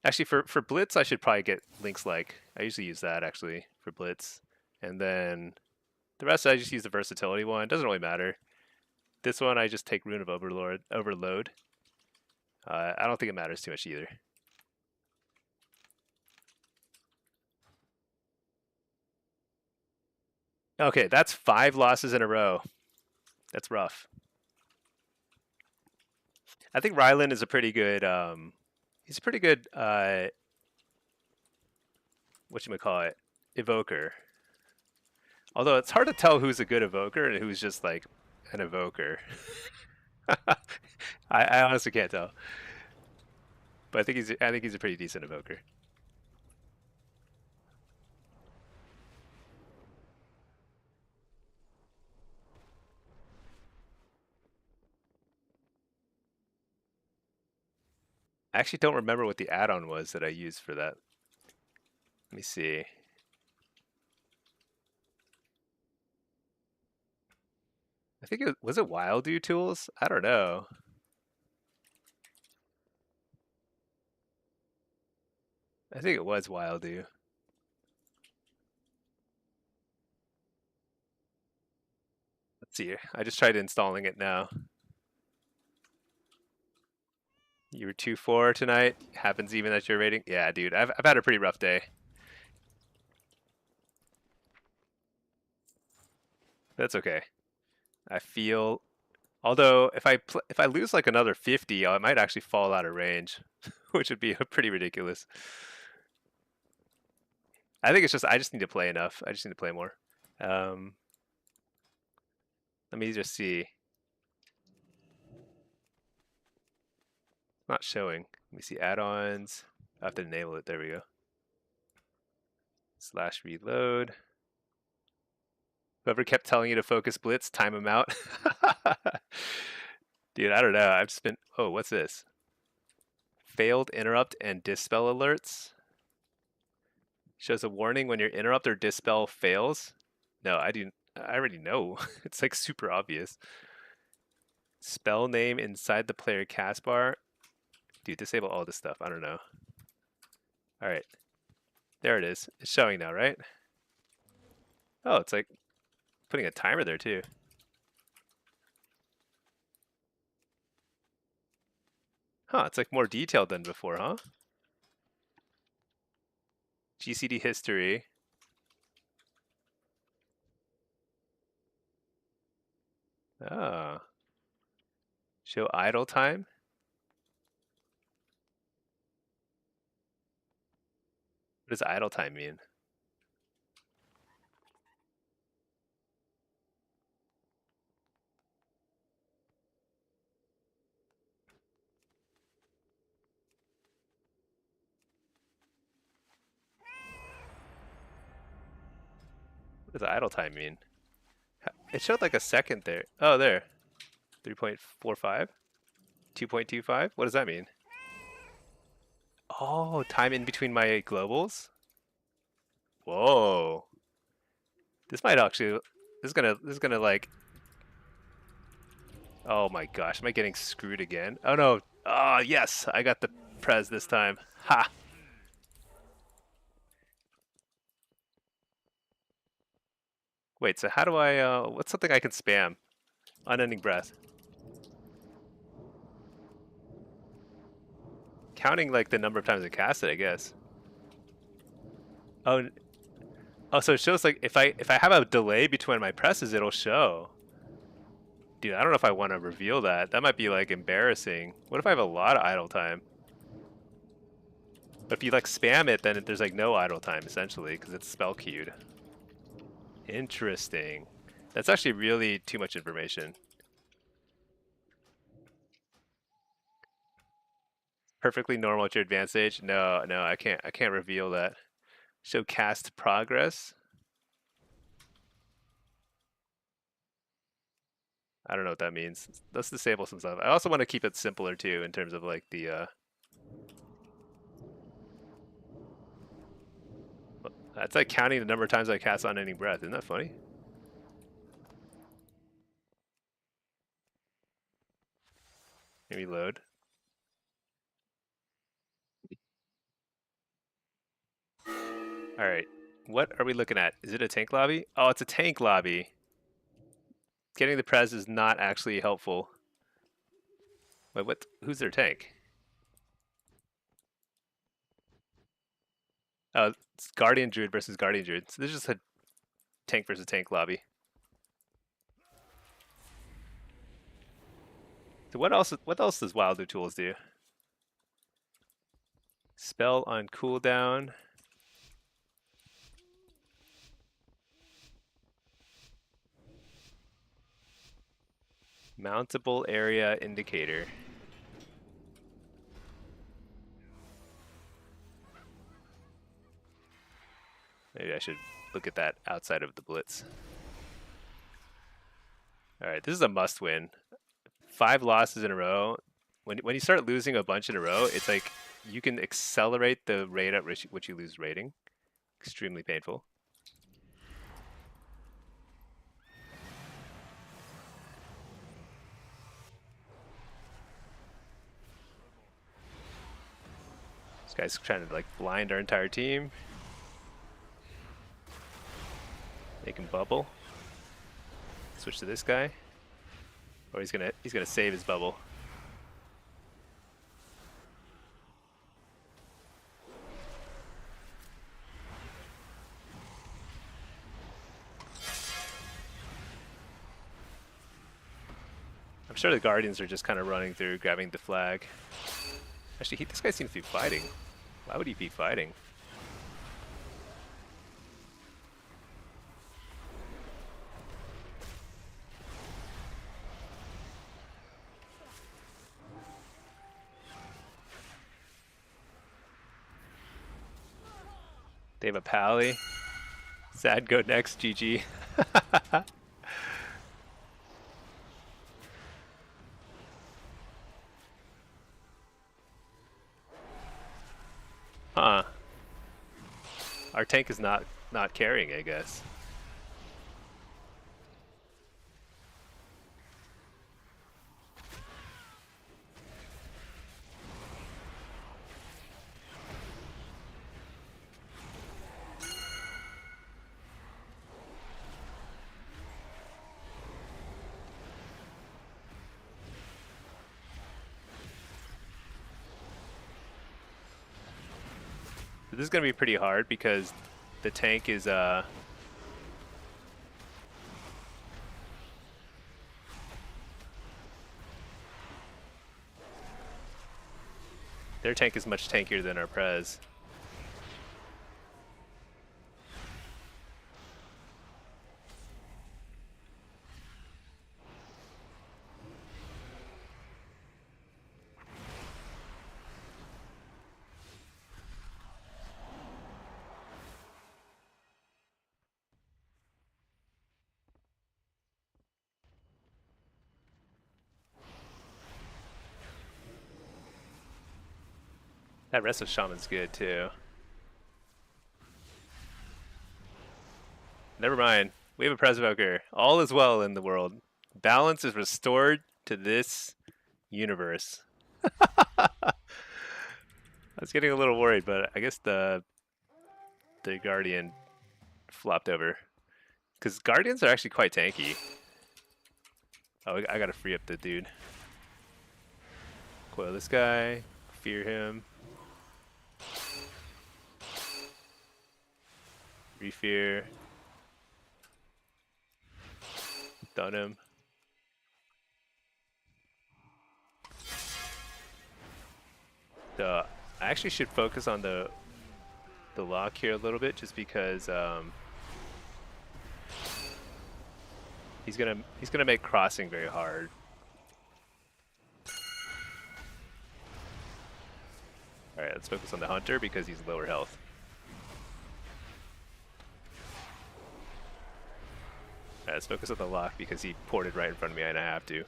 Actually, for Blitz, I should probably get links like. I usually use that actually for Blitz. And then the rest, I just use the versatility one. It doesn't really matter. This one, I just take Rune of Overload. I don't think it matters too much either. Okay, that's 5 losses in a row. That's rough. I think Rylan is a pretty good. He's a pretty good. Whatchamacallit, evoker. Although it's hard to tell who's a good evoker and who's just like an evoker. I honestly can't tell. But I think he's a pretty decent evoker. I actually don't remember what the add-on was that I used for that. Let me see. I think it was it Wild Do tools? I don't know. I think it was Wild Do. Let's see. I just tried installing it now. You were 2-4 tonight. Happens even at your rating. Yeah, dude. I've had a pretty rough day. That's okay. I feel. Although if I lose like another 50, I might actually fall out of range, which would be pretty ridiculous. I think it's just I just need to play enough. I just need to play more. Um, Let me just see. Not showing. Let me see add-ons. I have to enable it. There we go. Slash reload. Whoever kept telling you to focus blitz, time him out. Dude, I don't know. I've just been. Oh, what's this? Failed interrupt and dispel alerts. Shows a warning when your interrupt or dispel fails. No, I didn't. I already know. It's like super obvious. Spell name inside the player cast bar. Dude, disable all this stuff. I don't know. All right. There it is. It's showing now, right? Oh, it's like putting a timer there too. Huh, it's like more detailed than before, huh? GCD history. Ah. Show idle time. What does idle time mean? What does idle time mean? It showed like a second there. Oh, there. 3.45. 2.25? What does that mean? Oh, time in between my globals? Whoa. This might actually this is gonna like oh my gosh, am I getting screwed again? Oh no. Oh yes, I got the Prez this time. Ha! Wait, so how do I what's something I can spam? Unending breath. Counting like the number of times I cast it, I guess. Oh, oh, so it shows like if I have a delay between my presses, it'll show. Dude, I don't know if I want to reveal that. That might be like embarrassing. What if I have a lot of idle time? But if you like spam it, then there's like no idle time essentially because it's spell queued. Interesting. That's actually really too much information. Perfectly normal at your advanced age. No, no, I can't reveal that. Show cast progress. I don't know what that means. Let's disable some stuff. I also want to keep it simpler too in terms of like the that's like counting the number of times I cast unending breath. Isn't that funny? Maybe load. All right. What are we looking at? Is it a tank lobby? Oh, it's a tank lobby. Getting the Prez is not actually helpful. Wait, what? Who's their tank? Oh, it's Guardian Druid versus Guardian Druid. So this is just a tank versus tank lobby. So what else? What else does Wilder Tools do? Spell on cooldown. Mountable area indicator. Maybe I should look at that outside of the Blitz. All right, this is a must-win. 5 losses in a row. When you start losing a bunch in a row, it's like you can accelerate the rate at which you lose rating. Extremely painful. This guy's trying to like blind our entire team. They can bubble. Switch to this guy. Or he's gonna save his bubble. I'm sure the Guardians are just kind of running through, grabbing the flag. Actually, this guy seems to be fighting. Why would he be fighting? They have a pally. Sad go next, GG. Huh. Our tank is not carrying, I guess. This is gonna be pretty hard because the tank is their tank is much tankier than our Prez. That rest of Shaman's good too. Never mind. We have a Presvoker. All is well in the world. Balance is restored to this universe. I was getting a little worried, but I guess the Guardian flopped over. Because Guardians are actually quite tanky. Oh, I gotta free up the dude. Coil this guy. Fear him. Refear. Done him. I actually should focus on the lock here a little bit, just because he's gonna make crossing very hard. All right, let's focus on the hunter because he's lower health. All right, let's focus on the lock because he ported right in front of me and I have to.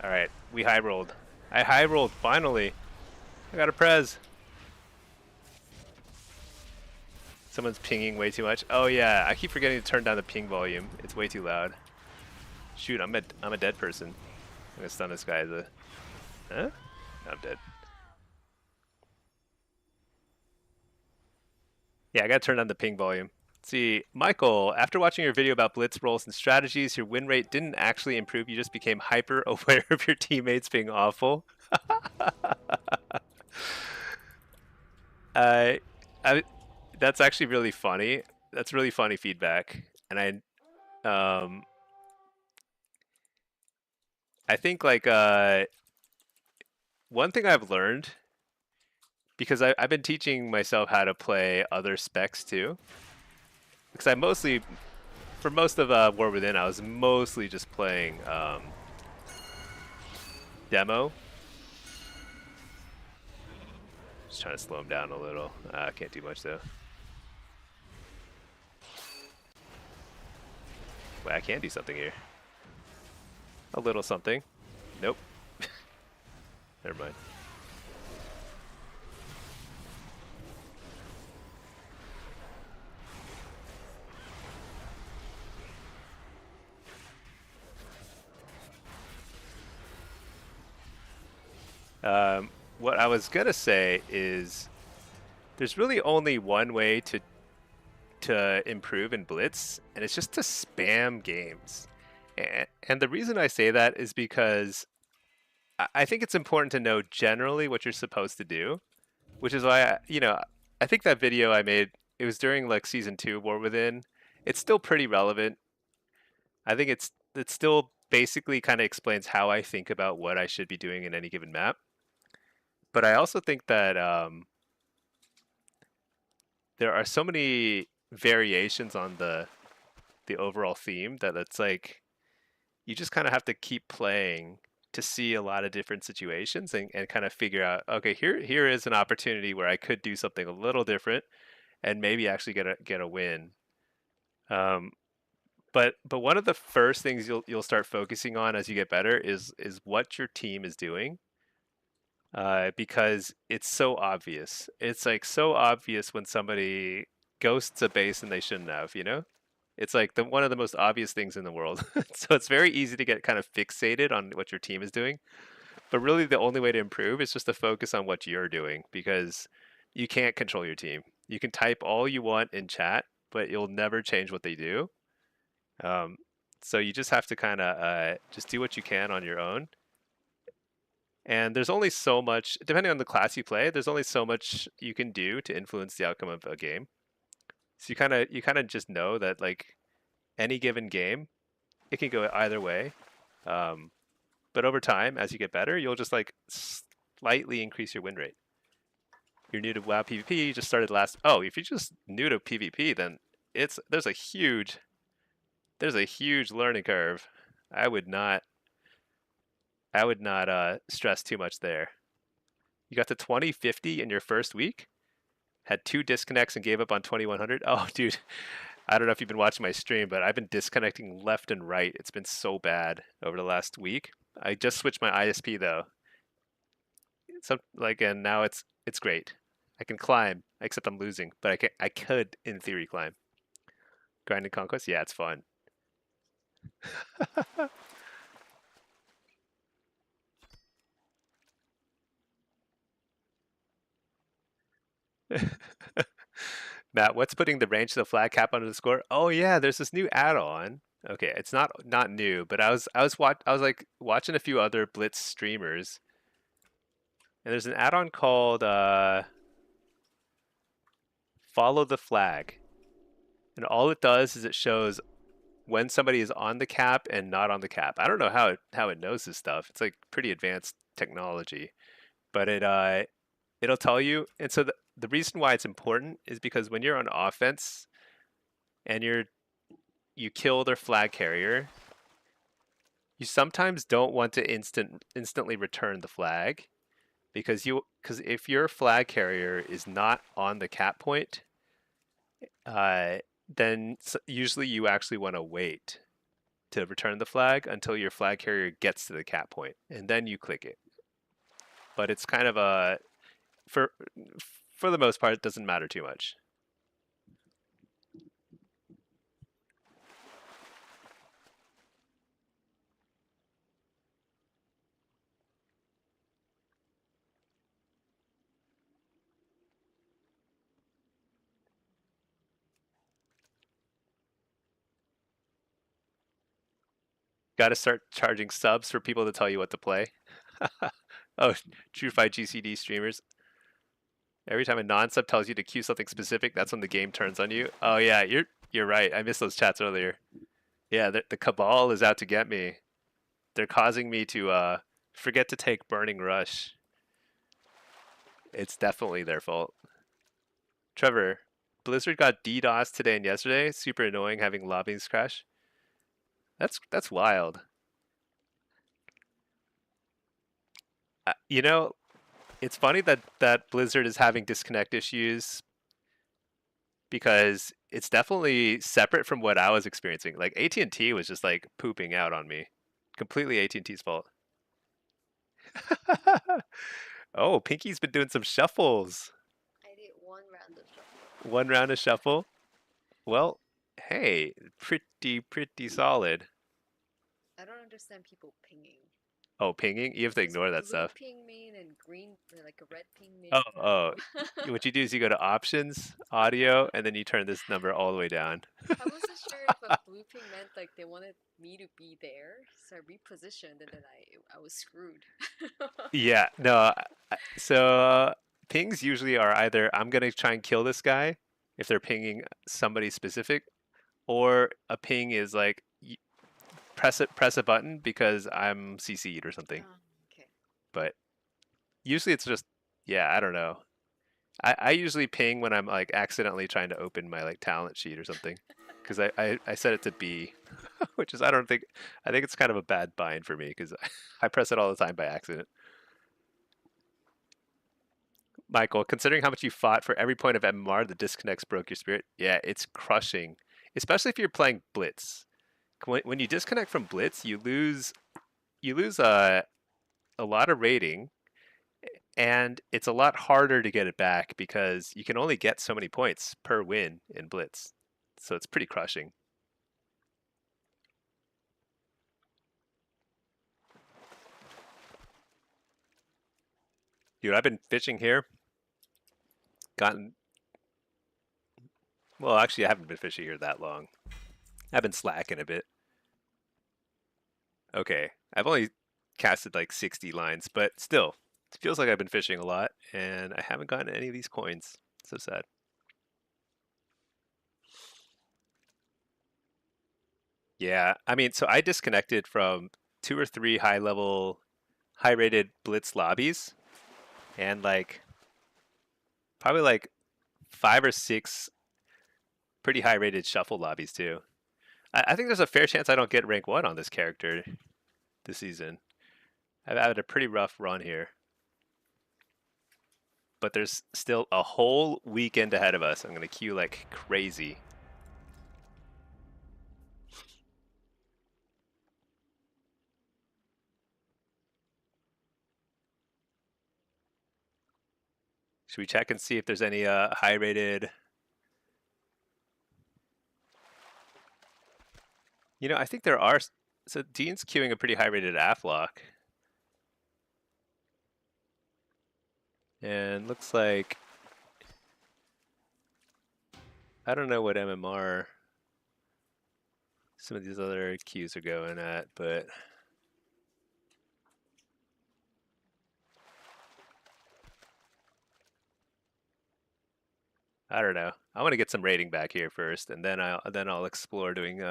All right, we high rolled. I high rolled finally. I got a prez. Someone's pinging way too much. Oh yeah, I keep forgetting to turn down the ping volume. It's way too loud. Shoot, I'm a dead person. I'm gonna stun this guy as a... Huh? No, I'm dead. Yeah, I gotta turn on the ping volume. See, Michael, after watching your video about blitz rolls and strategies, your win rate didn't actually improve. You just became hyper aware of your teammates being awful. uh, I, that's actually really funny. That's really funny feedback, and I think like one thing I've learned, because I've been teaching myself how to play other specs too, because I mostly, for most of War Within, I was mostly just playing demo. Just trying to slow him down a little. Can't do much though. Wait, I can do something here. A little something. Nope. Never mind. What I was gonna say is there's really only one way to improve in Blitz, and it's just to spam games. And the reason I say that is because I think it's important to know generally what you're supposed to do, which is why I think that video I made, it was during like season 2 of War Within. It's still pretty relevant. I think it still basically kind of explains how I think about what I should be doing in any given map. But I also think that there are so many variations on the overall theme that it's like you just kind of have to keep playing to see a lot of different situations and kind of figure out, okay, here is an opportunity where I could do something a little different and maybe actually get a win. But one of the first things you'll start focusing on as you get better is what your team is doing, because it's so obvious. It's like so obvious when somebody ghosts a base and they shouldn't have, you know? It's like one of the most obvious things in the world. So it's very easy to get kind of fixated on what your team is doing. But really the only way to improve is just to focus on what you're doing, because you can't control your team. You can type all you want in chat, but you'll never change what they do. Um, so you just have to kind of just do what you can on your own. And there's only so much, depending on the class you play, there's only so much you can do to influence the outcome of a game. So you kind of just know that like any given game, it can go either way. But over time, as you get better, you'll just like slightly increase your win rate. You're new to WoW PvP, you just started last. Oh, if you're just new to PvP, then there's a huge learning curve. I would not stress too much there. You got to 2050 in your first week? Had two disconnects and gave up on 2100? Oh, dude. I don't know if you've been watching my stream, but I've been disconnecting left and right. It's been so bad over the last week. I just switched my ISP though. So like, and now it's great. I can climb, except I'm losing, but I could in theory climb. Grinding conquest, yeah, it's fun. Matt, what's putting the range of the flag cap under the score? Oh yeah, there's this new add-on. Okay, it's not new, but I was like watching a few other Blitz streamers, and there's an add-on called Follow the Flag, and all it does is it shows when somebody is on the cap and not on the cap. I don't know how it knows this stuff. It's like pretty advanced technology, but it'll tell you. And so the reason why it's important is because when you're on offense and you kill their flag carrier, you sometimes don't want to instantly return the flag because if your flag carrier is not on the cap point, uh, then usually you actually want to wait to return the flag until your flag carrier gets to the cap point, and then you click it. But it's kind of a for for the most part, it doesn't matter too much. Got to start charging subs for people to tell you what to play. Oh, True Fight GCD streamers. Every time a non-sub tells you to queue something specific, that's when the game turns on you. Oh yeah, you're right. I missed those chats earlier. Yeah, the cabal is out to get me. They're causing me to forget to take Burning Rush. It's definitely their fault. Trevor, Blizzard got DDoS today and yesterday. Super annoying having lobbies crash. That's wild. You know, it's funny that Blizzard is having disconnect issues because it's definitely separate from what I was experiencing. Like AT&T was just like pooping out on me. Completely AT&T's fault. Oh, Pinky's been doing some shuffles. I did one round of shuffle. One round of shuffle. Well, hey, pretty solid. I don't understand people pinging. Oh, pinging? You have to Does ignore that blue stuff. ping mean and green, like a red ping mean? Oh, I oh. don't know. What you do is you go to options, audio, and then you turn this number all the way down. I wasn't sure if a blue ping meant like they wanted me to be there, so I repositioned and then I was screwed. Yeah, no. So pings usually are either I'm gonna try and kill this guy if they're pinging somebody specific, or a ping is like press a button because I'm CC'd or something. Okay. But usually it's just yeah, I don't know. I usually ping when I'm like accidentally trying to open my like talent sheet or something because I set it to B, which is I think it's kind of a bad bind for me because I press it all the time by accident. Michael, considering how much you fought for every point of MMR, the disconnects broke your spirit. Yeah, it's crushing, especially if you're playing Blitz. When you disconnect from Blitz, you lose a lot of rating, and it's a lot harder to get it back because you can only get so many points per win in Blitz. So it's pretty crushing. Dude, I've been fishing here. Gotten well, actually, I haven't been fishing here that long. I've been slacking a bit. Okay, I've only casted like 60 lines, but still, it feels like I've been fishing a lot, and I haven't gotten any of these coins. So sad. Yeah, I mean, so I disconnected from two or three high rated Blitz lobbies, and like probably like five or six pretty high rated shuffle lobbies too. I think there's a fair chance I don't get rank one on this character this season. I've had a pretty rough run here. but there's still a whole weekend ahead of us. I'm gonna queue like crazy. Should we check and see if there's any high rated? You know, I think there are. So Dean's queuing a pretty high rated afflock. And looks like, I don't know what MMR some of these other queues are going at, but I don't know. I want to get some rating back here first, and then I'll explore doing.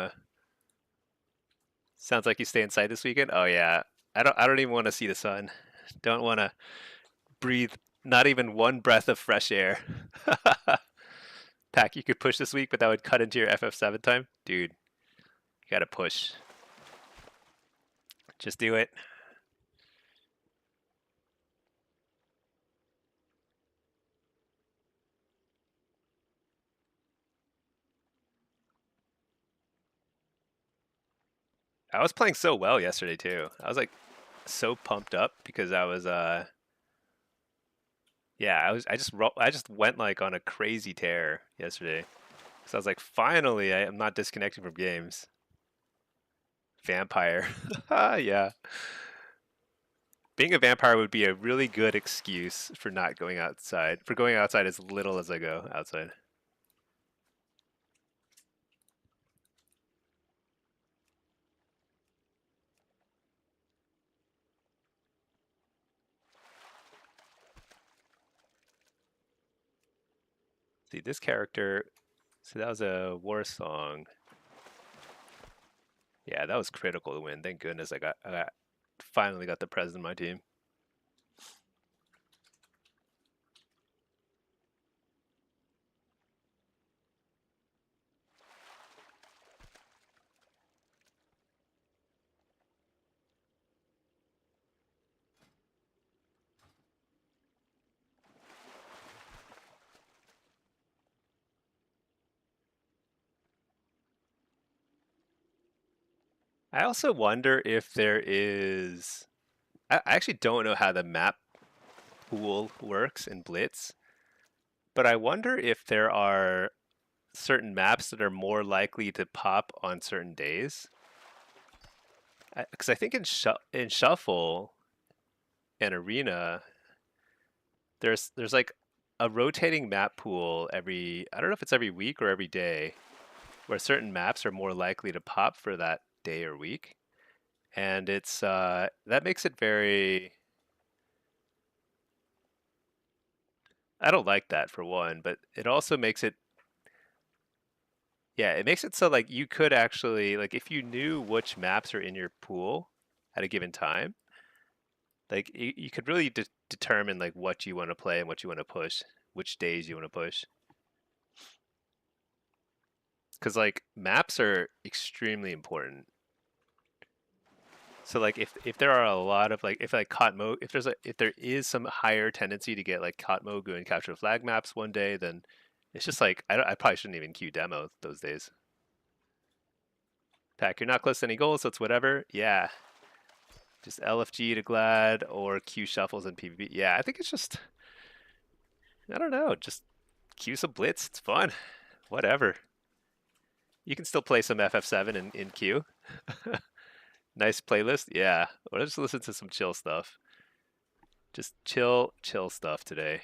Sounds like you stay inside this weekend. Oh yeah, I don't even want to see the sun. Don't want to breathe not even one breath of fresh air. Pack, you could push this week, but that would cut into your FF7 time, dude. You gotta push. Just do it. I was playing so well yesterday too. I was like so pumped up because I was yeah, I just went like on a crazy tear yesterday. So I was like, finally, I'm not disconnecting from games. Vampire. Yeah. Being a vampire would be a really good excuse for not going outside, for going outside as little as I go outside. See, this character, so that was a war song. Yeah, that was critical to win. Thank goodness I finally got the president on my team. I also wonder if there is. I actually don't know how the map pool works in Blitz, but I wonder if there are certain maps that are more likely to pop on certain days. Because I think in Shuffle and Arena, there's like a rotating map pool every. I don't know if it's every week or every day, where certain maps are more likely to pop for that day or week, and it's that makes it very. I don't like that for one, but it also makes it. Yeah, it makes it so like you could actually like if you knew which maps are in your pool at a given time, like you could really determine like what you want to play and what you want to push, which days you want to push. Because like maps are extremely important. So like if there are a lot of like if like Kotmo if there is some higher tendency to get like Kotmogu and capture the flag maps one day, then it's just like I probably shouldn't even queue demo those days. Pack, you're not close to any goals, so it's whatever. Yeah, just LFG to Glad or Q shuffles and PvP. Yeah, I think it's just I don't know, just queue some Blitz. It's fun. Whatever. You can still play some FF7 in queue. Nice playlist. Yeah. Or just listen to some chill stuff. Just chill stuff today.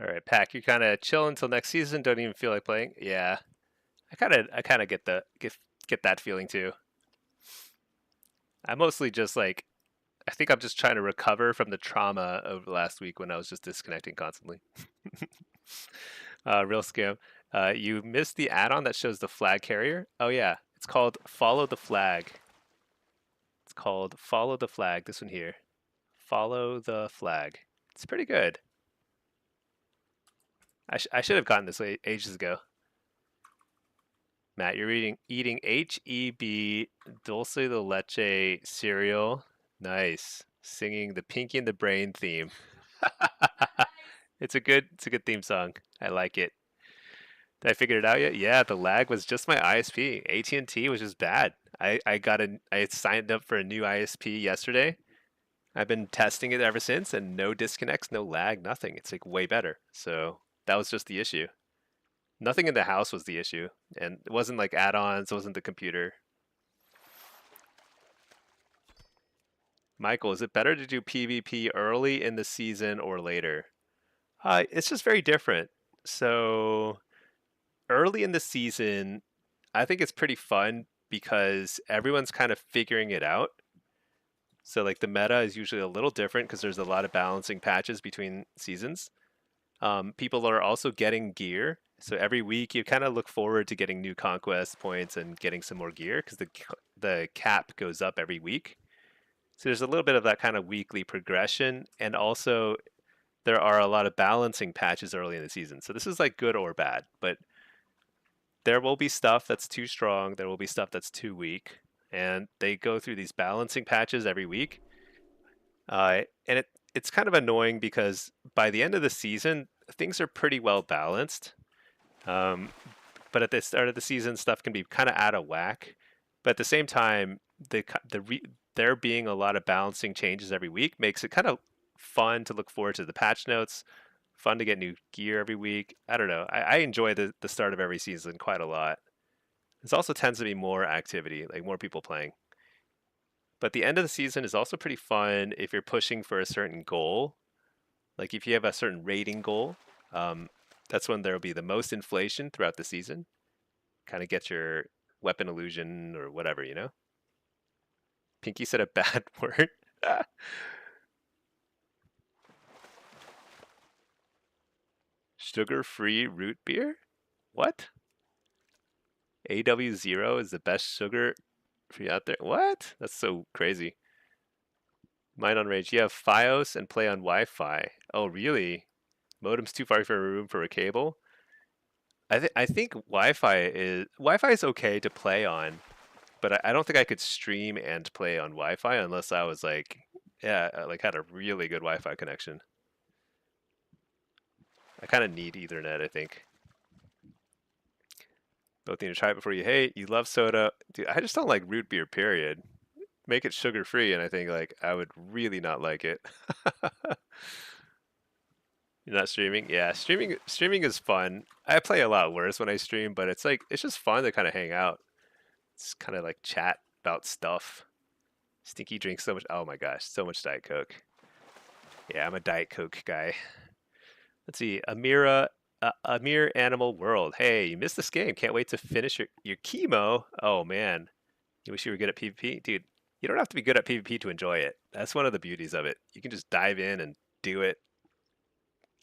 All right, Pack, you're kind of chill until next season. Don't even feel like playing. Yeah, I kind of get that feeling too. I mostly just like I think I'm just trying to recover from the trauma of last week when I was just disconnecting constantly. Real scam. You missed the add-on that shows the flag carrier. Oh yeah, it's called Follow the Flag. It's called Follow the Flag. This one here. Follow the Flag. It's pretty good. I should have gotten this ages ago. Matt, you're eating HEB Dulce de Leche cereal. Nice. Singing the Pinky and the Brain theme. It's a good theme song. I like it. Did I figure it out yet? Yeah, the lag was just my ISP. AT&T was just bad. I signed up for a new ISP yesterday. I've been testing it ever since and no disconnects, no lag, nothing. It's like way better. So that was just the issue. Nothing in the house was the issue. And it wasn't like add-ons, it wasn't the computer. Michael, is it better to do PvP early in the season or later? It's just very different. So early in the season, I think it's pretty fun because everyone's kind of figuring it out. So like the meta is usually a little different because there's a lot of balancing patches between seasons. People are also getting gear. So every week you kind of look forward to getting new conquest points and getting some more gear because the cap goes up every week. So there's a little bit of that kind of weekly progression, and also there are a lot of balancing patches early in the season. So this is like good or bad, but there will be stuff that's too strong, there will be stuff that's too weak, and they go through these balancing patches every week. And it's kind of annoying because by the end of the season, things are pretty well balanced. Um, but at the start of the season, stuff can be kind of out of whack. But at the same time, there being a lot of balancing changes every week makes it kind of fun to look forward to the patch notes. Fun to get new gear every week. I don't know. I enjoy the start of every season quite a lot. This also tends to be more activity, like more people playing. But the end of the season is also pretty fun if you're pushing for a certain goal. Like if you have a certain rating goal, um, that's when there will be the most inflation throughout the season. Kind of get your weapon illusion or whatever, you know? Pinky said a bad word. Sugar-free root beer? What? AW0 is the best sugar free out there? What? That's so crazy. Mine on Rage. You have FiOS and play on Wi-Fi. Oh, really? Modem's too far from a room for a cable? I think Wi-Fi is okay to play on, but I don't think I could stream and play on Wi-Fi unless I was like, yeah, like had a really good Wi-Fi connection. I kind of need Ethernet, I think. Both need to try it before you hate. You love soda, dude. I just don't like root beer. Period. Make it sugar free, and I think like I would really not like it. You're not streaming? Yeah, streaming is fun. I play a lot worse when I stream, but it's like it's just fun to kind of hang out. It's kind of like chat about stuff. Stinky drinks so much. Oh my gosh, so much Diet Coke. Yeah, I'm a Diet Coke guy. Let's see, Amir Animal World. Hey, you missed this game. Can't wait to finish your chemo. Oh man, you wish you were good at PvP, dude. You don't have to be good at PvP to enjoy it. That's one of the beauties of it. You can just dive in and do it,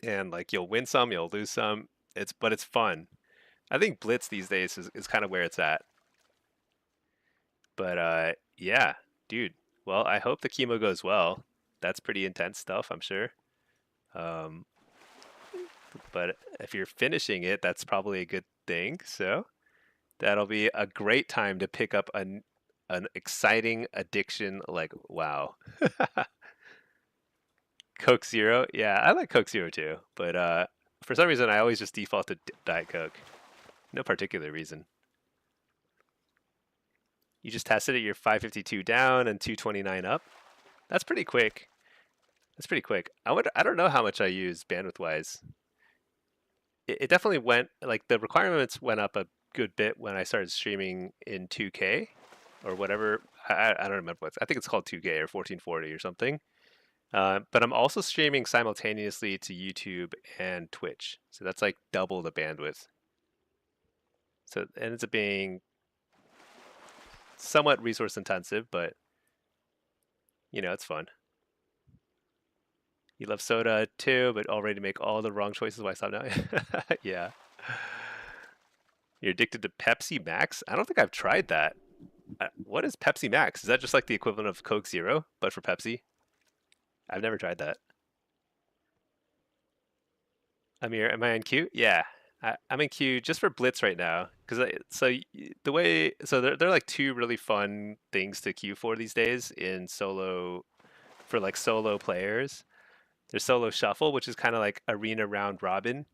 and like you'll win some, you'll lose some. It's fun. I think Blitz these days is kind of where it's at. But yeah, dude. Well, I hope the chemo goes well. That's pretty intense stuff, I'm sure. Um, but if you're finishing it, that's probably a good thing. So that'll be a great time to pick up an exciting addiction like WoW. Coke Zero, yeah, I like Coke Zero too, but for some reason I always just default to Diet Coke. No particular reason. You just tested it. You're 552 down and 229 up. That's pretty quick. That's pretty quick. I don't know how much I use bandwidth wise. It definitely went like the requirements went up a good bit when I started streaming in 2K or whatever. I don't remember what I think it's called 2K or 1440 or something. But I'm also streaming simultaneously to YouTube and Twitch, so that's like double the bandwidth. So it ends up being somewhat resource intensive, but it's fun. You love soda too, but already make all the wrong choices. Why stop now? Yeah. You're addicted to Pepsi Max? I don't think I've tried that. What is Pepsi Max? Is that just like the equivalent of Coke Zero, but for Pepsi? I've never tried that. Amir, am I in queue? Yeah, I'm in queue just for Blitz right now. There are like two really fun things to queue for these days in solo for like solo players. There's solo shuffle, which is kind of like arena round robin,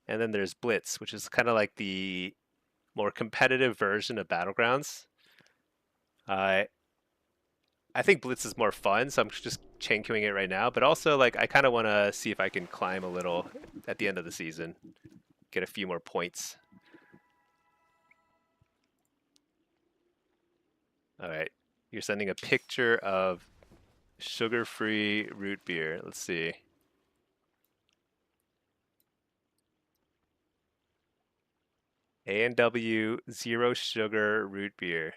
and then there's Blitz, which is kind of like the more competitive version of Battlegrounds. Uh, I think Blitz is more fun, so I'm just chain queuing it right now. But also, like, I kind of want to see if I can climb a little at the end of the season, get a few more points. All right, you're sending a picture of sugar-free root beer. Let's see. A&W zero sugar root beer.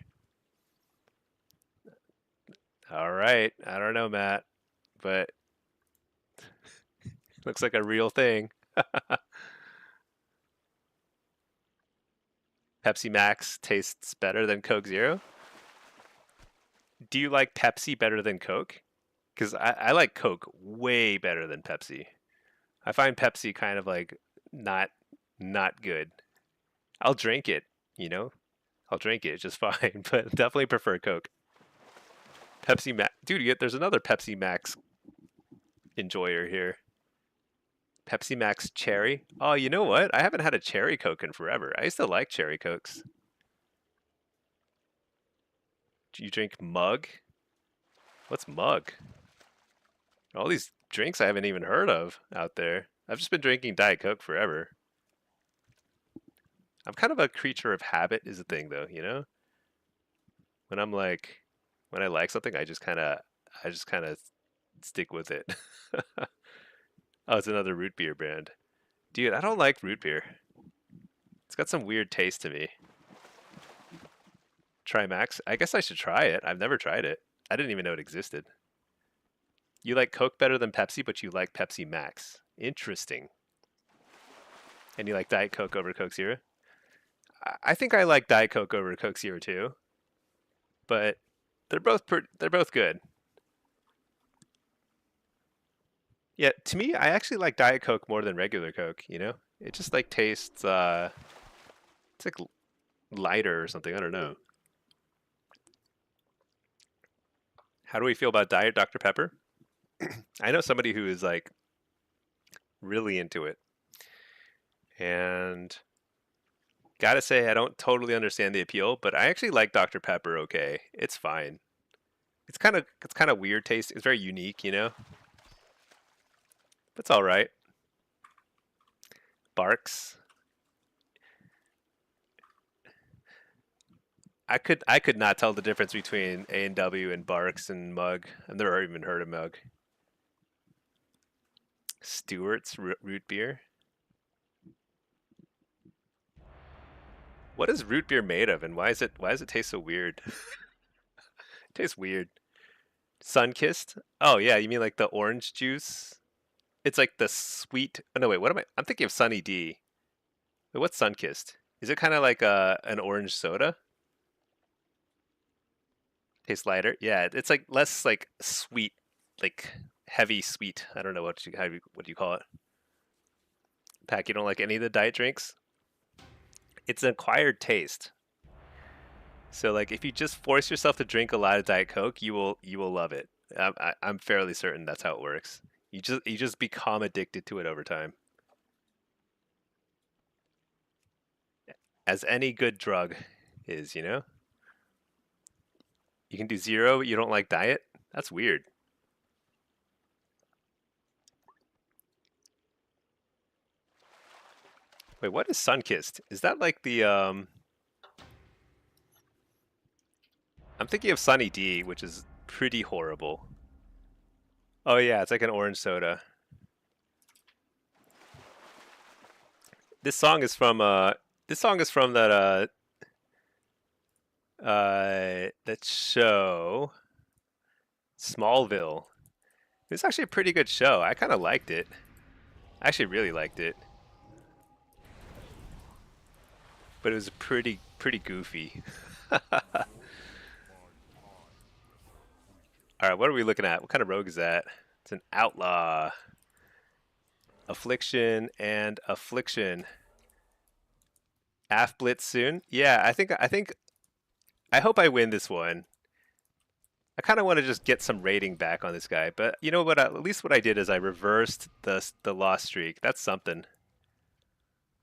All right, I don't know, Matt, but looks like a real thing. Pepsi Max tastes better than Coke Zero. Do you like Pepsi better than Coke? Because I like Coke way better than Pepsi. I find Pepsi kind of like not not good. I'll drink it, you know. I'll drink it just fine, but definitely prefer Coke. Pepsi Max, dude. There's another Pepsi Max enjoyer here. Pepsi Max Cherry. Oh, you know what? I haven't had a cherry Coke in forever. I used to like cherry Cokes. Do you drink Mug? What's Mug? All these drinks I haven't even heard of out there. I've just been drinking Diet Coke forever. I'm kind of a creature of habit, is the thing, though. When I'm like, when I like something, I just kind of stick with it. Oh, it's another root beer brand, dude. I don't like root beer. It's got some weird taste to me. Try Max. I guess I should try it. I've never tried it. I didn't even know it existed. You like Coke better than Pepsi, but you like Pepsi Max. Interesting. And you like Diet Coke over Coke Zero? I think I like Diet Coke over Coke Zero too, but they're both good. Yeah, to me, I actually like Diet Coke more than regular Coke. It just like tastes it's like lighter or something. I don't know. How do we feel about Diet Dr Pepper? I know somebody who is like really into it, and gotta say I don't totally understand the appeal, but I actually like Dr Pepper. Okay, it's fine. It's kind of weird taste. It's very unique. But it's all right. Barks. I could not tell the difference between A&W and Barks and Mug. I've never even heard of Mug. Stewart's root beer. What is root beer made of, and why does it taste so weird? It tastes weird. Sunkissed? Oh yeah, you mean like the orange juice? It's like the sweet. Oh, no, wait. What am I? I'm thinking of Sunny D. Wait, what's Sunkissed? Is it kind of like an orange soda? Tastes lighter. Yeah, it's like less like sweet, like heavy sweet. I don't know what do you call it. Pack, you don't like any of the diet drinks? It's an acquired taste. So like if you just force yourself to drink a lot of Diet Coke, you will love it. I'm fairly certain that's how it works. You just become addicted to it over time, as any good drug is. You can do zero, but you don't like diet. That's weird. Wait, what is Sunkissed? Is that like the? I'm thinking of Sunny D, which is pretty horrible. Oh yeah, it's like an orange soda. This song is from that show Smallville. It's actually a pretty good show. I kind of liked it. I actually really liked it, but it was pretty goofy. All right, what are we looking at? What kind of rogue is that? It's an outlaw. Affliction and affliction. Aff Blitz soon. Yeah, I hope I win this one. I kind of want to just get some rating back on this guy, but you know what? At least what I did is I reversed the loss streak. That's something.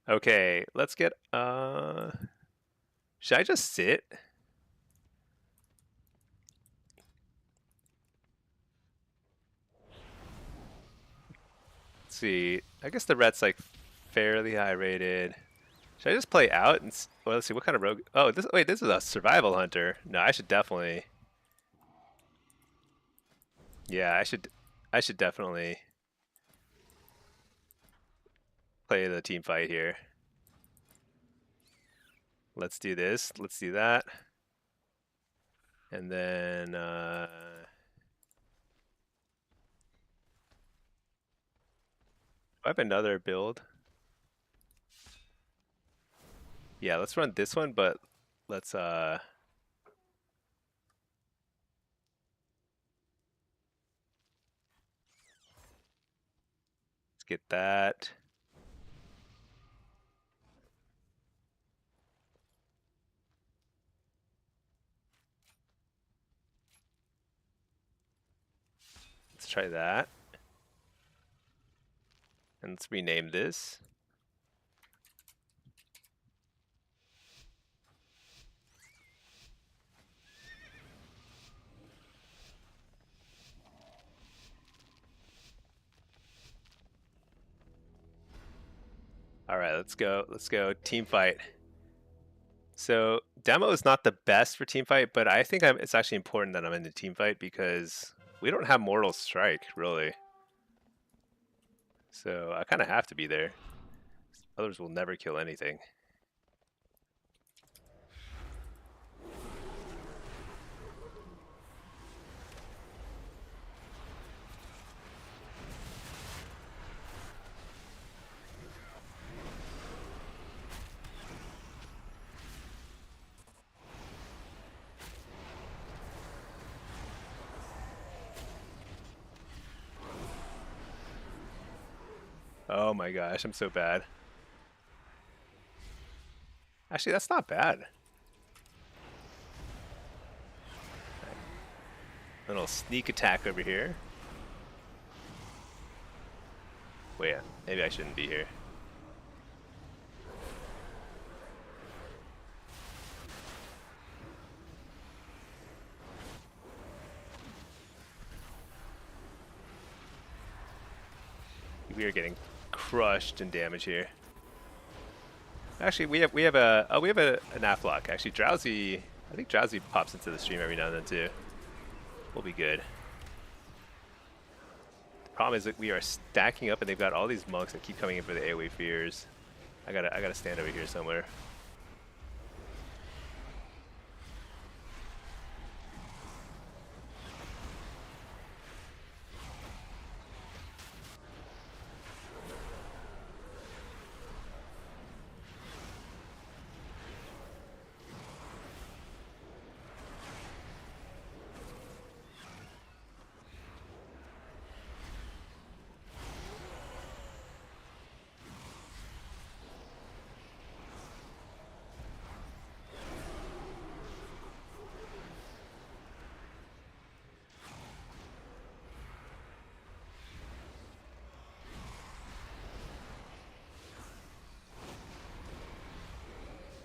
Okay, let's get. Should I just sit? Let's see. I guess the ret's like fairly high rated. Should I just play out and? Well, let's see. What kind of rogue? Oh, this. Wait, this is a survival hunter. No, I should definitely. Yeah, I should. I should definitely play the team fight here. Let's do this. Let's do that. And then I have another build. Yeah, let's run this one, but let's get that. Let's try that. And let's rename this. All right, let's go. Let's go. Team fight. So demo is not the best for team fight, but I think it's actually important that I'm in the team fight because we don't have Mortal Strike really. So I kind of have to be there. Others will never kill anything. Oh my gosh, I'm so bad. Actually, that's not bad. Little sneak attack over here. Wait, maybe I shouldn't be here. We are getting crushed in damage here. Actually, we have an Afflock. Actually, Drowsy. I think Drowsy pops into the stream every now and then too. We'll be good. The problem is that we are stacking up, and they've got all these monks that keep coming in for the AoE fears. I gotta stand over here somewhere.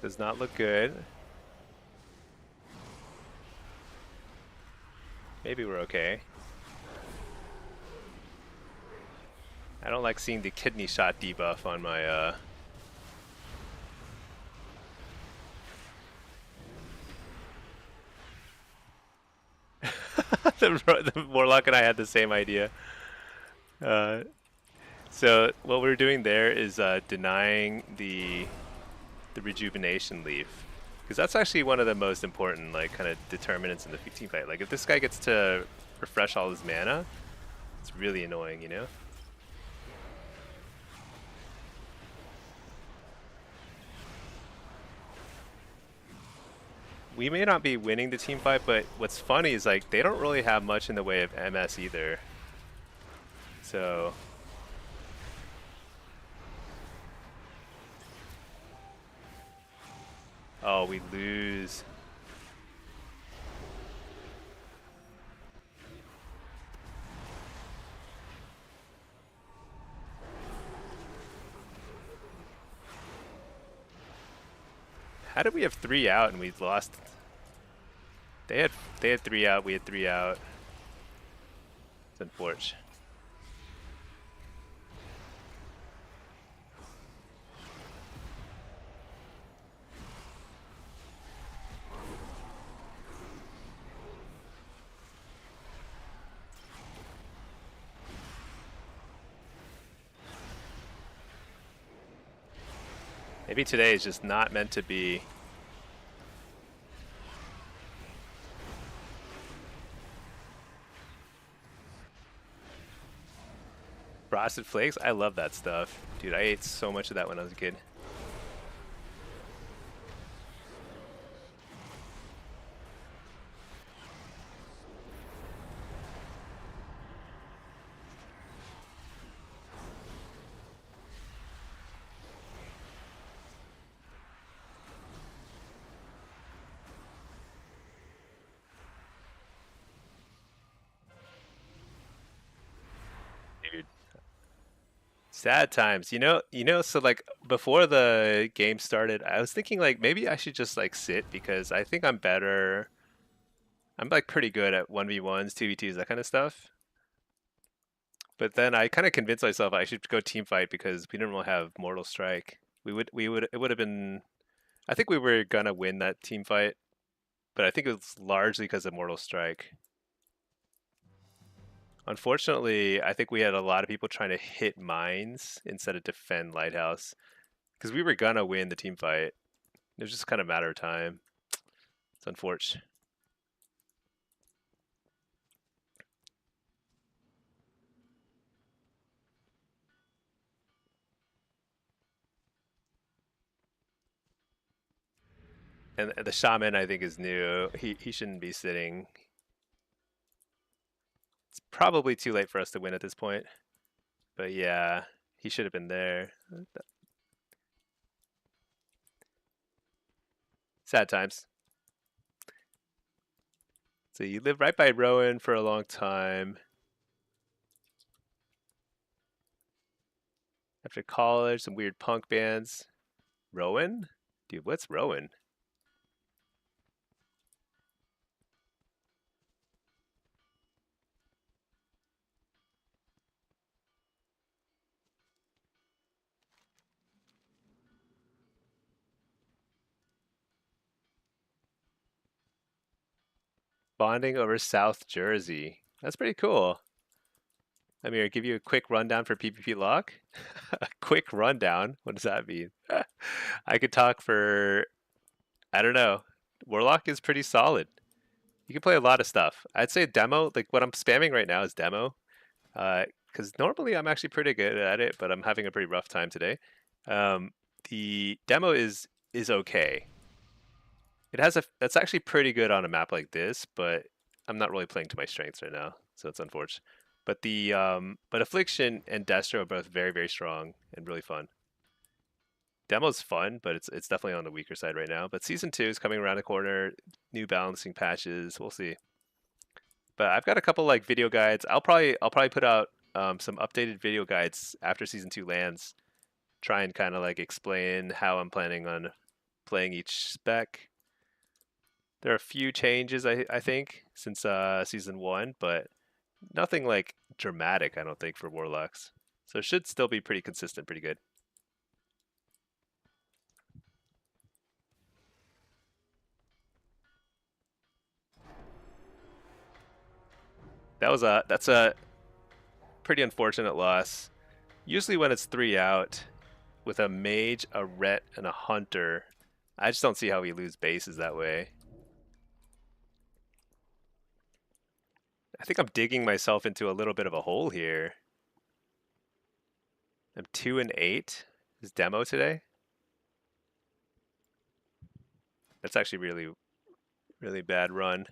Does not look good. Maybe we're okay. I don't like seeing the kidney shot debuff on my The Warlock and I had the same idea. Uh, so what we're doing there is denying the rejuvenation leaf, because that's actually one of the most important like kind of determinants in the team fight. Like if this guy gets to refresh all his mana, it's really annoying, you know. We may not be winning the team fight, but what's funny is like they don't really have much in the way of MS either. So oh, we lose. How did we have 3 out and we lost? They had 3 out, we had 3 out. It's unfortunate. Maybe today is just not meant to be. Frosted Flakes? I love that stuff. Dude, I ate so much of that when I was a kid. Dude, sad times. So like before the game started, I was thinking like maybe I should just like sit because I think I'm better. I'm like pretty good at 1v1s, 2v2s, that kind of stuff. But then I kind of convinced myself I should go team fight because we didn't really have Mortal Strike. It would have been, I think we were gonna win that team fight, but I think it was largely because of Mortal Strike. Unfortunately, I think we had a lot of people trying to hit mines instead of defend Lighthouse because we were gonna win the team fight. It was just kind of a matter of time. It's unfortunate. And the shaman, I think, is new. He shouldn't be sitting. It's probably too late for us to win at this point. But yeah, he should have been there. Sad times. So you lived right by Rowan for a long time. After college, some weird punk bands. Rowan? Dude, what's Rowan? Bonding over South Jersey. That's pretty cool. I'm here to give you a quick rundown for PvP Lock. A quick rundown? What does that mean? I could talk for, I don't know. Warlock is pretty solid. You can play a lot of stuff. I'd say demo, like what I'm spamming right now is demo. Because normally I'm actually pretty good at it, but I'm having a pretty rough time today. The demo is okay. That's actually pretty good on a map like this, but I'm not really playing to my strengths right now, so it's unfortunate. But affliction and Destro are both very very strong and really fun. Demo's fun, but it's definitely on the weaker side right now. But season 2 is coming around the corner. New balancing patches. We'll see. But I've got a couple like video guides. I'll probably put out some updated video guides after season 2 lands. Try and kind of like explain how I'm planning on playing each spec. There are a few changes I think since season 1, but nothing like dramatic I don't think for Warlocks. So it should still be pretty consistent, pretty good. That's a pretty unfortunate loss. Usually when it's 3 out with a mage, a ret, and a hunter, I just don't see how we lose bases that way. I think I'm digging myself into a little bit of a hole here. I'm 2-8. Is demo today? That's actually really, really bad run.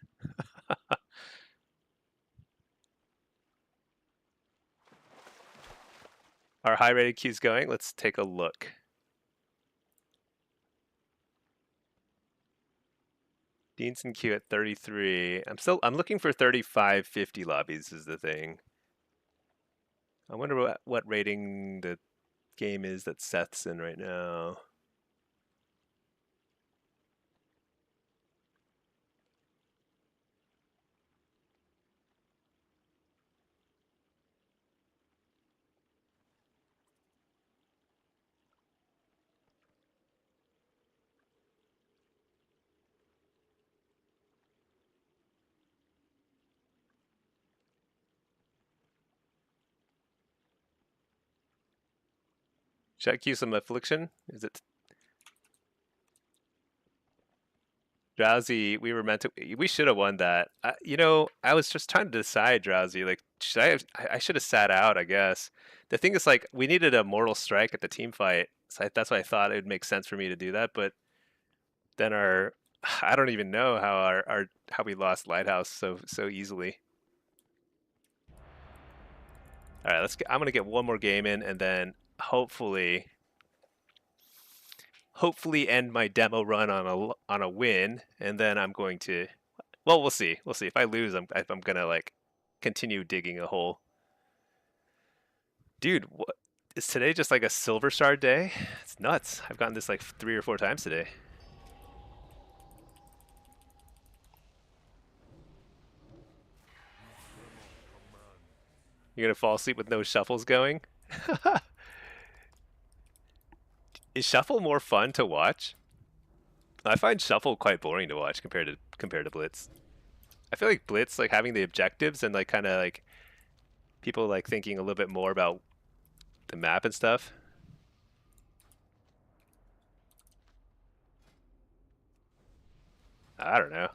Our high rated queue's going. Let's take a look. Dean's in queue at 33. I'm looking for 35, 50 lobbies is the thing. I wonder what rating the game is that Seth's in right now. Should I queue some affliction? Is it Drowsy? We should have won that. I was just trying to decide, Drowsy. Like, I should have sat out, I guess. The thing is, like, we needed a mortal strike at the team fight, so that's why I thought it would make sense for me to do that. But then I don't even know how we lost Lighthouse so easily. All right, I'm gonna get one more game in, and then hopefully end my demo run on a win, and then I'm going to. Well, we'll see. We'll see. If I lose, I'm gonna like continue digging a hole. Dude, what is today? Just like a silver star day? It's nuts. I've gotten this like 3 or 4 times today. You're gonna fall asleep with no shuffles going? Is shuffle more fun to watch? I find shuffle quite boring to watch compared to Blitz. I feel like Blitz, like having the objectives and like kind of like people like thinking a little bit more about the map and stuff. I don't know.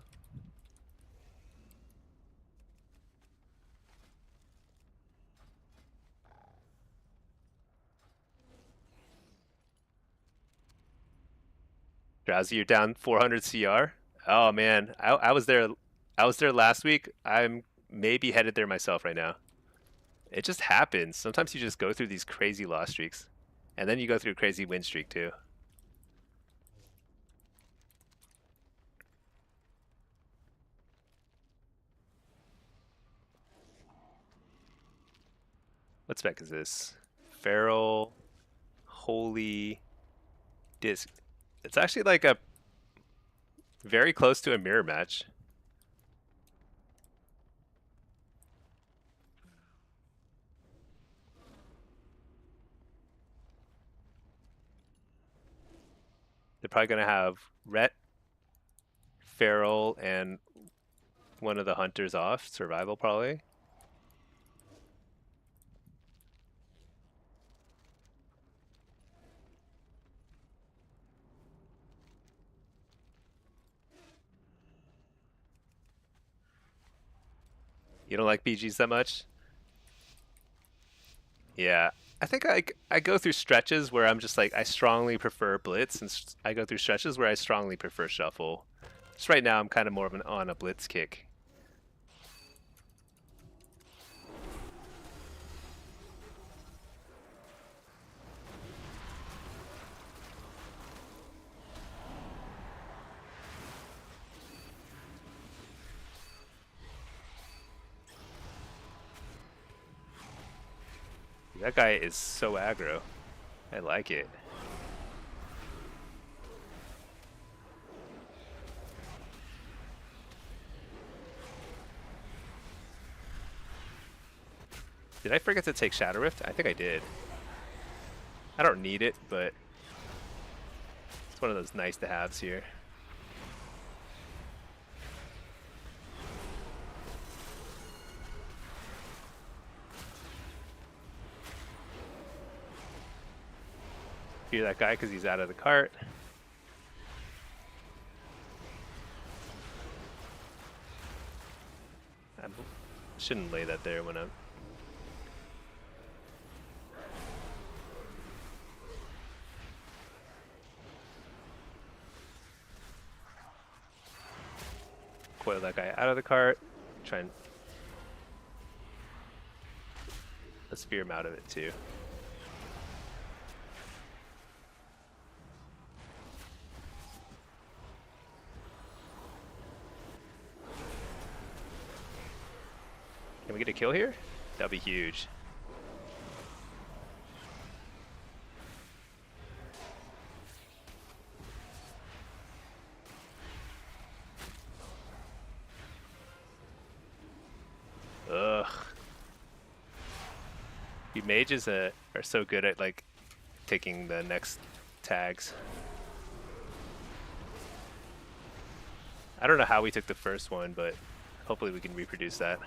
Drowsy, you're down 400 CR. Oh man, I was there. I was there last week. I'm maybe headed there myself right now. It just happens. Sometimes you just go through these crazy loss streaks, and then you go through a crazy win streak too. What spec is this? Feral, Holy, Disc. It's actually like a very close to a mirror match. They're probably gonna have Rhett, Feral, and one of the hunters off. Survival probably. You don't like BGs that much? Yeah. I think I go through stretches where I'm just like I strongly prefer Blitz, and I go through stretches where I strongly prefer Shuffle. Just right now I'm kind of more of on a Blitz kick. That guy is so aggro. I like it. Did I forget to take Shadow Rift? I think I did. I don't need it, but it's one of those nice to haves here. spear that guy because he's out of the cart. I shouldn't lay that there when I'm... Coil that guy out of the cart. Try and... Let's spear him out of it too. Can we get a kill here? That'd be huge. Ugh. You mages are so good at like taking the next tags. I don't know how we took the first one, but hopefully we can reproduce that.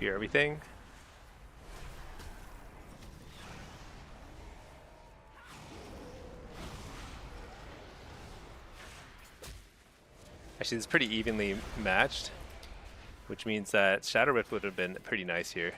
Hear everything. Actually, it's pretty evenly matched, which means that Shadow Rift would have been pretty nice here.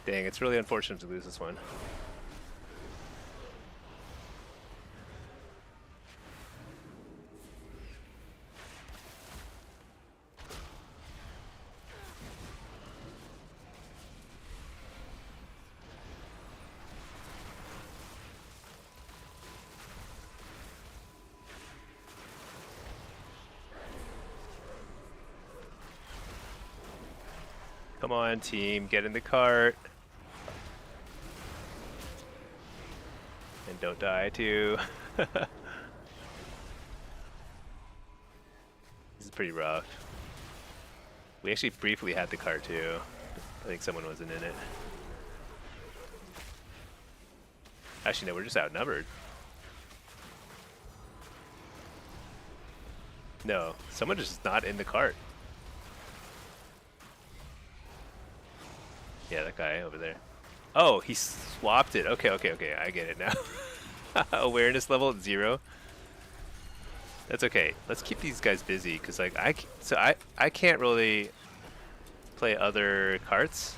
Dang, it's really unfortunate to lose this one. Come on, team, get in the cart. And don't die too. This is pretty rough. We actually briefly had the cart too. I think someone wasn't in it. Actually, no, we're just outnumbered. No, someone just not in the cart. Yeah, that guy over there. Oh, he swapped it. Okay, I get it now. Awareness level at 0. That's okay. Let's keep these guys busy because like I can't really play other carts.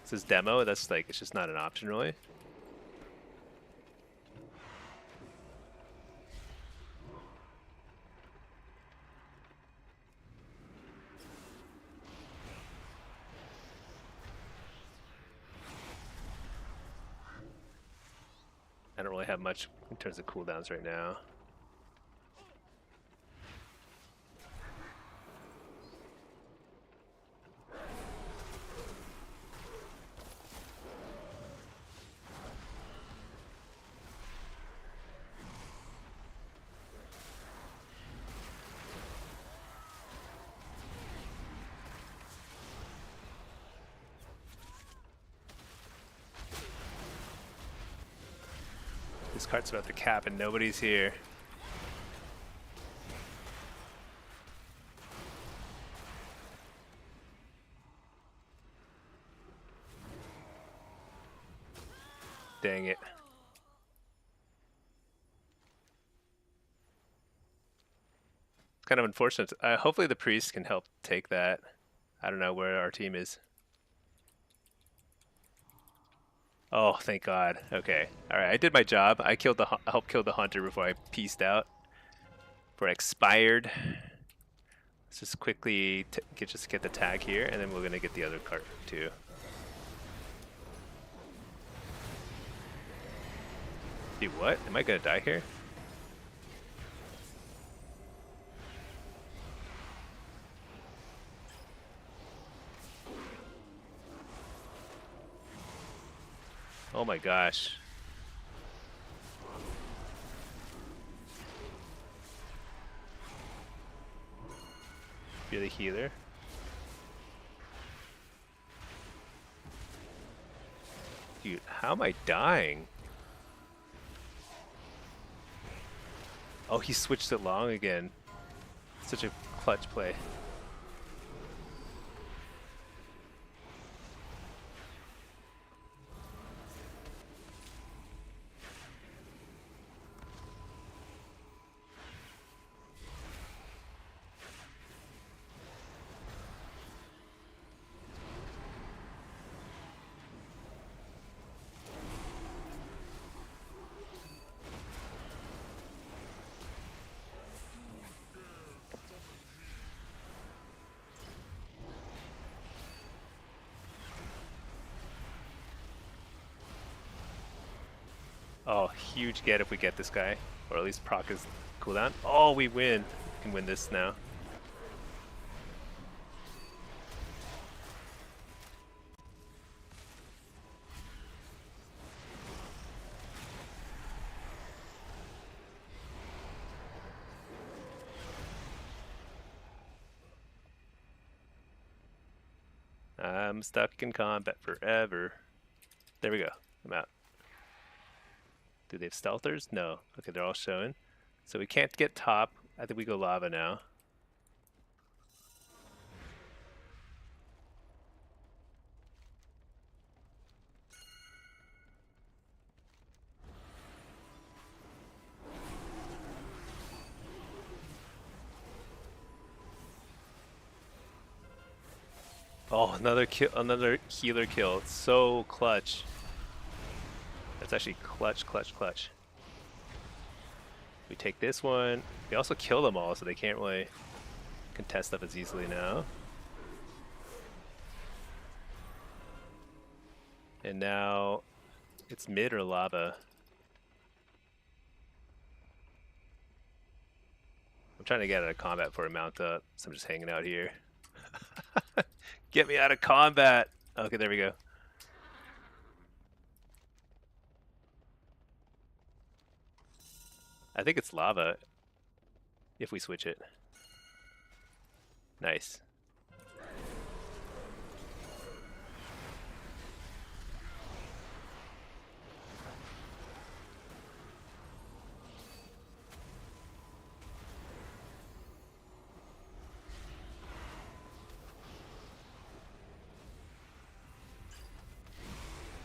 This is demo. That's like it's just not an option really. I don't really have much in terms of cooldowns right now. This cart's about to cap and nobody's here. Dang it. It's kind of unfortunate. Hopefully the priest can help take that. I don't know where our team is. Oh, thank God. Okay. All right, I did my job. I helped kill the hunter before I peaced out. for expired. Let's just quickly get the tag here, and then we're gonna get the other card too. Dude, what? Am I gonna die here? Oh my gosh. You're the healer. Dude, how am I dying? Oh, he switched it long again. Such a clutch play. Oh, huge get if we get this guy. Or at least proc his cooldown. Oh, we win. We can win this now. I'm stuck in combat forever. There we go. I'm out. Do they have stealthers? No. Okay, they're all showing. So we can't get top. I think we go lava now. Oh, another kill, another healer kill. It's so clutch. That's actually clutch, clutch, clutch. We take this one. We also kill them all, so they can't really contest stuff as easily now. And now it's mid or lava. I'm trying to get out of combat before I mount up, so I'm just hanging out here. Get me out of combat! Okay, there we go. I think it's lava if we switch it. Nice.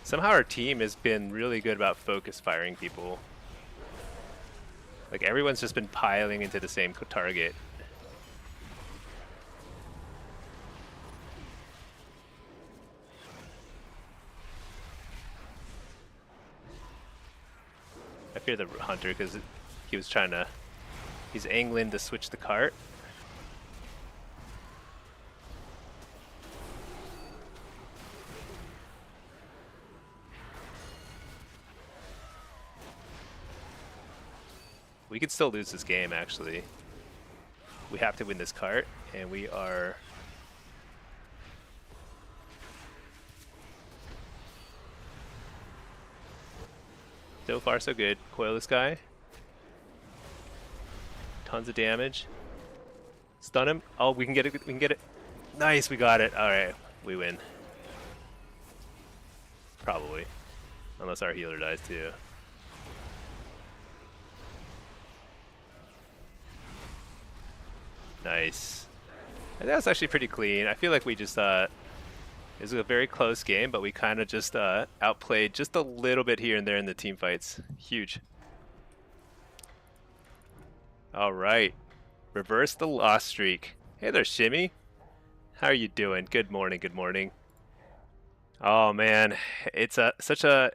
Somehow our team has been really good about focus firing people. Like everyone's just been piling into the same target. I fear the hunter because he was trying to, he's angling to switch the cart. We could still lose this game, actually. We have to win this cart, and we are... So far, so good. Coil this guy. Tons of damage. Stun him. Oh, we can get it. We can get it. Nice, we got it. All right, we win. Probably. Unless our healer dies, too. Nice. And that was actually pretty clean. I feel like we just it was a very close game, but we kind of just outplayed just a little bit here and there in the team fights. Huge. All right. Reverse the loss streak. Hey there, Shimmy. How are you doing? Good morning, good morning. Oh man, it's such a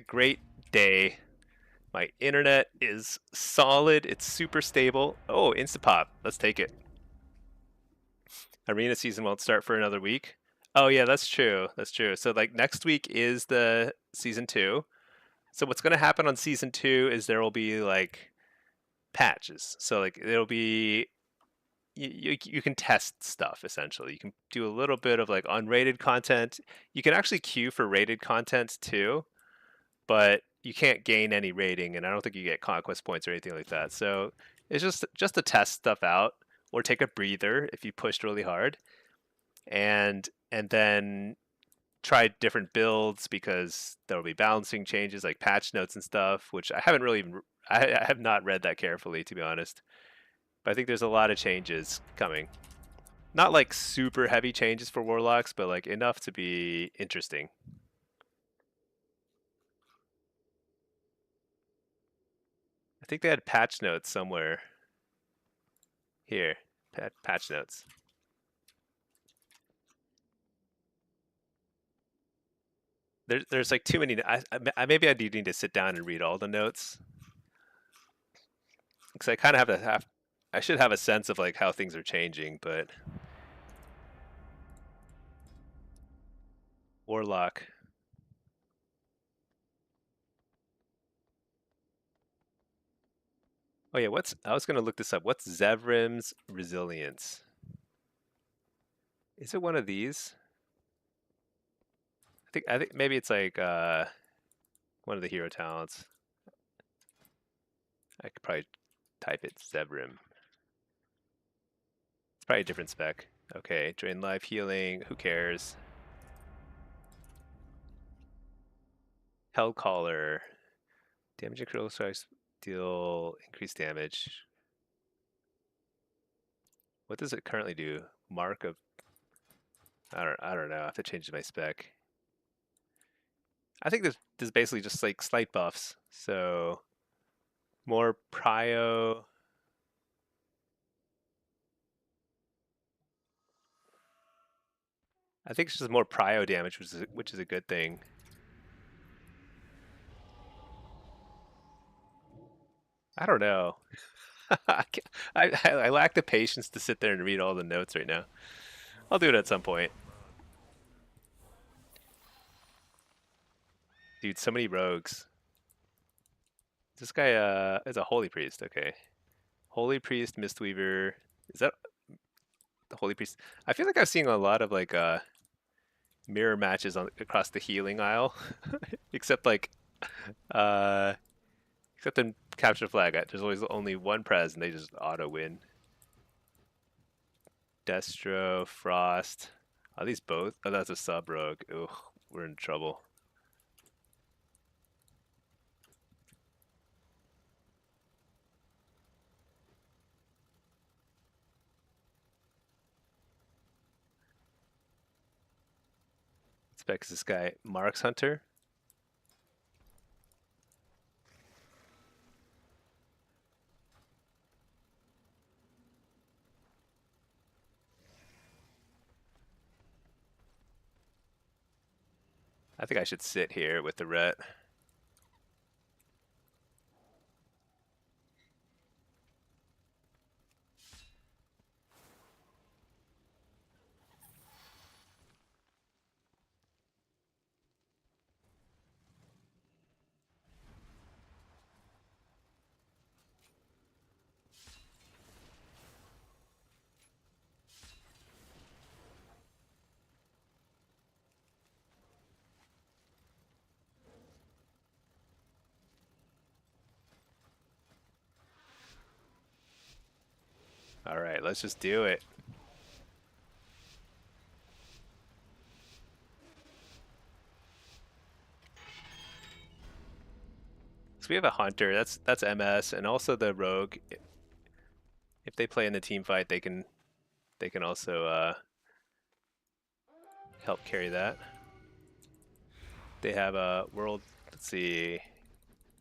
great day. My internet is solid. It's super stable. Oh, Instapop. Let's take it. Arena season won't start for another week. Oh yeah, that's true. That's true. So like next week is the season 2. So what's going to happen on season 2 is there will be like patches. So like it'll be you can test stuff essentially. You can do a little bit of like unrated content. You can actually queue for rated content too, but you can't gain any rating, and I don't think you get conquest points or anything like that. So it's just to test stuff out or take a breather if you pushed really hard, and then try different builds because there will be balancing changes like patch notes and stuff, which I haven't really even I have not read that carefully to be honest. But I think there's a lot of changes coming. Not like super heavy changes for warlocks, but like enough to be interesting. I think they had patch notes somewhere here. Patch notes. There's like too many. Maybe I do need to sit down and read all the notes because I kind of have to have. I should have a sense of like how things are changing, but Warlock. Oh yeah, I was gonna look this up. What's Zevrim's resilience? Is it one of these? I think maybe it's like one of the hero talents. I could probably type it Zevrim. It's probably a different spec. Okay, drain life healing. Who cares? Hell Caller. Damage and critical strikes deal increased damage. What does it currently do? Mark of. I don't know. I have to change my spec. I think this is basically just like slight buffs. So more prio. I think it's just more prio damage, which is a good thing. I don't know. I lack the patience to sit there and read all the notes right now. I'll do it at some point. Dude, so many rogues. This guy is a holy priest. Okay, holy priest, mistweaver. Is that the holy priest? I feel like I've seen a lot of like mirror matches across the healing aisle, except like uh except in capture the flag. There's always only one prez and they just auto win. Destro, Frost. Are these both? Oh, that's a sub rogue. Ugh, we're in trouble. Specs this guy Marks Hunter. I think I should sit here with the ret. All right, let's just do it. So we have a hunter. That's MS, and also the rogue. If they play in the team fight, they can also help carry that. They have a world. Let's see.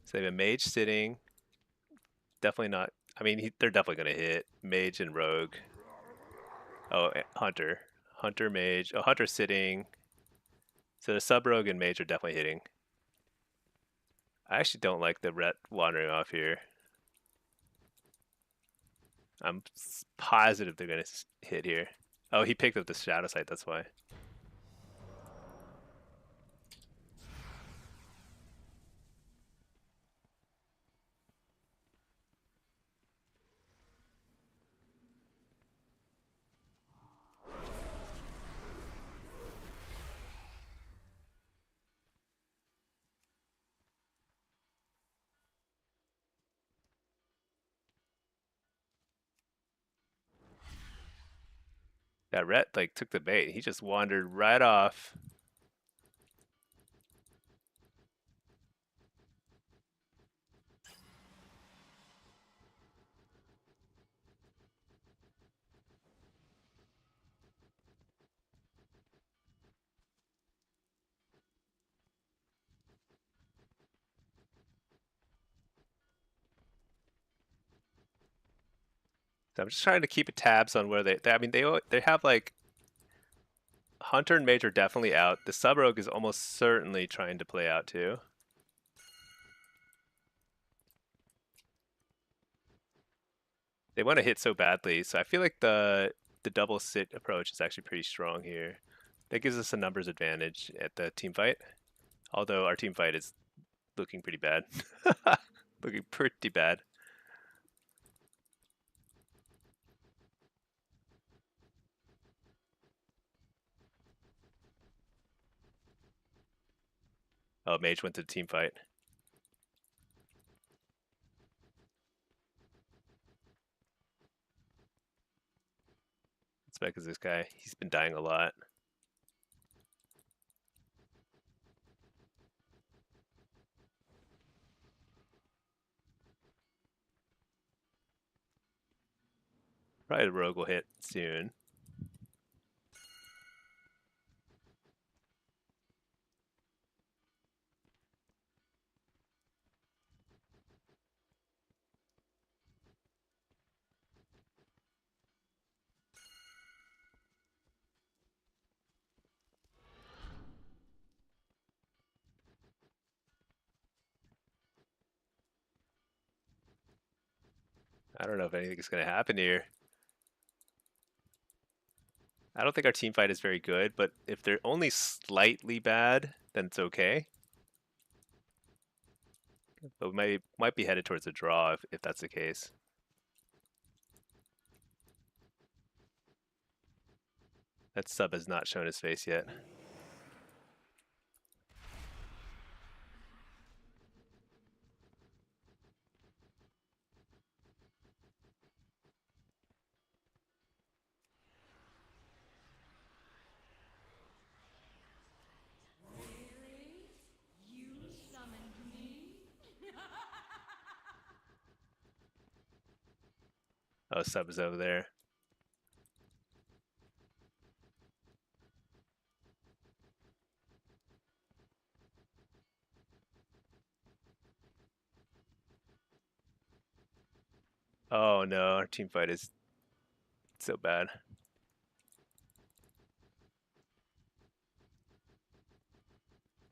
So they have a mage sitting. Definitely not. I mean, they're definitely gonna hit mage and rogue. Oh, hunter, hunter, mage. Oh, hunter sitting. So the sub rogue and mage are definitely hitting. I actually don't like the ret wandering off here. I'm positive they're gonna hit here. Oh, he picked up the shadow sight. That's why. That ret like took the bait. He just wandered right off. So I'm just trying to keep tabs on where I mean, they have like Hunter and Mage are definitely out. The Sub Rogue is almost certainly trying to play out too. They want to hit so badly, so I feel like the double sit approach is actually pretty strong here. That gives us a numbers advantage at the team fight. Although our team fight is looking pretty bad. Looking pretty bad. Oh, Mage went to the team fight. It's because this guy, he's been dying a lot. Probably the Rogue will hit soon. I don't know if anything's going to happen here. I don't think our team fight is very good, but if they're only slightly bad, then it's okay. But we might be headed towards a draw if that's the case. That sub has not shown his face yet. Oh, sub is over there. Oh no, our team fight is so bad.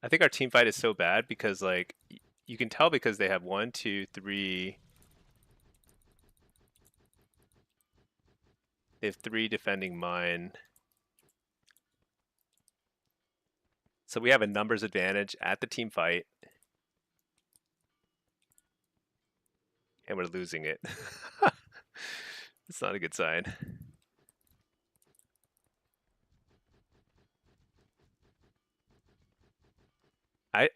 I think our team fight is so bad because like you can tell because they have 1, 2, 3. They have 3 defending mine. So we have a numbers advantage at the team fight. And we're losing it. It's not a good sign. I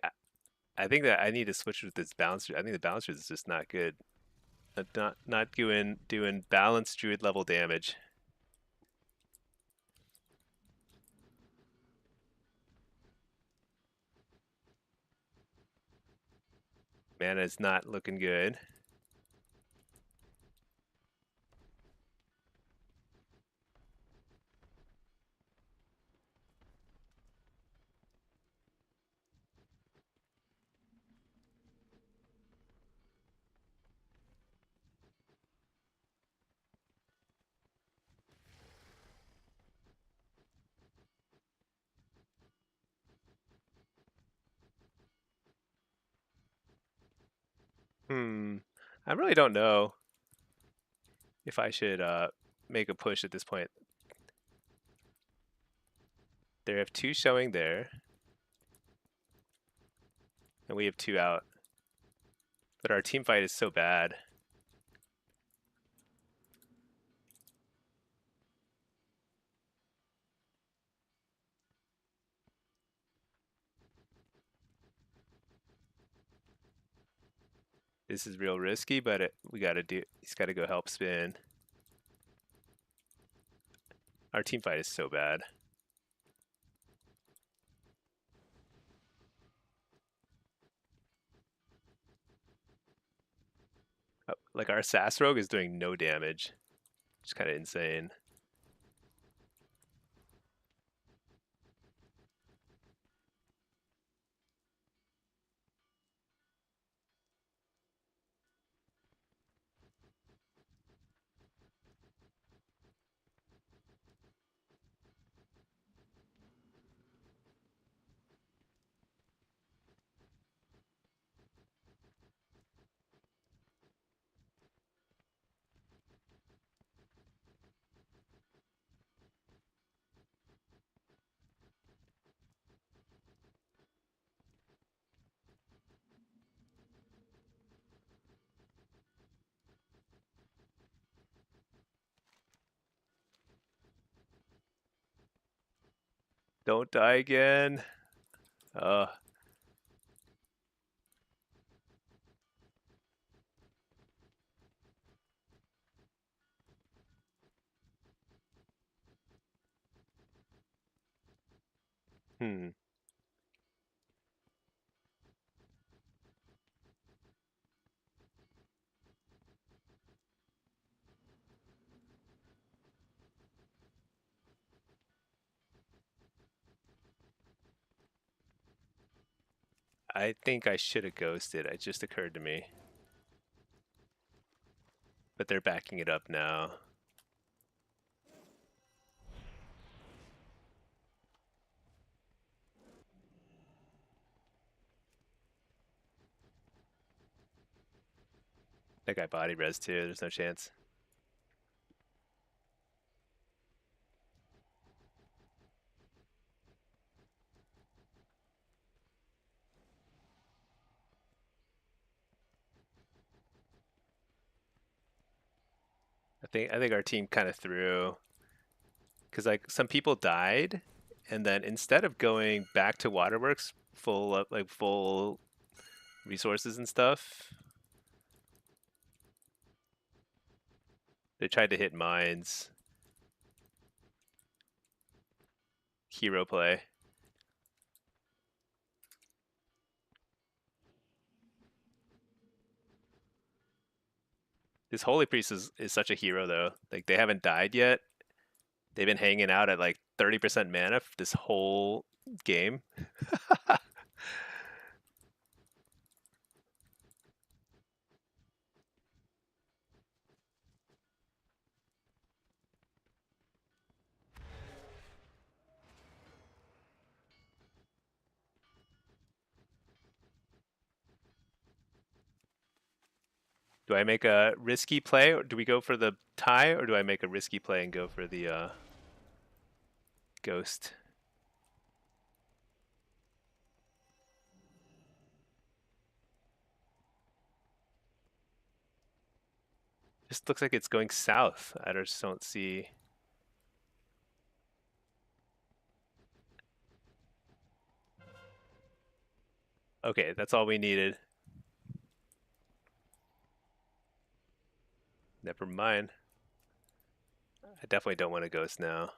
I think that I need to switch with this balancer. I think the balancer is just not good. Not doing balanced druid level damage. Mana is not looking good. Hmm. I really don't know if I should make a push at this point. They have two showing there, and we have two out. But our team fight is so bad. This is real risky, but we gotta do. He's got to go help spin. Our team fight is so bad. Like our Sass Rogue is doing no damage. It's kind of insane. Don't die again. Uh, hmm. I think I should have ghosted. It just occurred to me. But they're backing it up now. That guy body res too. There's no chance. I think our team kind of threw because like some people died, and then instead of going back to Waterworks full up like full resources and stuff, they tried to hit mines. Hero play. This Holy Priest is such a hero though. Like they haven't died yet. They've been hanging out at like 30% mana this whole game. Do I make a risky play, or do we go for the tie, or do I make a risky play and go for the ghost? Just looks like it's going south. I just don't see. Okay, that's all we needed. Never mind. I definitely don't want a ghost now.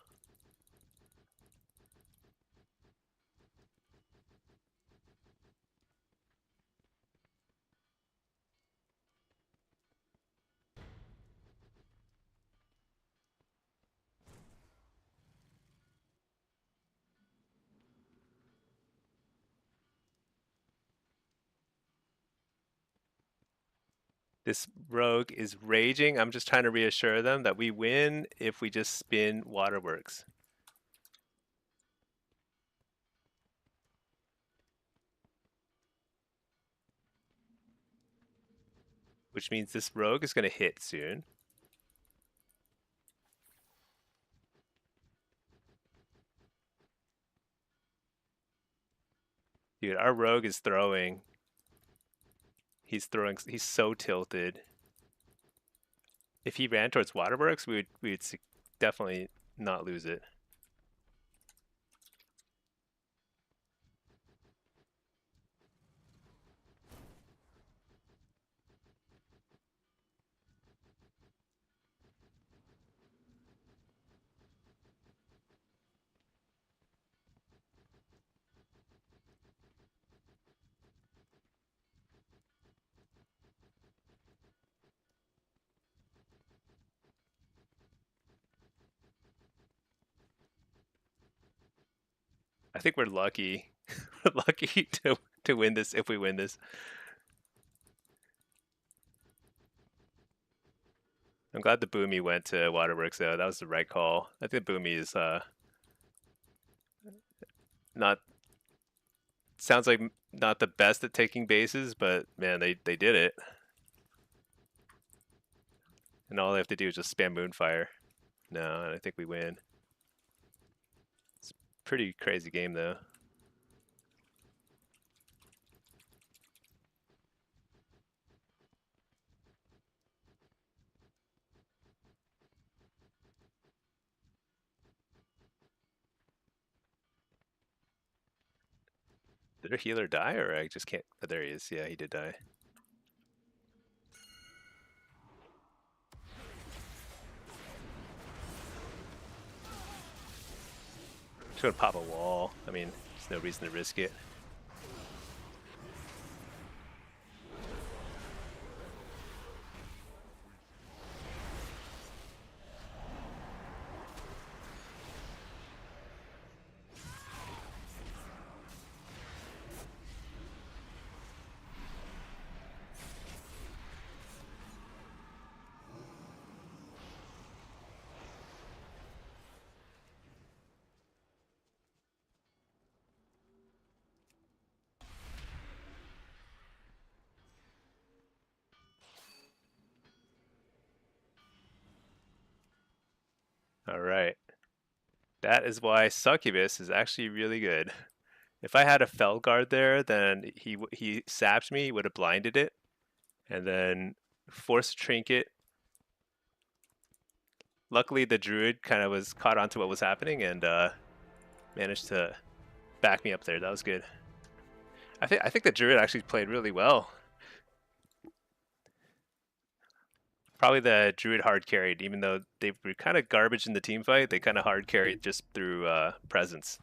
This rogue is raging. I'm just trying to reassure them that we win if we just spin Waterworks. which means this rogue is going to hit soon. Dude, our rogue is throwing. He's so tilted. If he ran towards Waterworks, we would definitely not lose it. I think we're lucky. We're lucky to win this if we win this. I'm glad the Boomy went to Waterworks though. That was the right call. I think Boomy is not sounds like not the best at taking bases, but man, they did it. And all they have to do is just spam Moonfire. No, and I think we win. It's a pretty crazy game though. Did our healer die, or I just can't? Oh, there he is. Yeah, he did die. Just gonna pop a wall. I mean, there's no reason to risk it. All right. That is why Succubus is actually really good. If I had a Felguard there, then he saps me, would have blinded it, and then forced Trinket. Luckily, the Druid kind of was caught onto what was happening and managed to back me up there. That was good. I think the Druid actually played really well. Probably the Druid hard carried, even though they were kind of garbage in the team fight. They kind of hard carried just through presence.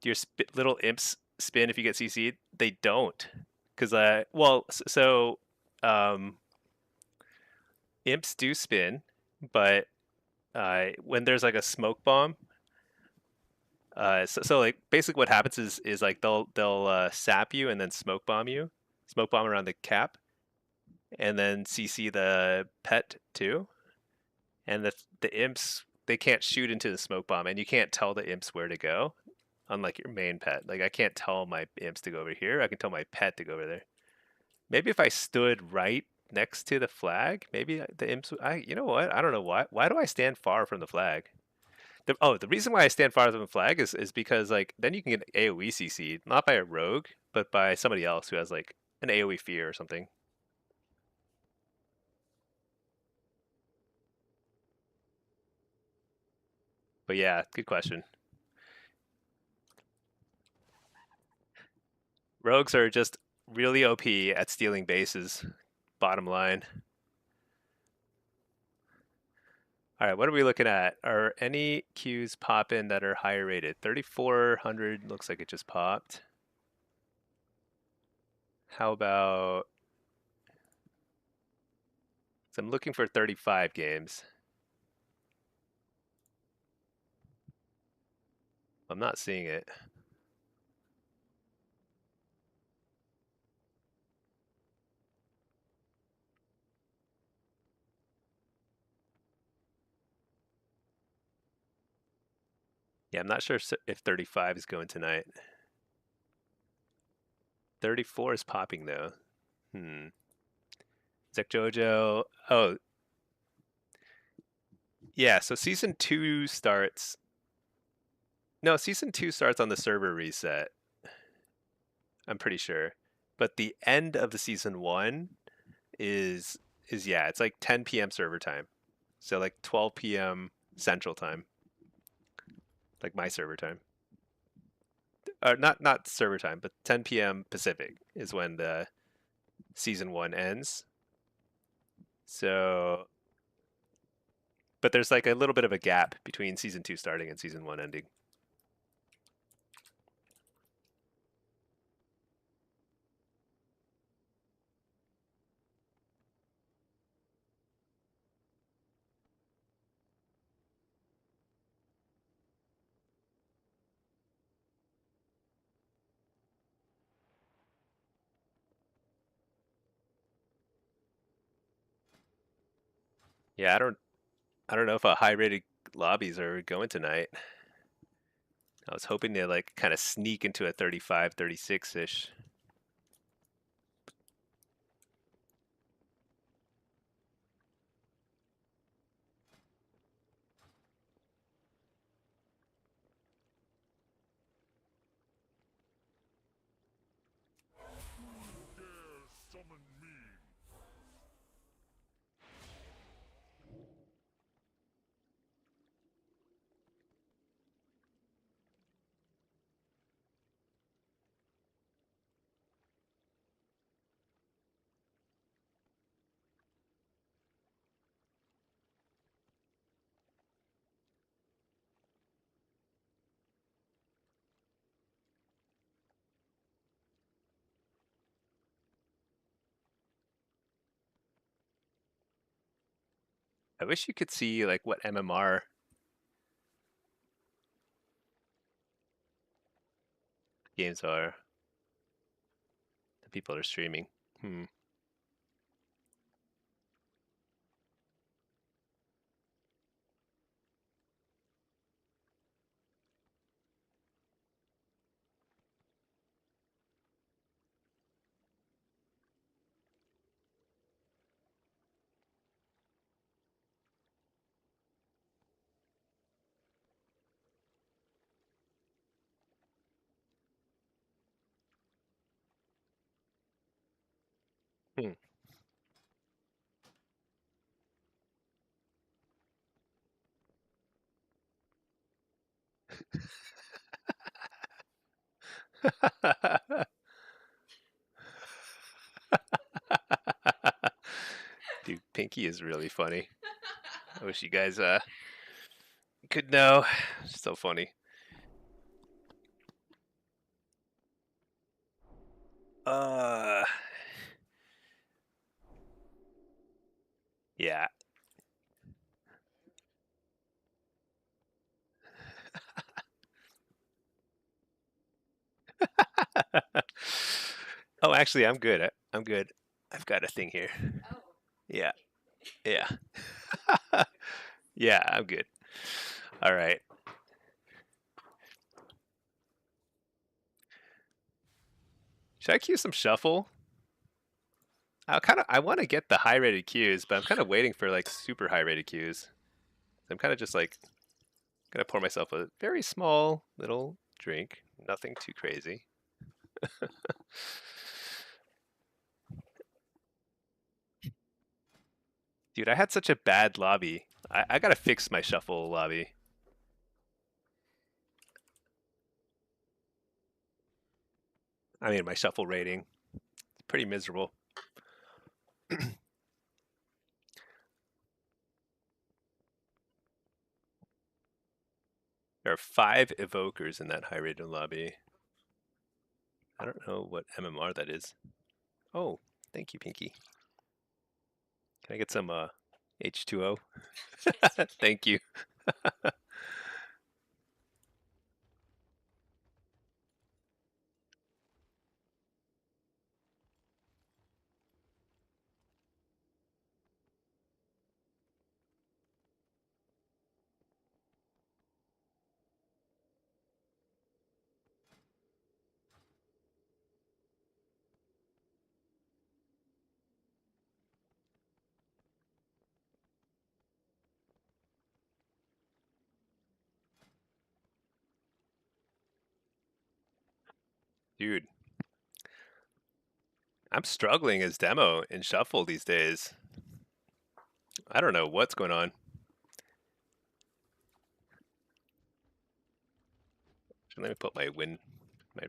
Do your little imps spin if you get CC'd? They don't, because um, imps do spin, but when there's like a smoke bomb, so like basically what happens is like they'll sap you and then smoke bomb you, smoke bomb around the cap, and then CC the pet too, and the imps they can't shoot into the smoke bomb, and you can't tell the imps where to go, unlike your main pet. Like I can't tell my imps to go over here. I can tell my pet to go over there. Maybe if I stood right next to the flag, maybe the imps. You know what? I don't know why. Why do I stand far from the flag? The reason why I stand far from the flag is because like then you can get AOE CC'd, not by a rogue, but by somebody else who has like an AOE fear or something. But yeah, good question. Rogues are just really OP at stealing bases. Bottom line. All right, what are we looking at? Are any queues popping that are higher rated? 3,400 looks like it just popped. How about? So I'm looking for 35 games. I'm not seeing it. Yeah, I'm not sure if 35 is going tonight. 34 is popping though. Hmm. Zek Jojo. Oh, yeah. So season two starts. No, season two starts on the server reset. I'm pretty sure. But the end of the season one is yeah, it's like 10 p.m. server time. So like 12 p.m. Central time, like my server time. Or not server time, but 10 p.m. Pacific is when the season one ends. So, but there's like a little bit of a gap between season two starting and season one ending. Yeah, I don't know if high rated lobbies are going tonight. I was hoping to like kind of sneak into a 35, 36 ish. Dare summon me. I wish you could see like what MMR games are that people are streaming. Hmm. Hmm. Dude, Pinky is really funny. I wish you guys could know. So funny. Uh yeah. Oh, actually, I'm good. I'm good. I've got a thing here. Oh, Yeah. okay. Yeah. Yeah, I'm good. All right. Should I cue some shuffle? I want to get the high rated cues, but I'm kind of waiting for like super high rated cues. I'm kind of just like gonna pour myself a very small little drink, nothing too crazy. Dude, I had such a bad lobby. I gotta fix my shuffle lobby. I mean, my shuffle rating. It's pretty miserable. There are 5 evokers in that high rated lobby. I don't know what MMR that is. Oh, thank you, Pinky. Can I get some H2O? Yes, you can. Thank you. Dude, I'm struggling as demo in shuffle these days. I don't know what's going on. Let me put my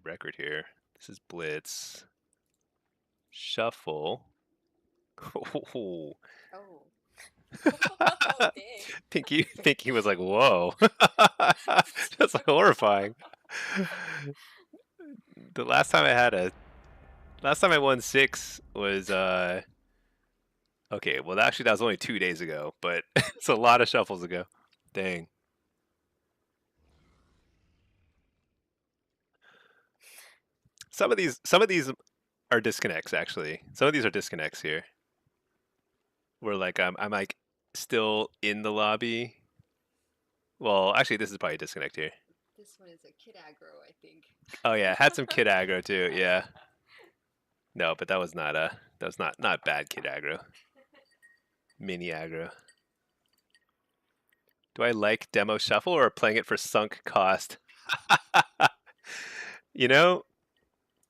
record here. This is Blitz. Shuffle. Oh, Oh. Oh, dang. Pinky was like, whoa. That's like horrifying. The last time I won 6 was okay, well actually that was only 2 days ago, but it's a lot of shuffles ago. Dang. Some of these are disconnects actually. Some of these are disconnects here. Where like I'm like still in the lobby. Well, actually this is probably a disconnect here. This one is a kid aggro, I think. Oh yeah, had some kid aggro too. Yeah. No, but that was not bad kid aggro. Mini aggro. Do I like demo shuffle or playing it for sunk cost? You know,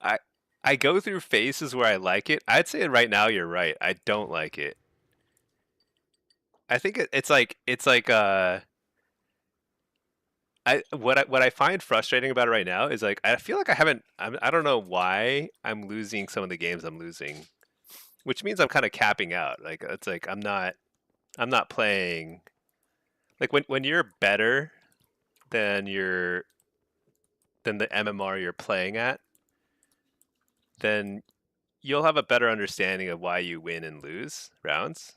I I go through phases where I like it. I'd say right now you're right. I don't like it. I think it's like what I find frustrating about it right now is like I feel like I don't know why I'm losing some of the games I'm losing, which means I'm kind of capping out. Like it's like I'm not playing like when you're better than the MMR you're playing at, then you'll have a better understanding of why you win and lose rounds.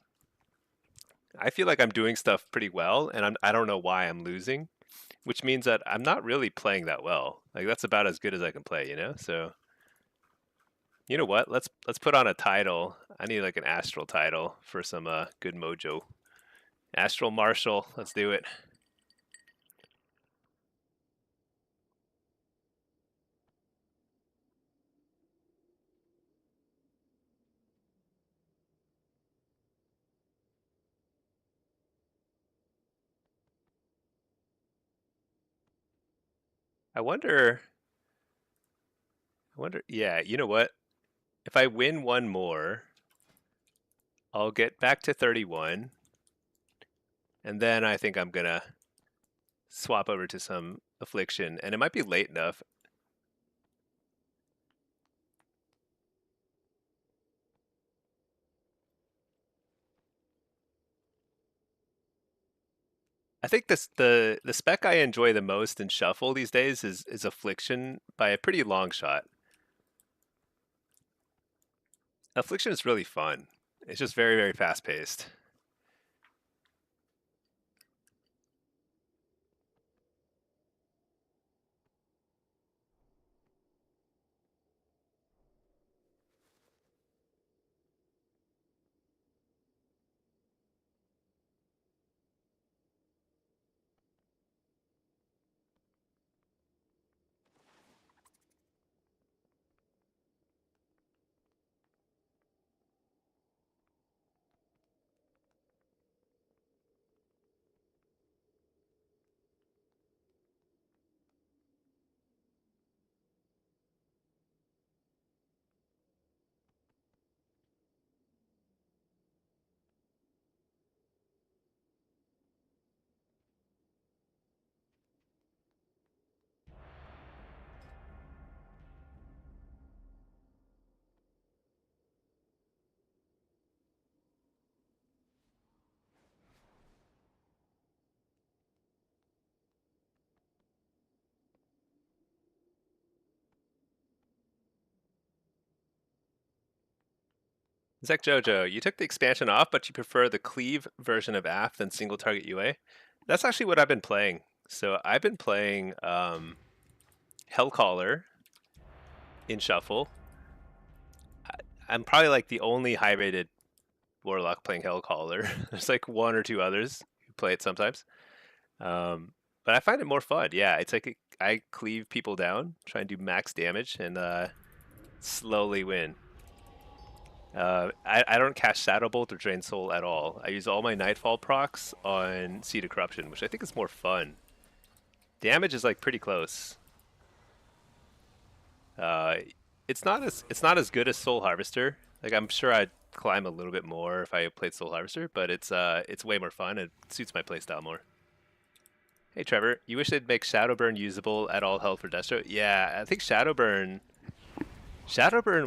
I feel like I'm doing stuff pretty well, and I don't know why I'm losing, which means that I'm not really playing that well. Like that's about as good as I can play, you know. So you know what? Let's put on a title. I need like an astral title for some good mojo. Astral Marshal. Let's do it. I wonder. I wonder. Yeah, you know what? If I win one more, I'll get back to 31, and then I think I'm gonna swap over to some affliction, and it might be late enough. I think the spec I enjoy the most in shuffle these days is affliction by a pretty long shot. Affliction is really fun. It's just very very fast paced. Zach Jojo, you took the expansion off, but you prefer the cleave version of AF than single target UA. That's actually what I've been playing. So I've been playing Hellcaller in shuffle. I'm probably like the only high rated Warlock playing Hellcaller. There's like one or two others who play it sometimes. But I find it more fun. Yeah, it's like I cleave people down, try and do max damage, and slowly win. I don't cast Shadow Bolt or Drain Soul at all. I use all my Nightfall procs on Seed of Corruption, which I think is more fun. Damage is like pretty close. Uh, it's not as good as Soul Harvester. Like I'm sure I'd climb a little bit more if I played Soul Harvester, but it's way more fun. It suits my playstyle more. Hey Trevor, you wish they'd make Shadowburn usable at all health for Destro? Yeah, I think Shadowburn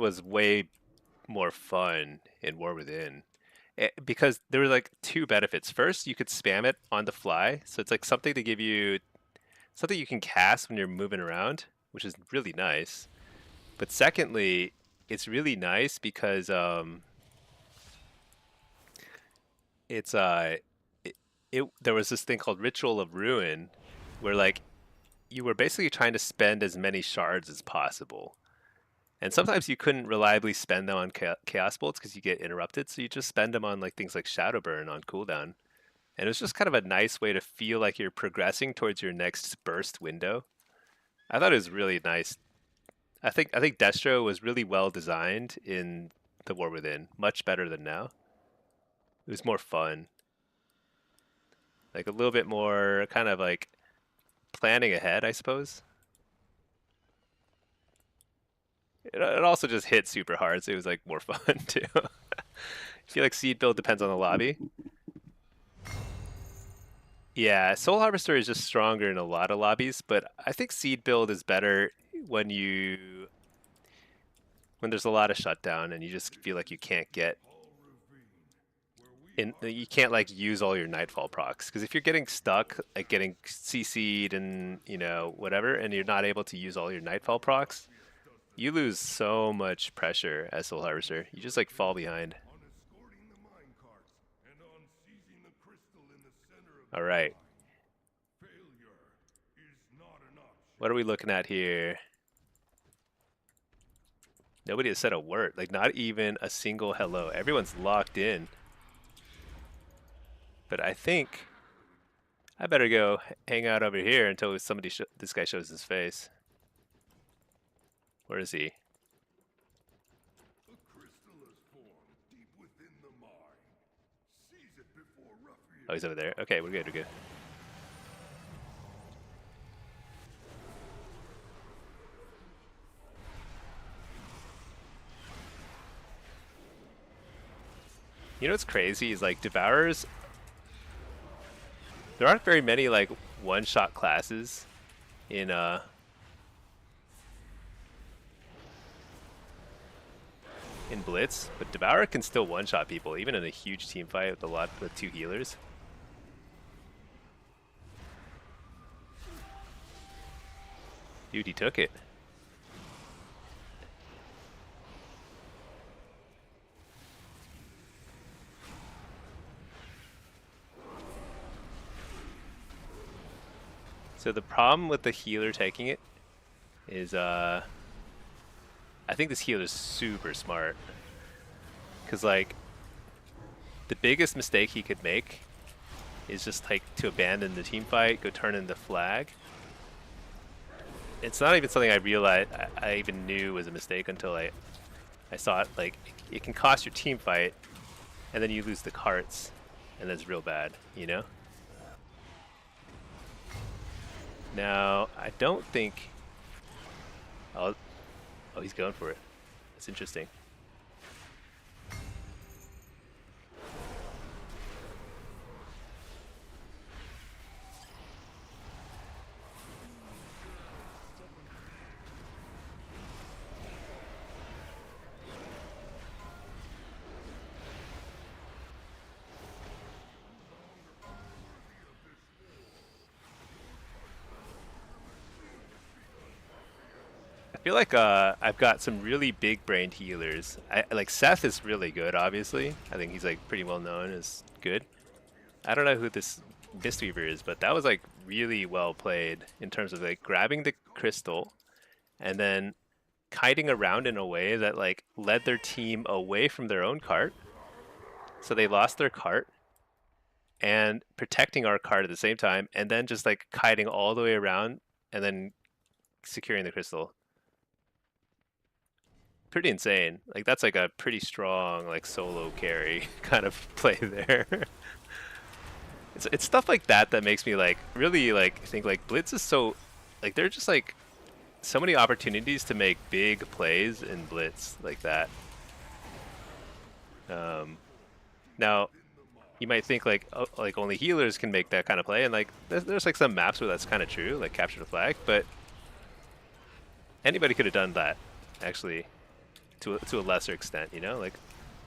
was way more fun in War Within. Because there were like two benefits. First, you could spam it on the fly, so it's like something to give you something you can cast when you're moving around, which is really nice. But secondly, it's really nice because it's there was this thing called Ritual of Ruin, where like you were basically trying to spend as many shards as possible. And sometimes you couldn't reliably spend them on Chaos Bolts because you get interrupted, so you just spend them on like things like Shadowburn on cooldown. And it was just kind of a nice way to feel like you're progressing towards your next burst window. I thought it was really nice. I think Destro was really well designed in the War Within, much better than now. It was more fun, like a little bit more kind of like planning ahead, I suppose. It also just hit super hard, so it was like more fun too. I feel like seed build depends on the lobby. Yeah, Soul Harvester is just stronger in a lot of lobbies, but I think seed build is better when there's a lot of shutdown and you just feel like you can't get in, you can't like use all your nightfall procs, because if you're getting stuck like getting CC'd and whatever, and you're not able to use all your nightfall procs, you lose so much pressure as Soul Harvester. You just like fall behind. All right. What are we looking at here? Nobody has said a word. Like not even a single hello. Everyone's locked in. But I think I better go hang out over here until this guy shows his face. Where is he? Oh, he's over there. Okay, we're good. We're good. You know what's crazy is like Devourers. There aren't very many like one-shot classes in Blitz, but Devourer can still one-shot people even in a huge team fight with two healers. Dude, he took it. So the problem with the healer taking it is I think this healer is super smart. Because like the biggest mistake he could make is just like to abandon the team fight, go turn in the flag. It's not even something I realized I even knew was a mistake until I saw it. Like it can cost your team fight, and then you lose the carts, and that's real bad, you know? Now, I don't think... Oh, he's going for it. That's interesting. I feel like I've got some really big-brained healers. Like Seth is really good, obviously. I think he's like pretty well known as good. I don't know who this Mistweaver is, but that was like really well played in terms of like grabbing the crystal and then kiting around in a way that like led their team away from their own cart. So they lost their cart and protecting our cart at the same time, and then just like kiting all the way around and then securing the crystal. Pretty insane. Like that's like a pretty strong like solo carry kind of play there. It's stuff like that that makes me like really like think like Blitz is so like they're just like so many opportunities to make big plays in Blitz like that. Now, you might think like like only healers can make that kind of play, and like there's like some maps where that's kind of true, like capture the flag, but anybody could have done that, actually, to a lesser extent. You know, like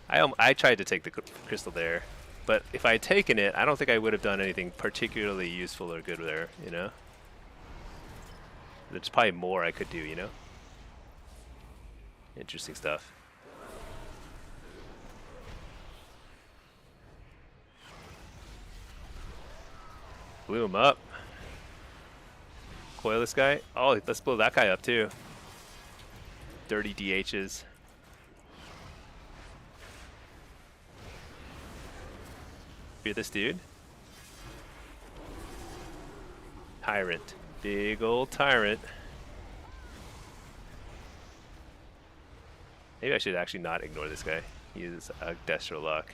I tried to take the crystal there, but if I had taken it, I don't think I would have done anything particularly useful or good there. You know, there's probably more I could do. You know, interesting stuff. Blew him up. Coil this guy. Oh, let's blow that guy up too. Dirty DHs. Fear this dude. Tyrant. Big old tyrant. Maybe I should actually not ignore this guy. He is a Destro lock.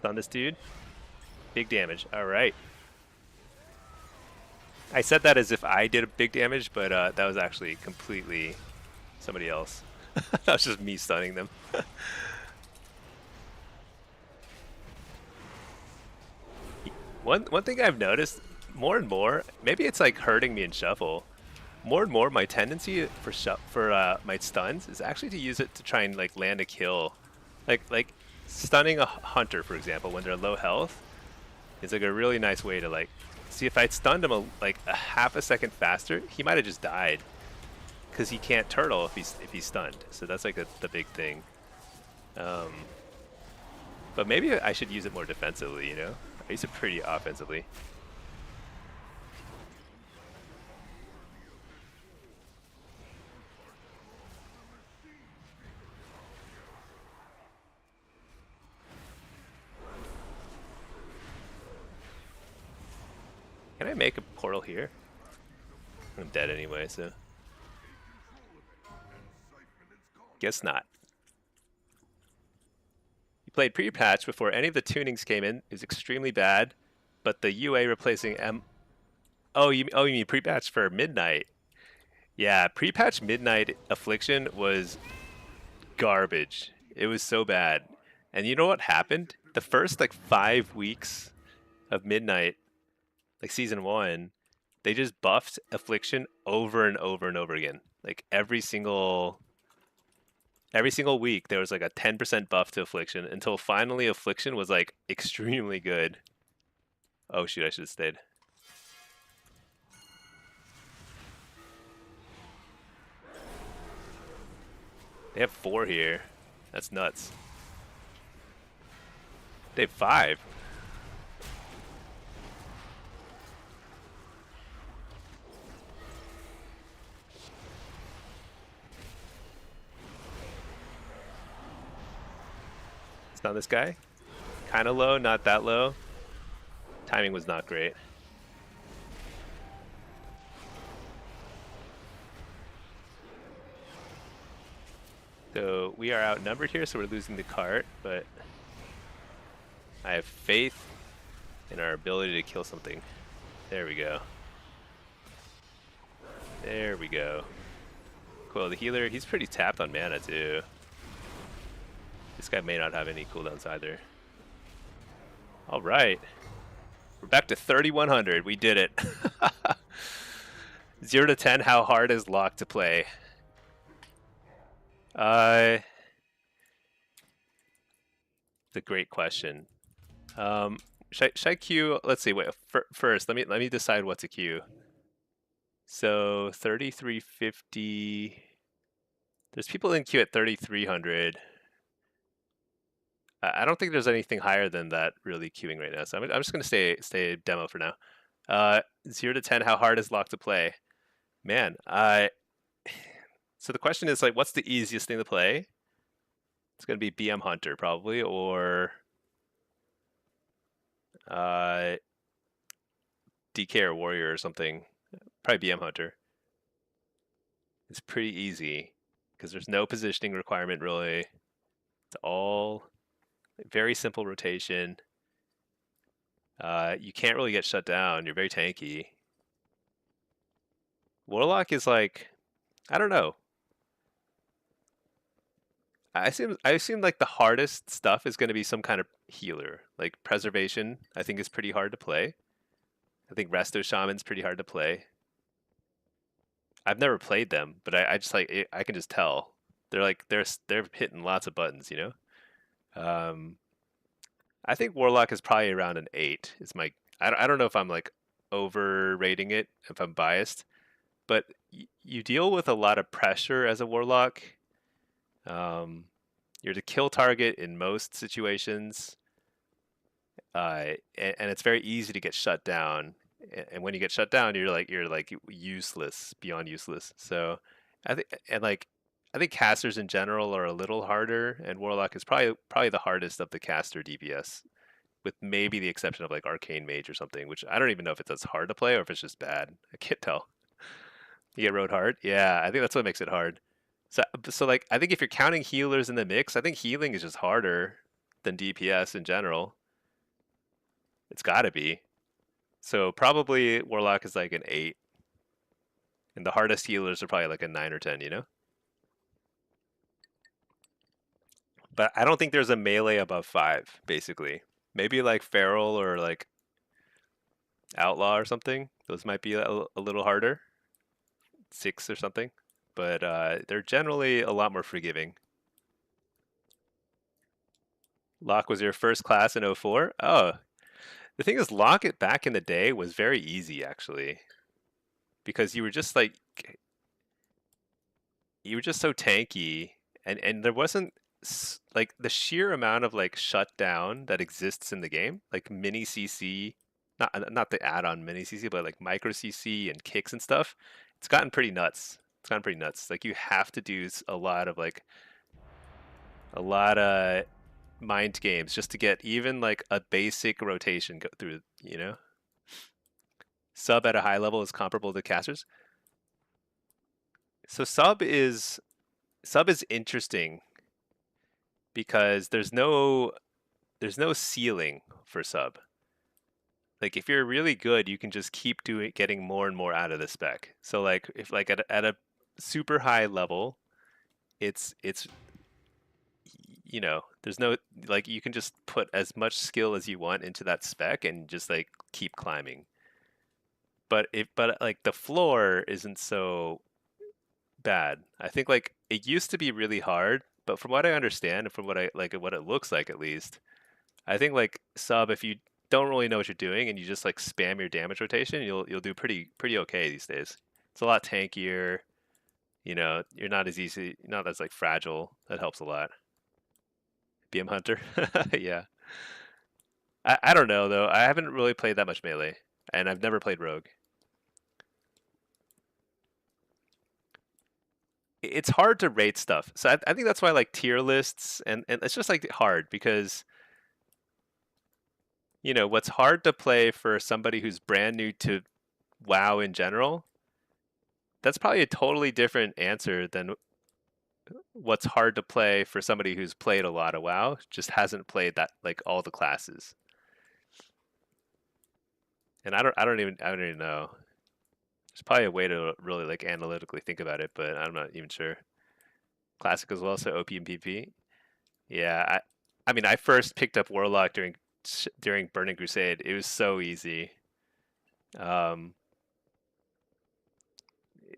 On this dude. Big damage. All right. I said that as if I did a big damage, but that was actually completely somebody else. That was just me stunning them. One thing I've noticed more and more, maybe it's like hurting me in shuffle. More and more, my tendency for my stuns is actually to use it to try and like land a kill, like stunning a hunter, for example, when they're low health. Is like a really nice way to like see if I'd stunned him like a half a second faster, he might have just died because he can't turtle if he's stunned. So that's like the big thing. But maybe I should use it more defensively. You know, I use it pretty offensively. Can I make a portal here? I'm dead anyway, so guess not. You played pre-patch before any of the tunings came in. Is extremely bad, but the UA replacing M. Oh, you mean pre-patch for Midnight? Yeah, pre-patch Midnight Affliction was garbage. It was so bad. And you know what happened? The first like 5 weeks of Midnight, like season 1, they just buffed Affliction over and over and over again. Like every single week there was like a 10% buff to Affliction until finally Affliction was like extremely good. Oh shoot, I should have stayed. They have 4 here. That's nuts. They have 5. Stun this guy. Kind of low, not that low. Timing was not great. So we are outnumbered here, so we're losing the cart, but I have faith in our ability to kill something. There we go. There we go. Cool, the healer, he's pretty tapped on mana too. This guy may not have any cooldowns either. Alright. We're back to 3100. We did it. 0 to 10, how hard is Lock to play? It's a great question. Should I queue? Let's see. Wait. First, let me decide what to queue. So 3350. There's people in queue at 3300. I don't think there's anything higher than that really queuing right now. So I'm just gonna stay demo for now. 0 to 10. How hard is Lock to play? Man, so the question is like, what's the easiest thing to play? It's gonna be BM Hunter probably, or DK or Warrior or something. Probably BM Hunter. It's pretty easy because there's no positioning requirement really. It's all very simple rotation. You can't really get shut down. You're very tanky. Warlock is like, I don't know. I assume like the hardest stuff is going to be some kind of healer. Like preservation, I think is pretty hard to play. I think Resto Shaman's pretty hard to play. I've never played them, but I just like I can just tell they're like they're hitting lots of buttons, you know. Um, I think Warlock is probably around an 8. Is my I don't know if I'm like overrating it if I'm biased, but you deal with a lot of pressure as a Warlock. Um, you're the kill target in most situations, and it's very easy to get shut down. And when you get shut down, you're like useless beyond useless. So I think and like I think casters in general are a little harder, and Warlock is probably the hardest of the caster DPS, with maybe the exception of like Arcane Mage or something, which I don't even know if it's as hard to play or if it's just bad. I can't tell. You get rode hard? Yeah, I think that's what makes it hard. So like I think if you're counting healers in the mix, I think healing is just harder than DPS in general. It's got to be. So probably Warlock is like an 8, and the hardest healers are probably like a 9 or 10, you know? But I don't think there's a melee above 5, basically. Maybe like Feral or like Outlaw or something. Those might be a little harder. 6 or something. But they're generally a lot more forgiving. Lock was your first class in '04? Oh, the thing is, Lock it back in the day was very easy, actually. Because you were just so tanky, and there wasn't like the sheer amount of like shutdown that exists in the game, like mini CC, not the add-on mini CC, but like micro CC and kicks and stuff. It's gotten pretty nuts. It's gotten pretty nuts. Like you have to do a lot of mind games just to get even like a basic rotation go through. You know, sub at a high level is comparable to casters. So sub is interesting because there's no ceiling for sub. Like if you're really good, you can just keep getting more and more out of the spec. So like if like at a super high level, it's there's no like you can just put as much skill as you want into that spec and just like keep climbing. But like the floor isn't so bad. I think like it used to be really hard, but from what I understand and from what it looks like at least, I think like sub if you don't really know what you're doing and you just like spam your damage rotation, you'll do pretty okay these days. It's a lot tankier. You're not as like fragile. That helps a lot. BM Hunter, yeah. I don't know though. I haven't really played that much melee, and I've never played rogue. It's hard to rate stuff. So I think that's why like tier lists and it's just like hard because what's hard to play for somebody who's brand new to WoW in general, that's probably a totally different answer than what's hard to play for somebody who's played a lot of WoW, just hasn't played that like all the classes. And I don't even know. There's probably a way to really like analytically think about it, but I'm not even sure. Classic as well, so OP and PP. Yeah, I mean I first picked up Warlock during Burning Crusade. It was so easy. Um,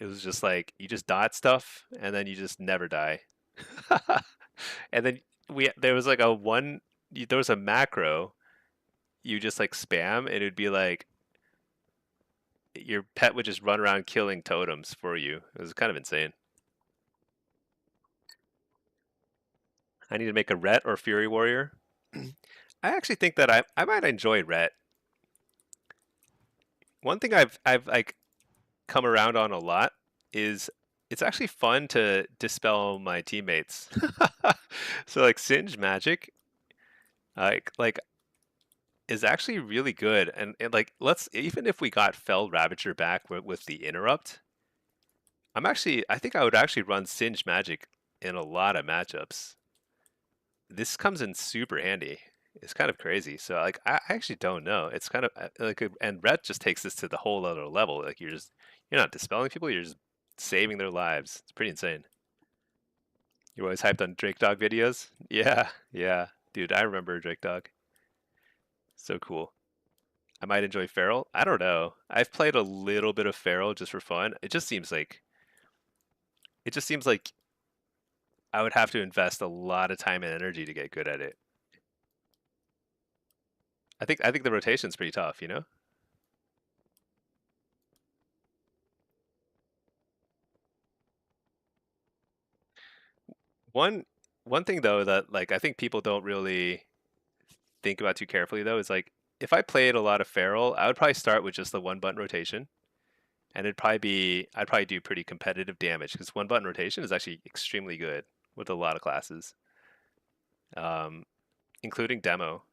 it was just like you just dot stuff and then you just never die. And then there was like there was a macro you just like spam and it'd be like your pet would just run around killing totems for you. It was kind of insane. I need to make a Ret or Fury Warrior. I actually think that I might enjoy Ret. One thing I've like come around on a lot is it's actually fun to dispel my teammates. So like Singe Magic, like is actually really good, and like let's even if we got Felled Ravager back with the interrupt, I think I would actually run Singe Magic in a lot of matchups. This comes in super handy. It's kind of crazy. So like I actually don't know. It's kind of and Rhett just takes this to the whole other level. Like you're not dispelling people, you're just saving their lives. It's pretty insane. You're always hyped on Drake Dog videos? Yeah, yeah. Dude, I remember Drake Dog. So cool. I might enjoy Feral. I don't know. I've played a little bit of Feral just for fun. It just seems like I would have to invest a lot of time and energy to get good at it. I think the rotation's pretty tough, you know? One one thing though that like I think people don't really think about too carefully though is like if I played a lot of Feral, I would probably start with just the one button rotation. And I'd probably do pretty competitive damage because one button rotation is actually extremely good with a lot of classes, um, including demo.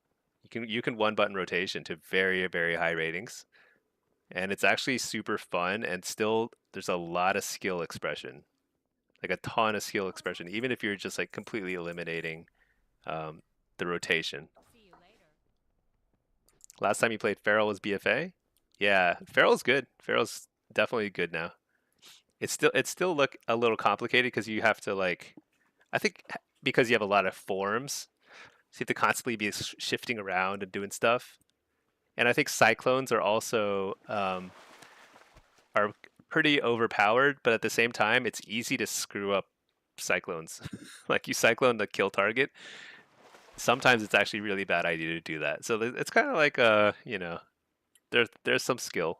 You can one button rotation to very very high ratings, and it's actually super fun. And still, there's a lot of skill expression, like a ton of skill expression, even if you're just like completely eliminating um, the rotation. Last time you played Feral was BFA. Yeah, Feral's good. Feral's definitely good now. It's still look a little complicated because you have to like I think because you have a lot of forms, so you have to constantly be shifting around and doing stuff. And I think cyclones are pretty overpowered, but at the same time, it's easy to screw up cyclones. Like you cyclone the kill target, sometimes it's actually really bad idea to do that. So it's kind of like there's some skill.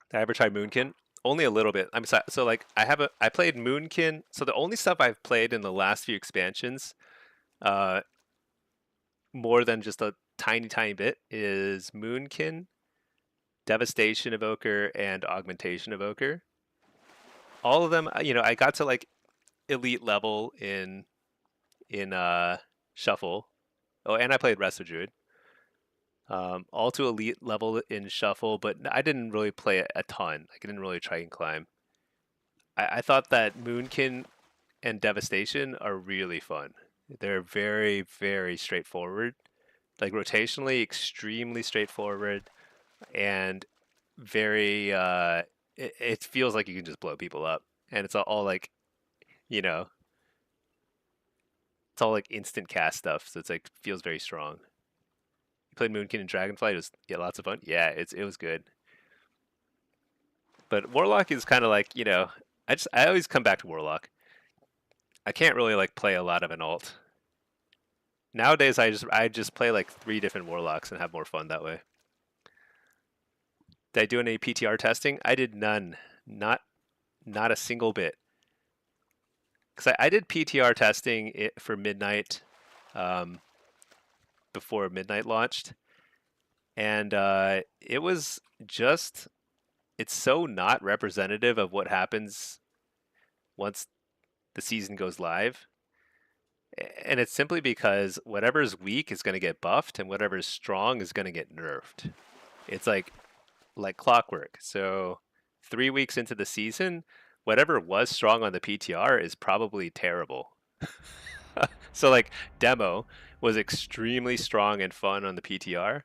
Did I ever try Moonkin? Only a little bit. I'm sorry. So like I played Moonkin. So the only stuff I've played in the last few expansions, uh, more than just a tiny bit, is Moonkin, Devastation Evoker, and Augmentation Evoker. All of them, I got to like elite level in Shuffle. Oh, and I played Resto Druid. All to elite level in Shuffle, but I didn't really play it a ton. Like I didn't really try and climb. I thought that Moonkin and Devastation are really fun. They're very, very straightforward. Like rotationally, extremely straightforward, and very. It feels like you can just blow people up, and it's all like, you know, it's all like instant cast stuff. So it's like feels very strong. You played Moonkin and Dragonflight. It was yeah, lots of fun. Yeah, it was good. But Warlock is kind of like I always come back to Warlock. I can't really like play a lot of an alt. Nowadays, I just play like 3 different Warlocks and have more fun that way. Did I do any PTR testing? I did none. Not a single bit. Because I did PTR testing for Midnight um, before Midnight launched, and it was just it's so not representative of what happens once the season goes live. And it's simply because whatever's weak is going to get buffed and whatever's strong is going to get nerfed. It's like clockwork. So 3 weeks into the season, whatever was strong on the PTR is probably terrible. So like demo was extremely strong and fun on the PTR,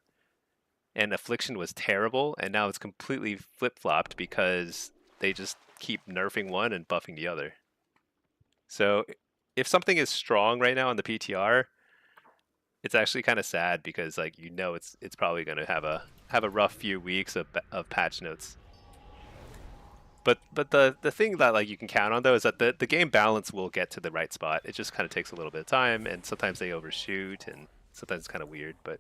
and affliction was terrible, and now it's completely flip flopped because they just keep nerfing one and buffing the other. So if something is strong right now on the PTR, it's actually kind of sad because like it's probably going to have a rough few weeks of patch notes. But the thing that like you can count on though is that the game balance will get to the right spot. It just kind of takes a little bit of time, and sometimes they overshoot, and sometimes it's kind of weird, but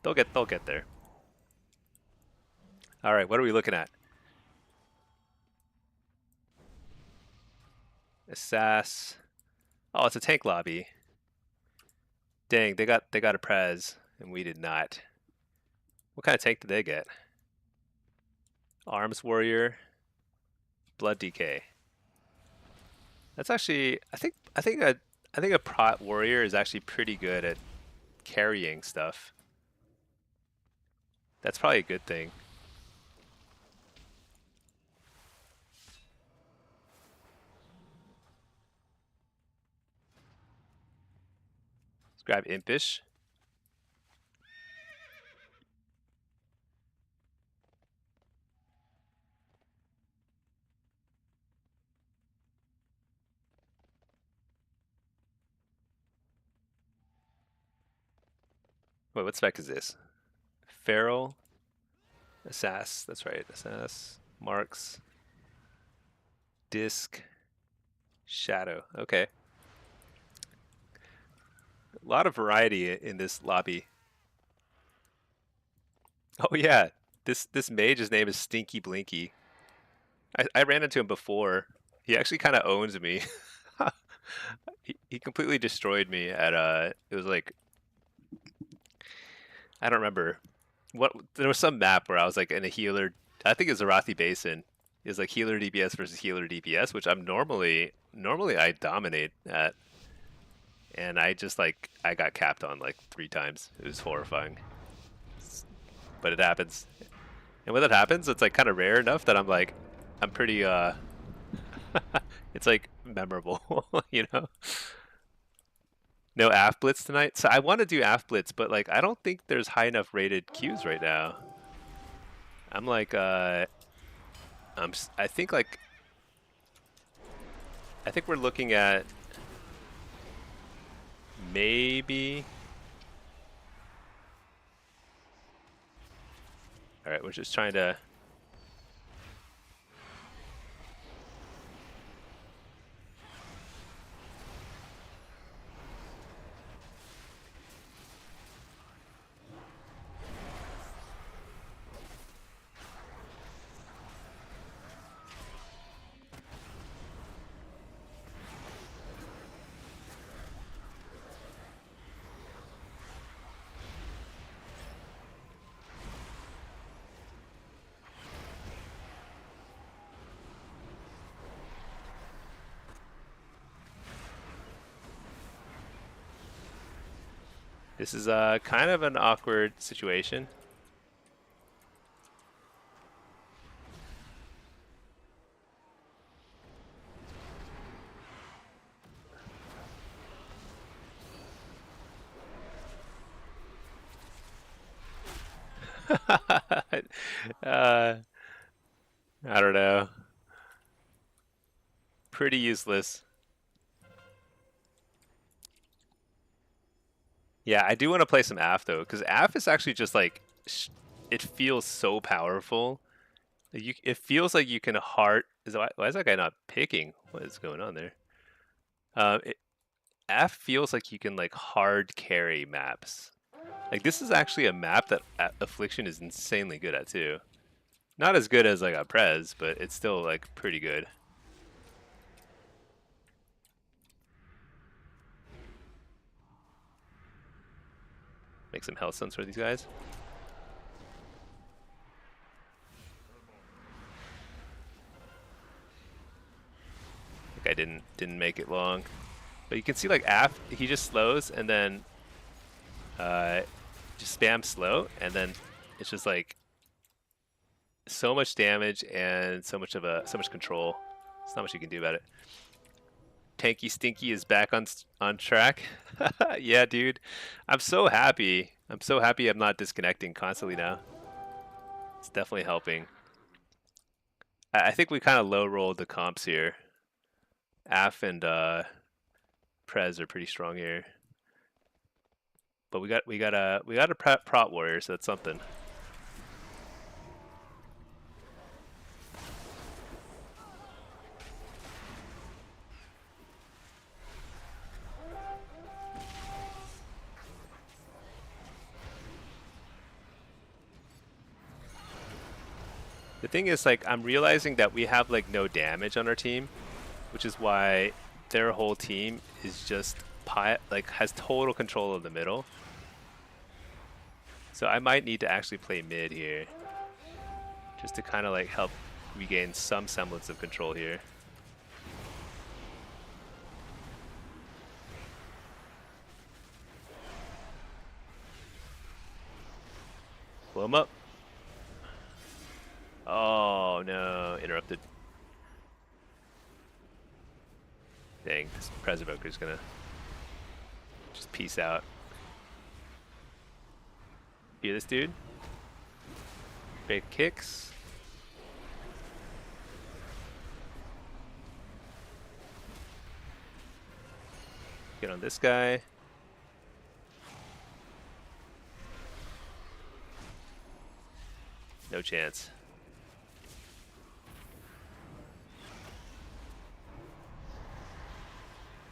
they'll get there. All right, what are we looking at? Assass. Oh, it's a tank lobby. Dang, they got a prez, and we did not. What kind of tank did they get? Arms warrior, blood DK. That's actually I think a prot warrior is actually pretty good at carrying stuff. That's probably a good thing. Let's grab Impish. Wait, what spec is this? Feral. Assass. That's right. Assass. Marks. Disc. Shadow. Okay. A lot of variety in this lobby. Oh yeah. This mage's name is Stinky Blinky. I ran into him before. He actually kind of owns me. He completely destroyed me at it was like I don't remember what there was some map where I was like in a healer. I think it's Arathi Basin. Is like healer DPS versus healer DPS, which I'm normally I dominate at, and I just like I got capped on like 3 times. It was horrifying, but it happens. And when that happens, it's like kind of rare enough that I'm pretty it's like memorable, you know. No AF Blitz tonight. So I want to do AF Blitz, but like I don't think there's high enough rated queues right now. I'm like I think like I think we're looking at maybe. All right, we're just trying to. This is kind of an awkward situation. I don't know. Pretty useless. Yeah, I do want to play some AF though, because AF is actually just like it feels so powerful. It feels like you can hard. Why is that guy not picking? What is going on there? It, AF feels like you can like hard carry maps. Like this is actually a map that Affliction is insanely good at too. Not as good as like a Prez, but it's still like pretty good. Make some health stones for these guys. Like I didn't make it long, but you can see like AF he just slows and then just spam slow and then it's just like so much damage and so much control. There's not much you can do about it. Tanky Stinky is back on track. Yeah, dude. I'm so happy. I'm so happy I'm not disconnecting constantly now. It's definitely helping. I think we kind of low rolled the comps here. AF and Prez are pretty strong here. But we got a prot warrior, so that's something. The thing is, like, I'm realizing that we have like no damage on our team, which is why their whole team is just has total control of the middle. So I might need to actually play mid here, just to kind of like help regain some semblance of control here. Blow him up. Oh no, interrupted. Dang, this Preservoker is gonna Just peace out. Hear this dude? Big kicks. Get on this guy. No chance.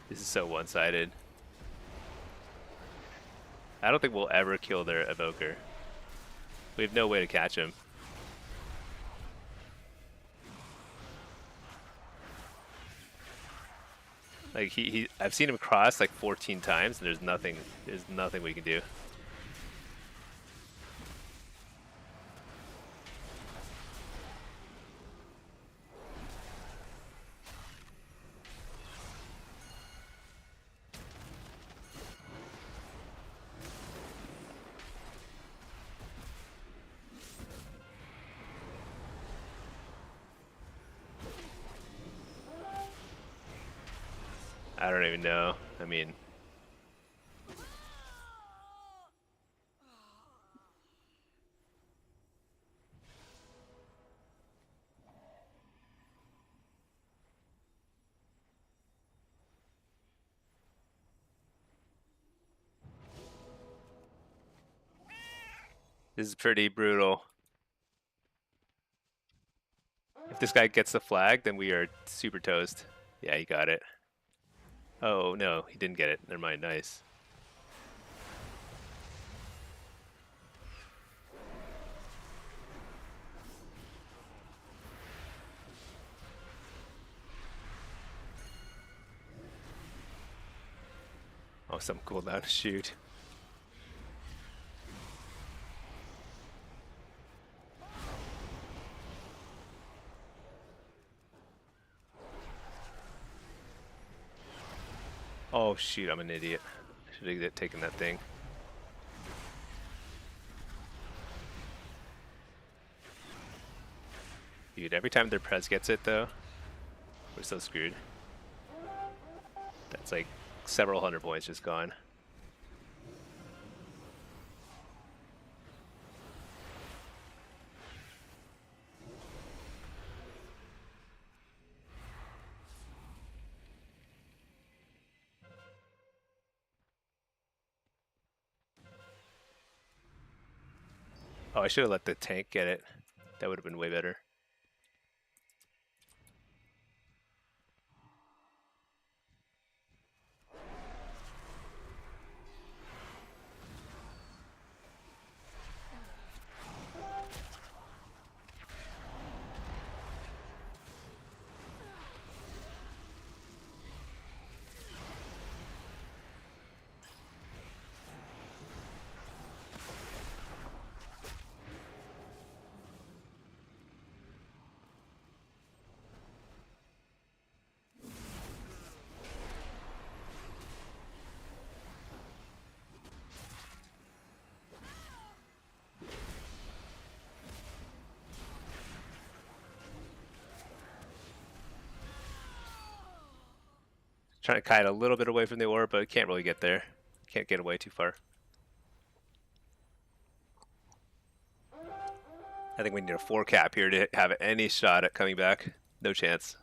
This is so one-sided. I don't think we'll ever kill their evoker. We have no way to catch him. Like I've seen him cross like 14 times, and there's nothing we can do. I don't even know. I mean, this is pretty brutal. If this guy gets the flag, then we are super toast. Yeah, he got it. Oh, no, he didn't get it. Never mind, nice. Oh, some cooldown. Shoot. Oh, shoot, I'm an idiot. Should have taken that thing. Dude, every time their Prez gets it, though, we're so screwed. That's like several hundred points just gone. Oh, I should have let the tank get it. That would have been way better. Trying to kite a little bit away from the orb, but can't really get there. Can't get away too far. I think we need a 4 cap here to have any shot at coming back. No chance.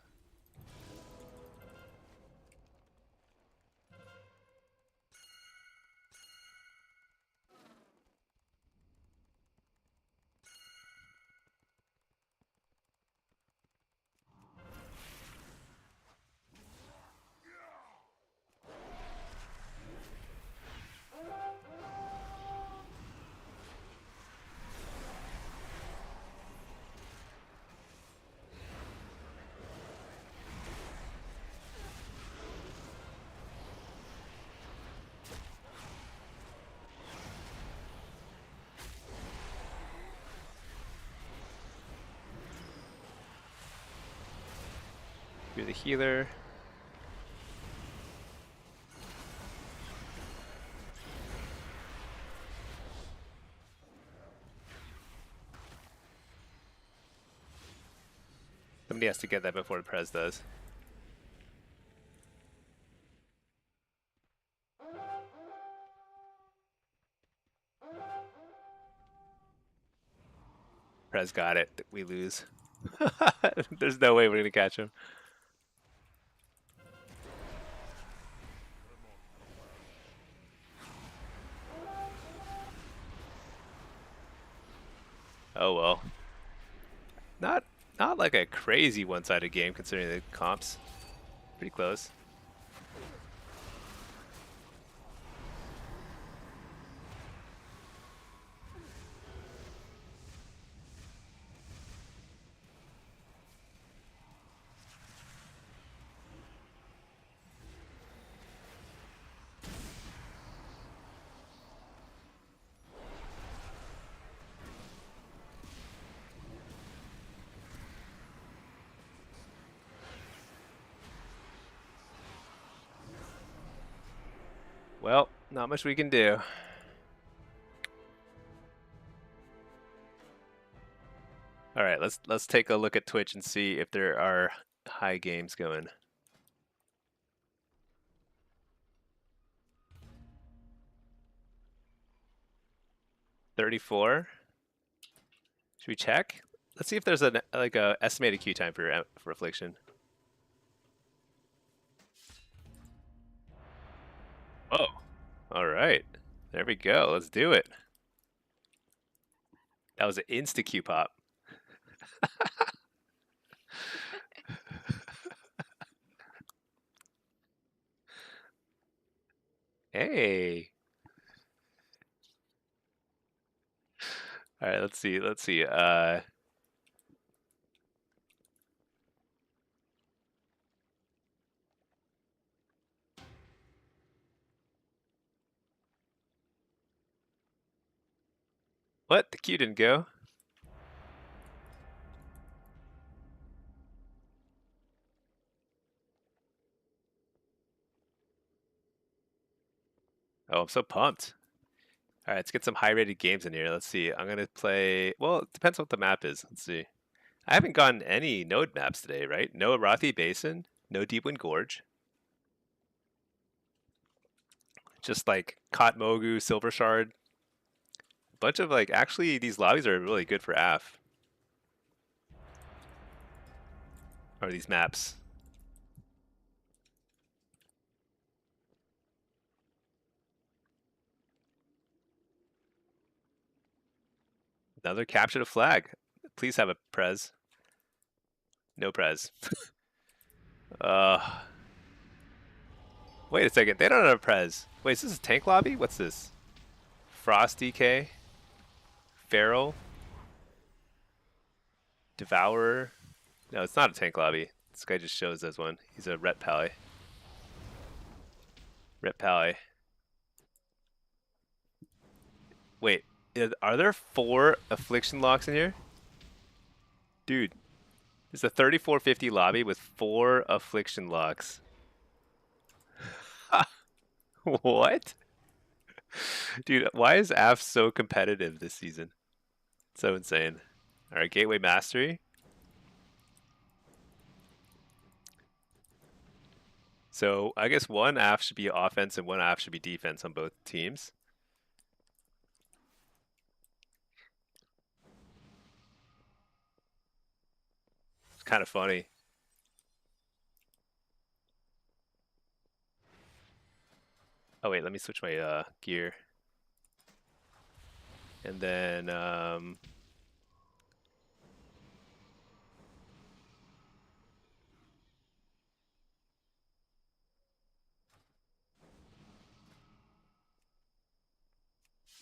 You're the healer. Somebody has to get that before the Prez does. Prez got it. We lose. There's no way we're gonna catch him. Oh well. Not not like a crazy one-sided game considering the comps. Pretty close. Well, not much we can do. All right, let's take a look at Twitch and see if there are high games going. $34. Should we check? Let's see if there's a estimated queue time for affliction. Oh, all right. There we go. Let's do it. That was an insta queue pop. Hey. All right, let's see. Let's see. What? The queue didn't go. Oh, I'm so pumped. All right, let's get some high-rated games in here. Let's see. I'm gonna play. Well, it depends what the map is. Let's see. I haven't gotten any node maps today, right? No Arathi Basin, no Deepwind Gorge. Just like Kot Mogu, Silver Shard. A bunch of like, actually, these lobbies are really good for AF. Or these maps. Another capture the flag. Please have a Prez. No Prez. Wait a second. They don't have a Prez. Wait, is this a tank lobby? What's this? Frost DK. Feral. Devourer. No, it's not a tank lobby. This guy just shows as one. He's a Ret Pally. Ret Pally. Wait, are there 4 affliction locks in here? Dude, there's a 3450 lobby with 4 affliction locks. What? Dude, why is AF so competitive this season? So insane. Alright, Gateway Mastery. So I guess one AF should be offense and one AF should be defense on both teams. It's kind of funny. Oh wait, let me switch my gear. And then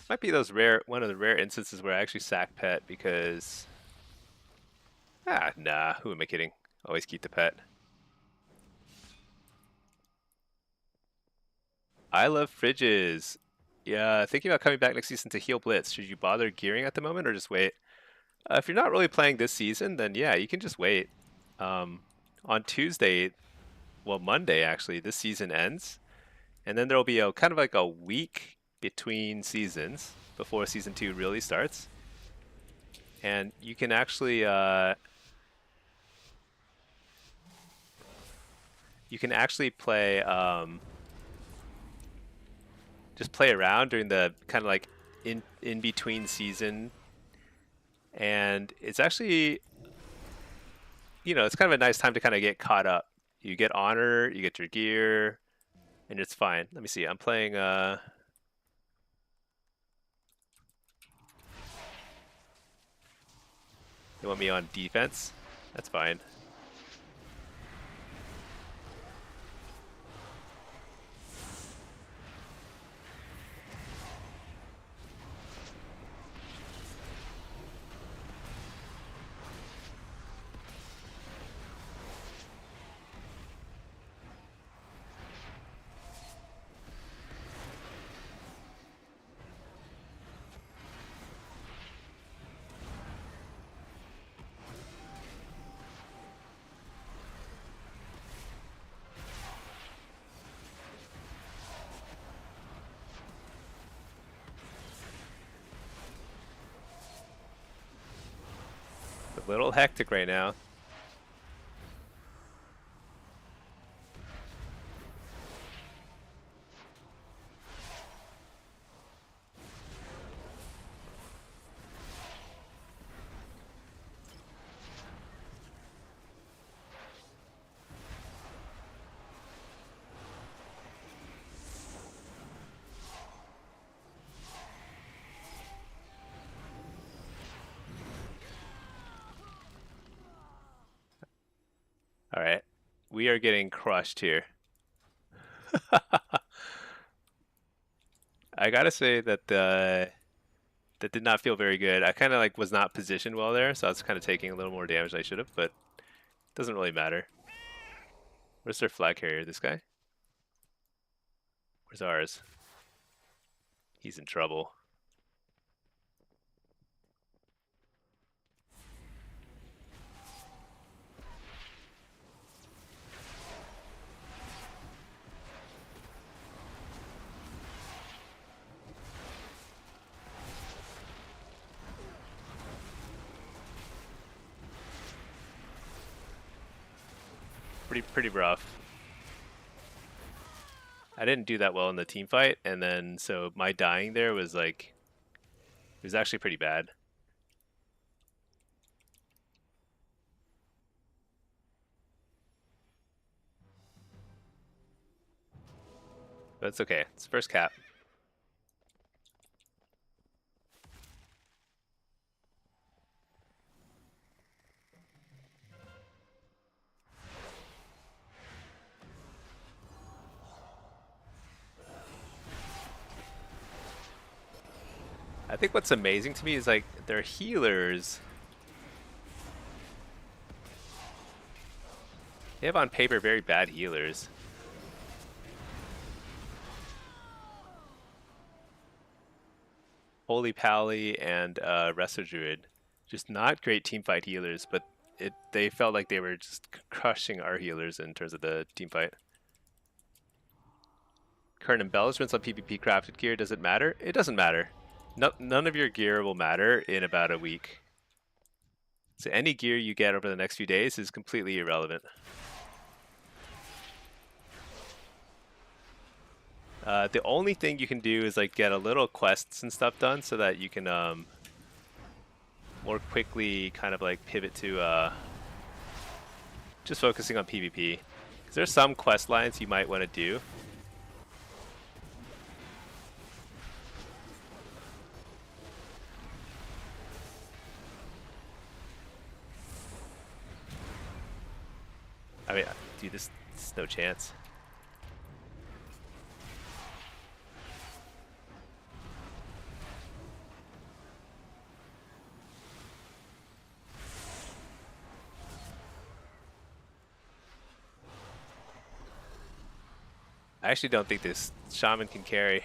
might be one of the rare instances where I actually sack pet because nah, who am I kidding? Always keep the pet. I love fridges. Yeah, thinking about coming back next season to heal Blitz. Should you bother gearing at the moment or just wait? If you're not really playing this season, then yeah, you can just wait. On Tuesday, well, Monday actually, this season ends, and then there will be a kind of like a week between seasons before season 2 really starts, and you can actually play just play around during the kind of like in between season And it's actually, it's kind of a nice time to kind of get caught up. You get honor, you get your gear, and it's fine. Let me see. I'm playing. They want me on defense. That's fine. A little hectic right now. All right. We are getting crushed here. I gotta say that that did not feel very good. I kind of like was not positioned well there, so I was kind of taking a little more damage than I should have, but it doesn't really matter. Where's their flag carrier? This guy? Where's ours? He's in trouble. Pretty rough. I didn't do that well in the team fight, and then so my dying there was like it was actually pretty bad. But it's okay. It's first cap. I think what's amazing to me is like their healers. They have on paper very bad healers. Holy Pally and Resto Druid. Just not great teamfight healers, but they felt like they were just crushing our healers in terms of the team fight. Current embellishments on PvP crafted gear, does it matter? It doesn't matter. No, none of your gear will matter in about a week. So any gear you get over the next few days is completely irrelevant. The only thing you can do is like get a little quests and stuff done so that you can more quickly kind of like pivot to just focusing on PvP. Because there's some quest lines you might want to do. I mean, dude, this is no chance. I actually don't think this shaman can carry.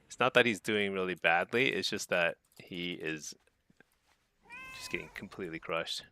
It's not that he's doing really badly, it's just that he is just getting completely crushed.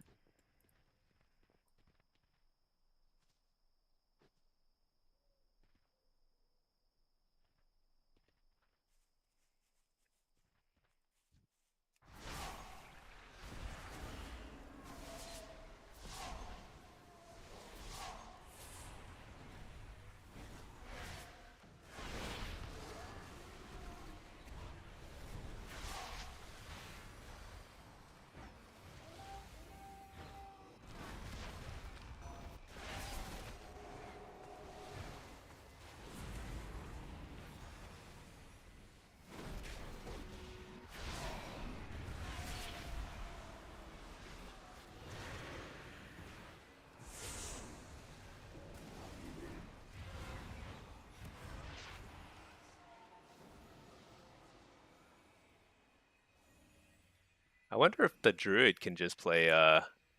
I wonder if the druid can just play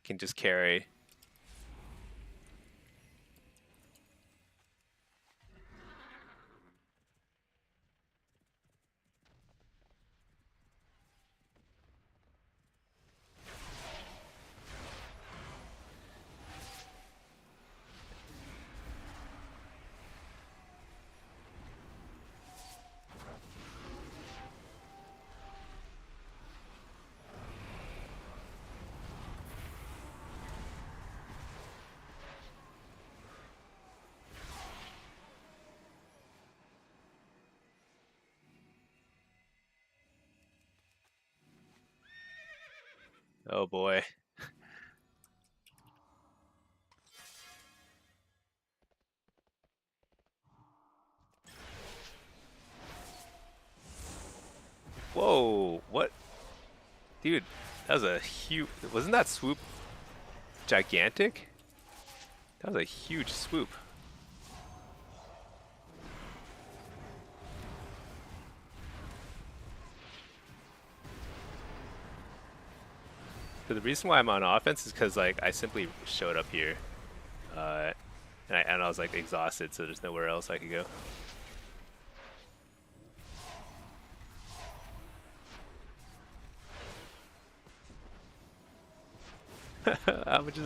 can just carry. Oh boy. Whoa, what? Dude, that was a huge... Wasn't that swoop gigantic? That was a huge swoop. So the reason why I'm on offense is because like I simply showed up here, uh, and I was like exhausted, so there's nowhere else I could go.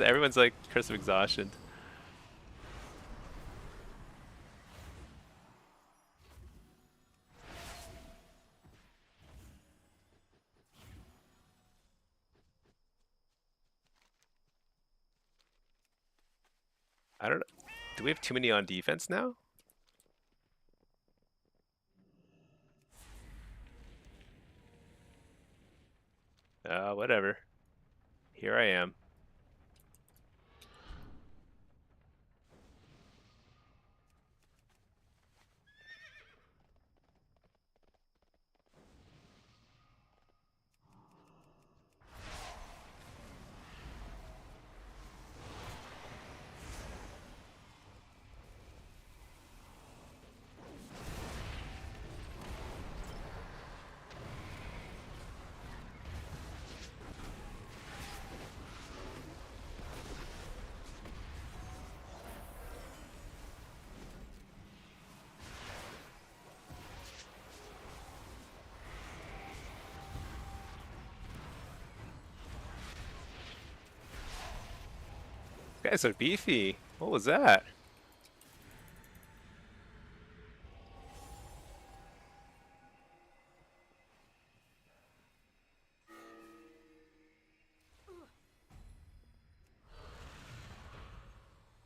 Everyone's like curse of exhaustion. I don't know. Do we have too many on defense now? Whatever. Here I am. You guys are beefy. What was that?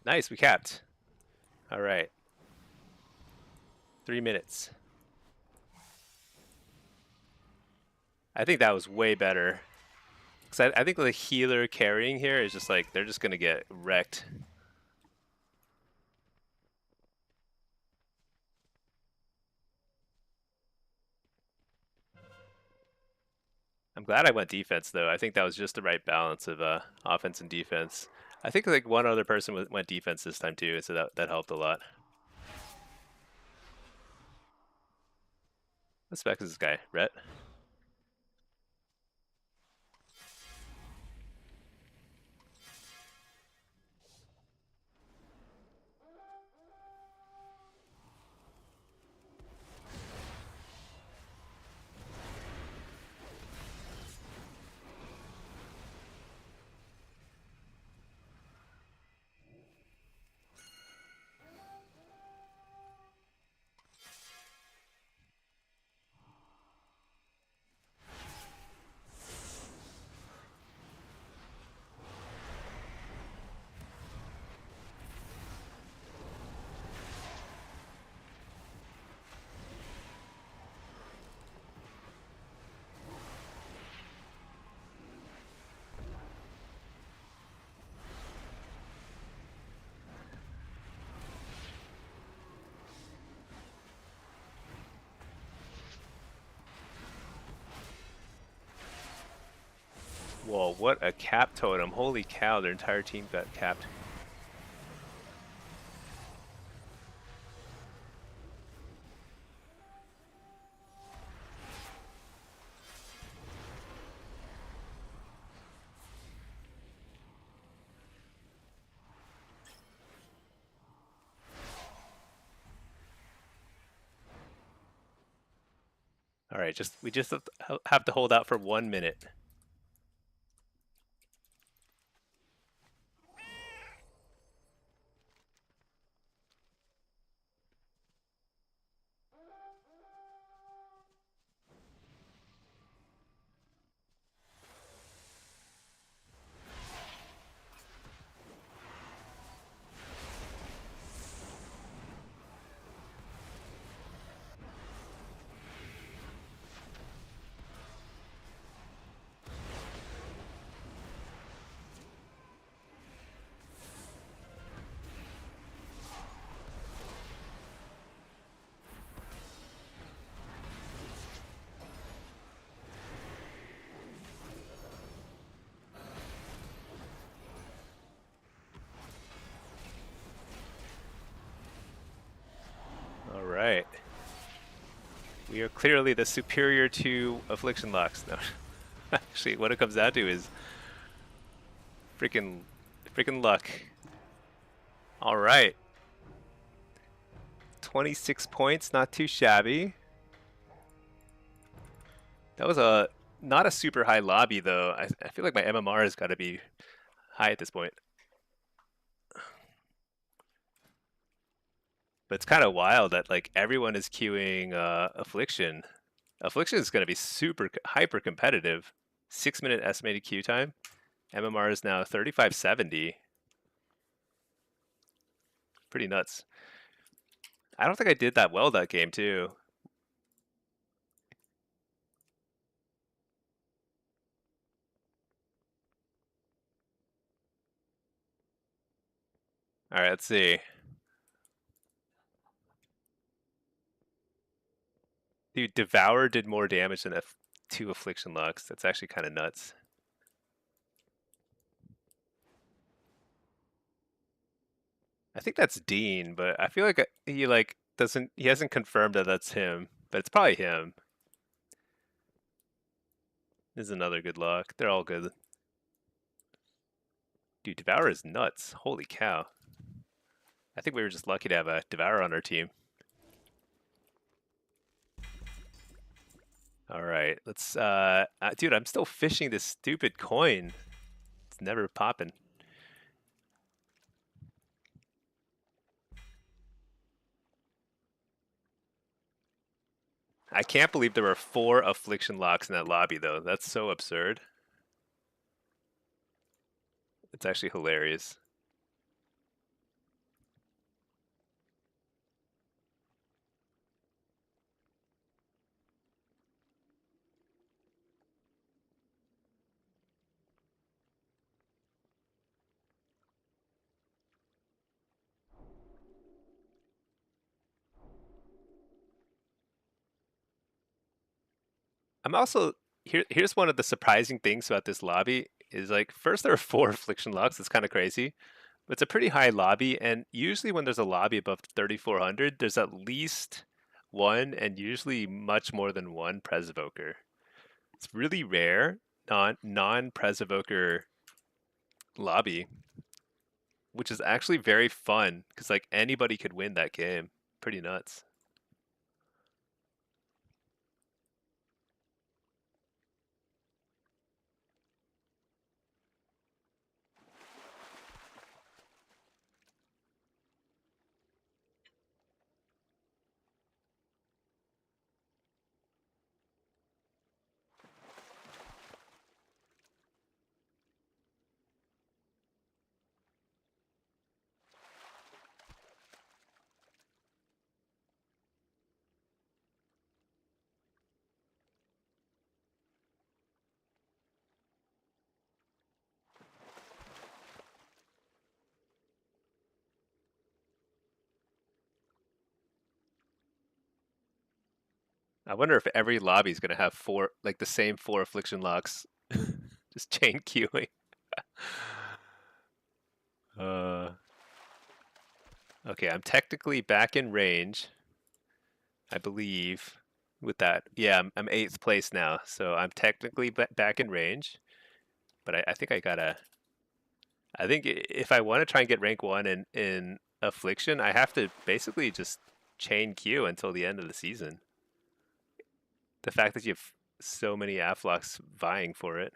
Nice, we capped. All right. 3 minutes. I think that was way better. Because I think the healer carrying here is just like, they're just going to get wrecked. I'm glad I went defense, though. I think that was just the right balance of offense and defense. I think like one other person went defense this time, too, so that helped a lot. What spec is this guy? Rhett? Whoa, what a cap totem. Holy cow, their entire team got capped. All right, we just have to hold out for 1 minute. All right. We are clearly the superior to affliction locks. No, actually, what it comes down to is freaking luck. All right. 26 points, not too shabby. That was not a super high lobby though. I feel like my MMR has got to be high at this point. But it's kind of wild that like everyone is queuing affliction. Affliction is going to be super hyper competitive. 6-minute estimated queue time. MMR is now 3570. Pretty nuts. I don't think I did that well that game too. All right, let's see. Dude, Devour did more damage than two Affliction Lux. That's actually kind of nuts. I think that's Dean, but I feel like he he hasn't confirmed that that's him, but it's probably him. This is another good luck. They're all good. Dude, Devour is nuts. Holy cow. I think we were just lucky to have a Devour on our team. All right, let's dude, I'm still fishing this stupid coin. It's never popping. I can't believe there were 4 affliction locks in that lobby though. That's so absurd. It's actually hilarious. I'm also here's one of the surprising things about this lobby is like first there are 4 affliction locks. It's kind of crazy. But it's a pretty high lobby, and usually when there's a lobby above 3400, there's at least one and usually much more than one Pres Evoker. It's really rare non-Pres Evoker lobby, which is actually very fun because like anybody could win that game. Pretty nuts. I wonder if every lobby is gonna have 4 like the same 4 affliction locks, just chain queuing. uh, okay, I'm technically back in range, I believe. With that, yeah, I'm 8th place now, so I'm technically back in range. But I think I gotta. I think if I want to try and get rank 1 in affliction, I have to basically just chain queue until the end of the season. The fact that you have so many afflocks vying for it.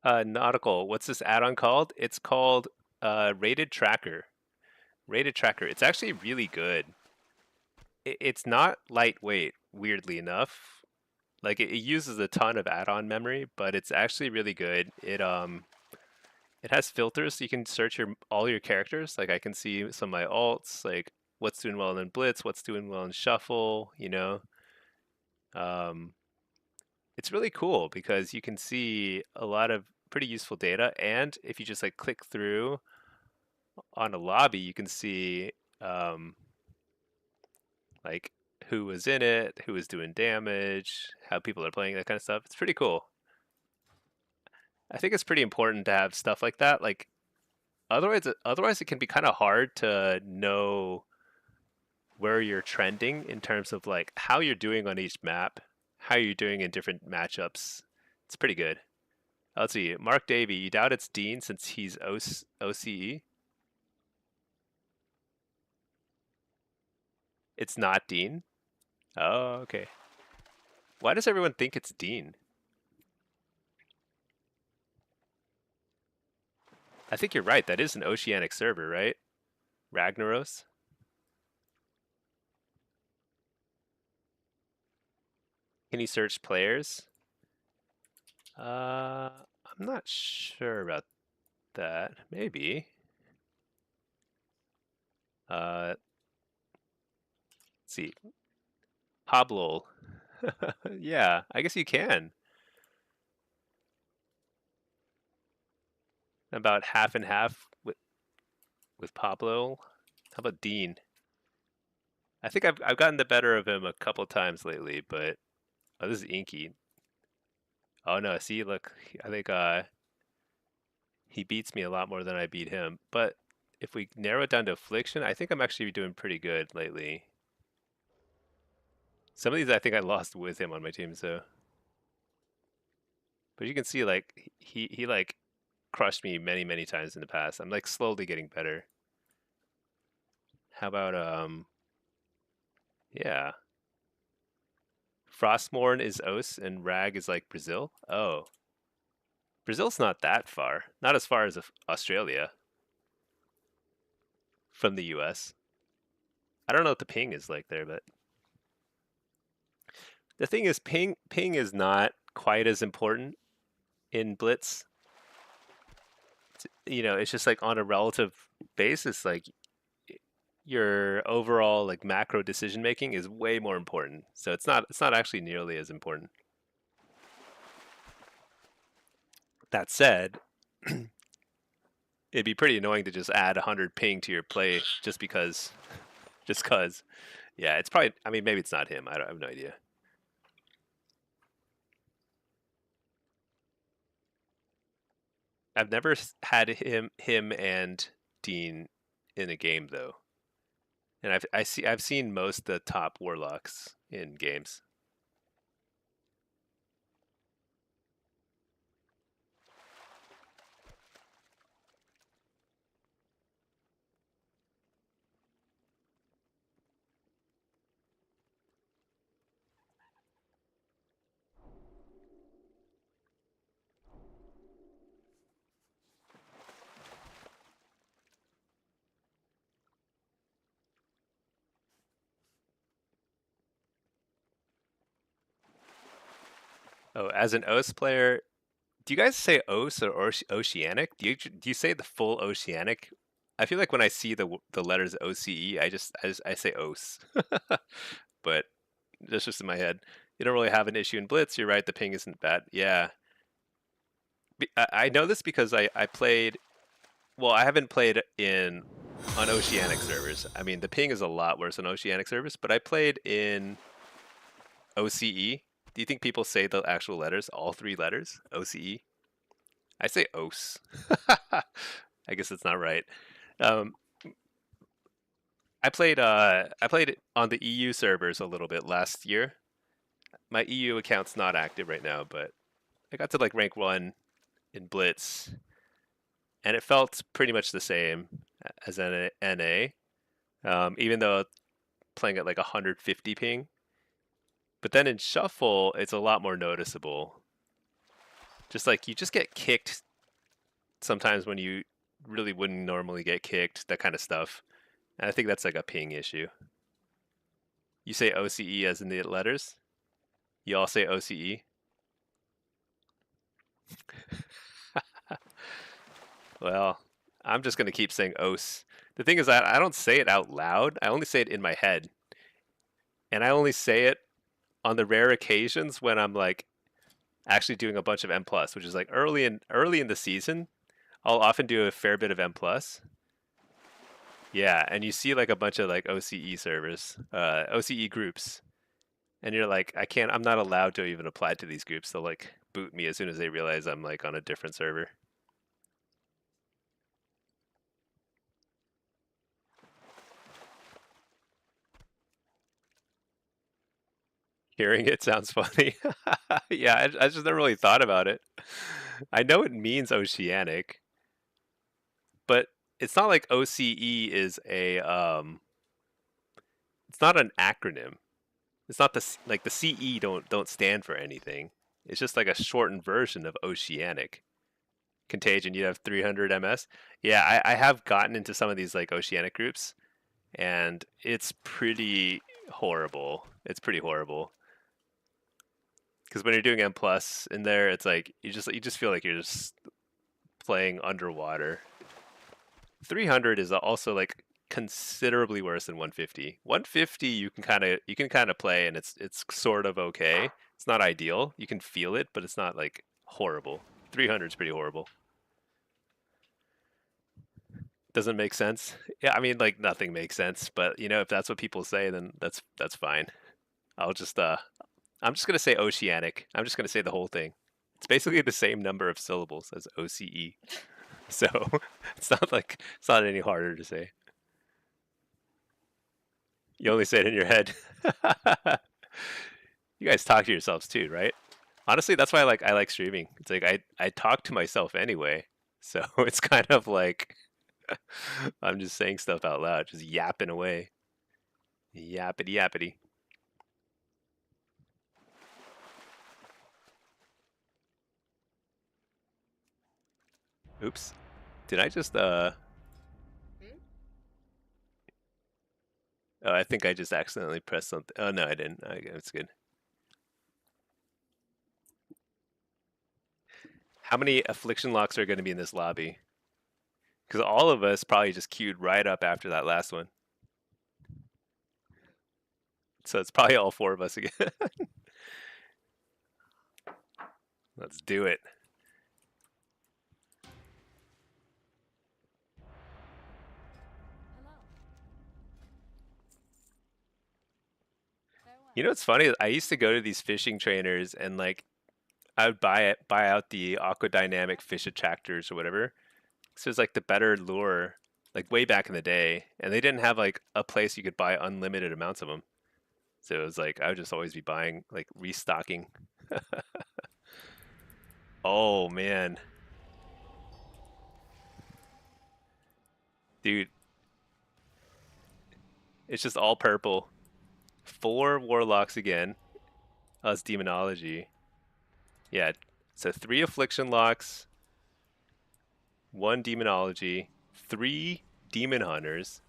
Nautical, what's this add-on called? It's called Rated Tracker. Rated Tracker. It's actually really good. It's not lightweight, weirdly enough. Like it uses a ton of add-on memory, but it's actually really good. It has filters so you can search all your characters. Like I can see some of my alts, like what's doing well in Blitz, what's doing well in Shuffle, you know. Um, it's really cool because you can see a lot of pretty useful data, and if you just like click through on a lobby, you can see um, like who was in it, who was doing damage, how people are playing, that kind of stuff. It's pretty cool. I think it's pretty important to have stuff like that. Like otherwise it can be kind of hard to know where you're trending in terms of like how you're doing on each map, how you're doing in different matchups. It's pretty good. Let's see. Mark Davey, you doubt it's Dean since he's OCE? It's not Dean? Oh, okay. Why does everyone think it's Dean? I think you're right. That is an Oceanic server, right? Ragnaros? Can he search players? I'm not sure about that. Maybe. Let's see. Pablo. Yeah, I guess you can. About half and half with Pablo. How about Dean? I think I've gotten the better of him a couple times lately, but oh, this is Inky. Oh no, see, look, I think he beats me a lot more than I beat him. But if we narrow it down to affliction, I think I'm actually doing pretty good lately. Some of these I think I lost with him on my team, so. But you can see like he like crushed me many times in the past. I'm like slowly getting better. How about yeah. Frostmourne is Os and Rag is like Brazil? Oh. Brazil's not that far. Not as far as Australia from the US. I don't know what the ping is like there, but the thing is ping is not quite as important in Blitz. You know, it's just like on a relative basis, like your overall like macro decision making is way more important. So it's not actually nearly as important. That said, it'd be pretty annoying to just add 100 ping to your play just cuz. Yeah, it's probably I mean maybe it's not him. I have no idea. I've never had him and Dean in a game though. And I've seen most of the top warlocks in games. Oh, as an OS player, do you guys say OS or Oceanic? Do you say the full Oceanic? I feel like when I see the letters OCE, I say OS. But that's just in my head. You don't really have an issue in Blitz. You're right. The ping isn't bad. Yeah. I know this because I played. Well, I haven't played on oceanic servers. I mean, the ping is a lot worse on oceanic servers, but I played in OCE. Do you think people say the actual letters, all three letters? OCE? I say OS. I guess it's not right. Um, I played on the EU servers a little bit last year. My EU account's not active right now, but I got to like rank 1 in Blitz, and it felt pretty much the same as NA. Even though playing at like 150 ping. But then in Shuffle, it's a lot more noticeable. Just like you just get kicked sometimes when you really wouldn't normally get kicked, that kind of stuff. And I think that's like a ping issue. You say OCE as in the letters? You all say OCE? Well, I'm just going to keep saying OS. The thing is that I don't say it out loud. I only say it in my head. And I only say it on the rare occasions when I'm like actually doing a bunch of M+, which is like early in the season. I'll often do a fair bit of M+. Yeah, and you see like a bunch of like OCE servers, OCE groups. And you're like, I'm not allowed to even apply to these groups. They'll like boot me as soon as they realize I'm like on a different server. Hearing it sounds funny. Yeah, I just never really thought about it. I know it means oceanic, but it's not like OCE is it's not an acronym. It's not like the CE don't stand for anything. It's just like a shortened version of oceanic. Contagion, you have 300 MS. Yeah, I have gotten into some of these like oceanic groups, and it's pretty horrible. It's pretty horrible. Because when you're doing M plus in there, it's like you just feel like you're just playing underwater. 300 is also like considerably worse than 150. 150 you can kind of play, and it's sort of okay. It's not ideal. You can feel it, but it's not like horrible. 300 is pretty horrible. Doesn't make sense. Yeah, I mean like nothing makes sense, but you know if that's what people say, then that's fine. I'll just I'm just gonna say oceanic. I'm just gonna say the whole thing. It's basically the same number of syllables as OCE. So it's not any harder to say. You only say it in your head. You guys talk to yourselves too, right? Honestly, that's why I like streaming. It's like I talk to myself anyway. So it's kind of like I'm just saying stuff out loud, just yapping away. Yappity yappity. Oops. Did I just Hmm? Oh, I think I just accidentally pressed something. Oh no, I didn't. Okay, that's good. How many affliction locks are going to be in this lobby? Because all of us probably just queued right up after that last one. So it's probably all 4 of us again. Let's do it. You know what's funny? I used to go to these fishing trainers and like I would buy out the aqua dynamic fish attractors or whatever. So it's like the better lure, like way back in the day, and they didn't have like a place you could buy unlimited amounts of them. So it was like I would just always be buying, like restocking. Oh man, dude, it's just all purple. 4 warlocks again. Oh, it's demonology. Yeah, so 3 affliction locks, 1 demonology, 3 demon hunters.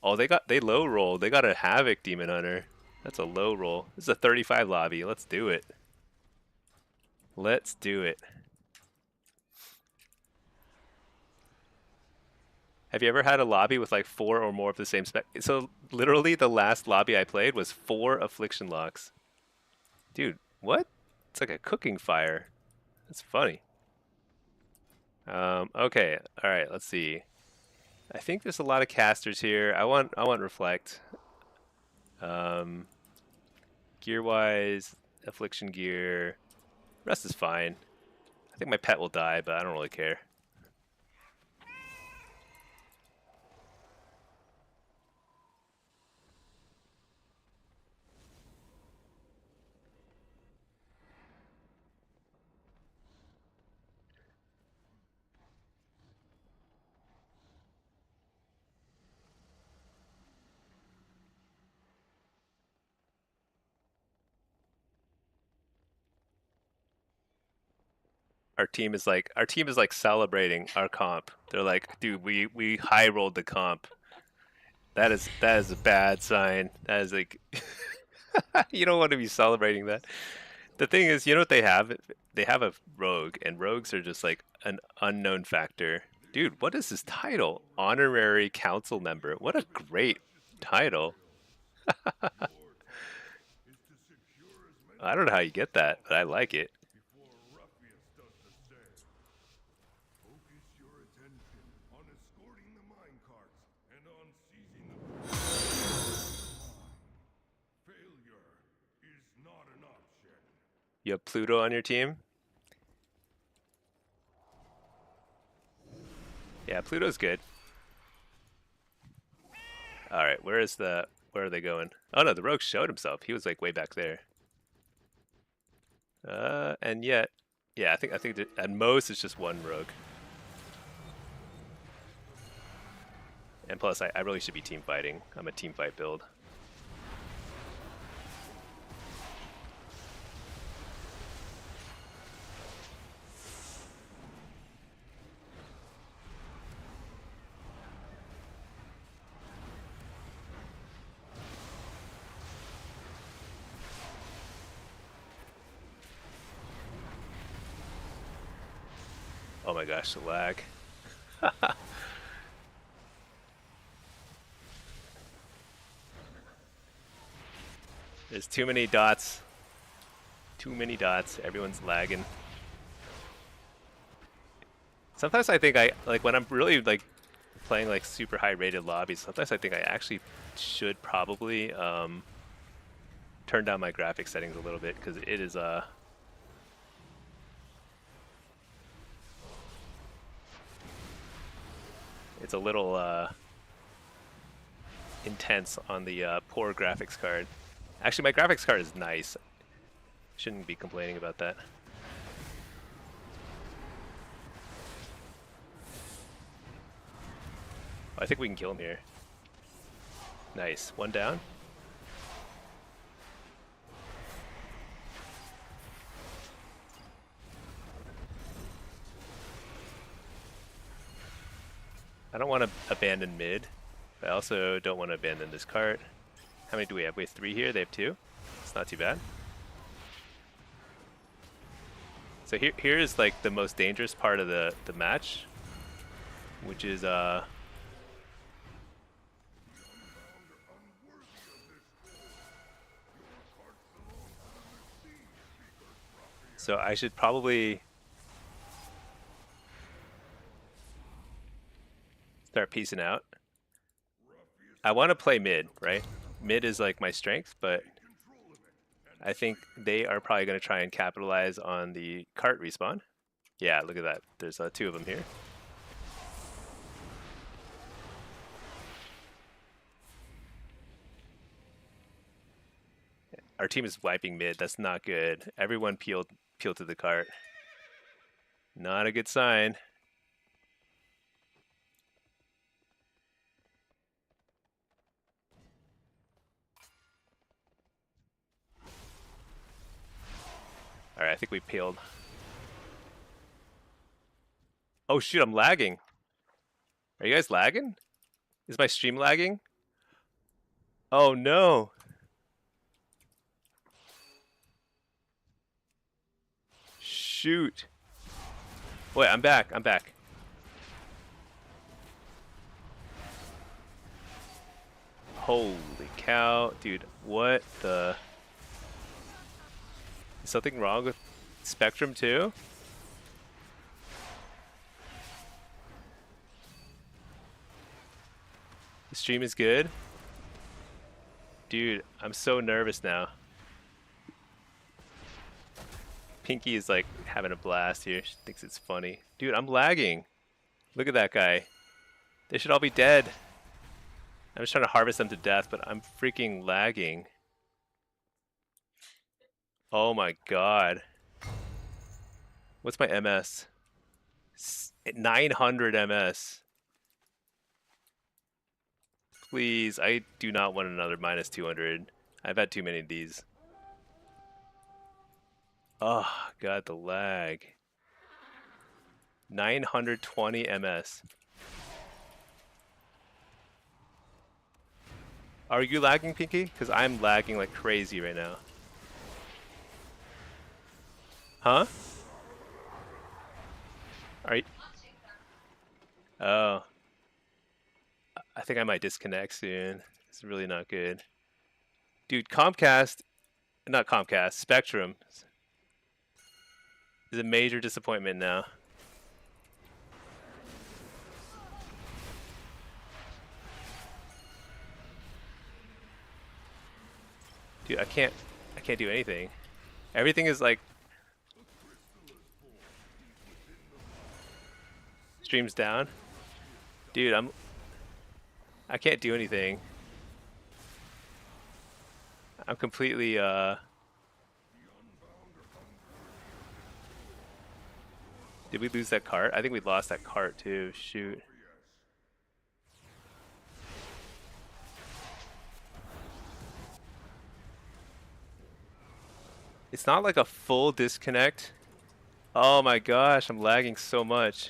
Oh, they low roll. They got a havoc demon hunter. That's a low roll. This is a 35 lobby. Let's do it. Let's do it. Have you ever had a lobby with like 4 or more of the same spec? So literally the last lobby I played was 4 affliction locks. Dude, what? It's like a cooking fire. That's funny. Okay, all right. Let's see. I think there's a lot of casters here. I want reflect. Um, gear wise, affliction gear. Rest is fine. I think my pet will die, but I don't really care. Our team is like celebrating our comp. They're like, dude, we high rolled the comp. That is a bad sign. That is like you don't want to be celebrating that. The thing is, you know what they have? They have a rogue, and rogues are just like an unknown factor. Dude, what is his title? Honorary council member. What a great title. I don't know how you get that, but I like it. before Ruffius does the same. Focus your attention on escorting the minecarts and on seizing the failure is not an option. You have Pluto on your team? Yeah, Pluto's good. All right, where are they going? Oh no, the rogue showed himself. He was like way back there. And yet, yeah, I think that at most it's just one rogue. And plus, I really should be team fighting. I'm a team fight build. Oh my gosh, the lag. There's too many dots. Too many dots. Everyone's lagging. Sometimes I think I like when I'm really like playing like super high rated lobbies. Sometimes I think I actually should probably turn down my graphics settings a little bit because it is it's a little intense on the poor graphics card. Actually, my graphics card is nice. Shouldn't be complaining about that. Oh, I think we can kill him here. Nice. One down. I don't want to abandon mid, but I also don't want to abandon this cart. How many do we have? We have 3 here. They have 2. It's not too bad. So here is like the most dangerous part of the match, which is so I should probably start piecing out. I want to play mid, right? Mid is like my strength, but I think they are probably going to try and capitalize on the cart respawn. Yeah, look at that. There's 2 of them here. Our team is wiping mid. That's not good. Everyone peeled to the cart. Not a good sign. All right, I think we peeled. Oh shoot, I'm lagging. Are you guys lagging? Is my stream lagging? Oh no. Shoot. Wait, I'm back. I'm back. Holy cow, dude. What the? Is something wrong with Spectrum too? The stream is good. Dude, I'm so nervous now. Pinky is like having a blast here. She thinks it's funny. Dude, I'm lagging. Look at that guy. They should all be dead. I'm just trying to harvest them to death, but I'm freaking lagging. Oh my god. What's my MS? 900 MS. Please, I do not want another minus 200. I've had too many of these. Oh god, the lag. 920 MS. Are you lagging, Pinky? Because I'm lagging like crazy right now. Huh? Are you? Oh. I think I might disconnect soon. It's really not good. Dude, not Comcast, Spectrum is a major disappointment now. Dude, I can't do anything. Everything is like streams down. Dude, I can't do anything. I'm completely Did we lose that cart? I think we lost that cart too. Shoot. It's not like a full disconnect. Oh my gosh, I'm lagging so much.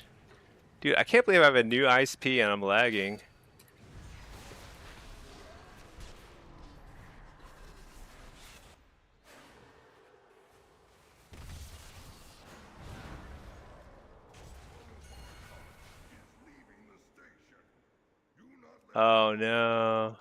Dude, I can't believe I have a new ISP and I'm lagging. Oh no.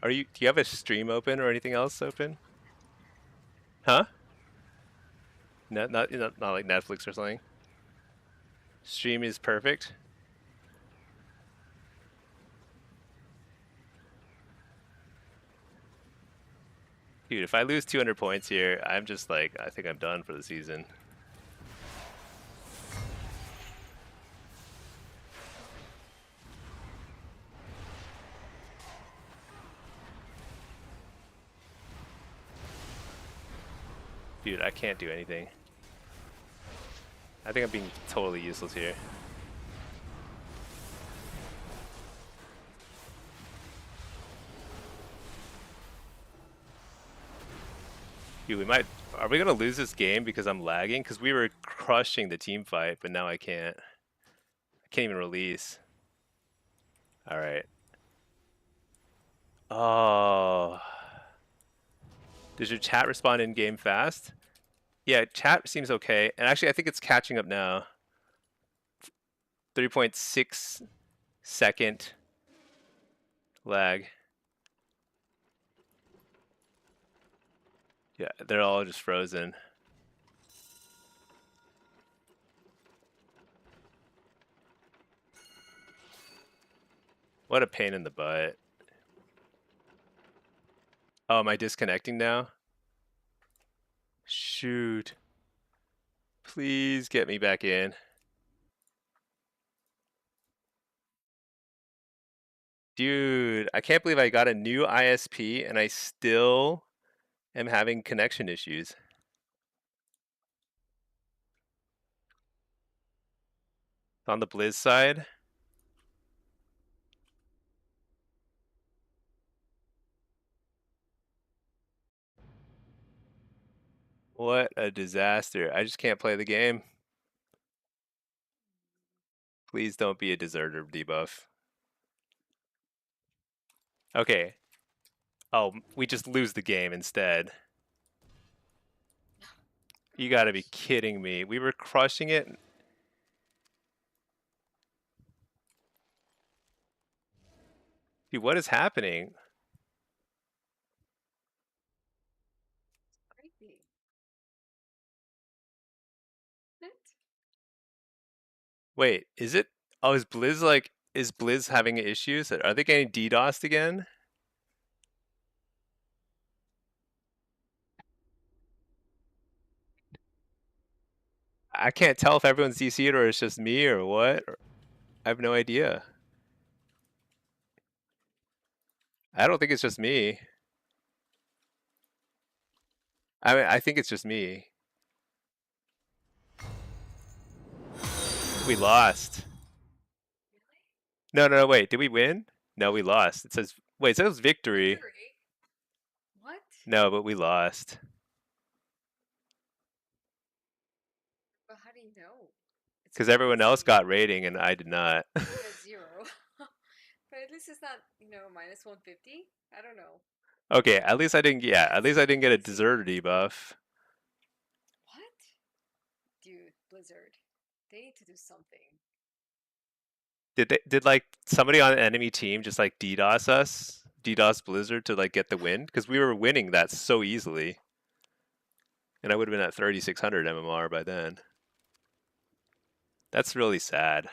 Do you have a stream open or anything else open? Huh? Not like Netflix or something. Stream is perfect. Dude, if I lose 200 points here, I'm just like, I think I'm done for the season. Dude, I can't do anything. I think I'm being totally useless here. Dude, are we gonna lose this game because I'm lagging? Because we were crushing the team fight, but now I can't. I can't even release. Alright. Oh. Does your chat respond in game fast? Yeah, chat seems okay. And actually, I think it's catching up now. 3.6 second lag. Yeah, they're all just frozen. What a pain in the butt. Oh, am I disconnecting now? Shoot. Please get me back in. Dude, I can't believe I got a new ISP and I still am having connection issues. On the Blizz side. What a disaster. I just can't play the game. Please don't be a deserter debuff. Okay. Oh, we just lose the game instead. You gotta be kidding me. We were crushing it. Dude, what is happening? Wait, is it? Oh, is Blizz like? Is Blizz having issues? Are they getting DDoSed again? I can't tell if everyone's DC'd or it's just me or what. I have no idea. I don't think it's just me. I mean, I think it's just me. We lost. Really? No, no, no, wait. Did we win? No, we lost. It says, wait, it says victory. Victory? What? No, but we lost. But how do you know? It's Because everyone else crazy. got rating and I did not. You got zero. But at least it's not, minus 150. I don't know. Okay, at least I didn't, yeah, at least I didn't get a Crazy. deserter debuff. What? Dude, Blizzard. They need to do something. Did like somebody on the enemy team just like DDoS us? DDoS Blizzard to like get the win? Because we were winning that so easily. And I would have been at 3600 MMR by then. That's really sad.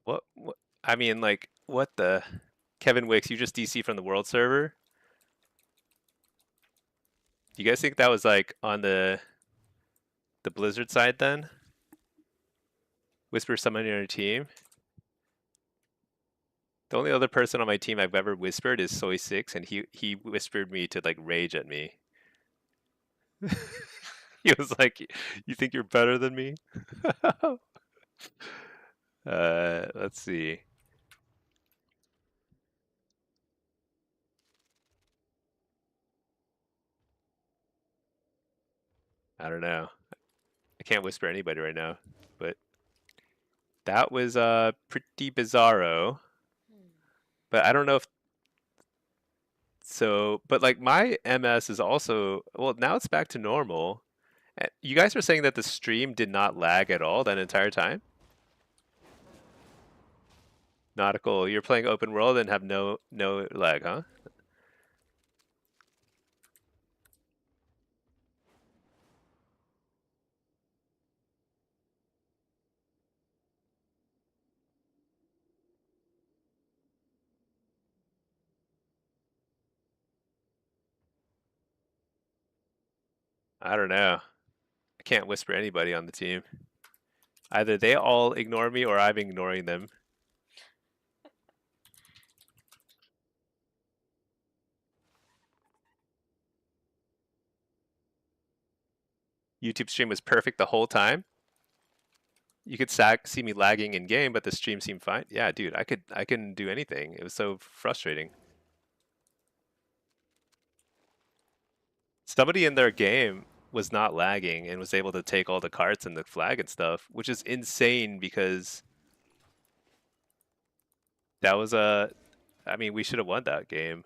What I mean, like, what the Kevin Wicks, you just DC from the world server? Do you guys think that was like on the Blizzard side then? Whisper someone on your team? The only other person on my team I've ever whispered is Soy6, and he whispered me to like rage at me. He was like, "You think you're better than me?" Let's see. I don't know. I can't whisper anybody right now, but that was pretty bizarro. Hmm. But I don't know if so. But like my MS is also well now it's back to normal. You guys were saying that the stream did not lag at all that entire time. Nautical, you're playing open world and have no lag, huh? I don't know. I can't whisper anybody on the team. Either they all ignore me or I'm ignoring them. YouTube stream was perfect the whole time. You could see me lagging in game, but the stream seemed fine. Yeah, dude, I couldn't do anything. It was so frustrating. Somebody in their game was not lagging and was able to take all the carts and the flag and stuff, which is insane because that was a I mean, we should have won that game.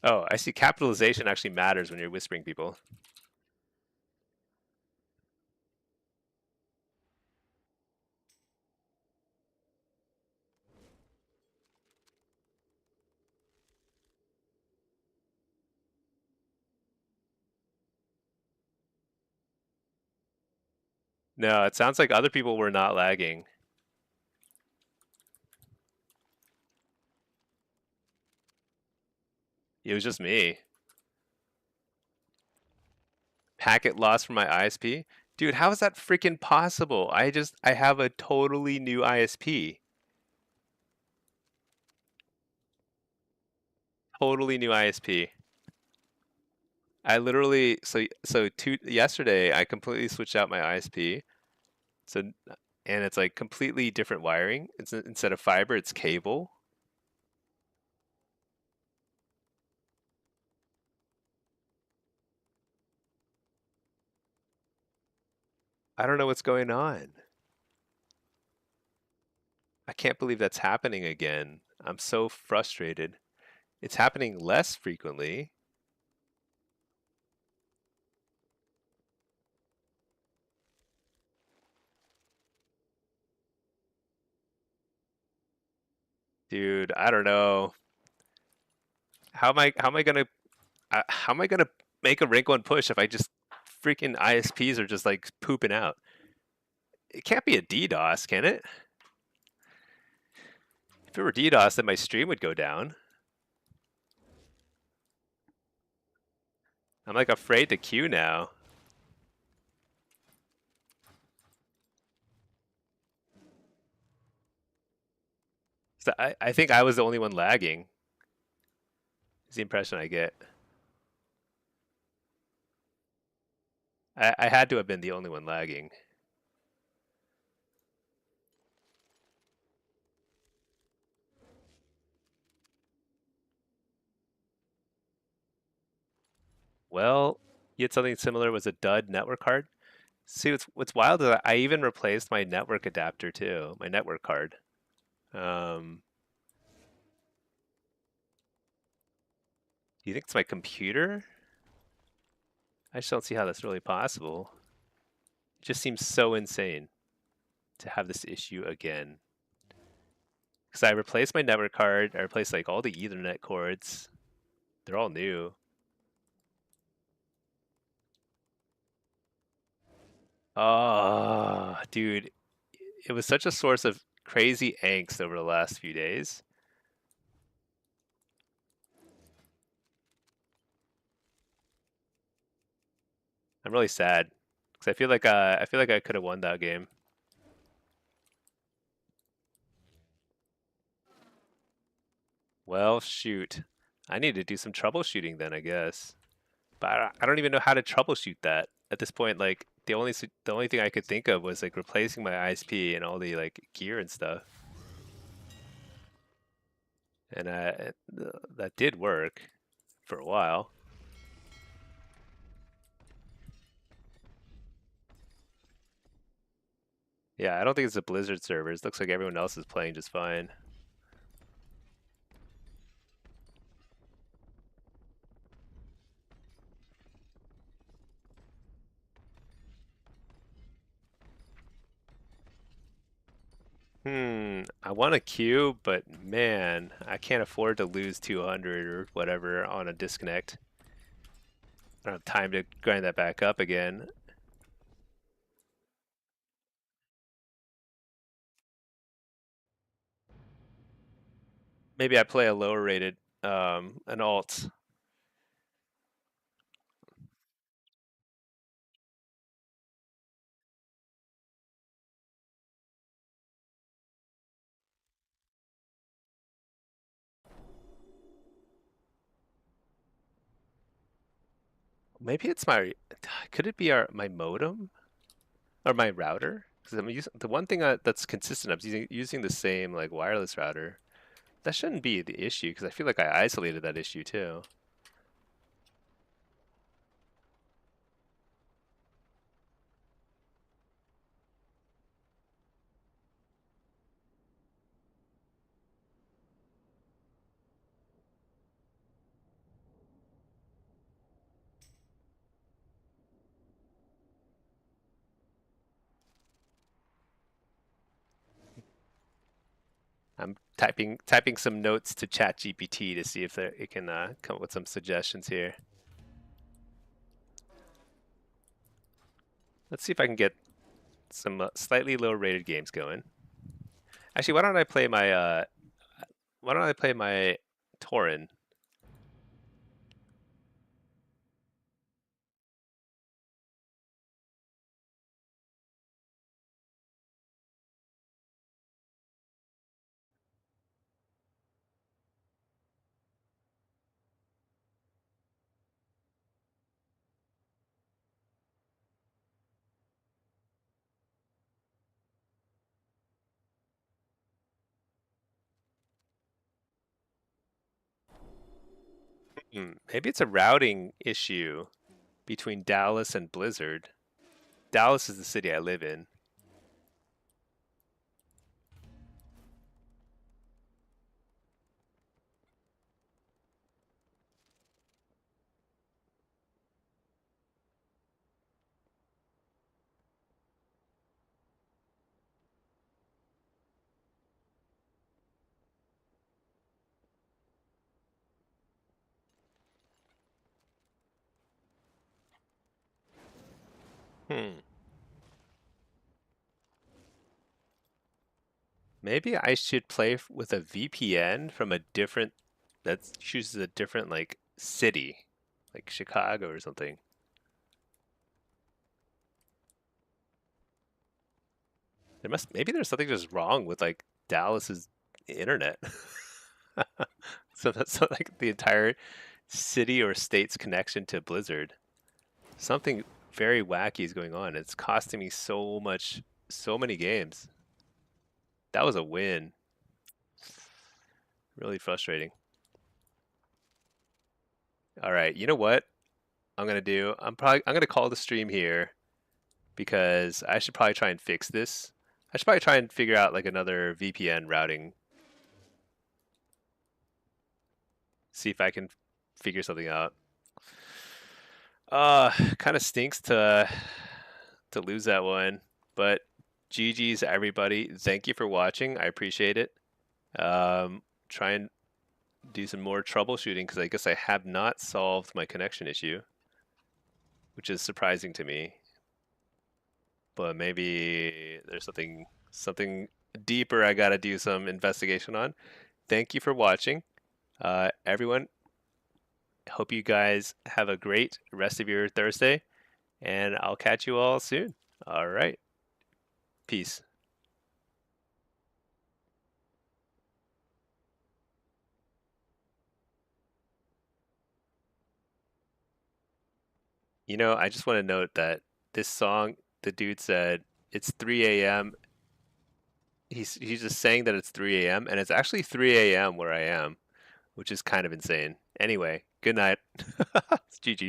Oh, I see capitalization actually matters when you're whispering people. No, it sounds like other people were not lagging. It was just me. Packet lost from my ISP? Dude, how is that freaking possible? I have a totally new ISP. Totally new ISP. I literally yesterday I completely switched out my ISP. So and it's like completely different wiring. It's instead of fiber, it's cable. I don't know what's going on. I can't believe that's happening again. I'm so frustrated. It's happening less frequently. Dude, I don't know. How am I gonna how am I gonna make a rank 1 push if I just freaking ISPs are just like pooping out? It can't be a DDoS, can it? If it were DDoS, then my stream would go down. I'm like afraid to queue now. So I think I was the only one lagging. Is the impression I get. I had to have been the only one lagging. Well, you had something similar was a dud network card. See, what's wild is I even replaced my network adapter too, my network card. Um, do you think it's my computer? I just don't see how that's really possible. It just seems so insane to have this issue again. Because I replaced my network card, I replaced like all the Ethernet cords. They're all new. Oh, dude, it was such a source of crazy angst over the last few days. I'm really sad because I feel like I could have won that game. Well, shoot, I need to do some troubleshooting then, I guess. But I don't even know how to troubleshoot that at this point. Like the only thing I could think of was like replacing my ISP and all the like gear and stuff, and that did work for a while. Yeah, I don't think it's the Blizzard servers. Looks like everyone else is playing just fine. I want a queue, but man, I can't afford to lose 200 or whatever on a disconnect. I don't have time to grind that back up again. Maybe I play a lower rated, an alt. Maybe it's my, could it be my modem or my router? Because I'm using the one thing that's consistent. I'm using the same like wireless router. That shouldn't be the issue because I feel like I isolated that issue too. I'm typing some notes to ChatGPT to see if it can come up with some suggestions here. Let's see if I can get some slightly lower rated games going. Actually, why don't I play my Tauren? Maybe it's a routing issue between Dallas and Blizzard. Dallas is the city I live in. Hmm. Maybe I should play with a VPN from a different that chooses a different like city, like Chicago or something. Maybe there's something just wrong with like Dallas's internet. So that's like the entire city or state's connection to Blizzard. Something very wacky is going on. It's costing me so much, so many games. That was a win. Really frustrating. All right, you know what I'm gonna do? I'm gonna call the stream here because I should probably try and fix this. I should probably try and figure out like another VPN routing. See if I can figure something out. Kind of stinks to lose that one, but GG's everybody. Thank you for watching. I appreciate it. Try and do some more troubleshooting because I guess I have not solved my connection issue, which is surprising to me. But maybe there's something deeper I got to do some investigation on. Thank you for watching, everyone. Hope you guys have a great rest of your Thursday, and I'll catch you all soon. All right, peace. You know, I just want to note that this song, the dude said it's 3 a.m. He's just saying that it's 3 a.m. and it's actually 3 a.m. where I am, which is kind of insane. Anyway, good night. It's GG.